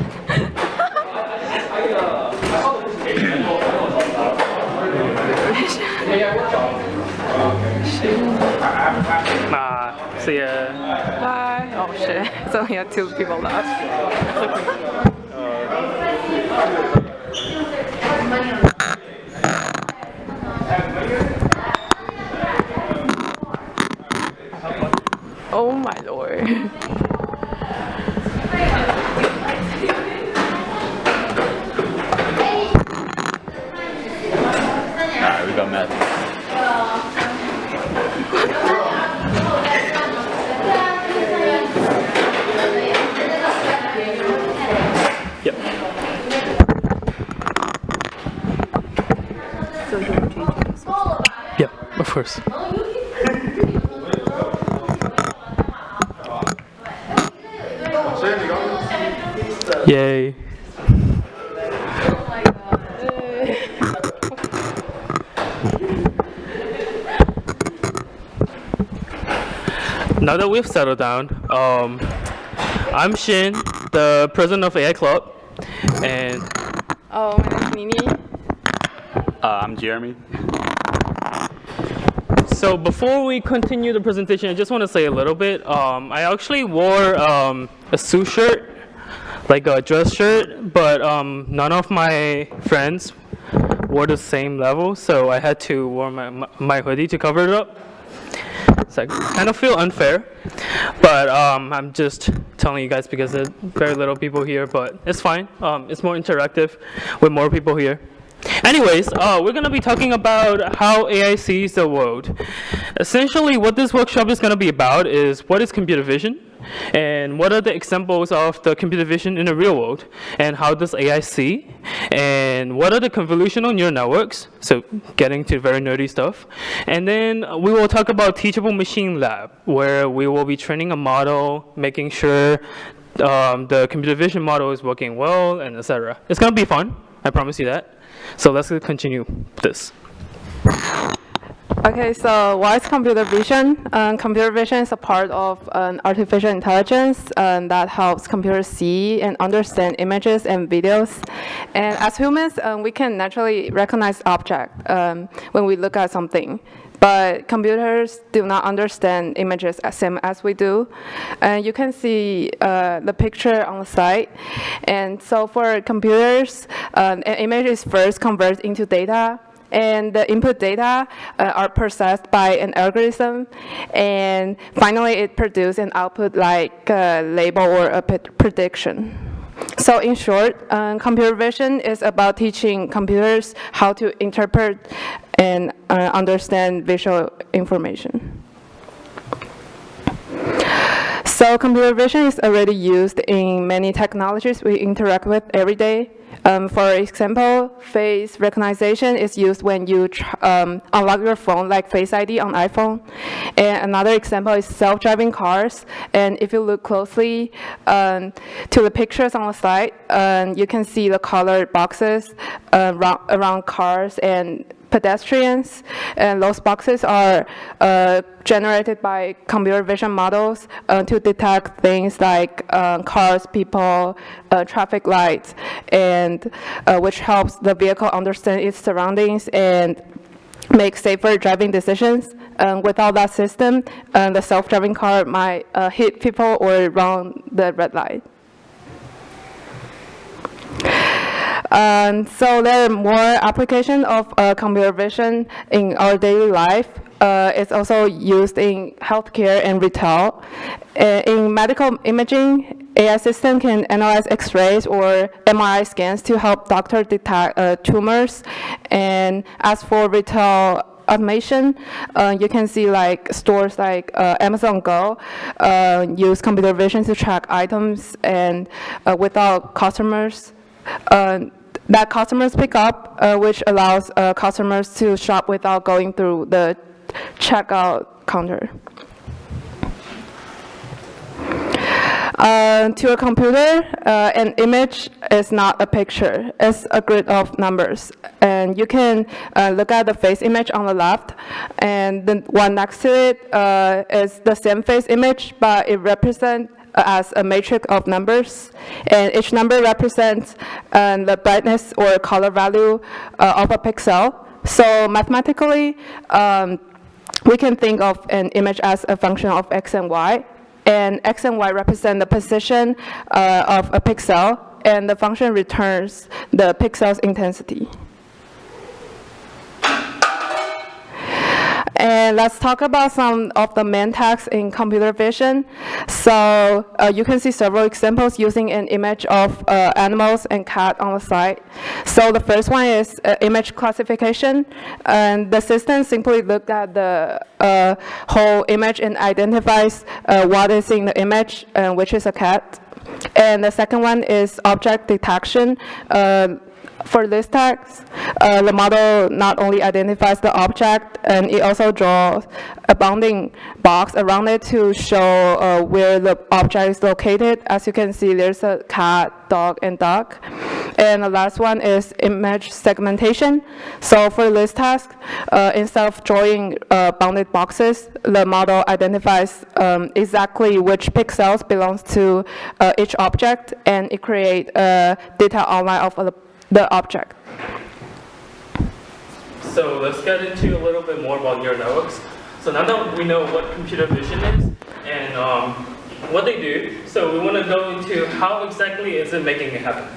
See ya. Bye. Oh shit. It's only had 2 people left. Oh my lord. Alright, we got meth. Yep. So you want to change this? Yep, of course. Yay. Now that we've settled down, I'm Shin, the president of AI Club, and oh, my name's Nini. I'm Jeremy. So before we continue the presentation, I just want to say a little bit. I actually wore a suit shirt, like a dress shirt, but none of my friends wore the same level, so I had to wear my hoodie to cover it up. So I kind of feel unfair, but I'm just telling you guys because there's very little people here, but it's fine. It's more interactive with more people here. Anyways, we're going to be talking about how AI sees the world. Essentially, what this workshop is going to be about is what is computer vision, and what are the examples of the computer vision in the real world, and how does AI see, and what are the convolutional neural networks, so getting to very nerdy stuff. And then we will talk about teachable machine lab, where we will be training a model, making sure the computer vision model is working well, and etc. It's going to be fun, I promise you that. So let's continue this. Okay, so what is computer vision? Computer vision is a part of artificial intelligence that helps computers see and understand images and videos. And as humans, we can naturally recognize objects when we look at something. But computers do not understand images as same as we do. And you can see the picture on the side. And so for computers, an image is first converted into data. And the input data are processed by an algorithm. And finally, it produces an output like a label or a prediction. So in short, computer vision is about teaching computers how to interpret and understand visual information. So computer vision is already used in many technologies we interact with every day. For example, face recognition is used when you unlock your phone, like Face ID on iPhone. And another example is self-driving cars. And if you look closely to the pictures on the side, you can see the colored boxes around cars and pedestrians, and those boxes are generated by computer vision models to detect things like cars, people, traffic lights, and which helps the vehicle understand its surroundings and make safer driving decisions. Without that system, the self-driving car might hit people or run the red light. So there are more applications of computer vision in our daily life. It's also used in healthcare and retail. In medical imaging, AI system can analyze X-rays or MRI scans to help doctors detect tumors. And as for retail automation, you can see like stores like Amazon Go use computer vision to track items and without customers. That customers pick up, which allows customers to shop without going through the checkout counter. To a computer, an image is not a picture, it's a grid of numbers. And you can look at the face image on the left, and the one next to it is the same face image, but it represents as a matrix of numbers, and each number represents the brightness or color value of a pixel. So mathematically, we can think of an image as a function of x and y, and x and y represent the position of a pixel, and the function returns the pixel's intensity. And let's talk about some of the main tasks in computer vision. So you can see several examples using an image of animals and cat on the side. So the first one is image classification. And the system simply looks at the whole image and identifies what is in the image, which is a cat. And the second one is object detection. For this task, the model not only identifies the object, and it also draws a bounding box around it to show where the object is located. As you can see, there's a cat, dog, and duck. And the last one is image segmentation. So for this task, instead of drawing bounded boxes, the model identifies exactly which pixels belongs to each object, and it creates a detailed outline of the object. So let's get into a little bit more about neural networks. So now that we know what computer vision is and what they do, so we want to go into how exactly is it making it happen.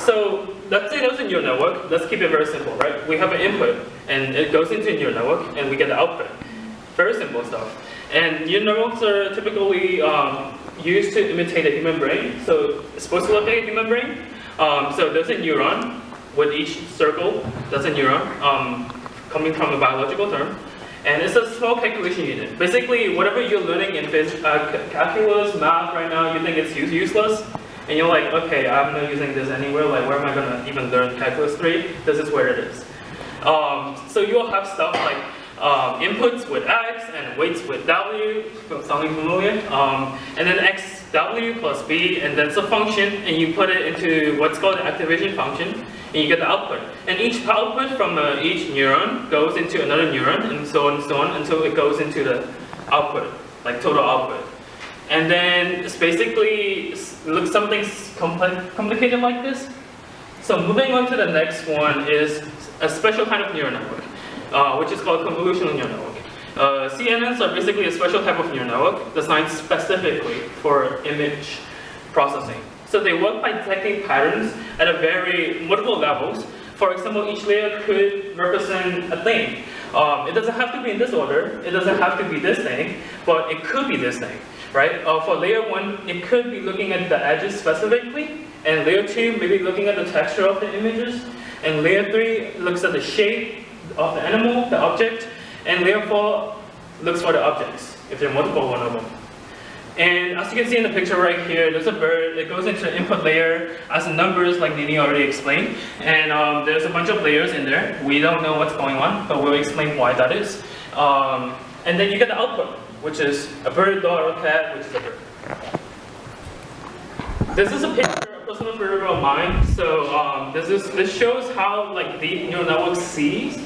So let's say there's a neural network. Let's keep it very simple, right? We have an input, and it goes into a neural network, and we get the output. Very simple stuff. And neural networks are typically used to imitate a human brain. So it's supposed to look like a human brain. So there's a neuron with each circle. That's a neuron coming from a biological term. And it's a small calculation unit. Basically, whatever you're learning in calculus, math right now, you think it's useless, and you're like, okay, I'm not using this anywhere, like where am I gonna even learn calculus 3? This is where it is. So you'll have stuff like inputs with x and weights with w, sounding familiar, and then xw plus b, and that's a function, and you put it into what's called an activation function, and you get the output. And each output from each neuron goes into another neuron, and so on, until it goes into the output, like total output. And then it's basically looks something complicated like this. So moving on to the next one is a special kind of neural network, which is called convolutional neural network. CNNs are basically a special type of neural network designed specifically for image processing. So they work by detecting patterns at a very multiple levels. For example, each layer could represent a thing. It doesn't have to be in this order, it doesn't have to be this thing, but it could be this thing, right? For layer 1, it could be looking at the edges specifically, and layer 2, maybe looking at the texture of the images, and layer 3 looks at the shape of the animal, the object, and layer 4 looks for the objects, if there are multiple one of them. And as you can see in the picture right here, there's a bird. It goes into the input layer as numbers, like Nini already explained. And there's a bunch of layers in there. We don't know what's going on, but we'll explain why that is. And then you get the output, which is a bird, dog, or cat, which is a bird. This is a picture, a personal favorite of mine. So this shows how like deep neural network sees.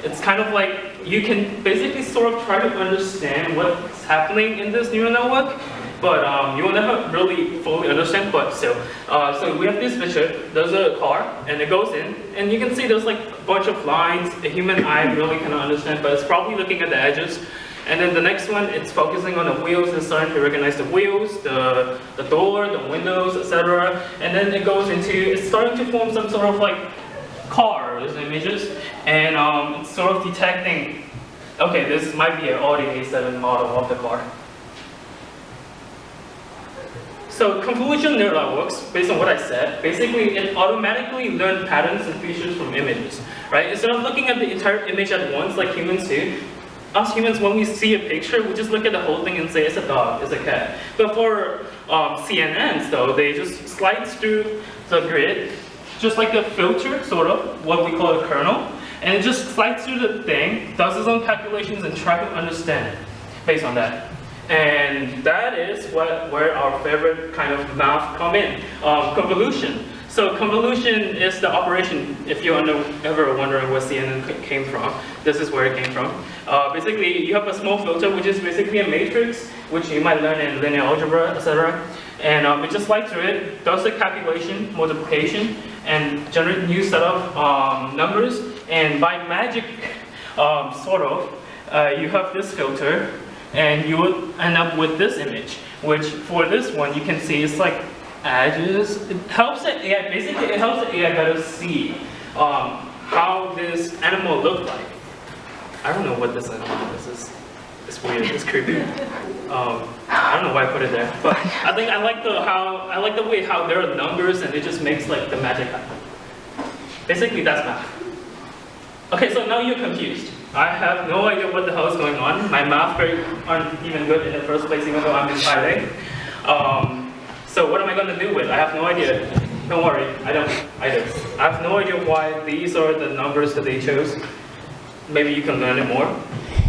It's kind of like you can basically sort of try to understand what's happening in this neural network, but you will never really fully understand. But still, so we have this picture. There's a car, and it goes in, and you can see there's like a bunch of lines. A human eye really cannot understand, but it's probably looking at the edges. And then the next one, it's focusing on the wheels. It's starting to recognize the wheels, the door, the windows, etc. And then it goes into, it's starting to form some sort of like cars images, and it's sort of detecting, okay, this might be an Audi A7 model of the car. So convolutional neural networks, based on what I said, basically it automatically learns patterns and features from images, right? Instead of looking at the entire image at once like humans do, us humans, when we see a picture, we just look at the whole thing and say it's a dog, it's a cat. But for CNNs though, they just slice through the grid, just like a filter, sort of, what we call a kernel, and it just slides through the thing, does its own calculations, and try to understand it based on that. And that is where our favorite kind of math come in, convolution. So convolution is the operation, if you're ever wondering where CNN came from, this is where it came from. Basically, you have a small filter, which is basically a matrix, which you might learn in linear algebra, etc. And it just slides through it, does the calculation, multiplication, and generate a new set of numbers. And by magic, sort of, you have this filter, and you would end up with this image, which for this one, you can see it's like edges. It helps the AI, basically it helps the AI better see how this animal looked like. I don't know what this animal is. It's weird, it's creepy. I don't know why I put it there, but I think I like the way how there are numbers and it just makes like the magic happen. Basically that's math. Okay, so now you're confused. I have no idea what the hell is going on. My math grades aren't even good in the first place, even though I'm in 5A. So what am I going to do with it? I have no idea. Don't worry, I don't either. I have no idea why these are the numbers that they chose. Maybe you can learn it more.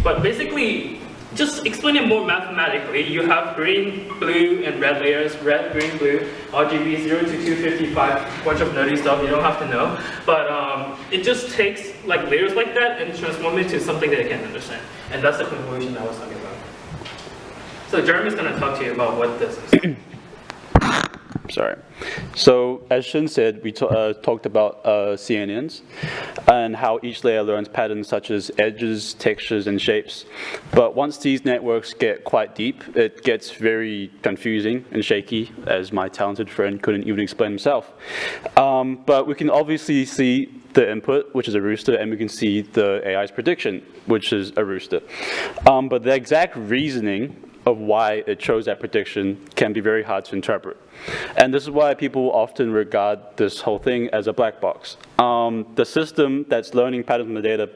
But basically, just explain it more mathematically. You have green, blue, and red layers. Red, green, blue, RGB 0 to 255, bunch of nerdy stuff you don't have to know. But it just takes like layers like that and transform it to something that it can understand. And that's the convolution I was talking about. So Jeremy's going to talk to you about what this is. Sorry. So as Shin said, we talked about CNNs and how each layer learns patterns such as edges, textures, and shapes. But once these networks get quite deep, it gets very confusing and shaky, as my talented friend couldn't even explain himself. But we can obviously see the input, which is a rooster, and we can see the AI's prediction, which is a rooster. But the exact reasoning of why it chose that prediction can be very hard to interpret. And this is why people often regard this whole thing as a black box. The system that's learning patterns from the data,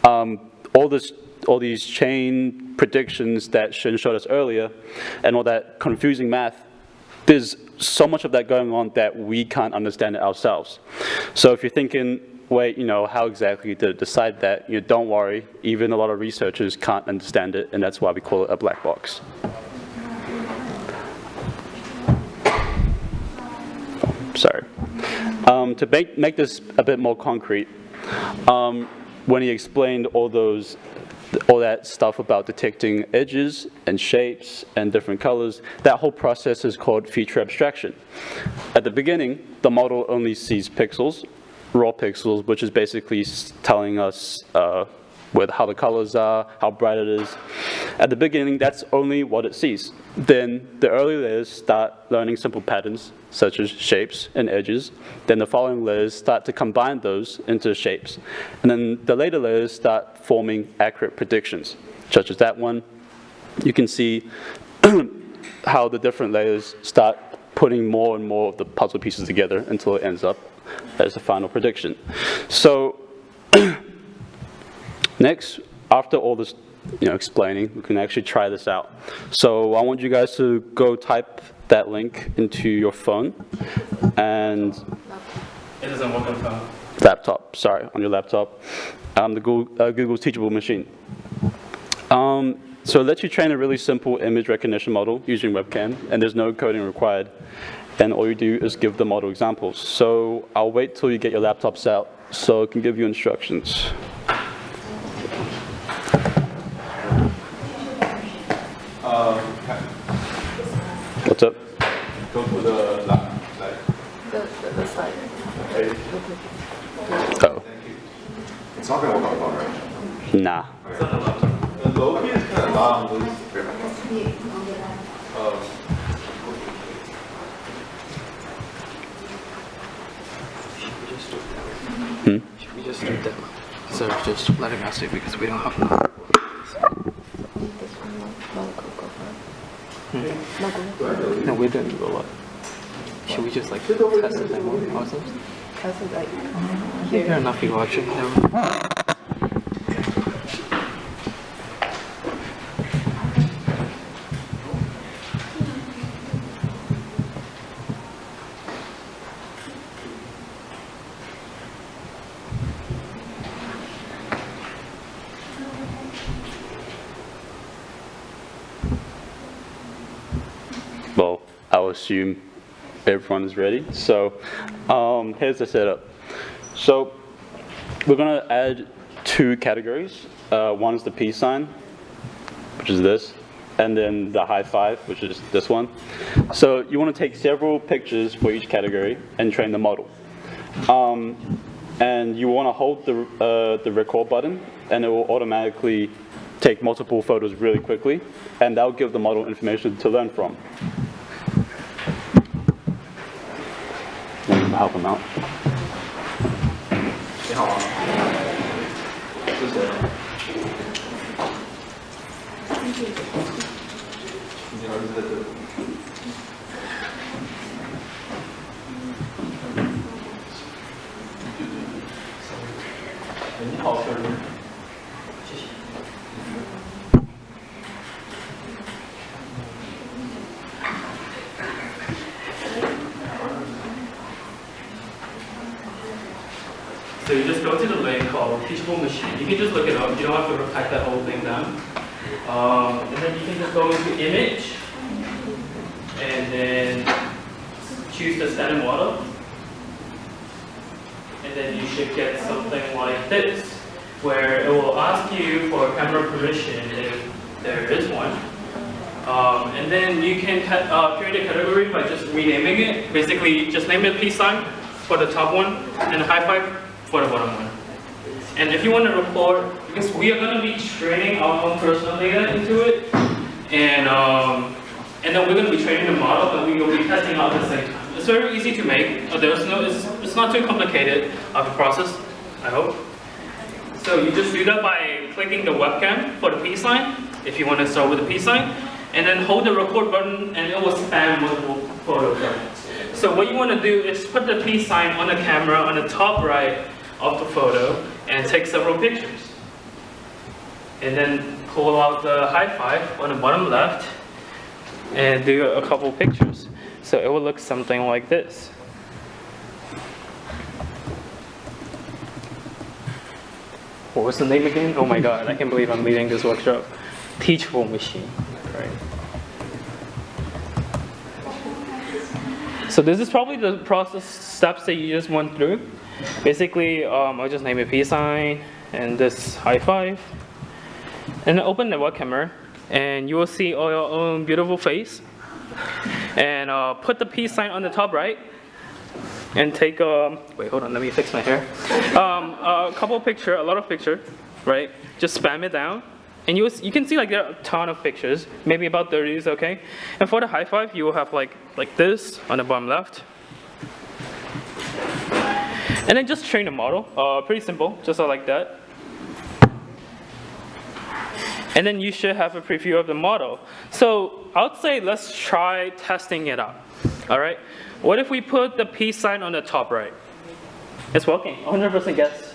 all this all these chain predictions that Shin showed us earlier, and all that confusing math, there's so much of that going on that we can't understand it ourselves. So if you're thinking, wait, how exactly to decide that, don't worry, even a lot of researchers can't understand it, and that's why we call it a black box. Sorry. To make this a bit more concrete, when he explained all that stuff about detecting edges and shapes and different colors, that whole process is called feature abstraction. At the beginning, the model only sees pixels, raw pixels, which is basically telling us how the colors are, how bright it is. At the beginning, that's only what it sees. Then the early layers start learning simple patterns, such as shapes and edges. Then the following layers start to combine those into shapes. And then the later layers start forming accurate predictions, such as that one. You can see how the different layers start putting more and more of the puzzle pieces together until it ends up as a final prediction. So next, after all this explaining, we can actually try this out. So I want you guys to go type that link into your phone and It doesn't work on phone. laptop, sorry, on your laptop, the Google's Teachable Machine. So it lets you train a really simple image recognition model using webcam, and there's no coding required. And all you do is give the model examples. So I'll wait till you get your laptops out so it can give you instructions. What's up? Go to the left side. The slide. Okay. Oh. It's not gonna work on the phone, right? Nah. The low key is kind of long. Should we just do demo instead of just letting us do because we don't have enough? No, we didn't do a lot. Should we just like test the demo ourselves? Test it like There are enough people watching. No. Well, I'll assume everyone is ready. So here's the setup. So we're going to add two categories. One is the peace sign, which is this, and then the high five, which is this one. So you want to take several pictures for each category and train the model. And you want to hold the record button, and it will automatically take multiple photos really quickly, and that'll give the model information to learn from. Help them out. So you just go to the link called Teachable Machine. You can just look it up. You don't have to type that whole thing down. And then you can just go into Image, and then choose the standard model. And then you should get something like this, where it will ask you for camera permission if there is one. And then you can create a category by just renaming it. Basically, just name it peace sign for the top one, and a high five for the bottom one. And if you want to record, because we are going to be training our own personal data into it, and then we're going to be training the model, and we will be testing out at the same time. It's very easy to make. It's not too complicated of a process, I hope. So you just do that by clicking the webcam for the peace sign, if you want to start with the peace sign, and then hold the record button, and it will spam multiple photos. So what you want to do is put the peace sign on the camera on the top right of the photo and take several pictures. and then pull out the high five on the bottom left and do a couple pictures. So it will look something like this. What was the name again? Oh my god, I can't believe I'm leading this workshop. Teachable machine, right? So this is probably the process steps that you just went through. Basically, I'll just name it peace sign and this high five. And then open the web camera and you will see all your own beautiful face. And put the peace sign on the top right. And take wait, hold on, let me fix my hair. A couple picture, a lot of picture, right? Just spam it down. And you can see like there are a ton of pictures, maybe about 30 is okay. And for the high five, you will have like this on the bottom left. And then just train the model, pretty simple, just like that. And then you should have a preview of the model. So I would say let's try testing it out, all right? What if we put the peace sign on the top right? It's working, 100% guess.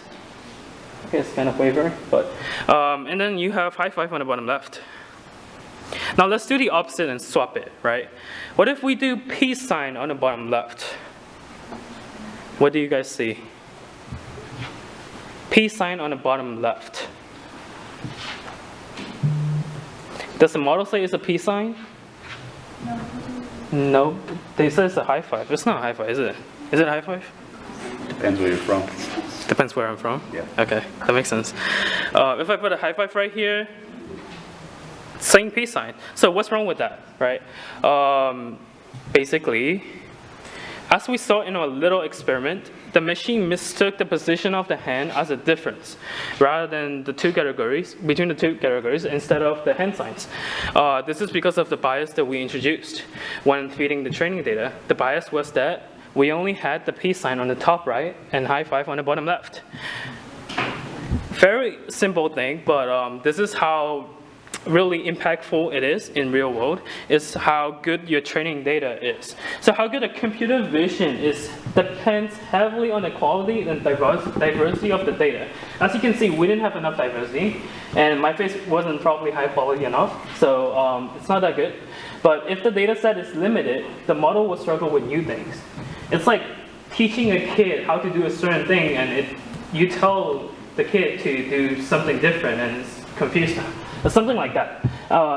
Okay, it's kind of wavering, but, and then you have high five on the bottom left. Now let's do the opposite and swap it, right? What if we do peace sign on the bottom left? What do you guys see? Peace sign on the bottom left. Does the model say it's a peace sign? No, they say it's a high five. It's not a high five, is it? Is it a high five? Depends where you're from. Depends where I'm from? Yeah. Okay, that makes sense. If I put a high five right here, same peace sign. So what's wrong with that, right? Basically, as we saw in our little experiment, the machine mistook the position of the hand as a difference, rather than the two categories, between the two categories, instead of the hand signs. This is because of the bias that we introduced when feeding the training data. The bias was that we only had the peace sign on the top right and high five on the bottom left. Very simple thing, but this is how really impactful it is in real world, is how good your training data is. So how good a computer vision is depends heavily on the quality and diversity of the data. As you can see, we didn't have enough diversity, and my face wasn't probably high quality enough, so it's not that good. But if the data set is limited, the model will struggle with new things. It's like teaching a kid how to do a certain thing, and you tell the kid to do something different, and it's confused them. Something like that.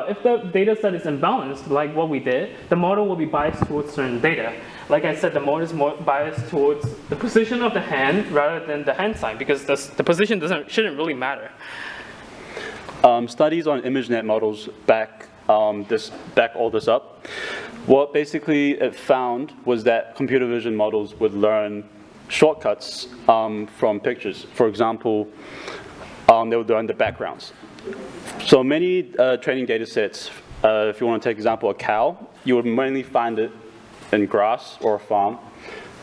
If the data set is imbalanced, like what we did, the model will be biased towards certain data. Like I said, the model is more biased towards the position of the hand rather than the hand sign, because the position shouldn't really matter. Studies on ImageNet models back all this up. What basically it found was that computer vision models would learn shortcuts from pictures. For example, they would learn the backgrounds. So many training data sets, if you want to take example a cow, you would mainly find it in grass or a farm.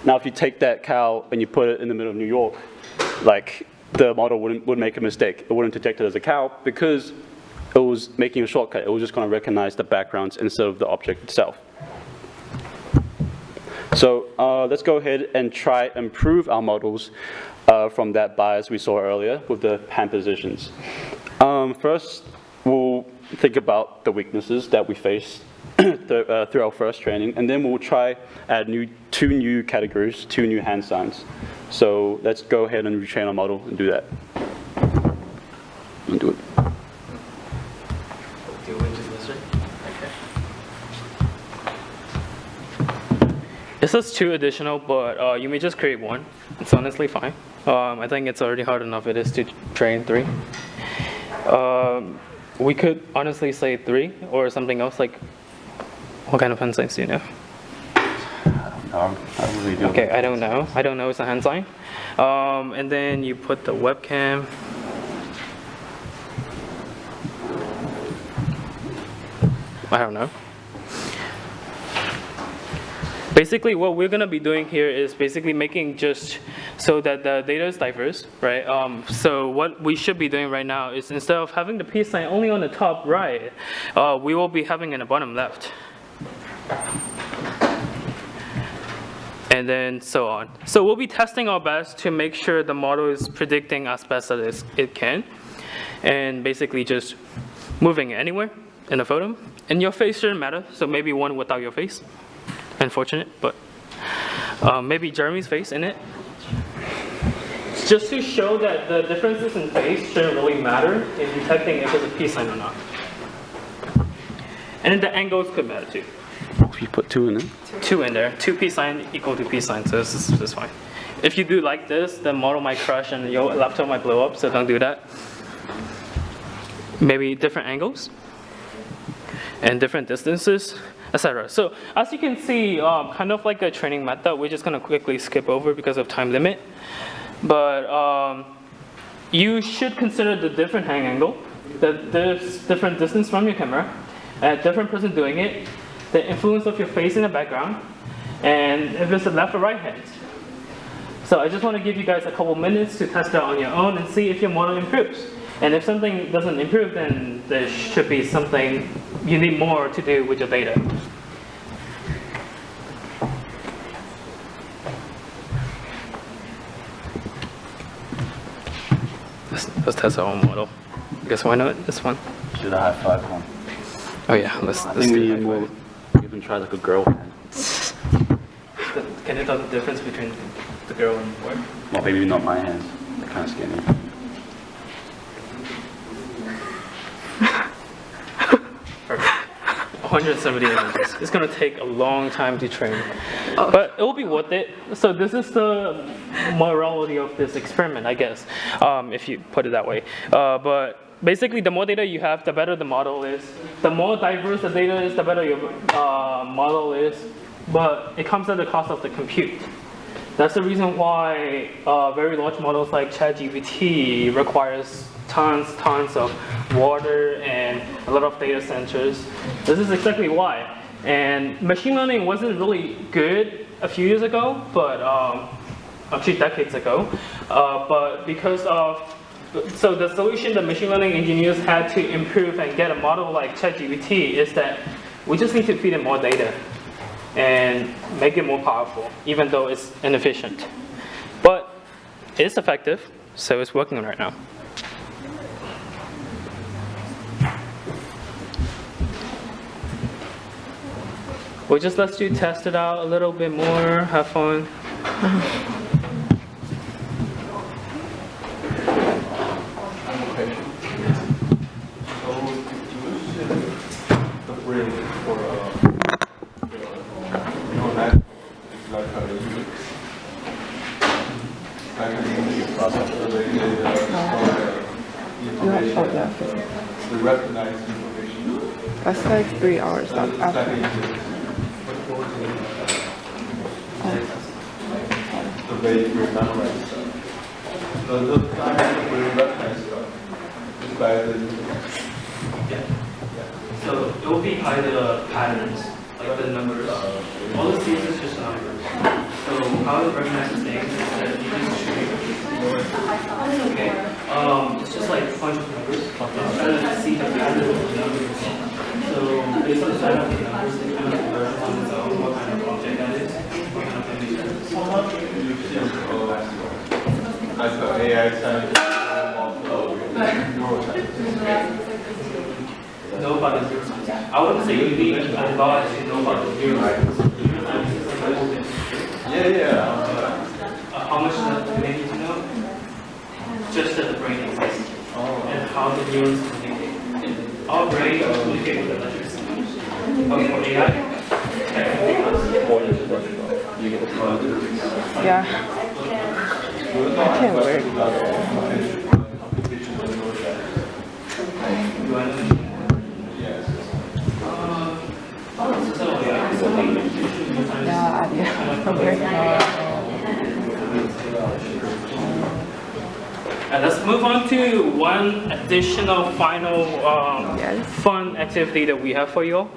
Now if you take that cow and you put it in the middle of New York, like the model would make a mistake. It wouldn't detect it as a cow because it was making a shortcut. It was just going to recognize the backgrounds instead of the object itself. So let's go ahead and try and improve our models from that bias we saw earlier with the hand positions. First, we'll think about the weaknesses that we faced through our first training, and then we'll try add two new categories, two new hand signs. So let's go ahead and retrain our model and do that. And do it. It says 2 additional, but you may just create 1. It's honestly fine. I think it's already hard enough it is to train 3. We could honestly say 3 or something else, like what kind of hand signs do you know? I really don't. Okay, I don't know. I don't know it's a hand sign. And then you put the webcam. I don't know. Basically, what we're going to be doing here is basically making just so that the data is diverse, right? So what we should be doing right now is instead of having the peace sign only on the top right, we will be having it in the bottom left. and then so on. So we'll be testing our best to make sure the model is predicting as best as it can, and basically just moving it anywhere in the photo. And your face shouldn't matter, so maybe one without your face. Unfortunate, but maybe Jeremy's face in it. Just to show that the differences in face shouldn't really matter in detecting if it's a peace sign or not. And then the angles could matter too. If you put 2 in there. 2 in there. 2 peace sign equal to peace sign, so this is fine. If you do like this, the model might crash and your laptop might blow up, so don't do that. Maybe different angles and different distances, etc. So as you can see, kind of like a training method, we're just gonna quickly skip over because of time limit. But you should consider the different hang angle, there's different distance from your camera, a different person doing it, the influence of your face in the background, and if it's the left or right hand. So I just want to give you guys a couple minutes to test it out on your own and see if your model improves. And if something doesn't improve, then there should be something you need more to do with your data. Let's test our own model. Guess why not this one? Should I high five one? Oh yeah, let's I think we do need it. more. Even try like a girl hand. Can you tell the difference between the girl and the boy? Well, maybe not my hands. They're kind of skinny. Perfect. 170 images. It's gonna take a long time to train, but it will be worth it. So this is the morality of this experiment, I guess, if you put it that way. But basically, the more data you have, the better the model is. The more diverse the data is, the better your model is. But it comes at the cost of the compute. That's the reason why very large models like ChatGPT requires tons of water and a lot of data centers. This is exactly why. And machine learning wasn't really good a few years ago, but actually decades ago. But because of so the solution that machine learning engineers had to improve and get a model like ChatGPT is that we just need to feed it more data and make it more powerful, even though it's inefficient. But it's effective, so it's working right now. We'll just let you test it out a little bit more, have fun. That's like 3 hours after. The way you memorize stuff. The time we recognize stuff is by the So it will be by the patterns, like the numbers. All it sees is just numbers. So how it recognizes things is that you just shoot. Okay. It's just like a bunch of numbers. It's trying to see the pattern of the numbers. So based on the pattern of the numbers, it kind of learns on its own what kind of object that is, what kind of image that is. as the AI scientist, Know about the neuroscience. I wouldn't say you need advice to know about the neuroscience. Yeah. How much do they need to know? Just that the brain exists and how the neurons communicate. Our brain communicates with the electric signals. But for AI, Yeah. I can't wait. And let's move on to one additional final fun activity that we have for you all.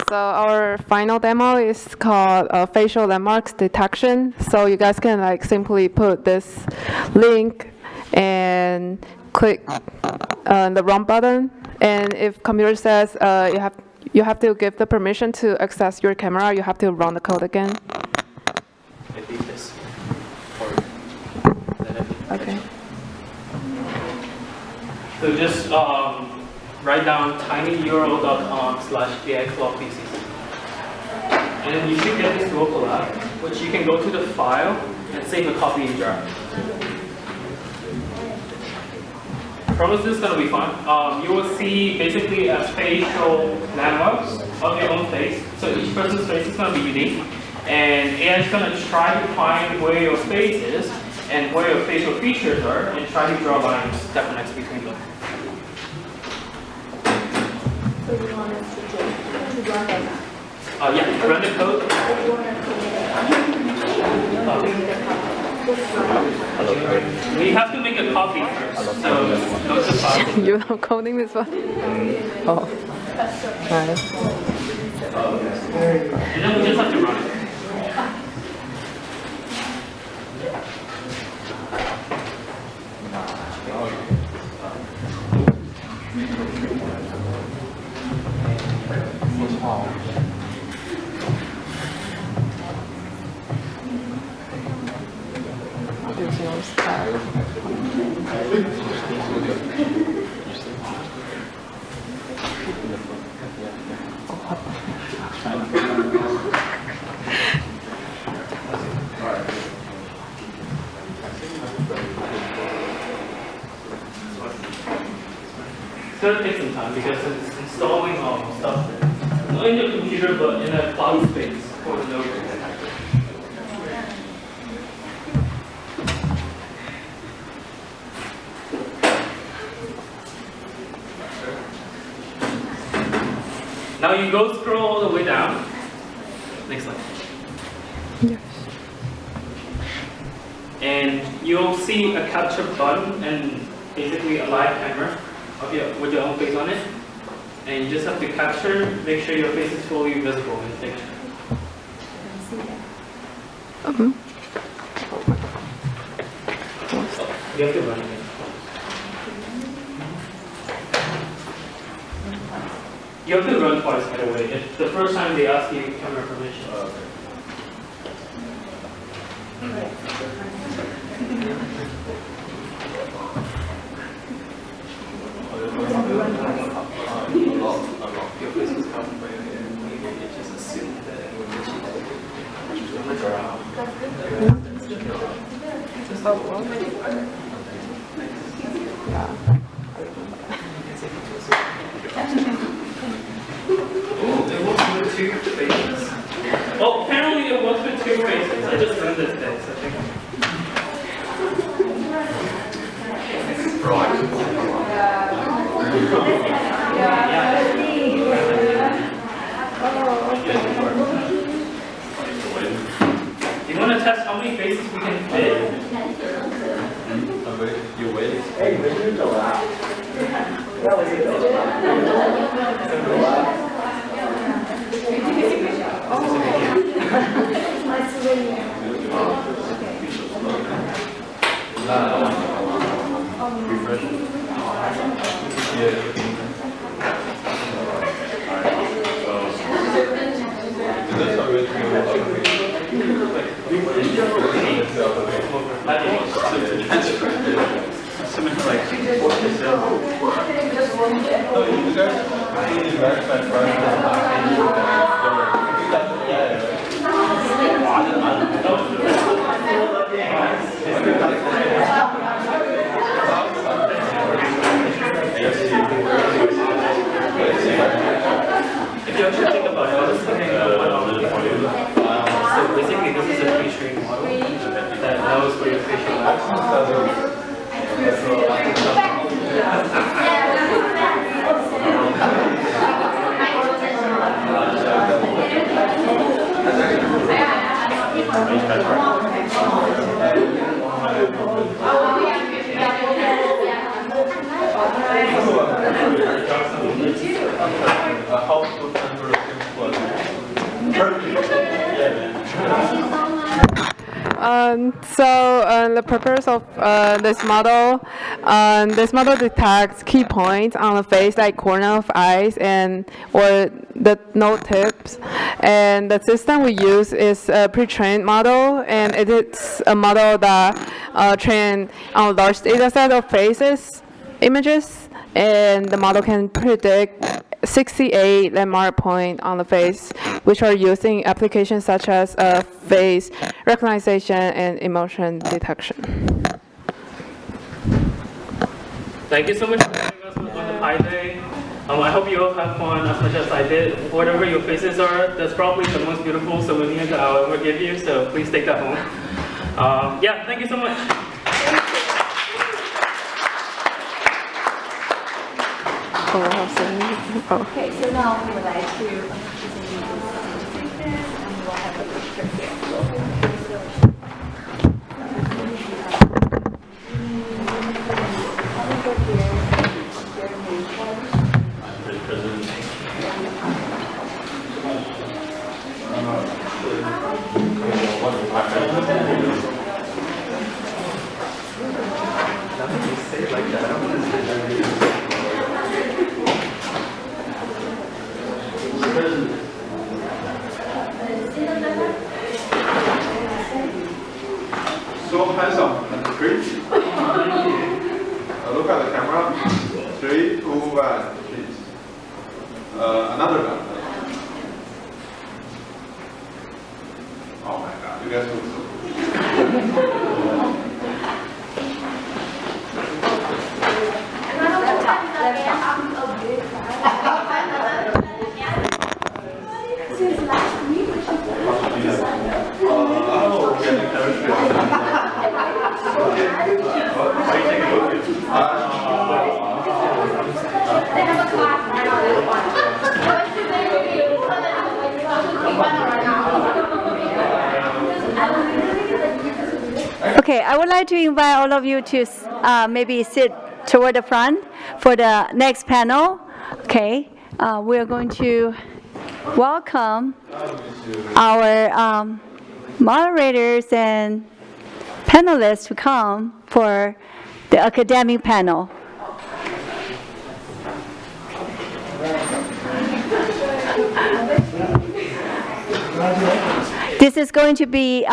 So our final demo is called facial landmarks detection. So you guys can like simply put this link and click the wrong button. And if computer says you have to give the permission to access your camera, you have to run the code again. Okay. So just write down tinyurl.com/vxlogpcc. And then you should get this local app, which you can go to the file and save a copy in draft. Promise this is going to be fun. You will see basically a facial landmarks of your own face. So each person's face is going to be unique. And AI is going to try to find where your face is and where your facial features are and try to draw lines that connects between them. So you want us to run that? Yeah, run the code. We have to make a copy first. So go to file. You know coding this one? Oh. Right. And then we just have to run it. There's no style. It's going to take some time because it's installing stuff not in your computer but in a cloud space for the notebook. Now you go scroll all the way down. Next slide. Yes. And you'll see a capture button and basically a live camera of with your own face on it. And you just have to capture, make sure your face is fully visible in the picture. You have to run it. You have to run twice, by the way. If the first time they ask you camera permission. Well, apparently it works with two faces. I just learned this day, so thank you. You want to test how many faces we can fit? You wait. Hey, when you go out. Refresh. Yeah. If you actually think about it, I was thinking of one option. So basically, this is a pre-trained model that knows where your facial accents are. the purpose of this model detects key points on the face, like corner of eyes or the nose tips. And the system we use is a pre-trained model, and it is a model that trained on a large data set of faces, images, and the model can predict 68 landmark points on the face, which are used in applications such as face recognition and emotion detection. Thank you so much for joining us on the Pi Day. I hope you all have fun as much as I did. Whatever your faces are, that's probably the most beautiful souvenir that I'll ever give you, so please take that home. Yeah, thank you so much. Okay, so now we would like to present you this presentation, and we will have a picture here. So handsome and pretty. Look at the camera. 3, 2, 1, please. Another one. Oh my God, you guys look so Since last week, we Okay, I would like to invite all of you to maybe sit toward the front for the next panel. Okay, we are going to welcome our moderators and panelists to come for the academic panel. This is going to be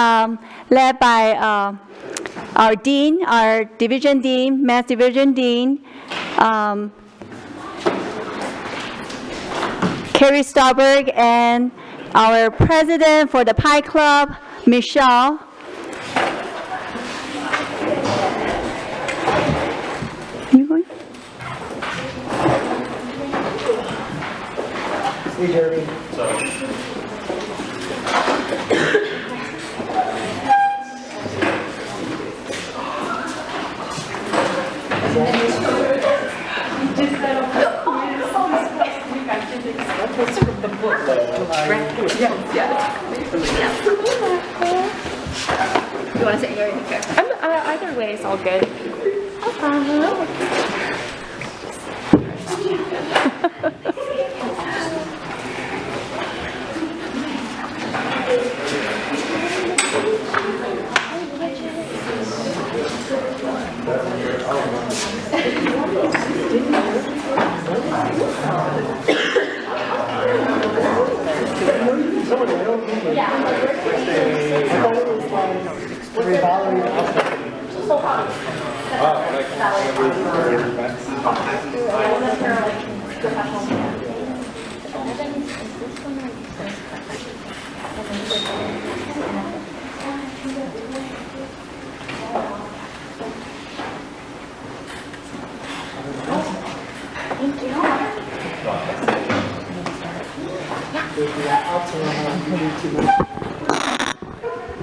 led by our dean, our division dean, math division dean, Carrie Stauberg, and our president for the Pi Club, Michelle. Are you going? Hey, Jeremy. That's from the book. You want to sit here? Either way is all good.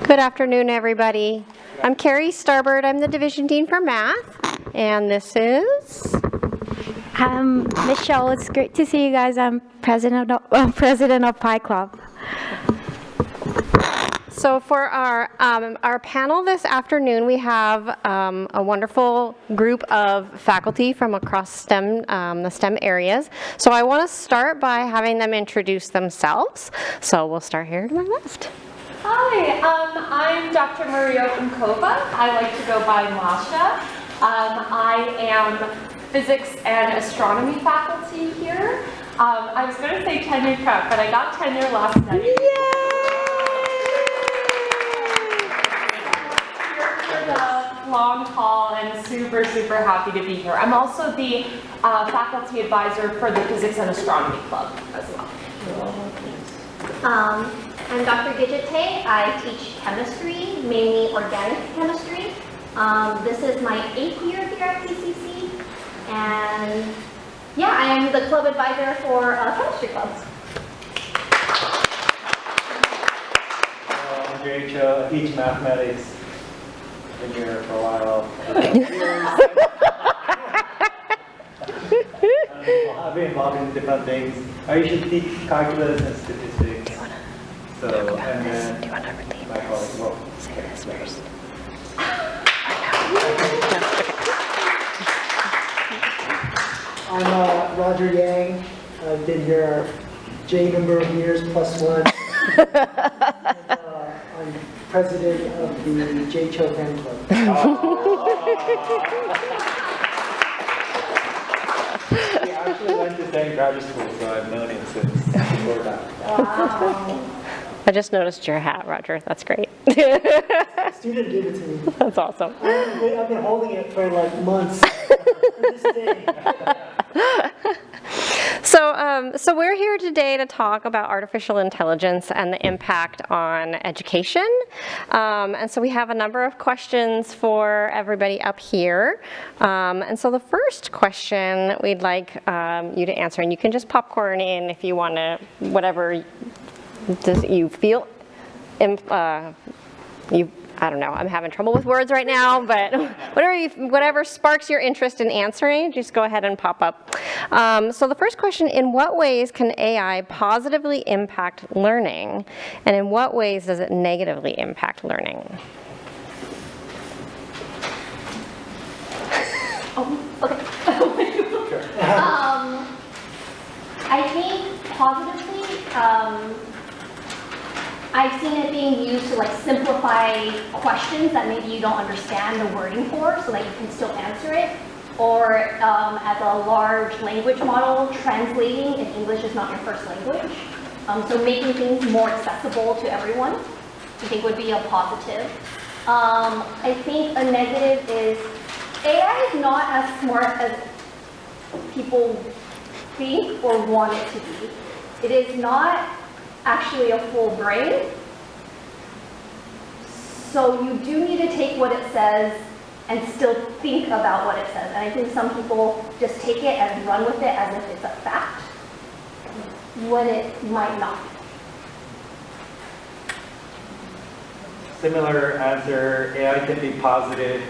Good afternoon, everybody. I'm Carrie Stauberg. I'm the Division Dean for Math, and this is... Michelle. It's great to see you guys. I'm president of Pi Club. So for our panel this afternoon, we have a wonderful group of faculty from across STEM, the STEM areas. So I want to start by having them introduce themselves. So we'll start here to my left. Hi, I'm Dr. Maria Unkova. I like to go by Masha. I am physics and astronomy faculty here. I was going to say tenure track, but I got tenure last night. Yay! Here for the long haul and super, super happy to be here. I'm also the faculty advisor for the Physics and Astronomy Club as well. I'm Dr. Gijite. I teach chemistry, mainly organic chemistry. This is my 8th year here at PCC, and yeah, I am the club advisor for chemistry clubs. I'm Rachel. I teach mathematics. Been here for a while. I've been involved in different things. I usually teach calculus and statistics. So, and then my colleague, well, say this first. I'm Roger Yang. I've been here J number of years plus one. I'm president of the J Cho fan club. We actually went to the same graduate school, so I've known him since before that. Wow. I just noticed your hat, Roger. That's great. Student gave it to me. That's awesome. I've been holding it for like months. To this day. So we're here today to talk about artificial intelligence and the impact on education. And so we have a number of questions for everybody up here. And so the first question we'd like you to answer, and you can just popcorn in if you want to, whatever you feel, I don't know, I'm having trouble with words right now, but whatever sparks your interest in answering, just go ahead and pop up. So the first question, in what ways can AI positively impact learning, and in what ways does it negatively impact learning? Oh, okay. I think positively, I've seen it being used to like simplify questions that maybe you don't understand the wording for, so that you can still answer it. Or as a large language model, translating if English is not your first language. So making things more accessible to everyone, I think would be a positive. I think a negative is AI is not as smart as people think or want it to be. It is not actually a full brain. So you do need to take what it says and still think about what it says. And I think some people just take it and run with it as if it's a fact, when it might not. Similar answer, AI can be positive.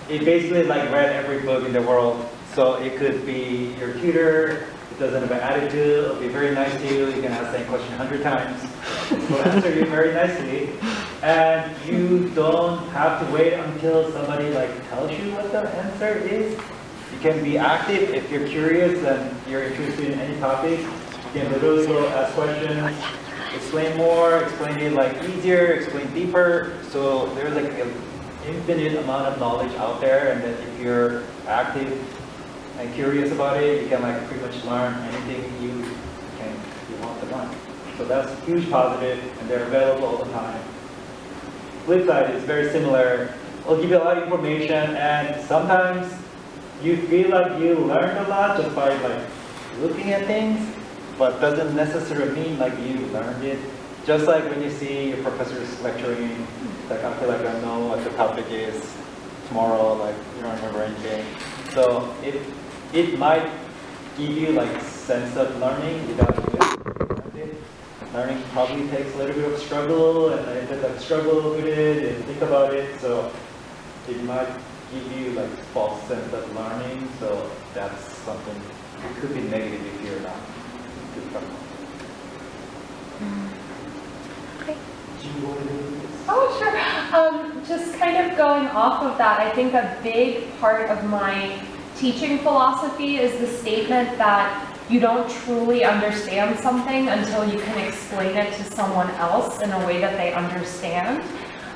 It basically like read every book in the world. So it could be your tutor. It doesn't have an attitude, it'll be very nice to you. You can ask the same question 100 times. It will answer you very nicely. And you don't have to wait until somebody like tells you what the answer is. You can be active if you're curious and you're interested in any topic. You can literally go ask questions, explain more, explain it like easier, explain deeper. So there's like an infinite amount of knowledge out there, and that if you're active and curious about it, you can like pretty much learn anything you want to learn. So that's a huge positive, and they're available all the time. Flip side is very similar. It'll give you a lot of information, and sometimes you feel like you learned a lot just by like looking at things, but doesn't necessarily mean like you learned it. Just like when you see your professors lecturing, like I feel like I know what the topic is tomorrow, like you don't remember anything. So it might give you like sense of learning without you learned it. Learning probably takes a little bit of struggle, and I did like struggle with it and think about it. So it might give you like false sense of learning. So that's something. It could be negative if you're not. Okay. Oh, sure. Just kind of going off of that, I think a big part of my teaching philosophy is the statement that you don't truly understand something until you can explain it to someone else in a way that they understand.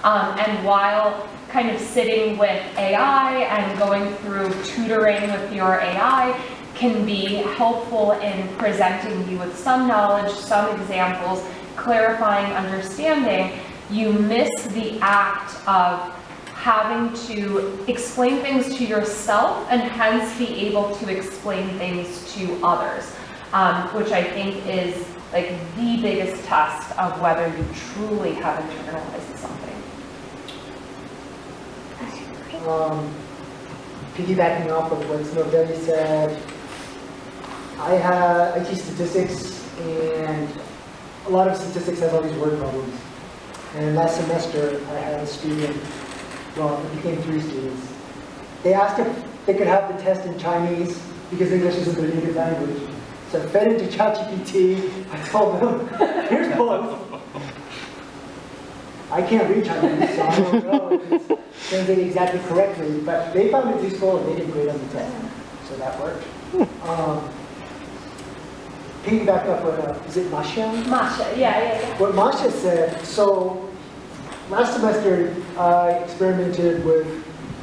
And while kind of sitting with AI and going through tutoring with your AI can be helpful in presenting you with some knowledge, some examples, clarifying understanding, you miss the act of having to explain things to yourself and hence be able to explain things to others, which I think is like the biggest test of whether you truly have internalized something. Piggybacking off of what Snowdelli said, I teach statistics, and a lot of statistics has all these word problems. And last semester, I had a student, well, it became 3 students. They asked if they could have the test in Chinese because English isn't their native language. So I fed into ChatGPT. I told them, here's both. I can't read Chinese, so I don't know if it's translated exactly correctly, but they found it useful and they did great on the test. So that worked. Piggyback up what, is it Masha? Masha, yeah. What Masha said, so last semester I experimented with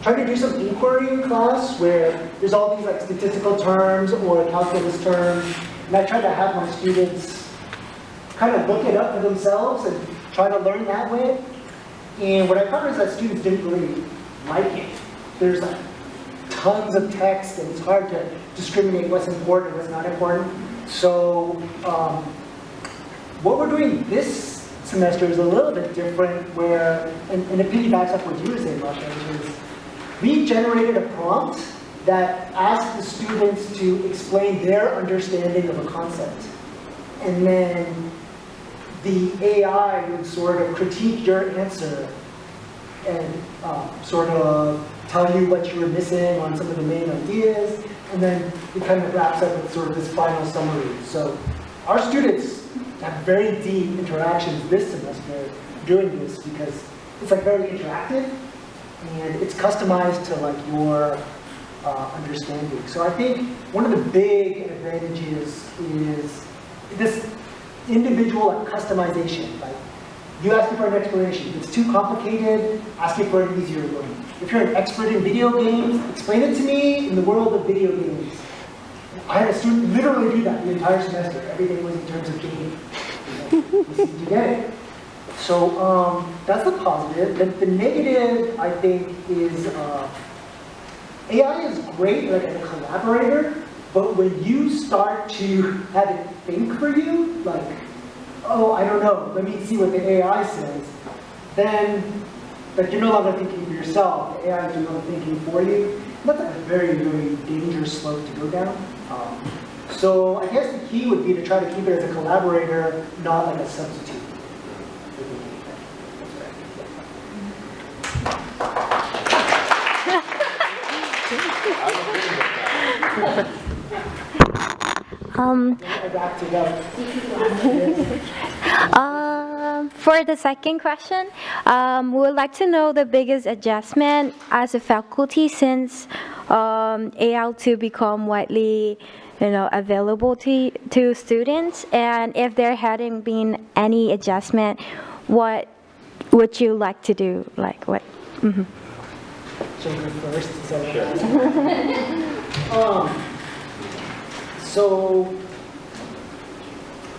trying to do some inquiry in class where there's all these like statistical terms or calculus terms, and I tried to have my students kind of look it up for themselves and try to learn that way. And what I found is that students didn't really like it. There's like tons of text and it's hard to discriminate what's important and what's not important. So what we're doing this semester is a little bit different where, and it piggybacks off what you were saying, Masha, which is we generated a prompt that asked the students to explain their understanding of a concept. And then the AI would sort of critique your answer and sort of tell you what you were missing on some of the main ideas, and then it kind of wraps up with sort of this final summary. So our students have very deep interactions this semester doing this because it's like very interactive and it's customized to like your understanding. So I think one of the big advantages is this individual customization. Like you ask me for an explanation. If it's too complicated, ask me for an easier one. If you're an expert in video games, explain it to me in the world of video games. I had a student literally do that the entire semester. Everything was in terms of game. You get it. So that's the positive. The negative, I think, is AI is great like as a collaborator, but when you start to have it think for you, like, oh, I don't know, let me see what the AI says, then like you're no longer thinking for yourself, the AI is doing all the thinking for you. That's a very, very dangerous slope to go down. So I guess the key would be to try to keep it as a collaborator, not like a substitute. For the second question, we would like to know the biggest adjustment as a faculty since AI to become widely, available to students, and if there hadn't been any adjustment, what would you like to do? Like what? Mm-hmm. Should I go first? So,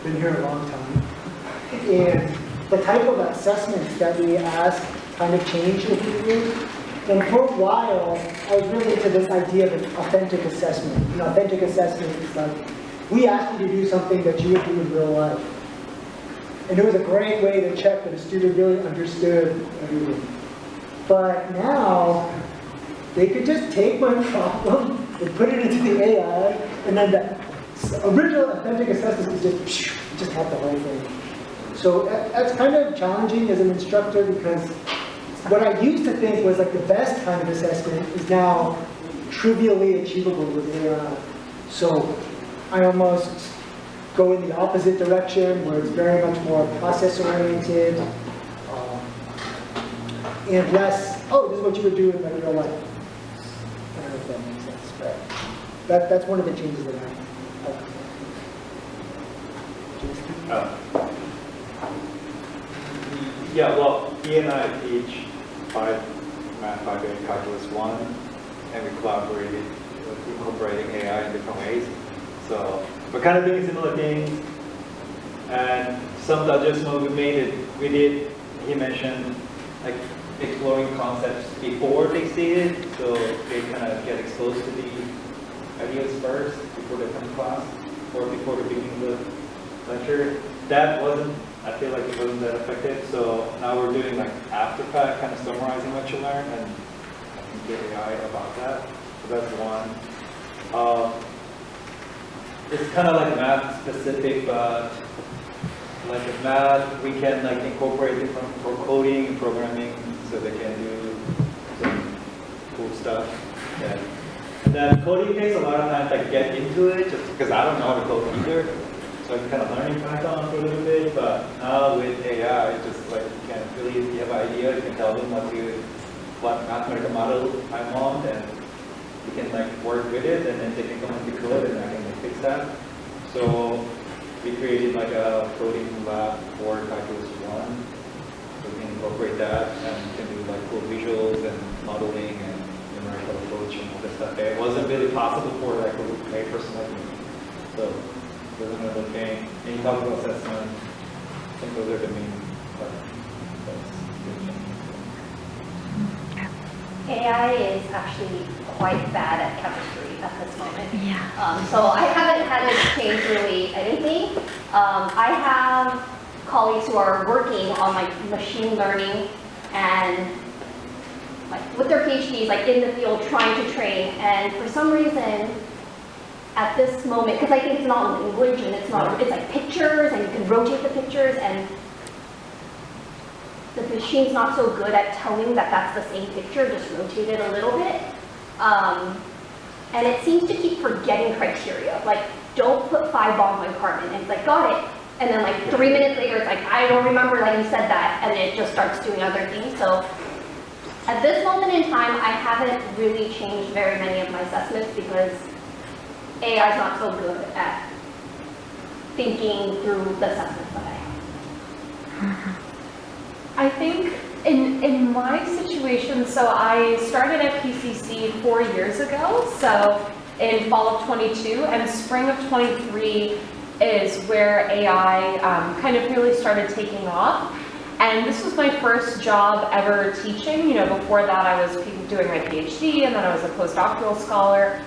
been here a long time, and the type of assessments that we ask kind of changed over the years. And for a while, I was really into this idea of an authentic assessment. An authentic assessment is like, we asked you to do something that you would do in real life. And it was a great way to check that a student really understood everything. But now, they could just take my problem and put it into the AI, and then the original authentic assessment is just have the whole thing. So that's kind of challenging as an instructor because what I used to think was like the best kind of assessment is now trivially achievable with AI. So I almost go in the opposite direction where it's very much more process-oriented and less, oh, this is what you would do in like real life. I don't know if that makes sense, but that's one of the changes that I Yeah, well, he and I teach Math 5A Calculus 1, and we collaborated with incorporating AI in different ways. So we're kind of doing similar things, and some of the adjustments we did, he mentioned, like exploring concepts before they see it, so they kind of get exposed to the ideas first before they come to class, or before the beginning of the lecture. That wasn't, I feel like it wasn't that effective, so now we're doing like after fact, kind of summarizing what you learned and get AI about that. So that's one. It's kind of like math specific, but like in math, we can like incorporate it for coding and programming, so they can do some cool stuff. Yeah. And then coding takes a lot of time to like, get into it, just because I don't know how to code either. So I'm kind of learning Python for a little bit, but now with AI, it's just like you can really, if you have an idea, you can tell them what mathematical model I want, and you can like work with it, and then they can come into code, and I can like, fix that. So we created like a coding lab for Calculus 1. So we can incorporate that, and we can do like cool visuals and modeling and numerical approach and all this stuff. It wasn't really possible for like a person like me. So those are another thing. And you talk about assessment. I think those are the main AI is actually quite bad at chemistry at this moment. Yeah. So I haven't had to change really anything. I have colleagues who are working on like machine learning and like with their PhDs like in the field trying to train, and for some reason at this moment, because I think it's not language and it's like pictures and you can rotate the pictures, and the machine's not so good at telling that that's the same picture, just rotate it a little bit. And it seems to keep forgetting criteria. Like, don't put 5 bonds on carbon. And it's like, got it. And then like 3 minutes later, it's like, I don't remember that you said that. And it just starts doing other things. So at this moment in time, I haven't really changed very many of my assessments because AI is not so good at thinking through the assessments that I have. I think in my situation, so I started at PCC 4 years ago, so in fall of 22, and spring of 23 is where AI kind of really started taking off. And this was my first job ever teaching. You know, before that I was doing my PhD, and then I was a postdoctoral scholar.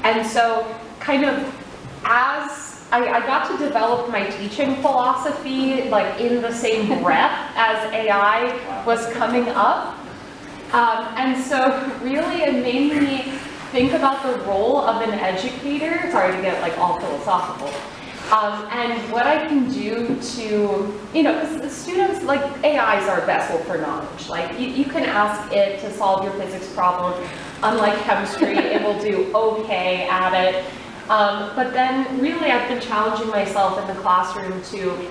And so kind of as I got to develop my teaching philosophy like in the same breath as AI was coming up. And so really it made me think about the role of an educator, sorry to get like all philosophical, and what I can do to, you know, because students, like AI is our vessel for knowledge. Like you can ask it to solve your physics problem. Unlike chemistry, it will do okay at it. But then really I've been challenging myself in the classroom to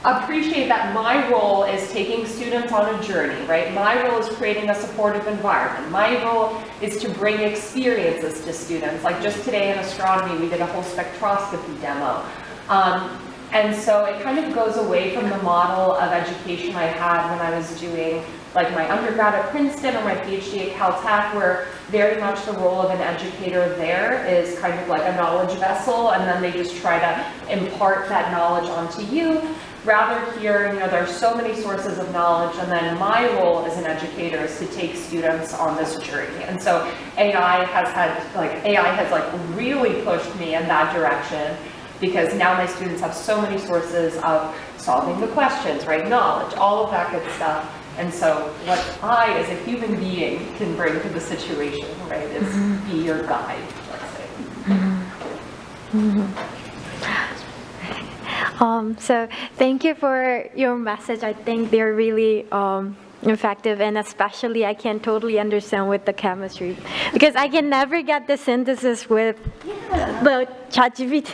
appreciate that my role is taking students on a journey, right? My role is creating a supportive environment. My role is to bring experiences to students. Like just today in astronomy, we did a whole spectroscopy demo. And so it kind of goes away from the model of education I had when I was doing like my undergrad at Princeton or my PhD at Caltech, where very much the role of an educator there is kind of like a knowledge vessel, and then they just try to impart that knowledge onto you. Rather here, you know, there's so many sources of knowledge, and then my role as an educator is to take students on this journey. And so AI has really pushed me in that direction, because now my students have so many sources of solving the questions, right? Knowledge, all of that good stuff. And so what I, as a human being, can bring to the situation, right, is be your guide, let's say. So thank you for your message. I think they're really effective, and especially I can totally understand with the chemistry, because I can never get the synthesis with the ChatGPT.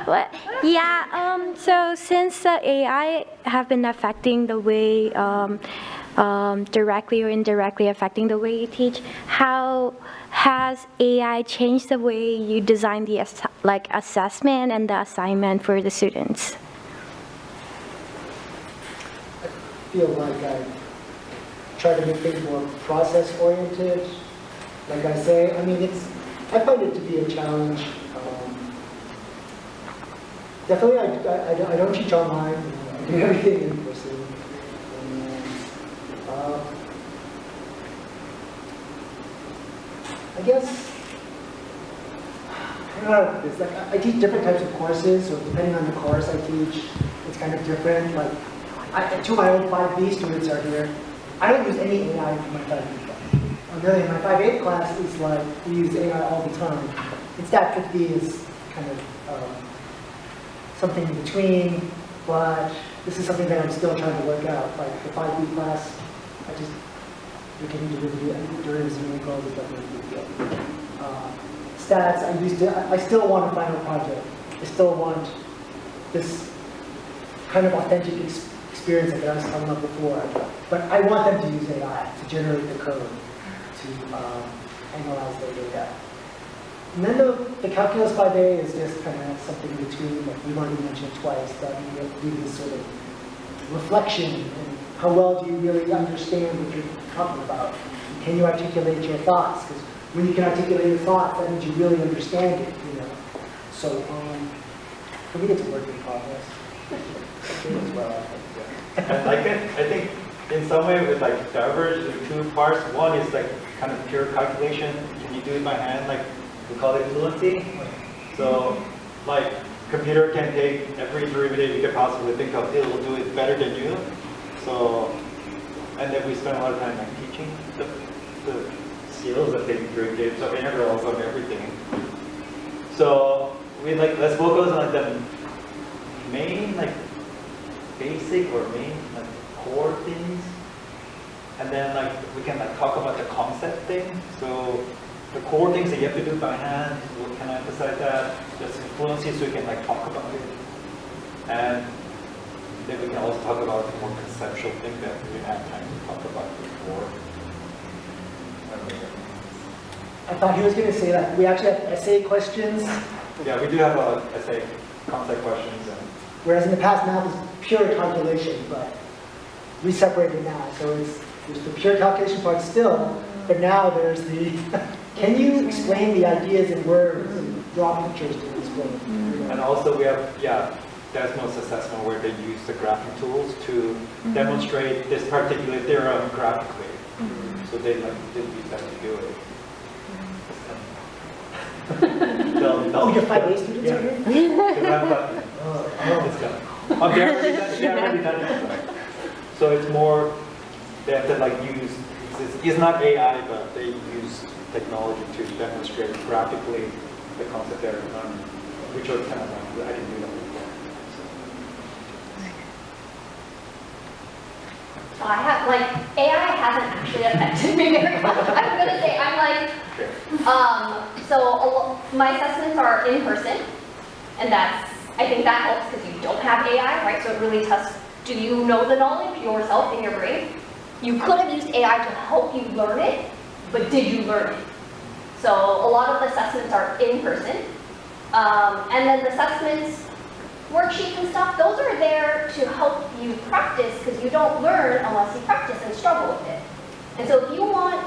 But yeah, so since AI have been affecting the way directly or indirectly affecting the way you teach. How has AI changed the way you design the assessment and the assignment for the students? I feel like I try to make things more process-oriented. Like I say, I mean, I find it to be a challenge. Definitely, I don't teach online. I do everything in person. And, I guess, I don't know, it's like I teach different types of courses, so depending on the course I teach, it's kind of different. Like, two of my old 5B students are here. I don't use any AI for my 5B class. Really, my 5A class is like, we use AI all the time. And Stat 50 is kind of something in between, but this is something that I'm still trying to work out. Like the 5B class, we can do derivatives and integrals, is definitely a big deal. Stats, I still want a final project. I still want this kind of authentic experience that I was talking about before. But I want them to use AI to generate the code, to analyze their data. And then the calculus 5A is just kind of something in between, like we've already mentioned twice, that we do this sort of reflection and how well do you really understand what you're talking about? Can you articulate your thoughts? Because when you can articulate your thoughts, that means you really understand it, you know. So for me, it's a work in progress. As well, I think. I think in some way with like diverge in two parts. One is like kind of pure calculation. Can you do it by hand? Like we call it fluency. So like computer can take every derivative you could possibly think of. It will do it better than you. So, and then we spend a lot of time like teaching the skills that take derivatives of integrals of everything. So we let's focus on the main basic or main core things, and then we can talk about the concept thing. So the core things that you have to do by hand, we can emphasize that. Just fluency, so we can talk about it, and then we can also talk about the more conceptual thing that we didn't have time to talk about before. I thought he was going to say that we actually have essay questions. Yeah, we do have essay concept questions. Whereas in the past, math is pure calculation, but we separated now. So there's the pure calculation part still, but now there's the, can you explain the ideas in words and draw pictures to explain? And also we have, Desmos assessment where they use the graphing tools to demonstrate this particular theorem graphically. So they use that to do it. Oh, your 5A students are here? They're already done it. So it's more, they have to use, it's not AI, but they use technology to demonstrate graphically the concept they're which are kind of I didn't do that before. So I have, AI hasn't actually affected me very much. I'm going to say, so my assessments are in person, and I think that helps because you don't have AI, right? So it really tests, do you know the knowledge yourself in your brain? You could have used AI to help you learn it, but did you learn it? So a lot of the assessments are in person. And then the assessments, worksheets and stuff, those are there to help you practice because you don't learn unless you practice and struggle with it. And so if you want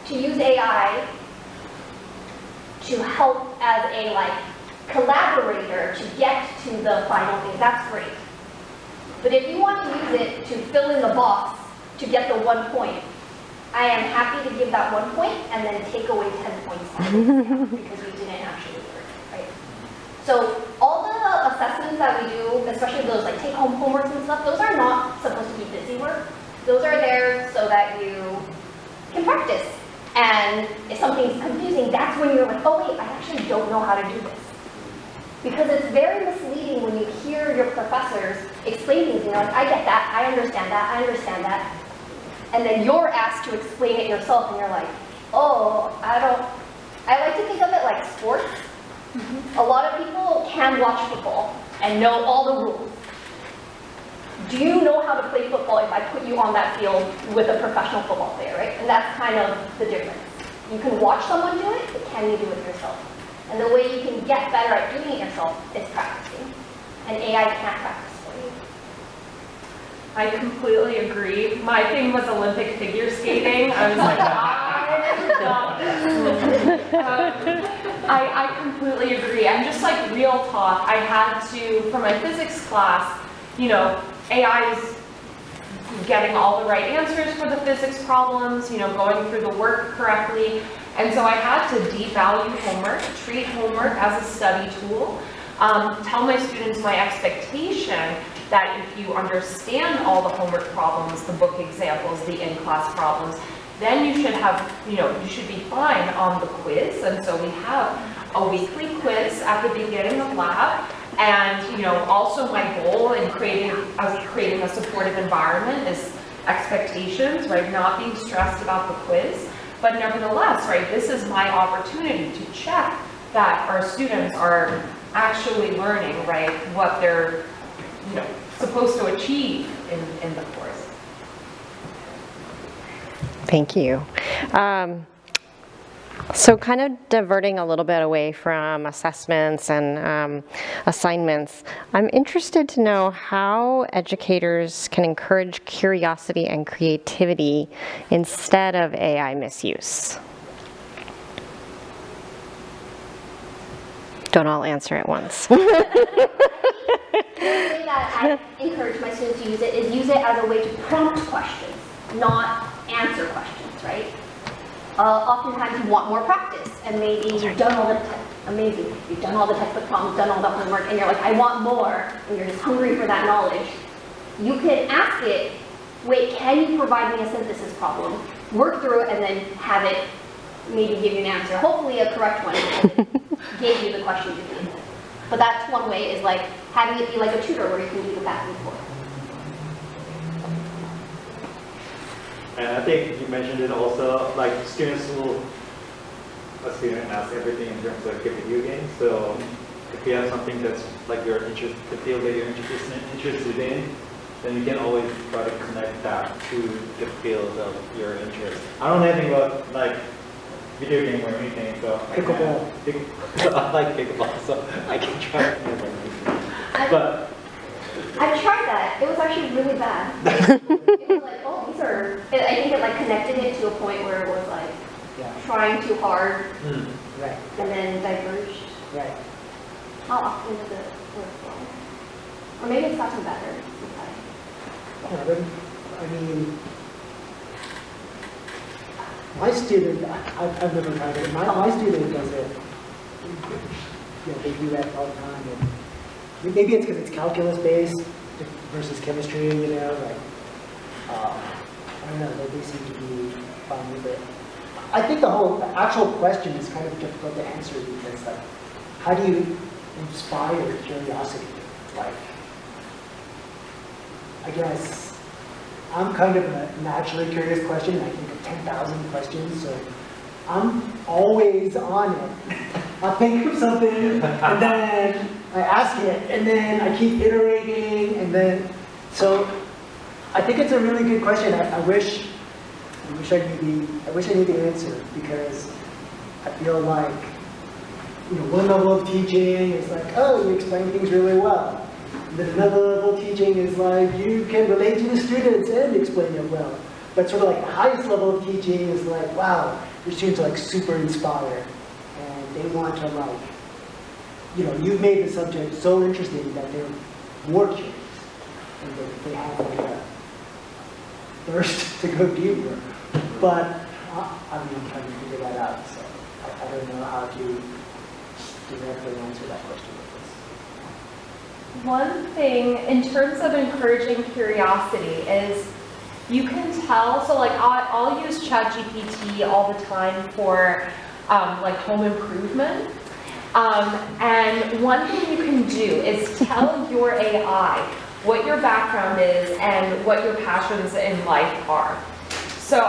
to use AI to help as a collaborator to get to the final thing, that's great. But if you want to use it to fill in the box to get the 1 point, I am happy to give that 1 point and then take away 10 points because you didn't actually learn it, right? So all the assessments that we do, especially those take-home homeworks and stuff, those are not supposed to be busy work. Those are there so that you can practice. And if something's confusing, that's when you're like, oh wait, I actually don't know how to do this. Because it's very misleading when you hear your professors explain things and you're like, I get that, I understand that, I understand that. And then you're asked to explain it yourself and you're like, oh, I like to think of it like sports. A lot of people can watch football and know all the rules. do you know how to play football if I put you on that field with a professional football player, right? And that's kind of the difference. You can watch someone do it, but can you do it yourself? And the way you can get better at doing it yourself is practicing. And AI can't practice for you. I completely agree. My thing was Olympic figure skating. I was like, I completely agree. And just like real talk, I had to, for my physics class, you know, AI is getting all the right answers for the physics problems, you know, going through the work correctly. And so I had to devalue homework, treat homework as a study tool, tell my students my expectation that if you understand all the homework problems, the book examples, the in-class problems, then you should have, you know, you should be fine on the quiz. And so we have a weekly quiz at the beginning of lab. And, you know, also my goal in creating a supportive environment is expectations, right? Not being stressed about the quiz. But nevertheless, right, this is my opportunity to check that our students are actually learning, right, what they're, you know, supposed to achieve in the course. Thank you. So kind of diverting a little bit away from assessments and assignments, I'm interested to know how educators can encourage curiosity and creativity instead of AI misuse. Don't all answer at once. The way that I encourage my students to use it is use it as a way to prompt questions, not answer questions, right? Oftentimes you want more practice, and maybe you've done all the you've done all the textbook problems, done all the homework, and you're like, I want more, and you're just hungry for that knowledge. You can ask it, wait, can you provide me a synthesis problem? Work through it, and then have it maybe give you an answer, hopefully a correct one, because it gave you the question you needed. But that's one way, is like having it be like a tutor where you can do the back and forth. And I think you mentioned it also, like students will, a student asks everything in terms of like a video game. So if you have something that's like you're interested, the field that you're interested in, then you can always try to connect that to the field of your interest. I don't know anything about like video game or anything, so pickleball. I like pickleball, so I can try it. But I've tried that. It was actually really bad. It was like, oh, these are. I think it like connected it to a point where it was like trying too hard, Right. and then diverged. Right. How often does it work well? Or maybe it's gotten better. Yeah, but, I mean, my student, I've never tried it. My student does it. You know, they do that all the time. And maybe it's because it's calculus based versus chemistry. You know, like I don't know. They seem to be fine with it. I think the actual question is kind of difficult to answer because, like, how do you inspire curiosity? Like, I guess I'm kind of a naturally curious question, and I think of 10,000 questions, so I'm always on it. I'll think of something, and then I ask it, and then I keep iterating, and then, so I think it's a really good question. I wish I knew the answer, because I feel like, you know, one level of teaching is like, oh, you explain things really well. And then another level of teaching is like, you can relate to the students and explain it well. But sort of like the highest level of teaching is like, wow, your students are like super inspired. And they want to like, you know, you've made the subject so interesting that they're more curious. And they have like a thirst to go deeper. But I'm trying to figure that out. So I don't know how to directly answer that question. One thing in terms of encouraging curiosity is you can tell, so like I'll use ChatGPT all the time for like home improvement. And one thing you can do is tell your AI what your background is and what your passions in life are. So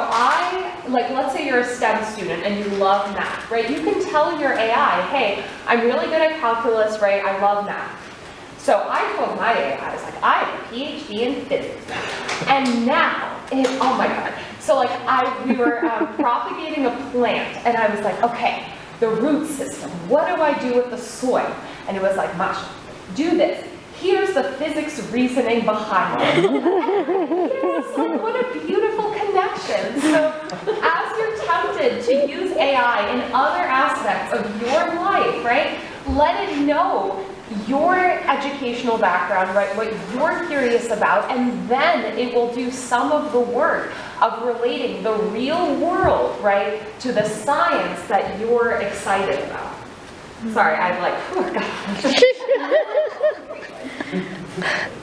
let's say you're a STEM student and you love math, right? You can tell your AI, hey, I'm really good at calculus, right? I love math. So I told my AI, I was like, I have a PhD in physics. And now, oh my God. So like we were propagating a plant, and I was like, okay, the root system, what do I do with the soil? And it was like, Masha, do this. Here's the physics reasoning behind it. Yes, like, what a beautiful connection. So as you're tempted to use AI in other aspects of your life, right, let it know your educational background, right, what you're curious about, and then it will do some of the work of relating the real world, right, to the science that you're excited about. Sorry, I'm like, oh gosh.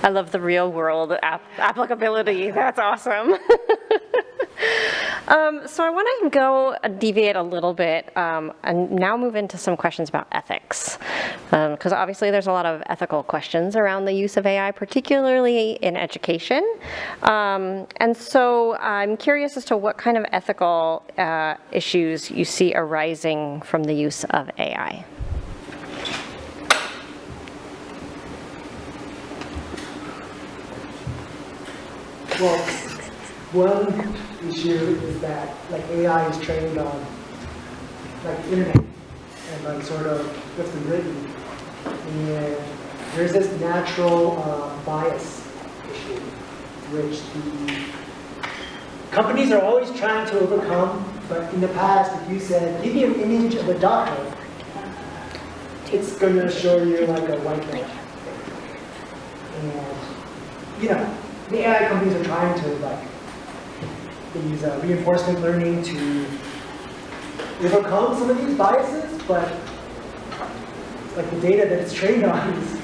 I love the real world applicability. That's awesome. So I want to deviate a little bit and now move into some questions about ethics. Because obviously there's a lot of ethical questions around the use of AI, particularly in education. And so I'm curious as to what kind of ethical issues you see arising from the use of AI. Well, one issue is that like AI is trained on like the internet and like sort of what's been written, and there's this natural bias issue which the companies are always trying to overcome. But in the past, if you said, give me an image of a doctor, it's going to show you like a white man. And you know, the AI companies are trying to they use reinforcement learning to overcome some of these biases, but like the data that it's trained on is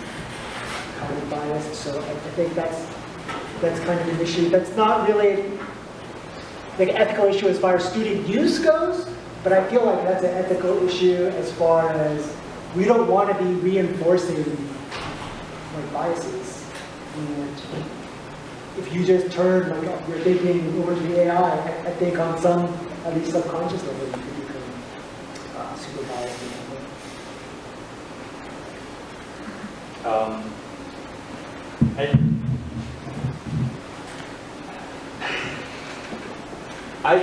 kind of biased. So I think that's kind of an issue. That's not really like an ethical issue as far as student use goes, but I feel like that's an ethical issue as far as we don't want to be reinforcing like biases. And if you just turn like your thinking over to the AI, I think on some, at least subconscious level, you could become super biased.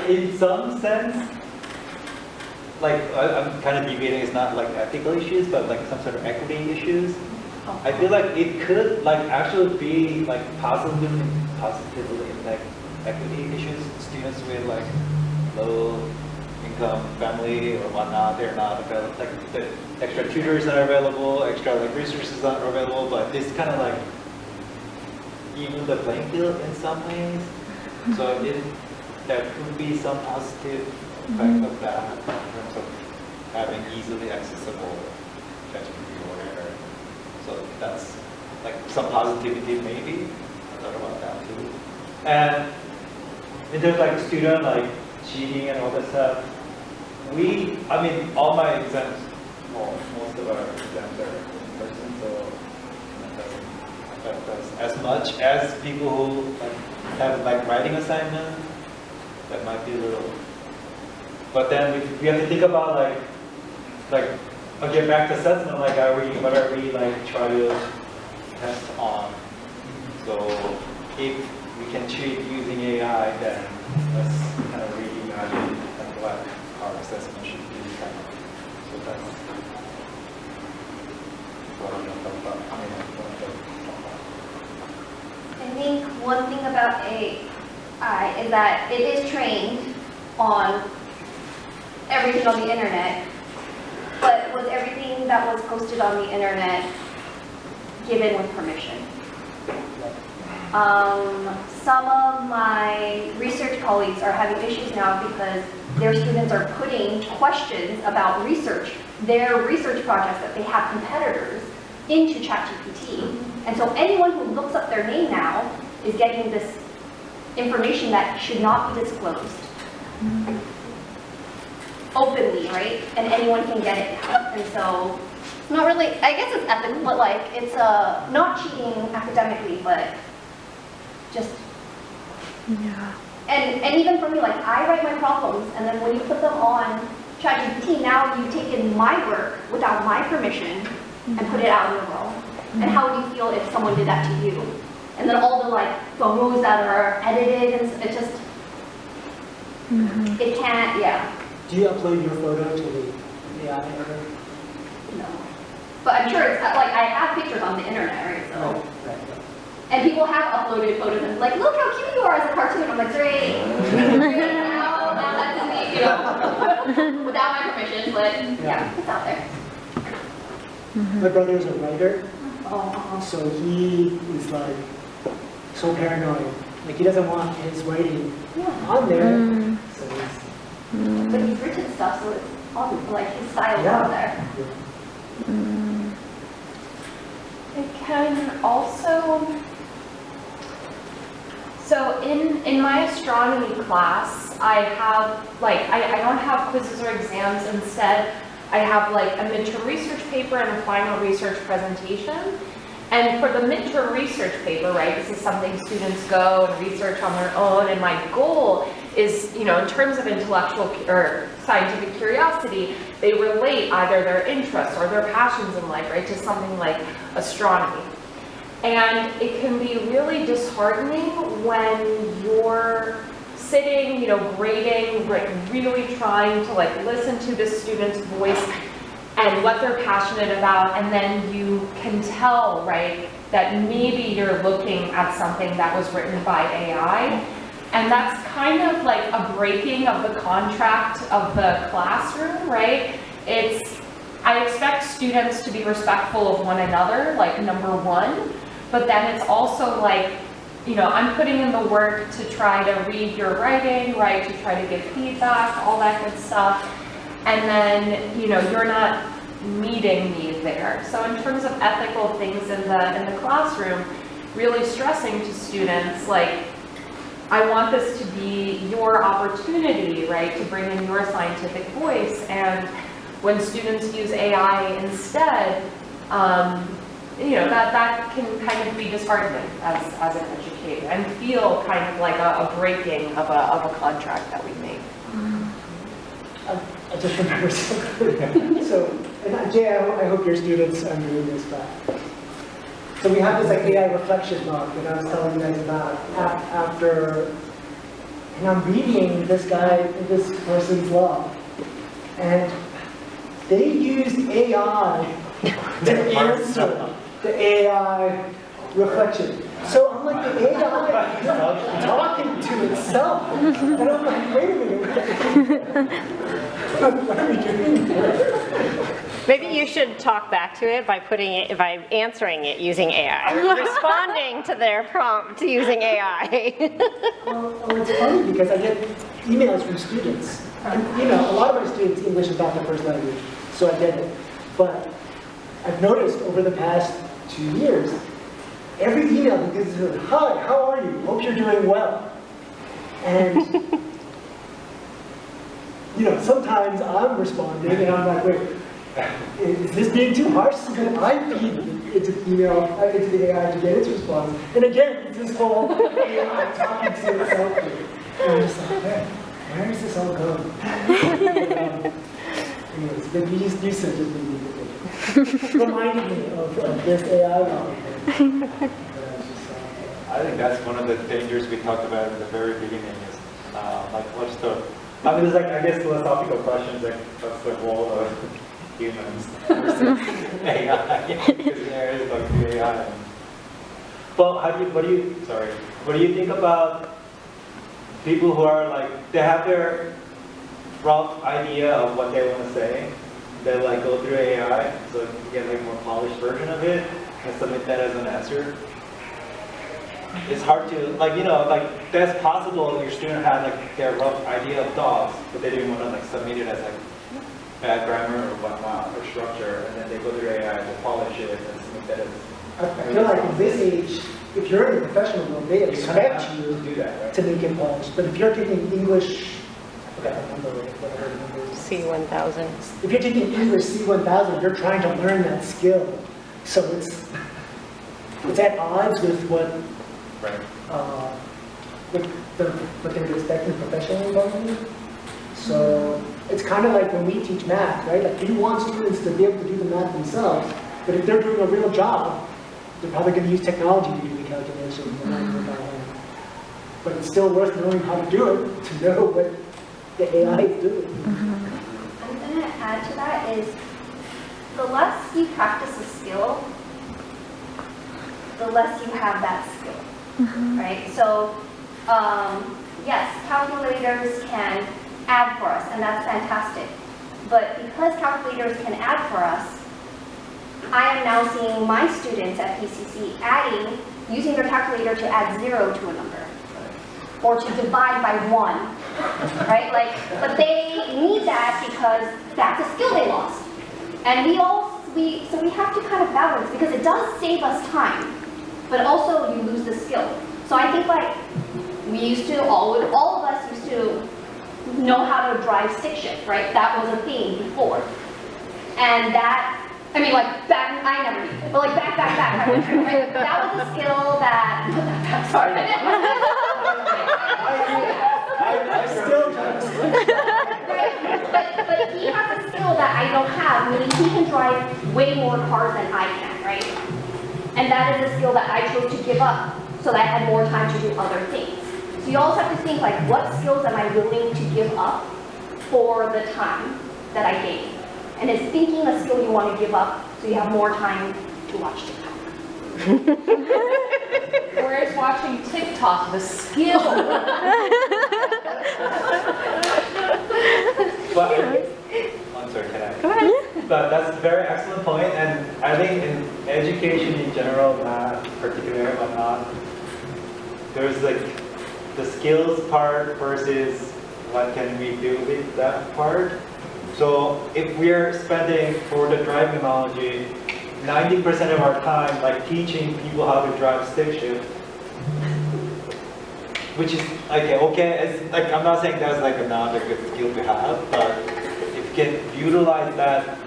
In some sense, like I'm kind of debating, it's not like ethical issues, but like some sort of equity issues. I feel like it could like actually be like positively impact equity issues. Students with like low income family or whatnot, they're not available. Like the extra tutors are available, extra like resources are available, but this kind of like even the playing field in some ways. So there could be some positive effect of that in terms of having easily accessible ChatGPT or whatever. So that's like some positivity maybe. I thought about that too. And in terms of like student like cheating and all that stuff, I mean all my exams, well, most of our exams are in person, so that doesn't affect us as much as people who like have like writing assignments. That might be a little, but then we have to think about like okay, back to assessment, like what are we like try to test on? So if we can treat using AI, then let's kind of reimagine kind of what our assessment should be. Kind of. So that's what I'm going to talk about. I think one thing about AI is that it is trained on everything on the internet, but was everything that was posted on the internet given with permission? Some of my research colleagues are having issues now because their students are putting questions about research, their research projects that they have competitors, into ChatGPT. And so anyone who looks up their name now is getting this information that should not be disclosed openly, right? And anyone can get it now. And so it's not really, I guess it's ethical, but like it's not cheating academically, but just, yeah. And even for me, like I write my problems, and then when you put them on ChatGPT, now you've taken my work without my permission and put it out in the world. And how would you feel if someone did that to you? And then all the like photos that are edited, and it just, it can't, yeah. Do you upload your photo to the AI editor? No. But I'm sure it's, like, I have pictures on the internet, right, so. And people have uploaded photos and like, look how cute you are as a cartoon. I'm like, great. now that's in me, you know, without my permission, but yeah, it's out there. My brother is a writer, Oh. so he is like so paranoid. Like he doesn't want his writing on there. So But he's written stuff, so it's on, like, his style's on there. It can also, so in my astronomy class, I have, like, I don't have quizzes or exams. Instead, I have like a midterm research paper and a final research presentation. And for the midterm research paper, right, this is something students go and research on their own, and my goal is, you know, in terms of intellectual or scientific curiosity, they relate either their interests or their passions in life, right, to something like astronomy. And it can be really disheartening when you're sitting, you know, grading, really trying to like listen to the student's voice and what they're passionate about, and then you can tell, right, that maybe you're looking at something that was written by AI, and that's kind of like a breaking of the contract of the classroom, right? I expect students to be respectful of one another, like number one, but then it's also like, you know, I'm putting in the work to try to read your writing, right, to try to give feedback, all that good stuff. And then, you know, you're not meeting me there. So in terms of ethical things in the classroom, really stressing to students, like, I want this to be your opportunity, right, to bring in your scientific voice. And when students use AI instead, you know, that can kind of be disheartening as an educator and feel kind of like a breaking of a contract that we made. I just remember something. So, and Jay, I hope your students are doing this back. So we have this like AI reflection log that I was telling you guys about after, and I'm reading this person's log, and they used AI to answer the AI reflection. So I'm like, the AI is talking to itself. And I'm like, wait a minute. What are we doing here? Maybe you should talk back to it by answering it using AI, responding to their prompt using AI. Well, it's funny because I get emails from students. And, you know, a lot of my students, English is not their first language, so I get it. But I've noticed over the past 2 years, every email that gives us, hi, how are you? Hope you're doing well. And, you know, sometimes I'm responding and I'm like, wait, is this being too harsh? So then I feed into the AI to get its response. And again, it's this whole AI talking to itself. And I'm just like, man, where is this all going? Anyways, but you said just reminded me of this AI model. I think that's one of the dangers we talked about in the very beginning is like what's the, I mean, there's like, I guess, philosophical questions like what's the role of humans versus AI, because there is like the AI. But what do you think about people who are like, they have their rough idea of what they want to say, they like go through AI, so you get like a more polished version of it, and submit that as an answer. It's hard to, like, you know, like, that's possible if your student had like their rough idea of dogs, but they didn't want to like submit it as like bad grammar or whatnot, or structure, and then they go through AI to polish it and submit that as. I feel like in this age, if you're in the professional world, they expect you to do that, right? to make it polished. But if you're taking English, I forgot the number, whatever the number is. C1000. If you're taking English C1000, you're trying to learn that skill. So it's at odds with what what they're expecting professionally from you. So it's kind of like when we teach math, right? Like you want students to be able to do the math themselves, but if they're doing a real job, they're probably going to use technology to do the calculation. They're not going to by hand. But it's still worth knowing how to do it, to know what the AI is doing. I'm going to add to that is the less you practice a skill, the less you have that skill, right? So yes, calculators can add for us, and that's fantastic. But because calculators can add for us, I am now seeing my students at PCC using their calculator to add 0 to a number, or to divide by 1, right? But they need that because that's a skill they lost. And so we have to kind of balance, because it does save us time, but also you lose the skill. So I think we used to, all of us used to know how to drive stick shift, right? That was a thing before. And that, I mean, back, I never used it, but back, right? That was a skill that, sorry. I still right? But he has a skill that I don't have, meaning he can drive way more cars than I can, right? And that is a skill that I chose to give up so that I had more time to do other things. So you also have to think, what skills am I willing to give up for the time that I gain? And is thinking a skill you want to give up so you have more time to watch TikTok. Whereas watching TikTok, the skill. I'm sorry, can I? Go ahead. But that's a very excellent point, and I think in education in general, math particularly or whatnot, there's the skills part versus what can we do with that part. So if we're spending, for the driving analogy, 90% of our time teaching people how to drive stick shift, which is okay. It's I'm not saying that's not a good skill to have, but if you can utilize that,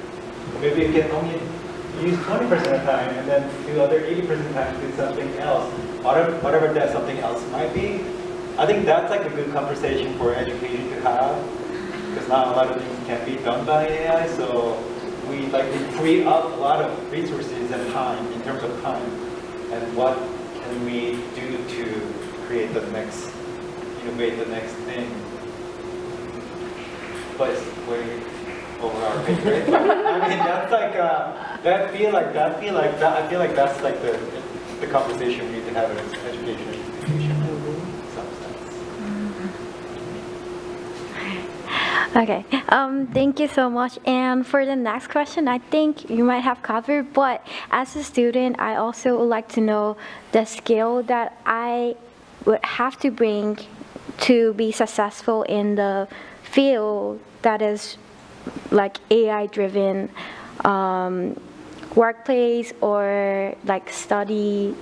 maybe you can only use 20% of the time and then do other 80% of the time to do something else, whatever that something else might be. I think that's a good conversation for education to have, because not a lot of things can be done by AI, so we free up a lot of resources and time in terms of time, and what can we do to create innovate the next thing. But it's way over our pay grade. I mean, that's I feel like that's the conversation we need to have in education in some sense. Okay, thank you so much. And for the next question, I think you might have covered, but as a student, I also would like to know the skill that I would have to bring to be successful in the field that is AI-driven workplace or study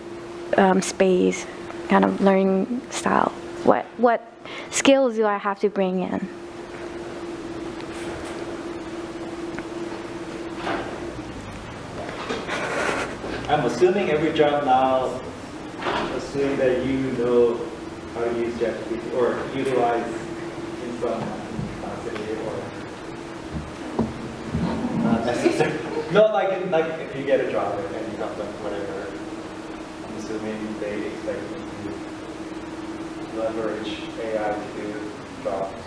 space kind of learning style. What skills do I have to bring in? I'm assuming every job now, assuming that you know how to use ChatGPT or utilize in some capacity or not necessarily. No, if you get a job at any company, whatever, I'm assuming they expect you to leverage AI to do jobs.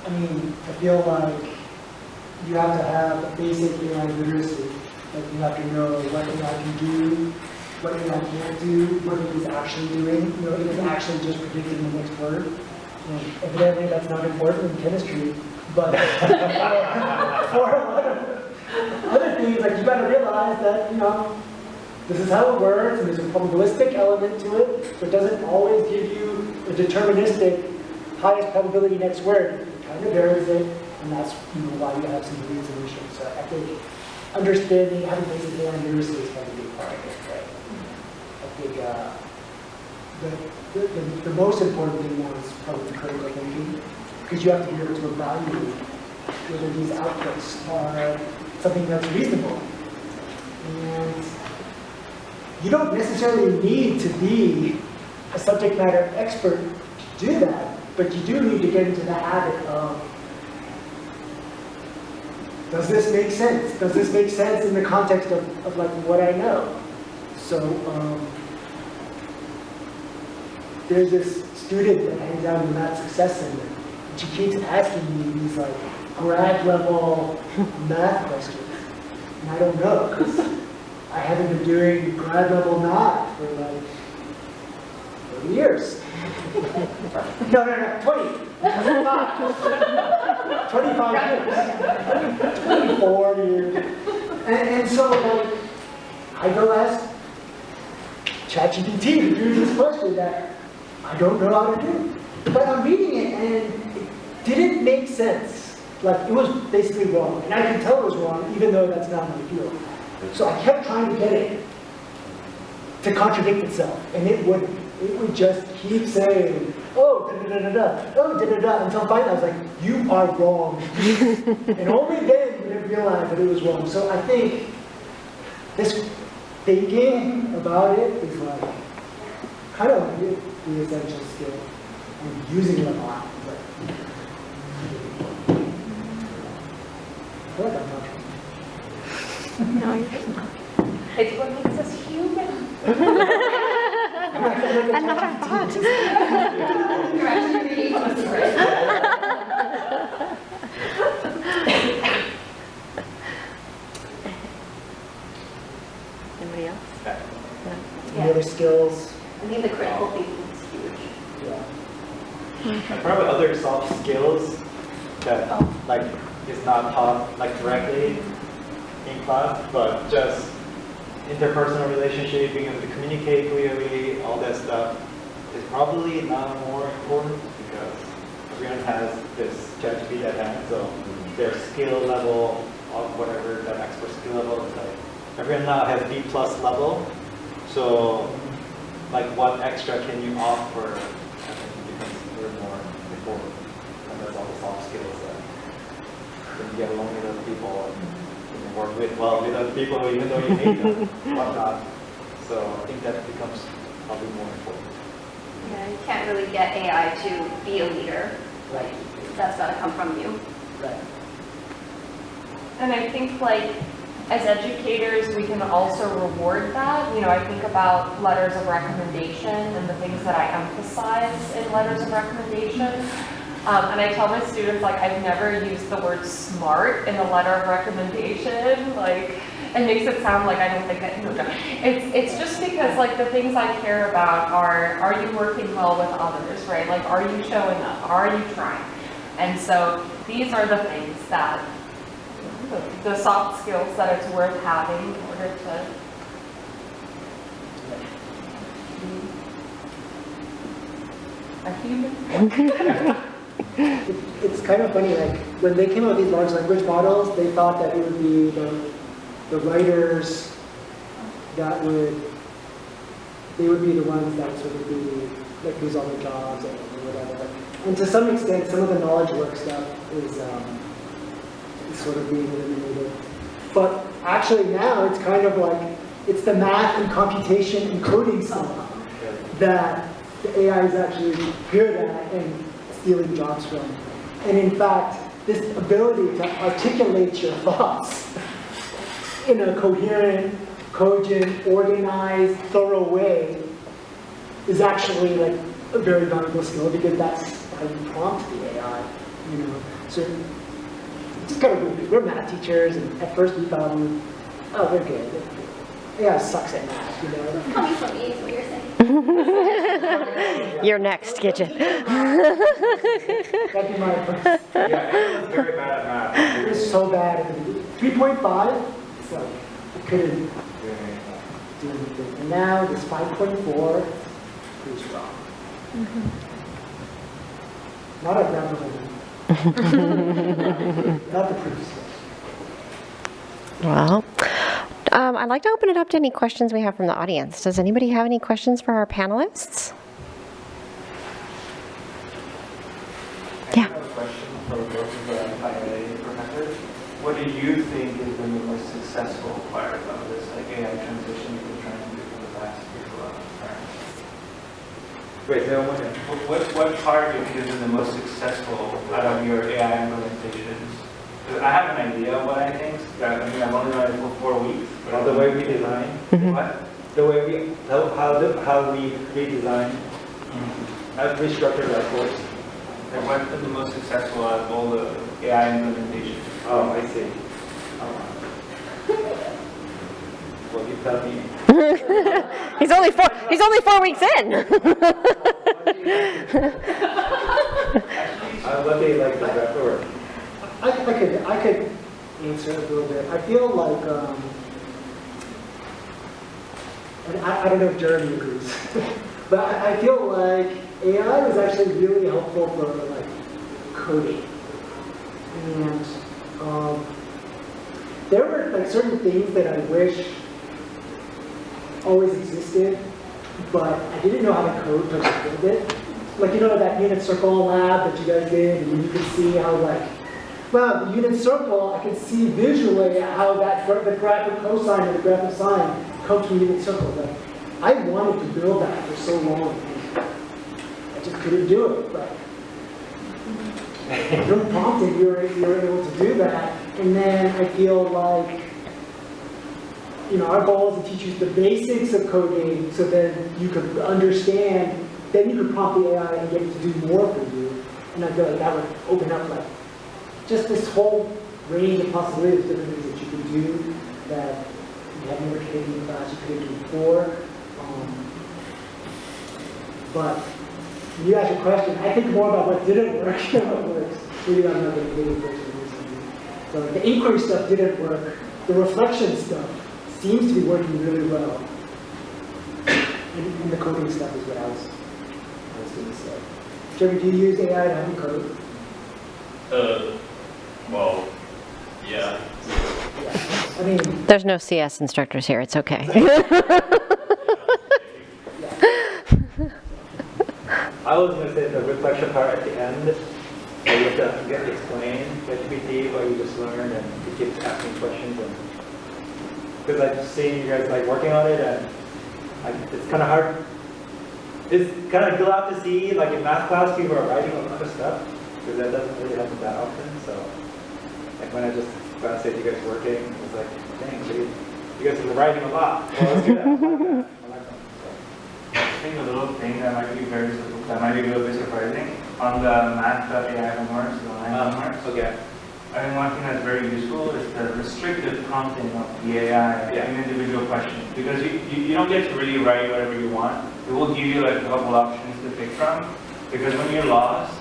I mean, I feel like you have to have a basic AI literacy. You have to know what AI can do, what AI can't do, what it is actually doing. It is actually just predicting the next word. Evidently, that's not important in chemistry, but for a lot of other things, you got to realize that this is how it works, and there's a probabilistic element to it. So it doesn't always give you a deterministic highest probability next word. It kind of varies it, and that's why you have some weird solutions. So I think understanding, having basic AI literacy is going to be a big part of it, right? I think the most important thing now is probably critical thinking, because you have to be able to evaluate whether these outputs are something that's reasonable. And you don't necessarily need to be a subject matter expert to do that, but you do need to get into the habit of does this make sense? Does this make sense in the context of like what I know? So there's this student that hangs out in the Math Success Center, and she keeps asking me these like grad level math questions. And I don't know, because I haven't been doing grad level math for like 30 years. No, 20. 25 years. 24 years. And so like, I go ask ChatGPT to do this question that I don't know how to do. But I'm reading it and it didn't make sense. Like, it was basically wrong. And I could tell it was wrong, even though that's not my field. So I kept trying to get it to contradict itself, and it wouldn't. It would just keep saying, oh, da-da-da-da-da, oh, da-da-da, until finally I was like, you are wrong. And only then did I realize that it was wrong. So I think this thinking about it is like, kind of like the essential skill, and using it a lot. But I feel like I'm not. No, you're not. It's what makes us human. And not our thoughts. You're actually reading us, right? Anybody else? Any other skills? I think the critical thinking is huge. Yeah. And probably other soft skills that like is not taught like directly in class, but just interpersonal relationship, being able to communicate clearly, all that stuff is probably not more important because everyone has this ChatGPT at hand, so their skill level of whatever that expert skill level is like. Everyone now has B+ level, so like what extra can you offer? I think it becomes a little more important, and that's all the soft skills that when you get along with other people. Work with other people, even though you hate them, whatnot. So I think that becomes probably more important. Yeah, you can't really get AI to be a leader. Like, that's got to come from you. Right. And I think, like, as educators, we can also reward that. You know, I think about letters of recommendation and the things that I emphasize in letters of recommendation. And I tell my students, like, I've never used the word smart in a letter of recommendation. Like, it makes it sound like I don't think that, it's just because, like, the things I care about are you working well with others, right? Like, are you showing up? Are you trying? And so these are the things that, the soft skills that it's worth having in order to be a human. It's kind of funny, like, when they came out with these large language models, they thought that it would be the writers that they would be the ones that sort of be, like, lose all the jobs or whatever. And to some extent, some of the knowledge work stuff is sort of being eliminated. But actually now, it's kind of like, it's the math and computation and coding stuff that the AI is actually good at and stealing jobs from. And in fact, this ability to articulate your thoughts in a coherent, cogent, organized, thorough way is actually like a very valuable skill because that's how you prompt the AI, you know. So it's kind of weird. We're math teachers, and at first we thought, oh, they're good. AI sucks at math, you know. Coming from me is what you're saying. You're next, Gidget. That'd be my advice. Yeah, everyone's very bad at math. It was so bad. 3.5, so I couldn't do anything. And now this 5.4 is strong. Not a grammar. Not the proofs. Well, I'd like to open it up to any questions we have from the audience. Does anybody have any questions for our panelists? I have a question for both of the ILA professors. What do you think is the most successful part of this AI transition you've been trying to do for the past year? Wait, say one more time. What part do you think has been the most successful out of your AI implementations? I have an idea of what I think. I mean, I've only done it for 4 weeks. But the way we design, what? the way we, how we redesign, how we structure that course. Like, what's been the most successful out of all the AI implementation? Oh, I see. Well, you tell me. he's only 4 weeks in. What do you like the best or? I could answer it a little bit. I feel like, and I don't know if Jeremy agrees, but I feel like AI was actually really helpful for like coding. And there were like certain things that I wish always existed, but I didn't know how to code to build it. Like, you know, that unit circle lab that you guys did, and you could see how, like, well, the unit circle, I could see visually how that the graph of cosine and the graph of sine comes from unit circle. Like, I wanted to build that for so long. I just couldn't do it, but from prompting, you were able to do that. And then I feel like, you know, our goal is to teach you the basics of coding so then you could understand, then you could prompt the AI and get it to do more for you. And I feel like that would open up like just this whole range of possibilities of different things that you can do that you had never taken in class, you couldn't do before. But when you ask your question, I think more about what didn't work than what works. Maybe I'm not going to do it. So the inquiry stuff didn't work. The reflection stuff seems to be working really well. And the coding stuff is what I was going to say. Jeremy, do you use AI to help you code? Well, yeah. I mean, There's no CS instructors here. It's okay. I was going to say the reflection part at the end, where you have to get explained by GPT what you just learned, and you keep asking questions. And because I've seen you guys like working on it, and it's kind of hard. It's kind of glad to see, like in math class, people are writing a lot of stuff, because that doesn't really happen that often. So, like when I said you guys working, it was like, dang, dude, you guys are writing a lot. Well, let's do that. I like that. I think a little thing that might be a little bit surprising on the math.ai homeworks, the online homeworks. Okay. I think one thing that's very useful is the restricted prompting of the AI in individual questions, because you don't get to really write whatever you want. It will give you like a couple options to pick from, because when you're lost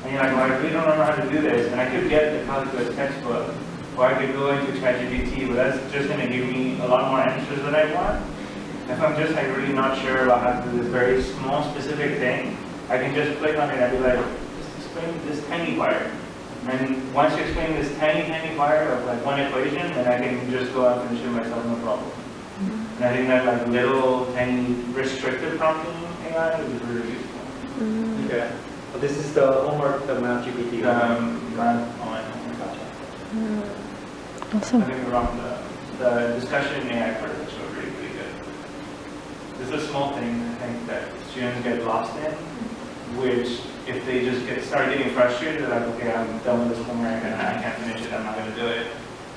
and you're like, well, I really don't know how to do this, and I could get the calculus textbook, or I could go into ChatGPT, but that's just going to give me a lot more answers than I want. If I'm just like really not sure about how to do this very small specific thing, I can just click on it and be like, just explain this tiny part. And once you explain this tiny part of like one equation, then I can just go out and finish it myself, no problem. And I think that like little tiny restricted prompting AI is really useful. Okay. Well, this is the homework, the math GPT. Math online homework. Gotcha. Awesome. I think we're wrong. The discussion AI part is actually really good. This is a small thing I think that students get lost in, which if they just start getting frustrated, they're like, okay, I'm done with this homework and I can't finish it, I'm not going to do it.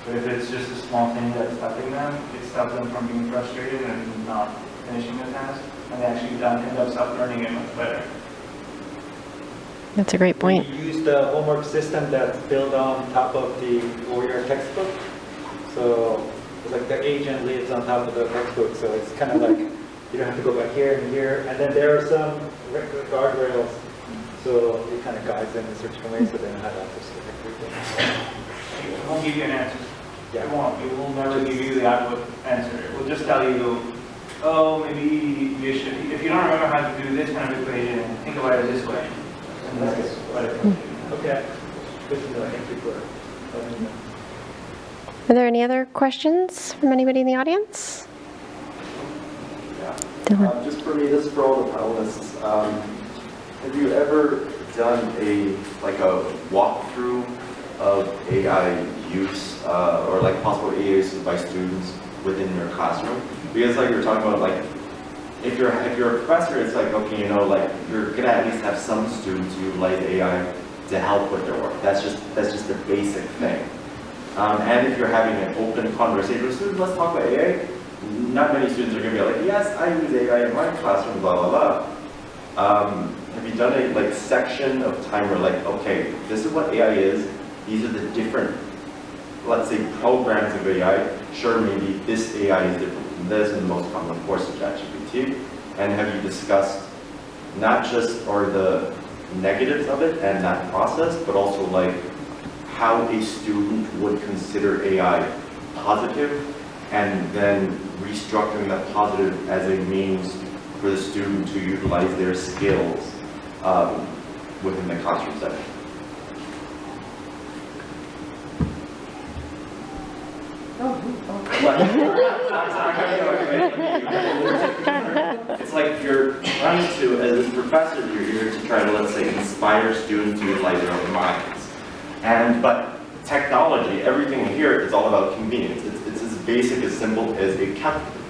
But if it's just a small thing that's stopping them, it stops them from being frustrated and not finishing the task, and they actually end up self-learning it much better. That's a great point. We use the homework system that's built on top of the OER textbook. So it's like the agent lives on top of the textbook, so it's kind of like you don't have to go back here and here. And then there are some guardrails, so it kind of guides them in a certain way so they know how to access everything. It won't give you an answer. Yeah. It won't. It will never give you the output answer. It will just tell you, oh, maybe you should, if you don't remember how to do this kind of equation, think about it this way. And that's what it tells you. Okay. Good to know. Thank you for letting me know. Are there any other questions from anybody in the audience? Just for me, this is for all the panelists. Have you ever done a walkthrough of AI use or like possible AI uses by students within your classroom? Because like you're talking about, like if you're a professor, it's like, okay, you know, like you're gonna at least have some students who utilize AI to help with their work. That's just the basic thing. And if you're having an open conversation with students, let's talk about AI, not many students are going to be like, yes, I use AI in my classroom, blah, blah, blah. Have you done a like section of time where like, okay, this is what AI is, these are the different, let's say, programs of AI. Sure, maybe this AI is different from this, and the most common, of course, is ChatGPT. And have you discussed not just the negatives of it and that process, but also like how a student would consider AI positive, and then restructuring that positive as a means for the student to utilize their skills within the classroom setting. It's like you're trying to, as a professor, you're here to try to, let's say, inspire students to utilize their own minds. But technology, everything here is all about convenience. It's as basic, as simple as a calculator.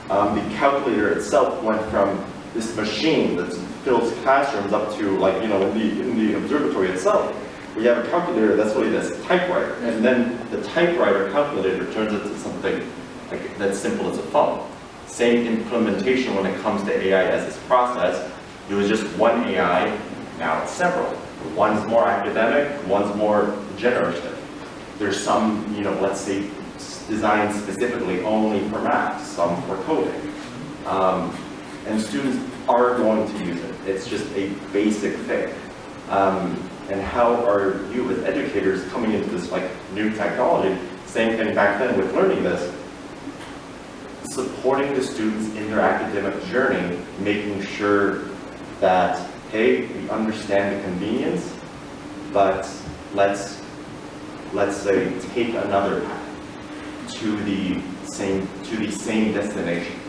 The calculator itself went from this machine that fills classrooms up to, like, in the observatory itself, we have a calculator that's really this typewriter, and then the typewriter calculator turns into something like that's simple as a phone. Same implementation when it comes to AI as this process. It was just one AI, now it's several. One's more academic, one's more generative. There's some, let's say, designed specifically only for math, some for coding. And students are going to use it. It's just a basic thing. And how are you as educators coming into this like new technology, same thing back then with learning this, supporting the students in their academic journey, making sure that, hey, we understand the convenience, but let's say take another path to the same destination.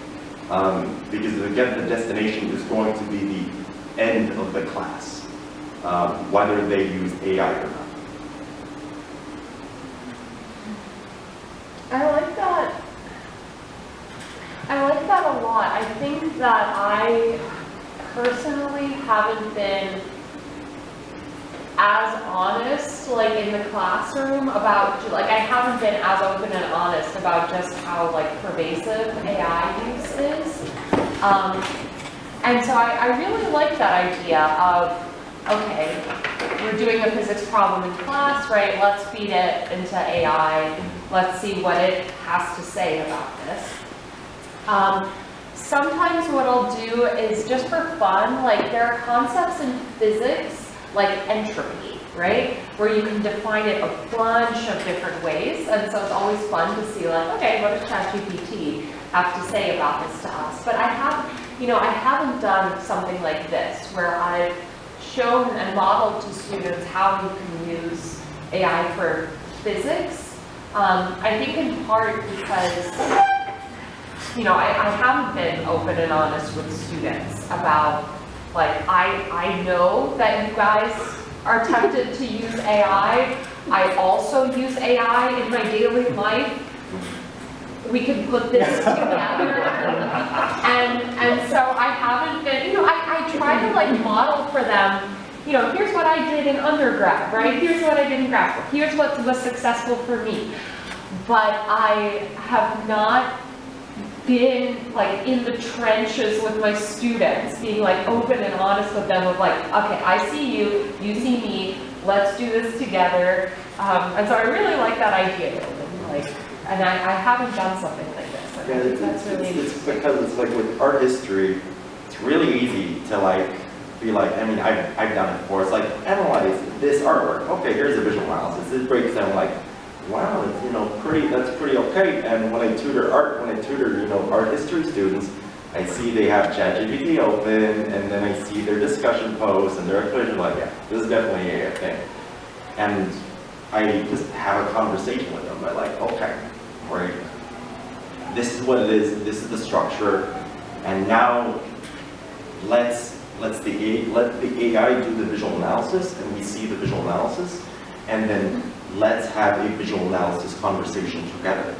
Because again, the destination is going to be the end of the class, whether they use AI or not. I like that. I like that a lot. I think that I personally haven't been as honest, like in the classroom, about, like, I haven't been as open and honest about just how, like, pervasive AI use is. And so I really like that idea of, okay, we're doing a physics problem in class, right? Let's feed it into AI. Let's see what it has to say about this. Sometimes what I'll do is, just for fun, like, there are concepts in physics, like entropy, right? Where you can define it a bunch of different ways. And so it's always fun to see, like, okay, what does ChatGPT have to say about this to us? But I haven't done something like this, where I've shown and modeled to students how you can use AI for physics. I think in part because, I haven't been open and honest with students about, like, I know that you guys are tempted to use AI. I also use AI in my daily life. We can put this together. And so I haven't been, I try to, like, model for them, here's what I did in undergrad, right? Here's what I did in grad school. Here's what was successful for me. But I have not been, like, in the trenches with my students, being, like, open and honest with them of, like, okay, I see you, you see me, let's do this together. And so I really like that idea, and I haven't done something like this. Yeah, it's because it's like with art history, it's really easy to, like, be like, I've done it before. It's like, analyze this artwork. Okay, here's a visual analysis. It breaks down, like, wow, it's, that's pretty okay. And when I tutor art history students, I see they have ChatGPT open, and then I see their discussion posts and their explanation, like, yeah, this is definitely a thing. And I just have a conversation with them. I'm like, okay, great. This is what it is. This is the structure. And now let the AI do the visual analysis, and we see the visual analysis, and then let's have a visual analysis conversation together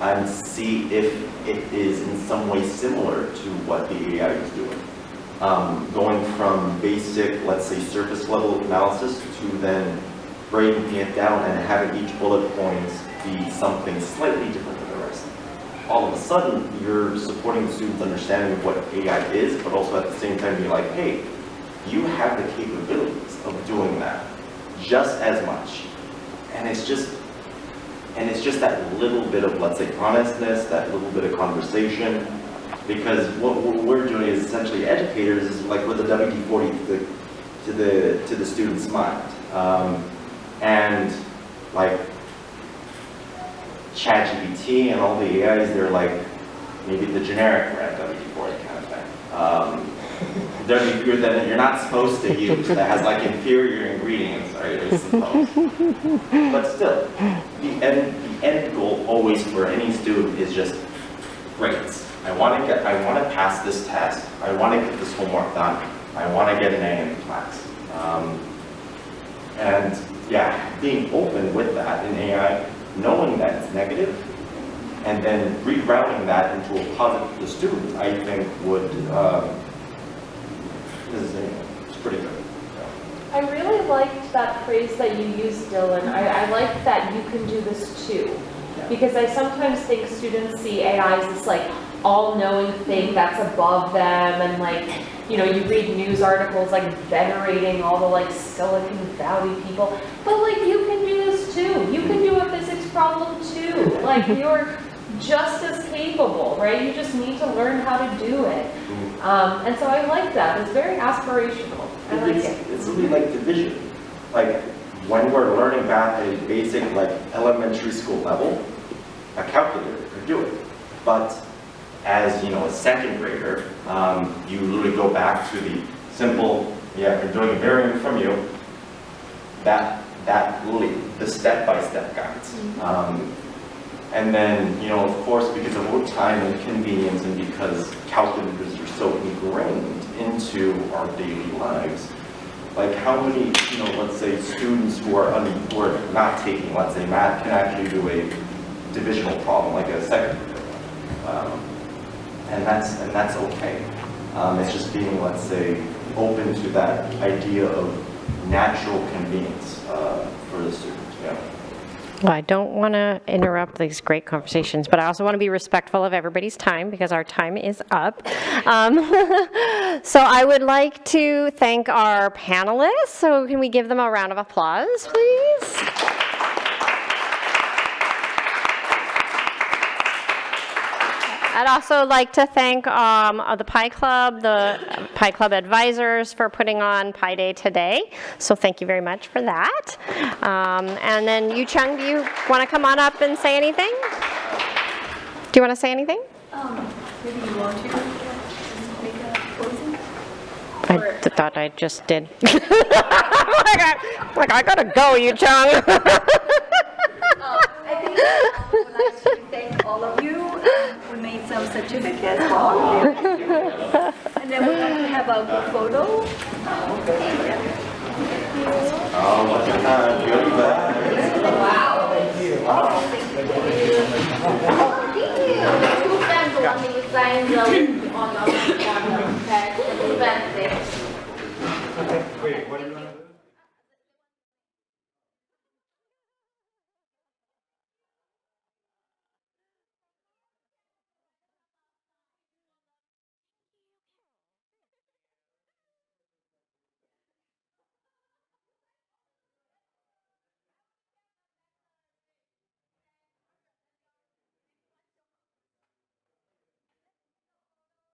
and see if it is in some way similar to what the AI is doing. Going from basic, let's say, surface level analysis to then breaking it down and having each bullet point be something slightly different than the rest. All of a sudden, you're supporting the students' understanding of what AI is, but also at the same time be like, hey, you have the capabilities of doing that just as much. And it's just that little bit of, let's say, honestness, that little bit of conversation, because what we're doing is essentially educators is like with the WD-40 to the student's mind. And like ChatGPT and all the AIs, they're like maybe the generic brand WD-40 kind of thing. WD-40 that you're not supposed to use, that has like inferior ingredients, right? But still, the end goal always for any student is just grades. I want to pass this test. I want to get this homework done. I want to get an A in the class. And yeah, being open with that in AI, knowing that it's negative, and then rerouting that into a positive to the student, I think would, it's pretty good. I really liked that phrase that you used, Dylan. I like that you can do this too. Because I sometimes think students see AI as this like all-knowing thing that's above them, and like, you know, you read news articles like venerating all the like Silicon Valley people, but like you can do this too. You can do a physics problem too. Like you're just as capable, right? You just need to learn how to do it. And so I like that. It's very aspirational. I like it. It's really like division. Like when we're learning math at a basic, like elementary school level, a calculator could do it. But as you know, a second grader, you literally go back to the simple, if you're doing a variant from you, that literally the step-by-step guides. And then, you know, of course, because of our time and convenience, and because calculators are so ingrained into our daily lives, like how many, you know, let's say students who are not taking, let's say, math can actually do a divisional problem, like a second grader. And that's okay. It's just being, let's say, open to that idea of natural convenience for the student. Yeah. Well, I don't want to interrupt these great conversations, but I also want to be respectful of everybody's time because our time is up. So I would like to thank our panelists. So can we give them a round of applause, please? I'd also like to thank the Pi Club, advisors for putting on Pi Day today. So thank you very much for that. And then Yu Chung, do you want to come on up and say anything? Do you want to say anything? Maybe you want to make a closing? I thought I just did. like I gotta go, Yu Chung. I think I would like to thank all of you. We made some certificates for all of you. And then we'd like to have a good photo. Oh, look at that. Beauty bag.